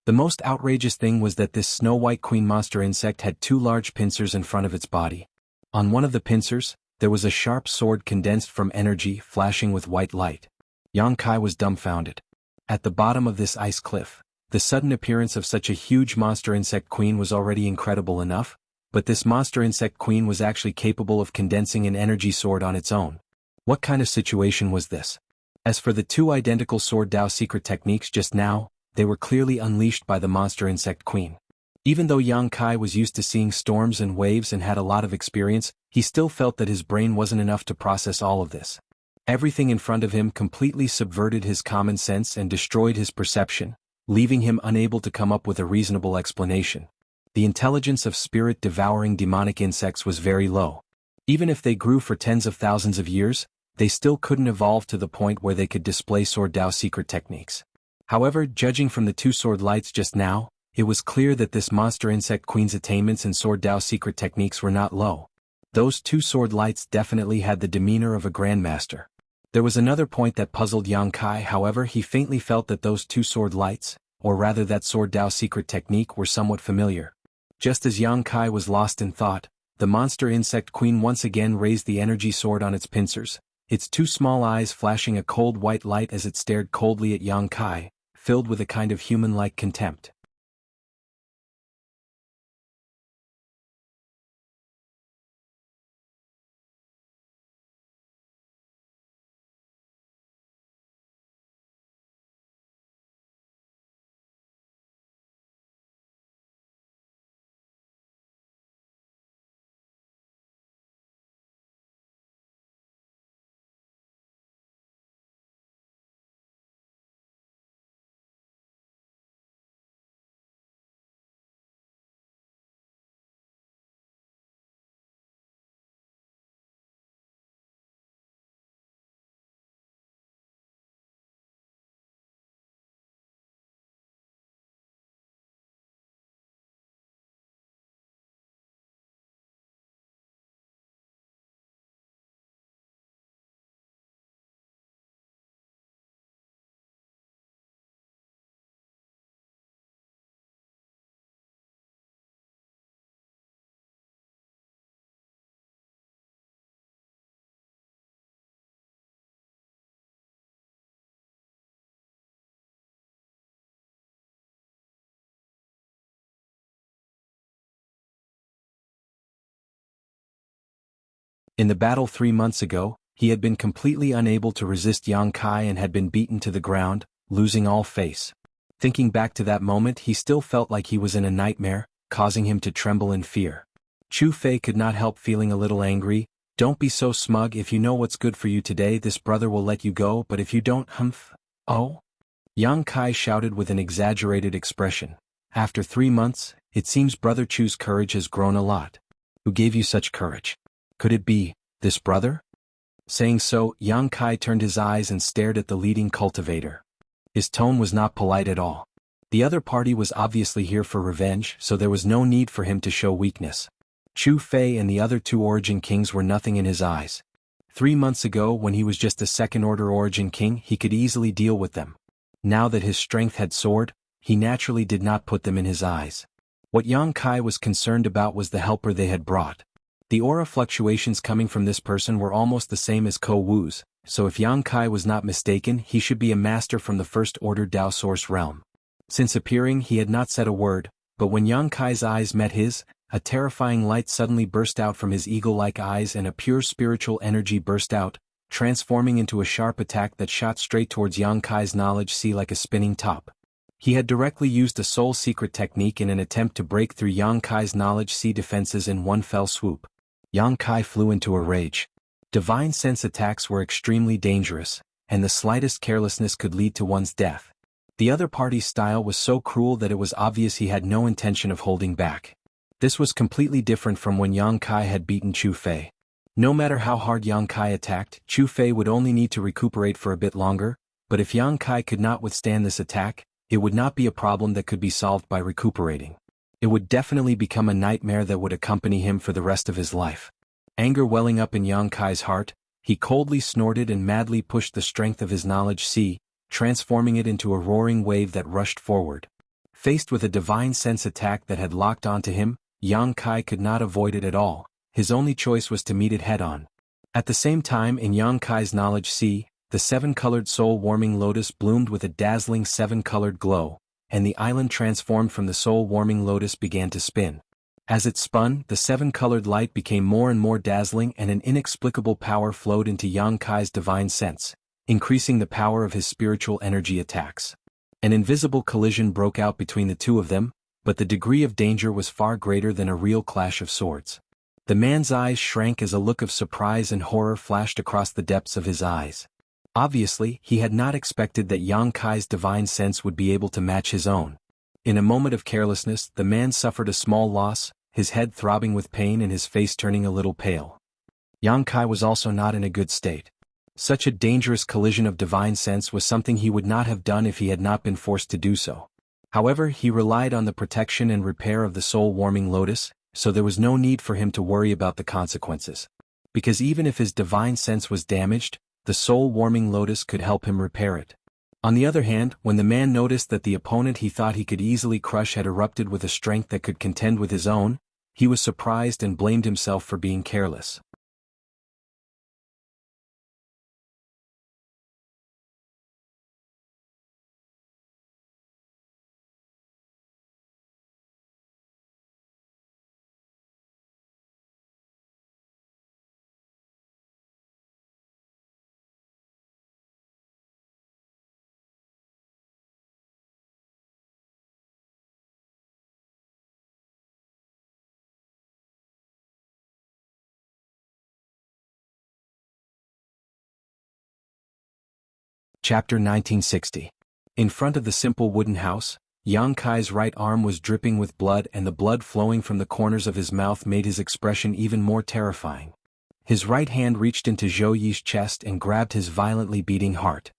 [SPEAKER 1] The most outrageous thing was that this snow-white queen monster insect had two large pincers in front of its body. On one of the pincers, there was a sharp sword condensed from energy flashing with white light. Yang Kai was dumbfounded. At the bottom of this ice cliff, the sudden appearance of such a huge monster insect queen was already incredible enough, but this monster insect queen was actually capable of condensing an energy sword on its own. What kind of situation was this? As for the two identical sword Dao secret techniques just now, they were clearly unleashed by the monster insect queen. Even though Yang Kai was used to seeing storms and waves and had a lot of experience, he still felt that his brain wasn't enough to process all of this. Everything in front of him completely subverted his common sense and destroyed his perception, leaving him unable to come up with a reasonable explanation. The intelligence of spirit-devouring demonic insects was very low. Even if they grew for tens of thousands of years, they still couldn't evolve to the point where they could display Sword Dao secret techniques. However, judging from the two sword lights just now, it was clear that this monster insect queen's attainments in Sword Dao secret techniques were not low. Those two sword lights definitely had the demeanor of a grandmaster. There was another point that puzzled Yang Kai. However, he faintly felt that those two sword lights, or rather that Sword Dao secret technique, were somewhat familiar. Just as Yang Kai was lost in thought, the monster insect queen once again raised the energy sword on its pincers, its two small eyes flashing a cold white light as it stared coldly at Yang Kai, filled with a kind of human-like contempt. In the battle 3 months ago, he had been completely unable to resist Yang Kai and had been beaten to the ground, losing all face. Thinking back to that moment, he still felt like he was in a nightmare, causing him to tremble in fear. Chu Fei could not help feeling a little angry. Don't be so smug. If you know what's good for you today, this brother will let you go, but if you don't, humph. Oh? Yang Kai shouted with an exaggerated expression. After 3 months, it seems Brother Chu's courage has grown a lot. Who gave you such courage? Could it be this brother? Saying so, Yang Kai turned his eyes and stared at the leading cultivator. His tone was not polite at all. The other party was obviously here for revenge, so there was no need for him to show weakness. Chu Fei and the other 2 Origin Kings were nothing in his eyes. 3 months ago, when he was just a second-order Origin King, he could easily deal with them. Now that his strength had soared, he naturally did not put them in his eyes. What Yang Kai was concerned about was the helper they had brought. The aura fluctuations coming from this person were almost the same as Ko Wu's, so if Yang Kai was not mistaken, he should be a master from the First Order Dao Source realm. Since appearing, he had not said a word, but when Yang Kai's eyes met his, a terrifying light suddenly burst out from his eagle-like eyes and a pure spiritual energy burst out, transforming into a sharp attack that shot straight towards Yang Kai's knowledge sea like a spinning top. He had directly used a soul secret technique in an attempt to break through Yang Kai's knowledge sea defenses in one fell swoop. Yang Kai flew into a rage. Divine sense attacks were extremely dangerous, and the slightest carelessness could lead to one's death. The other party's style was so cruel that it was obvious he had no intention of holding back. This was completely different from when Yang Kai had beaten Chu Fei. No matter how hard Yang Kai attacked, Chu Fei would only need to recuperate for a bit longer, but if Yang Kai could not withstand this attack, it would not be a problem that could be solved by recuperating. It would definitely become a nightmare that would accompany him for the rest of his life. Anger welling up in Yang Kai's heart, he coldly snorted and madly pushed the strength of his knowledge sea, transforming it into a roaring wave that rushed forward. Faced with a divine sense attack that had locked onto him, Yang Kai could not avoid it at all. His only choice was to meet it head-on. At the same time in Yang Kai's knowledge sea, the seven-colored soul-warming lotus bloomed with a dazzling seven-colored glow, and the island transformed from the soul-warming lotus began to spin. As it spun, the seven-colored light became more and more dazzling and an inexplicable power flowed into Yang Kai's divine sense, increasing the power of his spiritual energy attacks. An invisible collision broke out between the two of them, but the degree of danger was far greater than a real clash of swords. The man's eyes shrank as a look of surprise and horror flashed across the depths of his eyes. Obviously, he had not expected that Yang Kai's divine sense would be able to match his own. In a moment of carelessness, the man suffered a small loss, his head throbbing with pain and his face turning a little pale. Yang Kai was also not in a good state. Such a dangerous collision of divine sense was something he would not have done if he had not been forced to do so. However, he relied on the protection and repair of the soul-warming lotus, so there was no need for him to worry about the consequences. Because even if his divine sense was damaged, the soul-warming lotus could help him repair it. On the other hand, when the man noticed that the opponent he thought he could easily crush had erupted with a strength that could contend with his own, he was surprised and blamed himself for being careless. Chapter 1960. In front of the simple wooden house, Yang Kai's right arm was dripping with blood and the blood flowing from the corners of his mouth made his expression even more terrifying. His right hand reached into Zhou Yi's chest and grabbed his violently beating heart.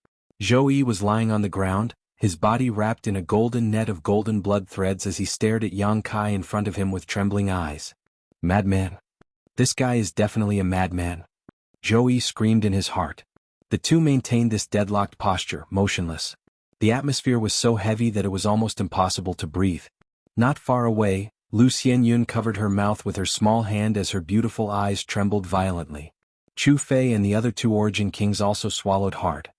[SPEAKER 1] Zhou Yi was lying on the ground, his body wrapped in a golden net of golden blood threads as he stared at Yang Kai in front of him with trembling eyes. Madman. This guy is definitely a madman. Zhou Yi screamed in his heart. The two maintained this deadlocked posture, motionless. The atmosphere was so heavy that it was almost impossible to breathe. Not far away, Lu Xianyun covered her mouth with her small hand as her beautiful eyes trembled violently. Chu Fei and the other two Origin Kings also swallowed hard.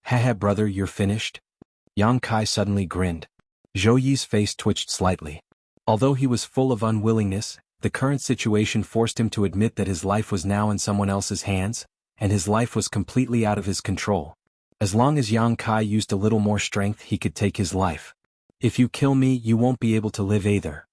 [SPEAKER 1] Haha brother, you're finished? Yang Kai suddenly grinned. Zhou Yi's face twitched slightly. Although he was full of unwillingness, the current situation forced him to admit that his life was now in someone else's hands, and his life was completely out of his control. As long as Yang Kai used a little more strength he could take his life. If you kill me you won't be able to live either.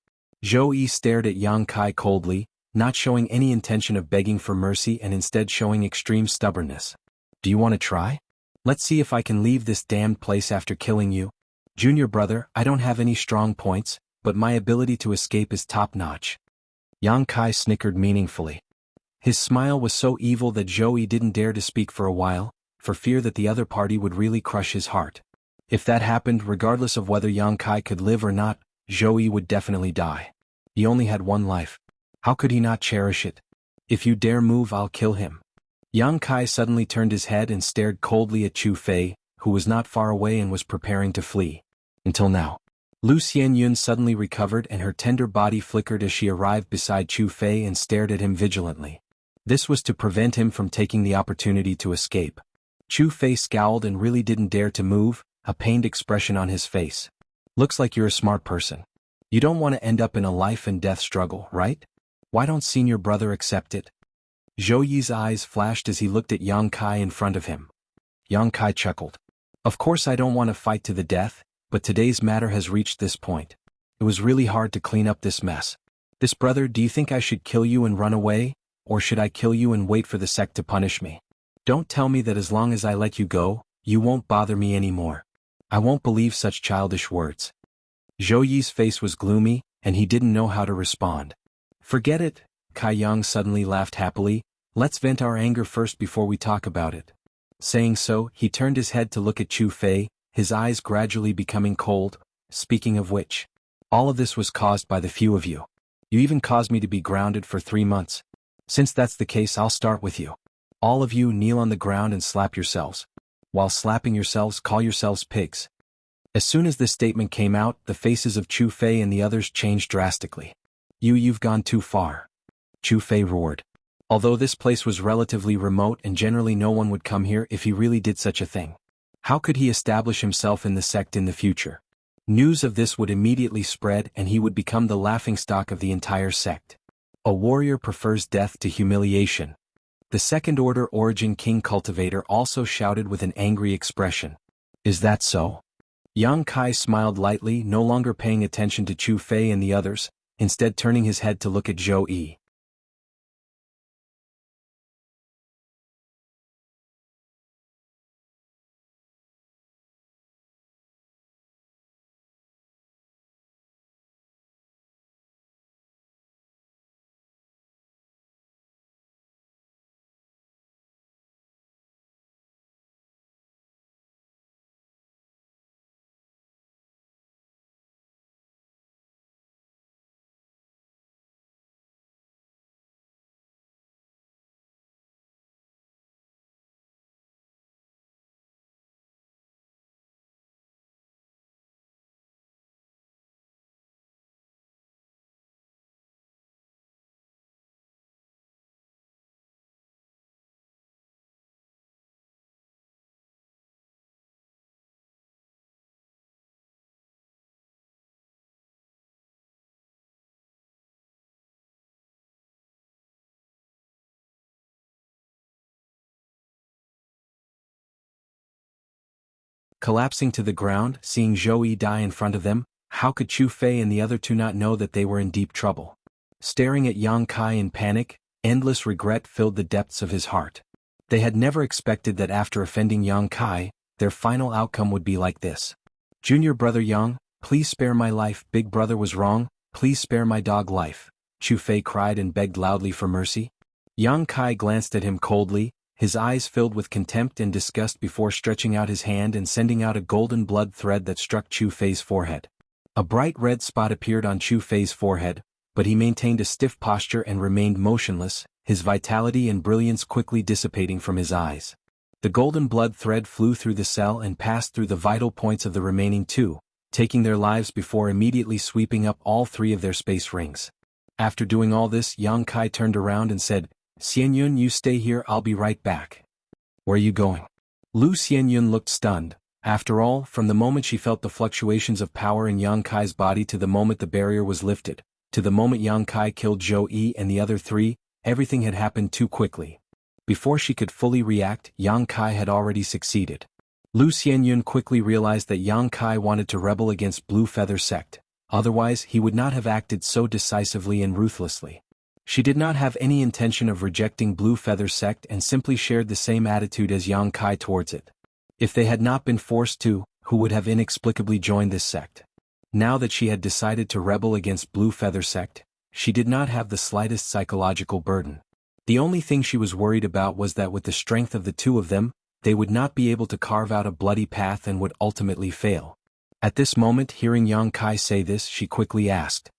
[SPEAKER 1] Zhou Yi stared at Yang Kai coldly, not showing any intention of begging for mercy and instead showing extreme stubbornness. Do you want to try? Let's see if I can leave this damned place after killing you. Junior brother, I don't have any strong points, but my ability to escape is top-notch. Yang Kai snickered meaningfully. His smile was so evil that Zhou Yi didn't dare to speak for a while, for fear that the other party would really crush his heart. If that happened, regardless of whether Yang Kai could live or not, Zhou Yi would definitely die. He only had one life. How could he not cherish it? If you dare move, I'll kill him. Yang Kai suddenly turned his head and stared coldly at Chu Fei, who was not far away and was preparing to flee. Until now. Lu Xianyun suddenly recovered and her tender body flickered as she arrived beside Chu Fei and stared at him vigilantly. This was to prevent him from taking the opportunity to escape. Chu Fei scowled and really didn't dare to move, a pained expression on his face. Looks like you're a smart person. You don't want to end up in a life and death struggle, right? Why don't senior brother accept it? Zhou Yi's eyes flashed as he looked at Yang Kai in front of him. Yang Kai chuckled. Of course I don't want to fight to the death, but today's matter has reached this point. It was really hard to clean up this mess. This brother, do you think I should kill you and run away, or should I kill you and wait for the sect to punish me? Don't tell me that as long as I let you go, you won't bother me anymore. I won't believe such childish words. Zhou Yi's face was gloomy, and he didn't know how to respond. Forget it, Kai Yang suddenly laughed happily. Let's vent our anger first before we talk about it. Saying so, he turned his head to look at Chu Fei, his eyes gradually becoming cold. Speaking of which, all of this was caused by the few of you. You even caused me to be grounded for 3 months. Since that's the case, I'll start with you. All of you kneel on the ground and slap yourselves. While slapping yourselves, call yourselves pigs. As soon as this statement came out, the faces of Chu Fei and the others changed drastically. You've gone too far. Chu Fei roared. Although this place was relatively remote and generally no one would come here if he really did such a thing. How could he establish himself in the sect in the future? News of this would immediately spread and he would become the laughingstock of the entire sect. A warrior prefers death to humiliation. The Second Order Origin King Cultivator also shouted with an angry expression. Is that so? Yang Kai smiled lightly, no longer paying attention to Chu Fei and the others, instead turning his head to look at Zhou Yi. Collapsing to the ground, seeing Zhou Yi die in front of them, how could Chu Fei and the other two not know that they were in deep trouble? Staring at Yang Kai in panic, endless regret filled the depths of his heart. They had never expected that after offending Yang Kai, their final outcome would be like this. Junior brother Yang, please spare my life. Big brother was wrong, please spare my dog life. Chu Fei cried and begged loudly for mercy. Yang Kai glanced at him coldly, his eyes filled with contempt and disgust before stretching out his hand and sending out a golden blood thread that struck Chu Fei's forehead. A bright red spot appeared on Chu Fei's forehead, but he maintained a stiff posture and remained motionless, his vitality and brilliance quickly dissipating from his eyes. The golden blood thread flew through the cell and passed through the vital points of the remaining two, taking their lives before immediately sweeping up all 3 of their space rings. After doing all this, Yang Kai turned around and said, Xianyun, you stay here, I'll be right back. Where are you going? Lu Xianyun looked stunned. After all, from the moment she felt the fluctuations of power in Yang Kai's body to the moment the barrier was lifted, to the moment Yang Kai killed Zhou Yi and the other 3, everything had happened too quickly. Before she could fully react, Yang Kai had already succeeded. Lu Xianyun quickly realized that Yang Kai wanted to rebel against Blue Feather Sect, otherwise he would not have acted so decisively and ruthlessly. She did not have any intention of rejecting Blue Feather Sect and simply shared the same attitude as Yang Kai towards it. If they had not been forced to, who would have inexplicably joined this sect? Now that she had decided to rebel against Blue Feather Sect, she did not have the slightest psychological burden. The only thing she was worried about was that with the strength of the 2 of them, they would not be able to carve out a bloody path and would ultimately fail. At this moment, hearing Yang Kai say this, she quickly asked.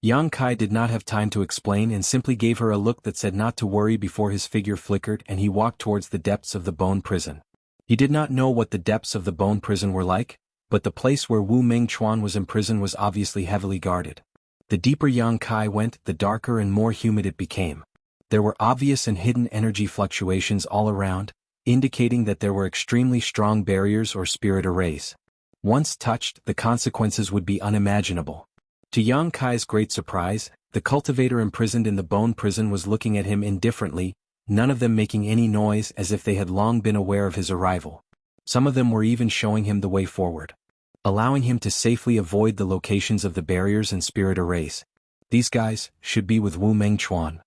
[SPEAKER 1] Yang Kai did not have time to explain and simply gave her a look that said not to worry before his figure flickered and he walked towards the depths of the bone prison. He did not know what the depths of the bone prison were like, but the place where Wu Mingchuan was imprisoned was obviously heavily guarded. The deeper Yang Kai went, the darker and more humid it became. There were obvious and hidden energy fluctuations all around, indicating that there were extremely strong barriers or spirit arrays. Once touched, the consequences would be unimaginable. To Yang Kai's great surprise, the cultivator imprisoned in the bone prison was looking at him indifferently, none of them making any noise as if they had long been aware of his arrival. Some of them were even showing him the way forward, allowing him to safely avoid the locations of the barriers and spirit arrays. These guys should be with Wu Mengchuan.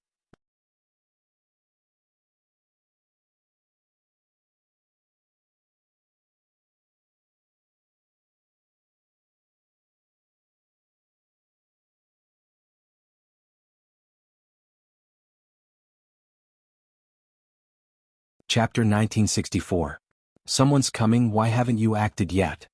[SPEAKER 1] Chapter 1964. Someone's coming, why haven't you acted yet?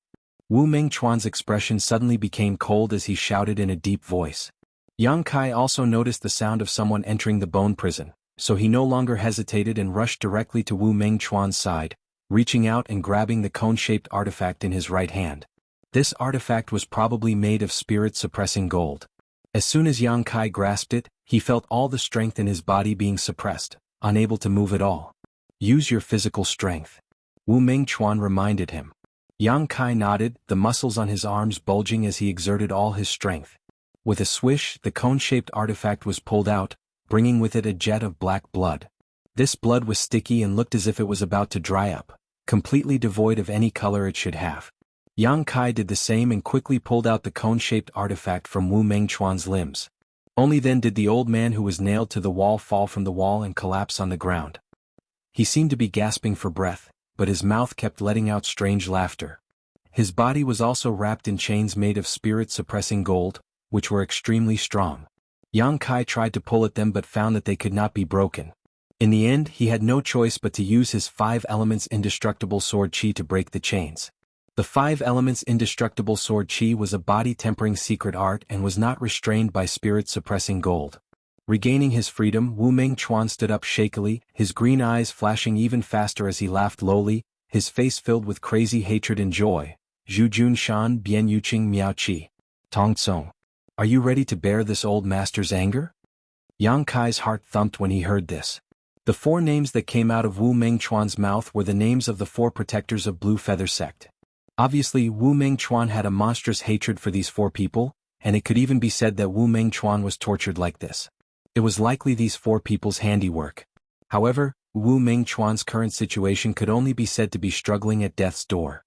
[SPEAKER 1] Wu Mingchuan's expression suddenly became cold as he shouted in a deep voice. Yang Kai also noticed the sound of someone entering the bone prison, so he no longer hesitated and rushed directly to Wu Mingchuan's side, reaching out and grabbing the cone-shaped artifact in his right hand. This artifact was probably made of spirit-suppressing gold. As soon as Yang Kai grasped it, he felt all the strength in his body being suppressed, unable to move at all. Use your physical strength. Wu Mingchuan reminded him. Yang Kai nodded, the muscles on his arms bulging as he exerted all his strength. With a swish, the cone-shaped artifact was pulled out, bringing with it a jet of black blood. This blood was sticky and looked as if it was about to dry up, completely devoid of any color it should have. Yang Kai did the same and quickly pulled out the cone-shaped artifact from Wu Mingchuan's limbs. Only then did the old man who was nailed to the wall fall from the wall and collapse on the ground. He seemed to be gasping for breath, but his mouth kept letting out strange laughter. His body was also wrapped in chains made of spirit-suppressing gold, which were extremely strong. Yang Kai tried to pull at them but found that they could not be broken. In the end, he had no choice but to use his 5 elements indestructible sword chi to break the chains. The 5 elements indestructible sword chi was a body-tempering secret art and was not restrained by spirit-suppressing gold. Regaining his freedom, Wu Mingchuan stood up shakily, his green eyes flashing even faster as he laughed lowly, his face filled with crazy hatred and joy. Zhu Jun Shan Bian Yuqing Miao Qi. Tong Tsong. Are you ready to bear this old master's anger? Yang Kai's heart thumped when he heard this. The 4 names that came out of Wu Mingchuan's mouth were the names of the 4 protectors of Blue Feather Sect. Obviously, Wu Mingchuan had a monstrous hatred for these 4 people, and it could even be said that Wu Mingchuan was tortured like this. It was likely these 4 people's handiwork. However, Wu Mingchuan's current situation could only be said to be struggling at death's door.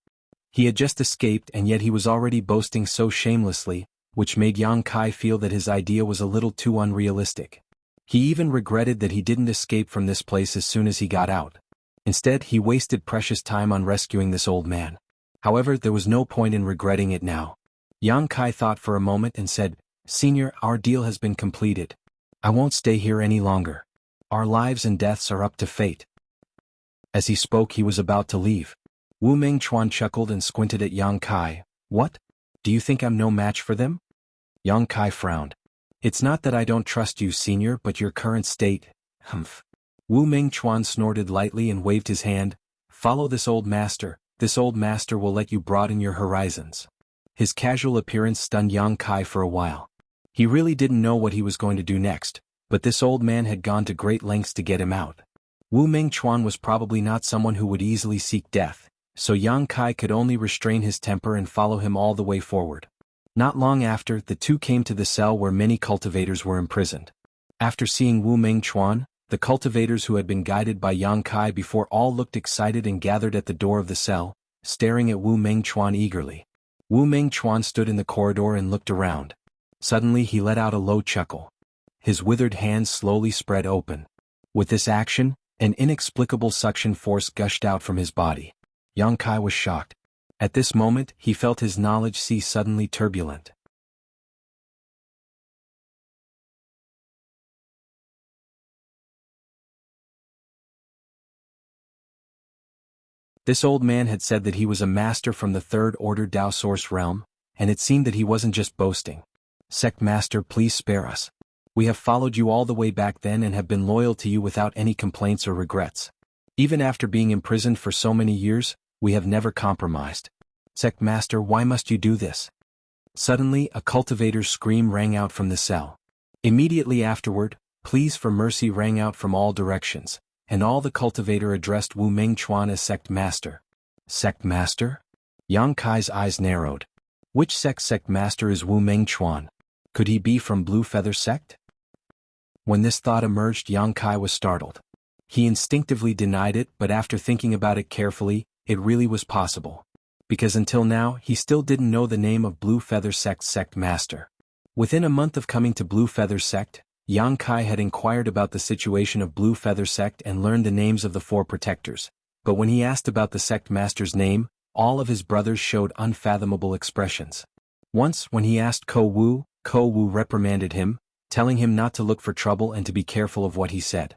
[SPEAKER 1] He had just escaped and yet he was already boasting so shamelessly, which made Yang Kai feel that his idea was a little too unrealistic. He even regretted that he didn't escape from this place as soon as he got out. Instead, he wasted precious time on rescuing this old man. However, there was no point in regretting it now. Yang Kai thought for a moment and said, "Senior, our deal has been completed. I won't stay here any longer. Our lives and deaths are up to fate." As he spoke, he was about to leave. Wu Mingchuan chuckled and squinted at Yang Kai. "What? Do you think I'm no match for them?" Yang Kai frowned. "It's not that I don't trust you, senior, but your current state." Humph. Wu Mingchuan snorted lightly and waved his hand. "Follow this old master. This old master will let you broaden your horizons." His casual appearance stunned Yang Kai for a while. He really didn't know what he was going to do next, but this old man had gone to great lengths to get him out. Wu Mingchuan was probably not someone who would easily seek death, so Yang Kai could only restrain his temper and follow him all the way forward. Not long after, the two came to the cell where many cultivators were imprisoned. After seeing Wu Mingchuan, the cultivators who had been guided by Yang Kai before all looked excited and gathered at the door of the cell, staring at Wu Mingchuan eagerly. Wu Mingchuan stood in the corridor and looked around. Suddenly he let out a low chuckle. His withered hands slowly spread open. With this action, an inexplicable suction force gushed out from his body. Yang Kai was shocked. At this moment, he felt his knowledge sea suddenly turbulent. This old man had said that he was a master from the Third Order Dao Source realm, and it seemed that he wasn't just boasting. "Sect Master, please spare us. We have followed you all the way back then and have been loyal to you without any complaints or regrets. Even after being imprisoned for so many years, we have never compromised. Sect Master, why must you do this?" Suddenly, a cultivator's scream rang out from the cell. Immediately afterward, pleas for mercy rang out from all directions, and all the cultivator addressed Wu Mingchuan as Sect Master. Sect Master? Yang Kai's eyes narrowed. Which sect master is Wu Mingchuan? Could he be from Blue Feather Sect? When this thought emerged, Yang Kai was startled. He instinctively denied it, but after thinking about it carefully, it really was possible. Because until now, he still didn't know the name of Blue Feather Sect's Sect Master. Within a month of coming to Blue Feather Sect, Yang Kai had inquired about the situation of Blue Feather Sect and learned the names of the 4 protectors, but when he asked about the Sect Master's name, all of his brothers showed unfathomable expressions. Once, when he asked Ko Wu reprimanded him, telling him not to look for trouble and to be careful of what he said.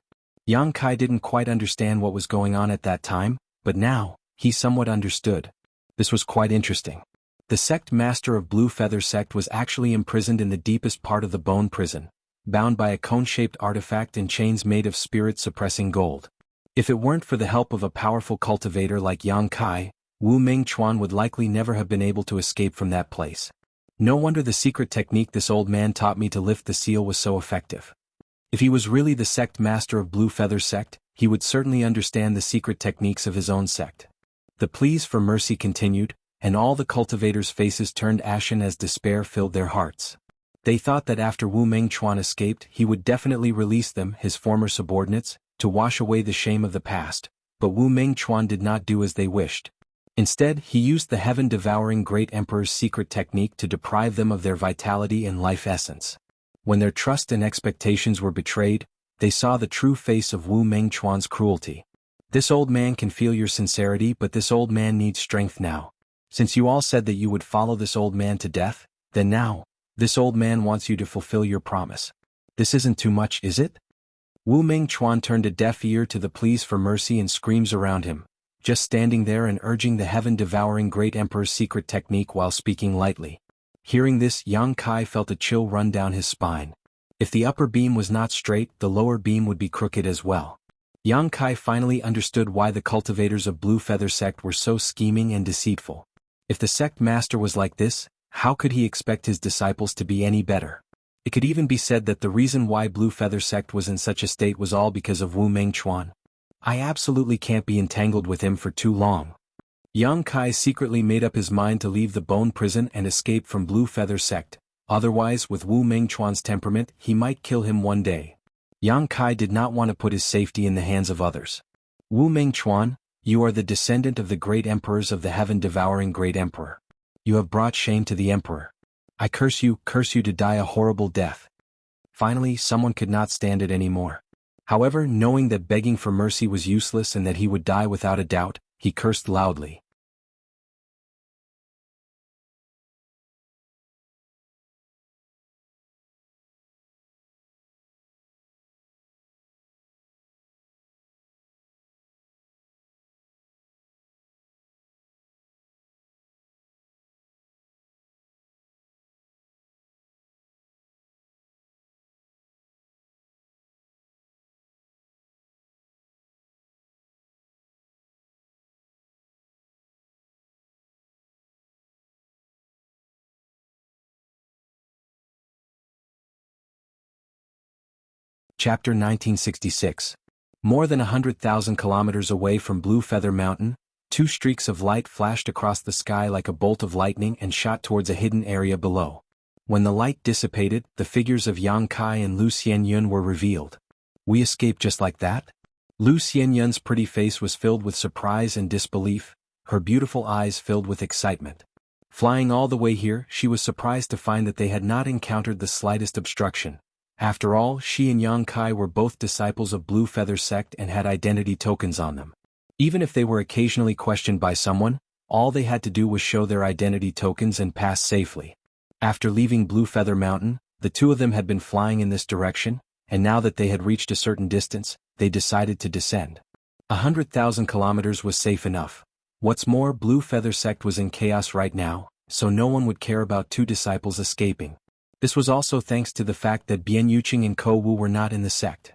[SPEAKER 1] Yang Kai didn't quite understand what was going on at that time, but now, he somewhat understood. This was quite interesting. The sect master of Blue Feather Sect was actually imprisoned in the deepest part of the bone prison, bound by a cone-shaped artifact and chains made of spirit-suppressing gold. If it weren't for the help of a powerful cultivator like Yang Kai, Wu Mingchuan would likely never have been able to escape from that place. No wonder the secret technique this old man taught me to lift the seal was so effective. If he was really the sect master of Blue Feather Sect, he would certainly understand the secret techniques of his own sect. The pleas for mercy continued, and all the cultivators' faces turned ashen as despair filled their hearts. They thought that after Wu Mingchuan escaped he would definitely release them, his former subordinates, to wash away the shame of the past, but Wu Mingchuan did not do as they wished. Instead, he used the heaven-devouring Great Emperor's secret technique to deprive them of their vitality and life essence. When their trust and expectations were betrayed, they saw the true face of Wu Mingchuan's cruelty. This old man can feel your sincerity, but this old man needs strength now. Since you all said that you would follow this old man to death, then now, this old man wants you to fulfill your promise. This isn't too much, is it? Wu Mingchuan turned a deaf ear to the pleas for mercy and screams around him, just standing there and urging the heaven-devouring Great Emperor's secret technique while speaking lightly. Hearing this, Yang Kai felt a chill run down his spine. If the upper beam was not straight, the lower beam would be crooked as well. Yang Kai finally understood why the cultivators of Blue Feather Sect were so scheming and deceitful. If the sect master was like this, how could he expect his disciples to be any better? It could even be said that the reason why Blue Feather Sect was in such a state was all because of Wu Mingchuan. I absolutely can't be entangled with him for too long. Yang Kai secretly made up his mind to leave the bone prison and escape from Blue Feather Sect, otherwise with Wu Mingchuan's temperament he might kill him one day. Yang Kai did not want to put his safety in the hands of others. Wu Mingchuan, you are the descendant of the great emperors of the heaven-devouring Great Emperor. You have brought shame to the Emperor. I curse you to die a horrible death. Finally, someone could not stand it anymore. However, knowing that begging for mercy was useless and that he would die without a doubt, he cursed loudly. Chapter 1966. More than 100,000 kilometers away from Blue Feather Mountain, two streaks of light flashed across the sky like a bolt of lightning and shot towards a hidden area below. When the light dissipated, the figures of Yang Kai and Lu Xianyun were revealed. We escaped just like that? Lu Xianyun's pretty face was filled with surprise and disbelief, her beautiful eyes filled with excitement. Flying all the way here, she was surprised to find that they had not encountered the slightest obstruction. After all, she and Yang Kai were both disciples of Blue Feather Sect and had identity tokens on them. Even if they were occasionally questioned by someone, all they had to do was show their identity tokens and pass safely. After leaving Blue Feather Mountain, the two of them had been flying in this direction, and now that they had reached a certain distance, they decided to descend. 100,000 kilometers was safe enough. What's more, Blue Feather Sect was in chaos right now, so no one would care about two disciples escaping. This was also thanks to the fact that Bian Yuqing and Ko Wu were not in the sect.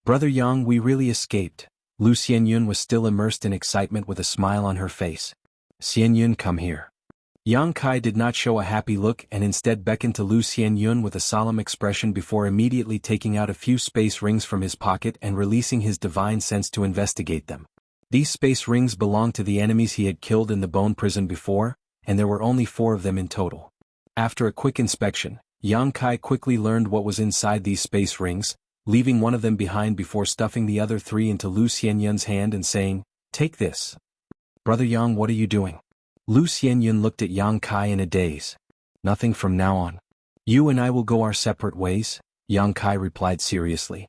[SPEAKER 1] Brother Yang, we really escaped. Lu Xianyun was still immersed in excitement with a smile on her face. Xianyun, come here. Yang Kai did not show a happy look and instead beckoned to Lu Xianyun with a solemn expression before immediately taking out a few space rings from his pocket and releasing his divine sense to investigate them. These space rings belonged to the enemies he had killed in the bone prison before, and there were only 4 of them in total. After a quick inspection, Yang Kai quickly learned what was inside these space rings, leaving one of them behind before stuffing the other 3 into Lu Xianyun's hand and saying, "Take this." Brother Yang, what are you doing? Lu Xianyun looked at Yang Kai in a daze. Nothing from now on. You and I will go our separate ways, Yang Kai replied seriously.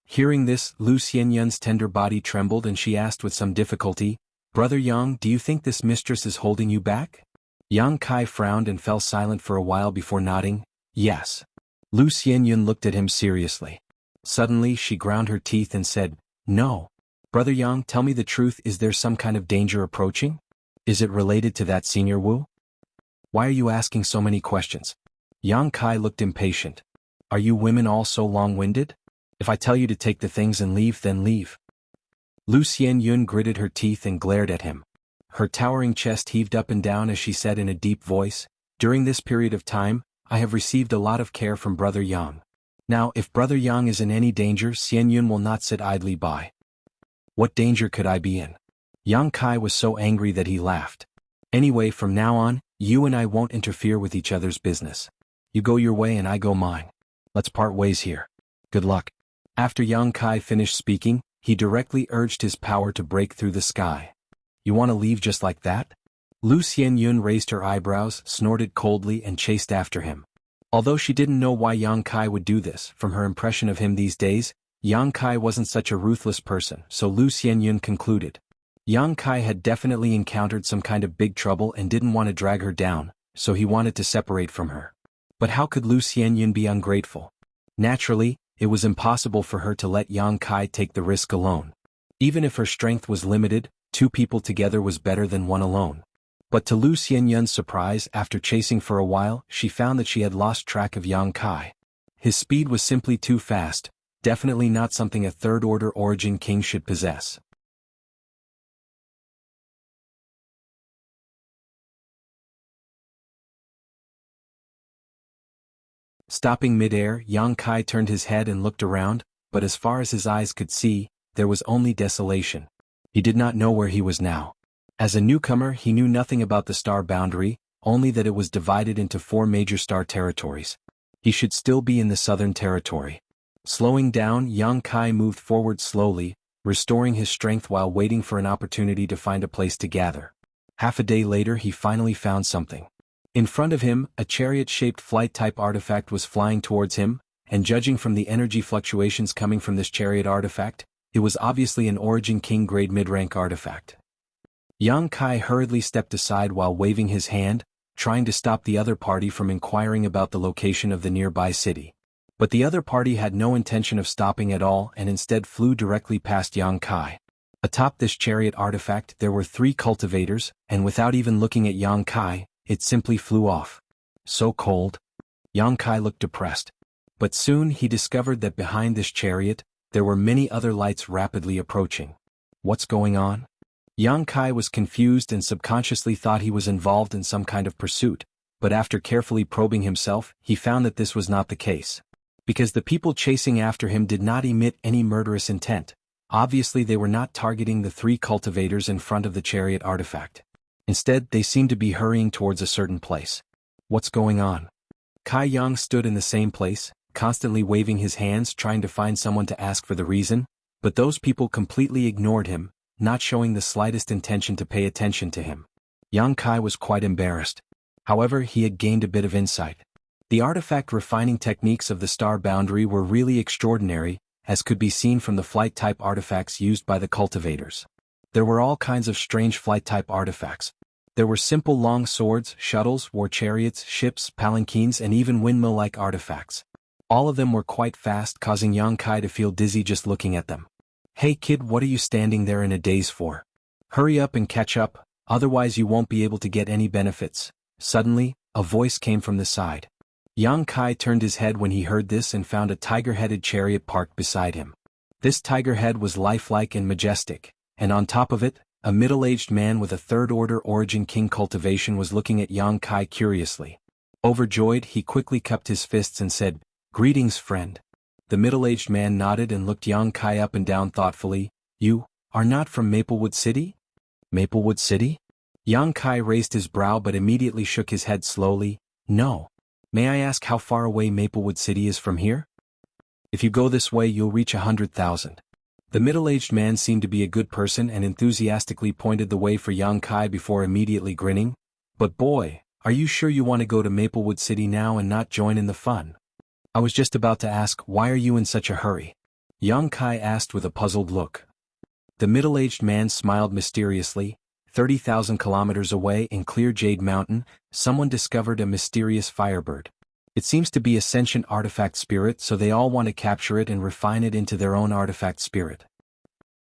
[SPEAKER 1] Hearing this, Lu Xianyun's tender body trembled and she asked with some difficulty, Brother Yang, do you think this mistress is holding you back? Yang Kai frowned and fell silent for a while before nodding, yes. Lu Xianyun looked at him seriously. Suddenly she ground her teeth and said, No. Brother Yang, tell me the truth, is there some kind of danger approaching? Is it related to that Senior Wu? Why are you asking so many questions? Yang Kai looked impatient. Are you women all so long-winded? If I tell you to take the things and leave, then leave. Lu Xianyun gritted her teeth and glared at him. Her towering chest heaved up and down as she said in a deep voice, during this period of time, I have received a lot of care from Brother Yang. Now, if Brother Yang is in any danger, Xianyun will not sit idly by. What danger could I be in? Yang Kai was so angry that he laughed. Anyway, from now on, you and I won't interfere with each other's business. You go your way and I go mine. Let's part ways here. Good luck. After Yang Kai finished speaking, he directly urged his power to break through the sky. You want to leave just like that? Lu Xianyun raised her eyebrows, snorted coldly and chased after him. Although she didn't know why Yang Kai would do this, from her impression of him these days, Yang Kai wasn't such a ruthless person, so Lu Xianyun concluded. Yang Kai had definitely encountered some kind of big trouble and didn't want to drag her down, so he wanted to separate from her. But how could Lu Xianyun be ungrateful? Naturally, it was impossible for her to let Yang Kai take the risk alone. Even if her strength was limited, 2 people together was better than 1 alone. But to Lu Xianyun's surprise, after chasing for a while, she found that she had lost track of Yang Kai. His speed was simply too fast, definitely not something a third-order origin king should possess. Stopping mid-air, Yang Kai turned his head and looked around, but as far as his eyes could see, there was only desolation. He did not know where he was now. As a newcomer, he knew nothing about the star boundary, only that it was divided into 4 major star territories. He should still be in the southern territory. Slowing down, Yang Kai moved forward slowly, restoring his strength while waiting for an opportunity to find a place to gather. Half a day later, he finally found something. In front of him, a chariot-shaped flight-type artifact was flying towards him, and judging from the energy fluctuations coming from this chariot artifact, it was obviously an Origin King grade mid-rank artifact. Yang Kai hurriedly stepped aside while waving his hand, trying to stop the other party from inquiring about the location of the nearby city. But the other party had no intention of stopping at all and instead flew directly past Yang Kai. Atop this chariot artifact there were 3 cultivators, and without even looking at Yang Kai, it simply flew off. So cold. Yang Kai looked depressed. But soon he discovered that behind this chariot, there were many other lights rapidly approaching. What's going on? Yang Kai was confused and subconsciously thought he was involved in some kind of pursuit, but after carefully probing himself, he found that this was not the case. Because the people chasing after him did not emit any murderous intent. Obviously they were not targeting the 3 cultivators in front of the chariot artifact. Instead, they seemed to be hurrying towards a certain place. What's going on? Kai Yang stood in the same place, constantly waving his hands trying to find someone to ask for the reason, but those people completely ignored him, not showing the slightest intention to pay attention to him. Yang Kai was quite embarrassed. However, he had gained a bit of insight. The artifact refining techniques of the star boundary were really extraordinary, as could be seen from the flight-type artifacts used by the cultivators. There were all kinds of strange flight-type artifacts. There were simple long swords, shuttles, war chariots, ships, palanquins, and even windmill-like artifacts. All of them were quite fast, causing Yang Kai to feel dizzy just looking at them. Hey kid, what are you standing there in a daze for? Hurry up and catch up, otherwise you won't be able to get any benefits. Suddenly, a voice came from the side. Yang Kai turned his head when he heard this and found a tiger-headed chariot parked beside him. This tiger head was lifelike and majestic, and on top of it, a middle-aged man with a third-order Origin King cultivation was looking at Yang Kai curiously. Overjoyed, he quickly cupped his fists and said, "Greetings, friend." The middle-aged man nodded and looked Yang Kai up and down thoughtfully. "You are not from Maplewood City?" "Maplewood City?" Yang Kai raised his brow but immediately shook his head slowly. "No. May I ask how far away Maplewood City is from here?" "If you go this way you'll reach 100,000. The middle-aged man seemed to be a good person and enthusiastically pointed the way for Yang Kai before immediately grinning. "But boy, are you sure you want to go to Maplewood City now and not join in the fun?" "I was just about to ask, why are you in such a hurry?" Yang Kai asked with a puzzled look. The middle-aged man smiled mysteriously. 30,000 kilometers away in clear Jade Mountain, someone discovered a mysterious firebird. It seems to be a sentient artifact spirit, so they all want to capture it and refine it into their own artifact spirit.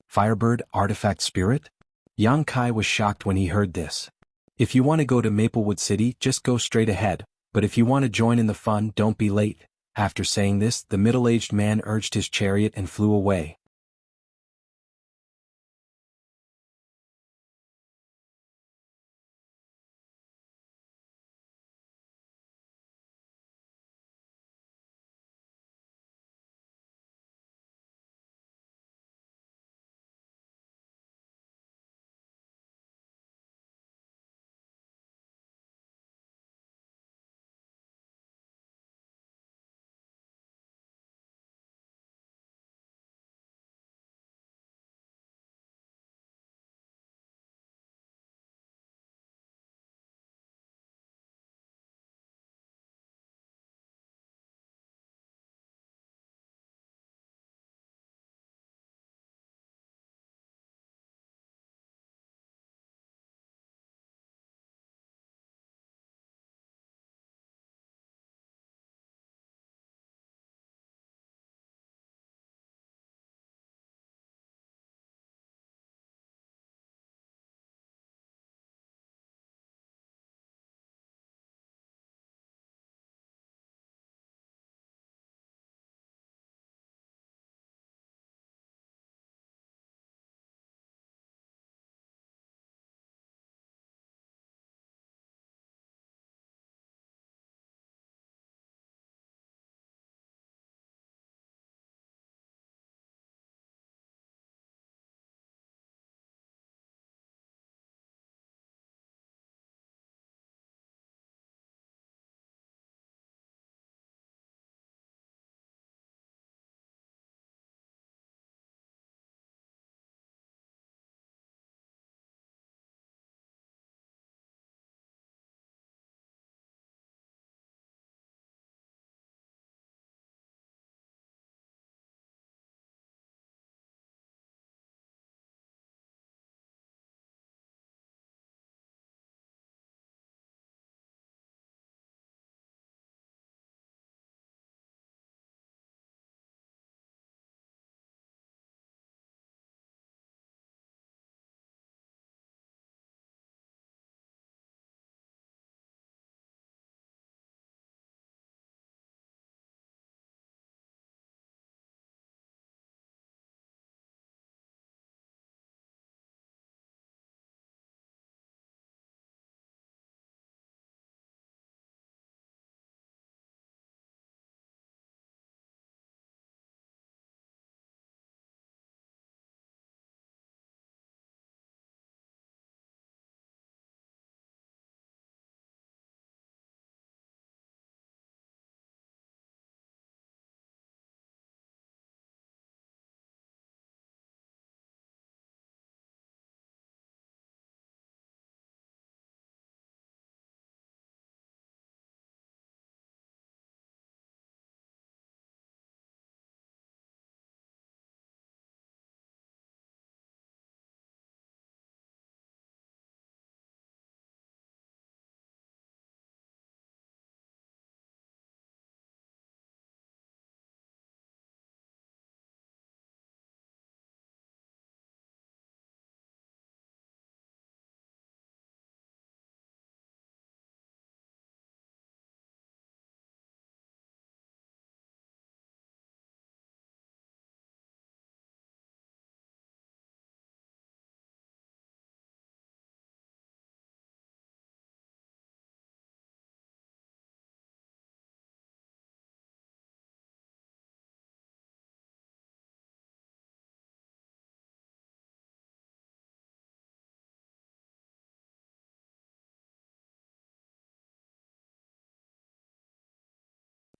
[SPEAKER 1] Firebird artifact spirit? Yang Kai was shocked when he heard this. If you want to go to Maplewood City, just go straight ahead, but if you want to join in the fun, don't be late. After saying this, the middle-aged man urged his chariot and flew away.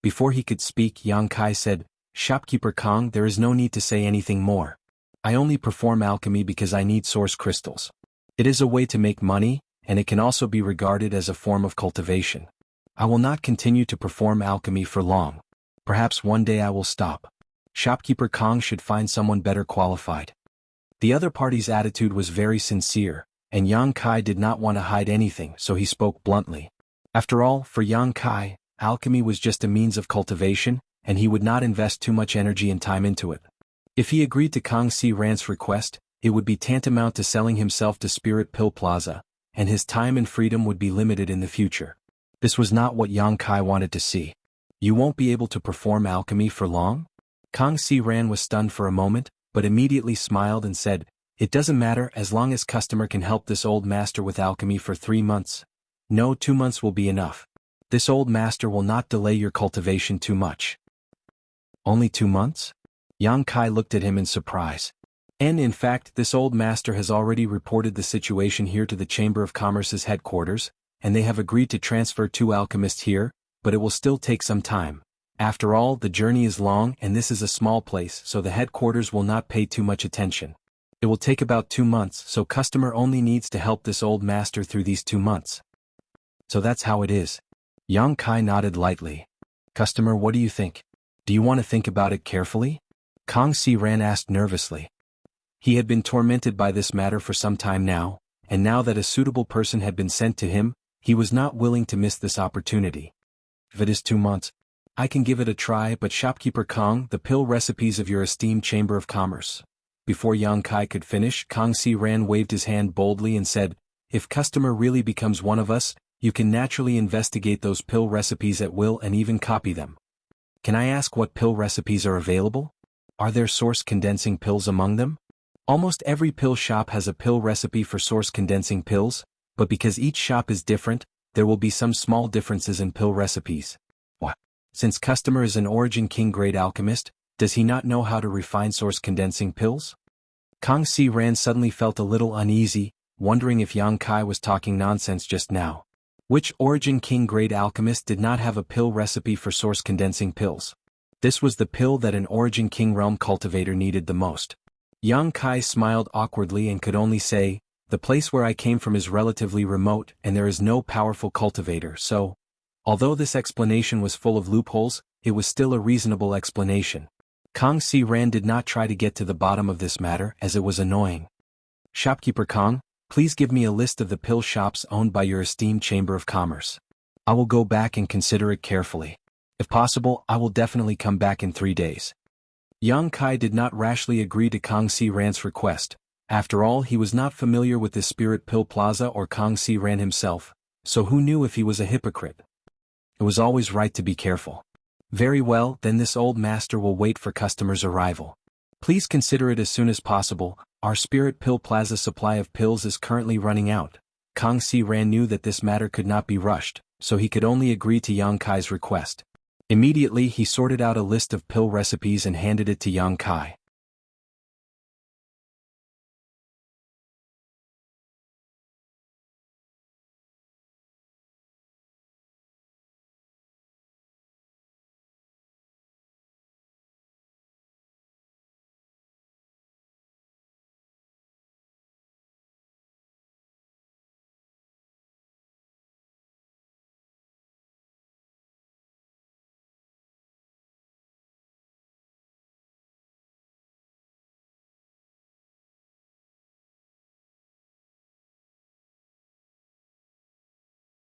[SPEAKER 1] Before he could speak, Yang Kai said, "Shopkeeper Kong, there is no need to say anything more. I only perform alchemy because I need source crystals. It is a way to make money, and it can also be regarded as a form of cultivation. I will not continue to perform alchemy for long. Perhaps one day I will stop. Shopkeeper Kong should find someone better qualified." The other party's attitude was very sincere, and Yang Kai did not want to hide anything, so he spoke bluntly. After all, for Yang Kai, alchemy was just a means of cultivation, and he would not invest too much energy and time into it. If he agreed to Kang Si-ran's request, it would be tantamount to selling himself to Spirit Pill Plaza, and his time and freedom would be limited in the future. This was not what Yang Kai wanted to see. You won't be able to perform alchemy for long? Kang Si-ran was stunned for a moment, but immediately smiled and said, "It doesn't matter as long as customer can help this old master with alchemy for 3 months. No, 2 months will be enough. This old master will not delay your cultivation too much." Only 2 months? Yang Kai looked at him in surprise. And in fact, this old master has already reported the situation here to the Chamber of Commerce's headquarters, and they have agreed to transfer 2 alchemists here, but it will still take some time. After all, the journey is long and this is a small place, so the headquarters will not pay too much attention. It will take about 2 months, so customer only needs to help this old master through these 2 months. So that's how it is. Yang Kai nodded lightly. Customer, what do you think? Do you want to think about it carefully? Kang Si-ran asked nervously. He had been tormented by this matter for some time now, and now that a suitable person had been sent to him, he was not willing to miss this opportunity. If it is 2 months, I can give it a try, but shopkeeper Kang, the pill recipes of your esteemed Chamber of Commerce. Before Yang Kai could finish, Kang Si-ran waved his hand boldly and said, "If customer really becomes one of us, you can naturally investigate those pill recipes at will and even copy them. Can I ask what pill recipes are available? Are there source condensing pills among them?" Almost every pill shop has a pill recipe for source condensing pills, but because each shop is different, there will be some small differences in pill recipes. What? Since customer is an Origin King grade alchemist, does he not know how to refine source condensing pills? Kang Si-ran suddenly felt a little uneasy, wondering if Yang Kai was talking nonsense just now. Which Origin King grade alchemist did not have a pill recipe for source condensing pills? This was the pill that an Origin King realm cultivator needed the most. Yang Kai smiled awkwardly and could only say, "The place where I came from is relatively remote and there is no powerful cultivator, so..." Although this explanation was full of loopholes, it was still a reasonable explanation. Kang Si-ran did not try to get to the bottom of this matter as it was annoying. "Shopkeeper Kang, please give me a list of the pill shops owned by your esteemed Chamber of Commerce. I will go back and consider it carefully. If possible, I will definitely come back in 3 days." Yang Kai did not rashly agree to Kang Si-ran's request. After all, he was not familiar with the Spirit Pill Plaza or Kang Si-ran himself, so who knew if he was a hypocrite? It was always right to be careful. "Very well, then this old master will wait for customer's arrival. Please consider it as soon as possible. Our Spirit Pill Plaza supply of pills is currently running out." Kang Si-ran knew that this matter could not be rushed, so he could only agree to Yang Kai's request. Immediately he sorted out a list of pill recipes and handed it to Yang Kai.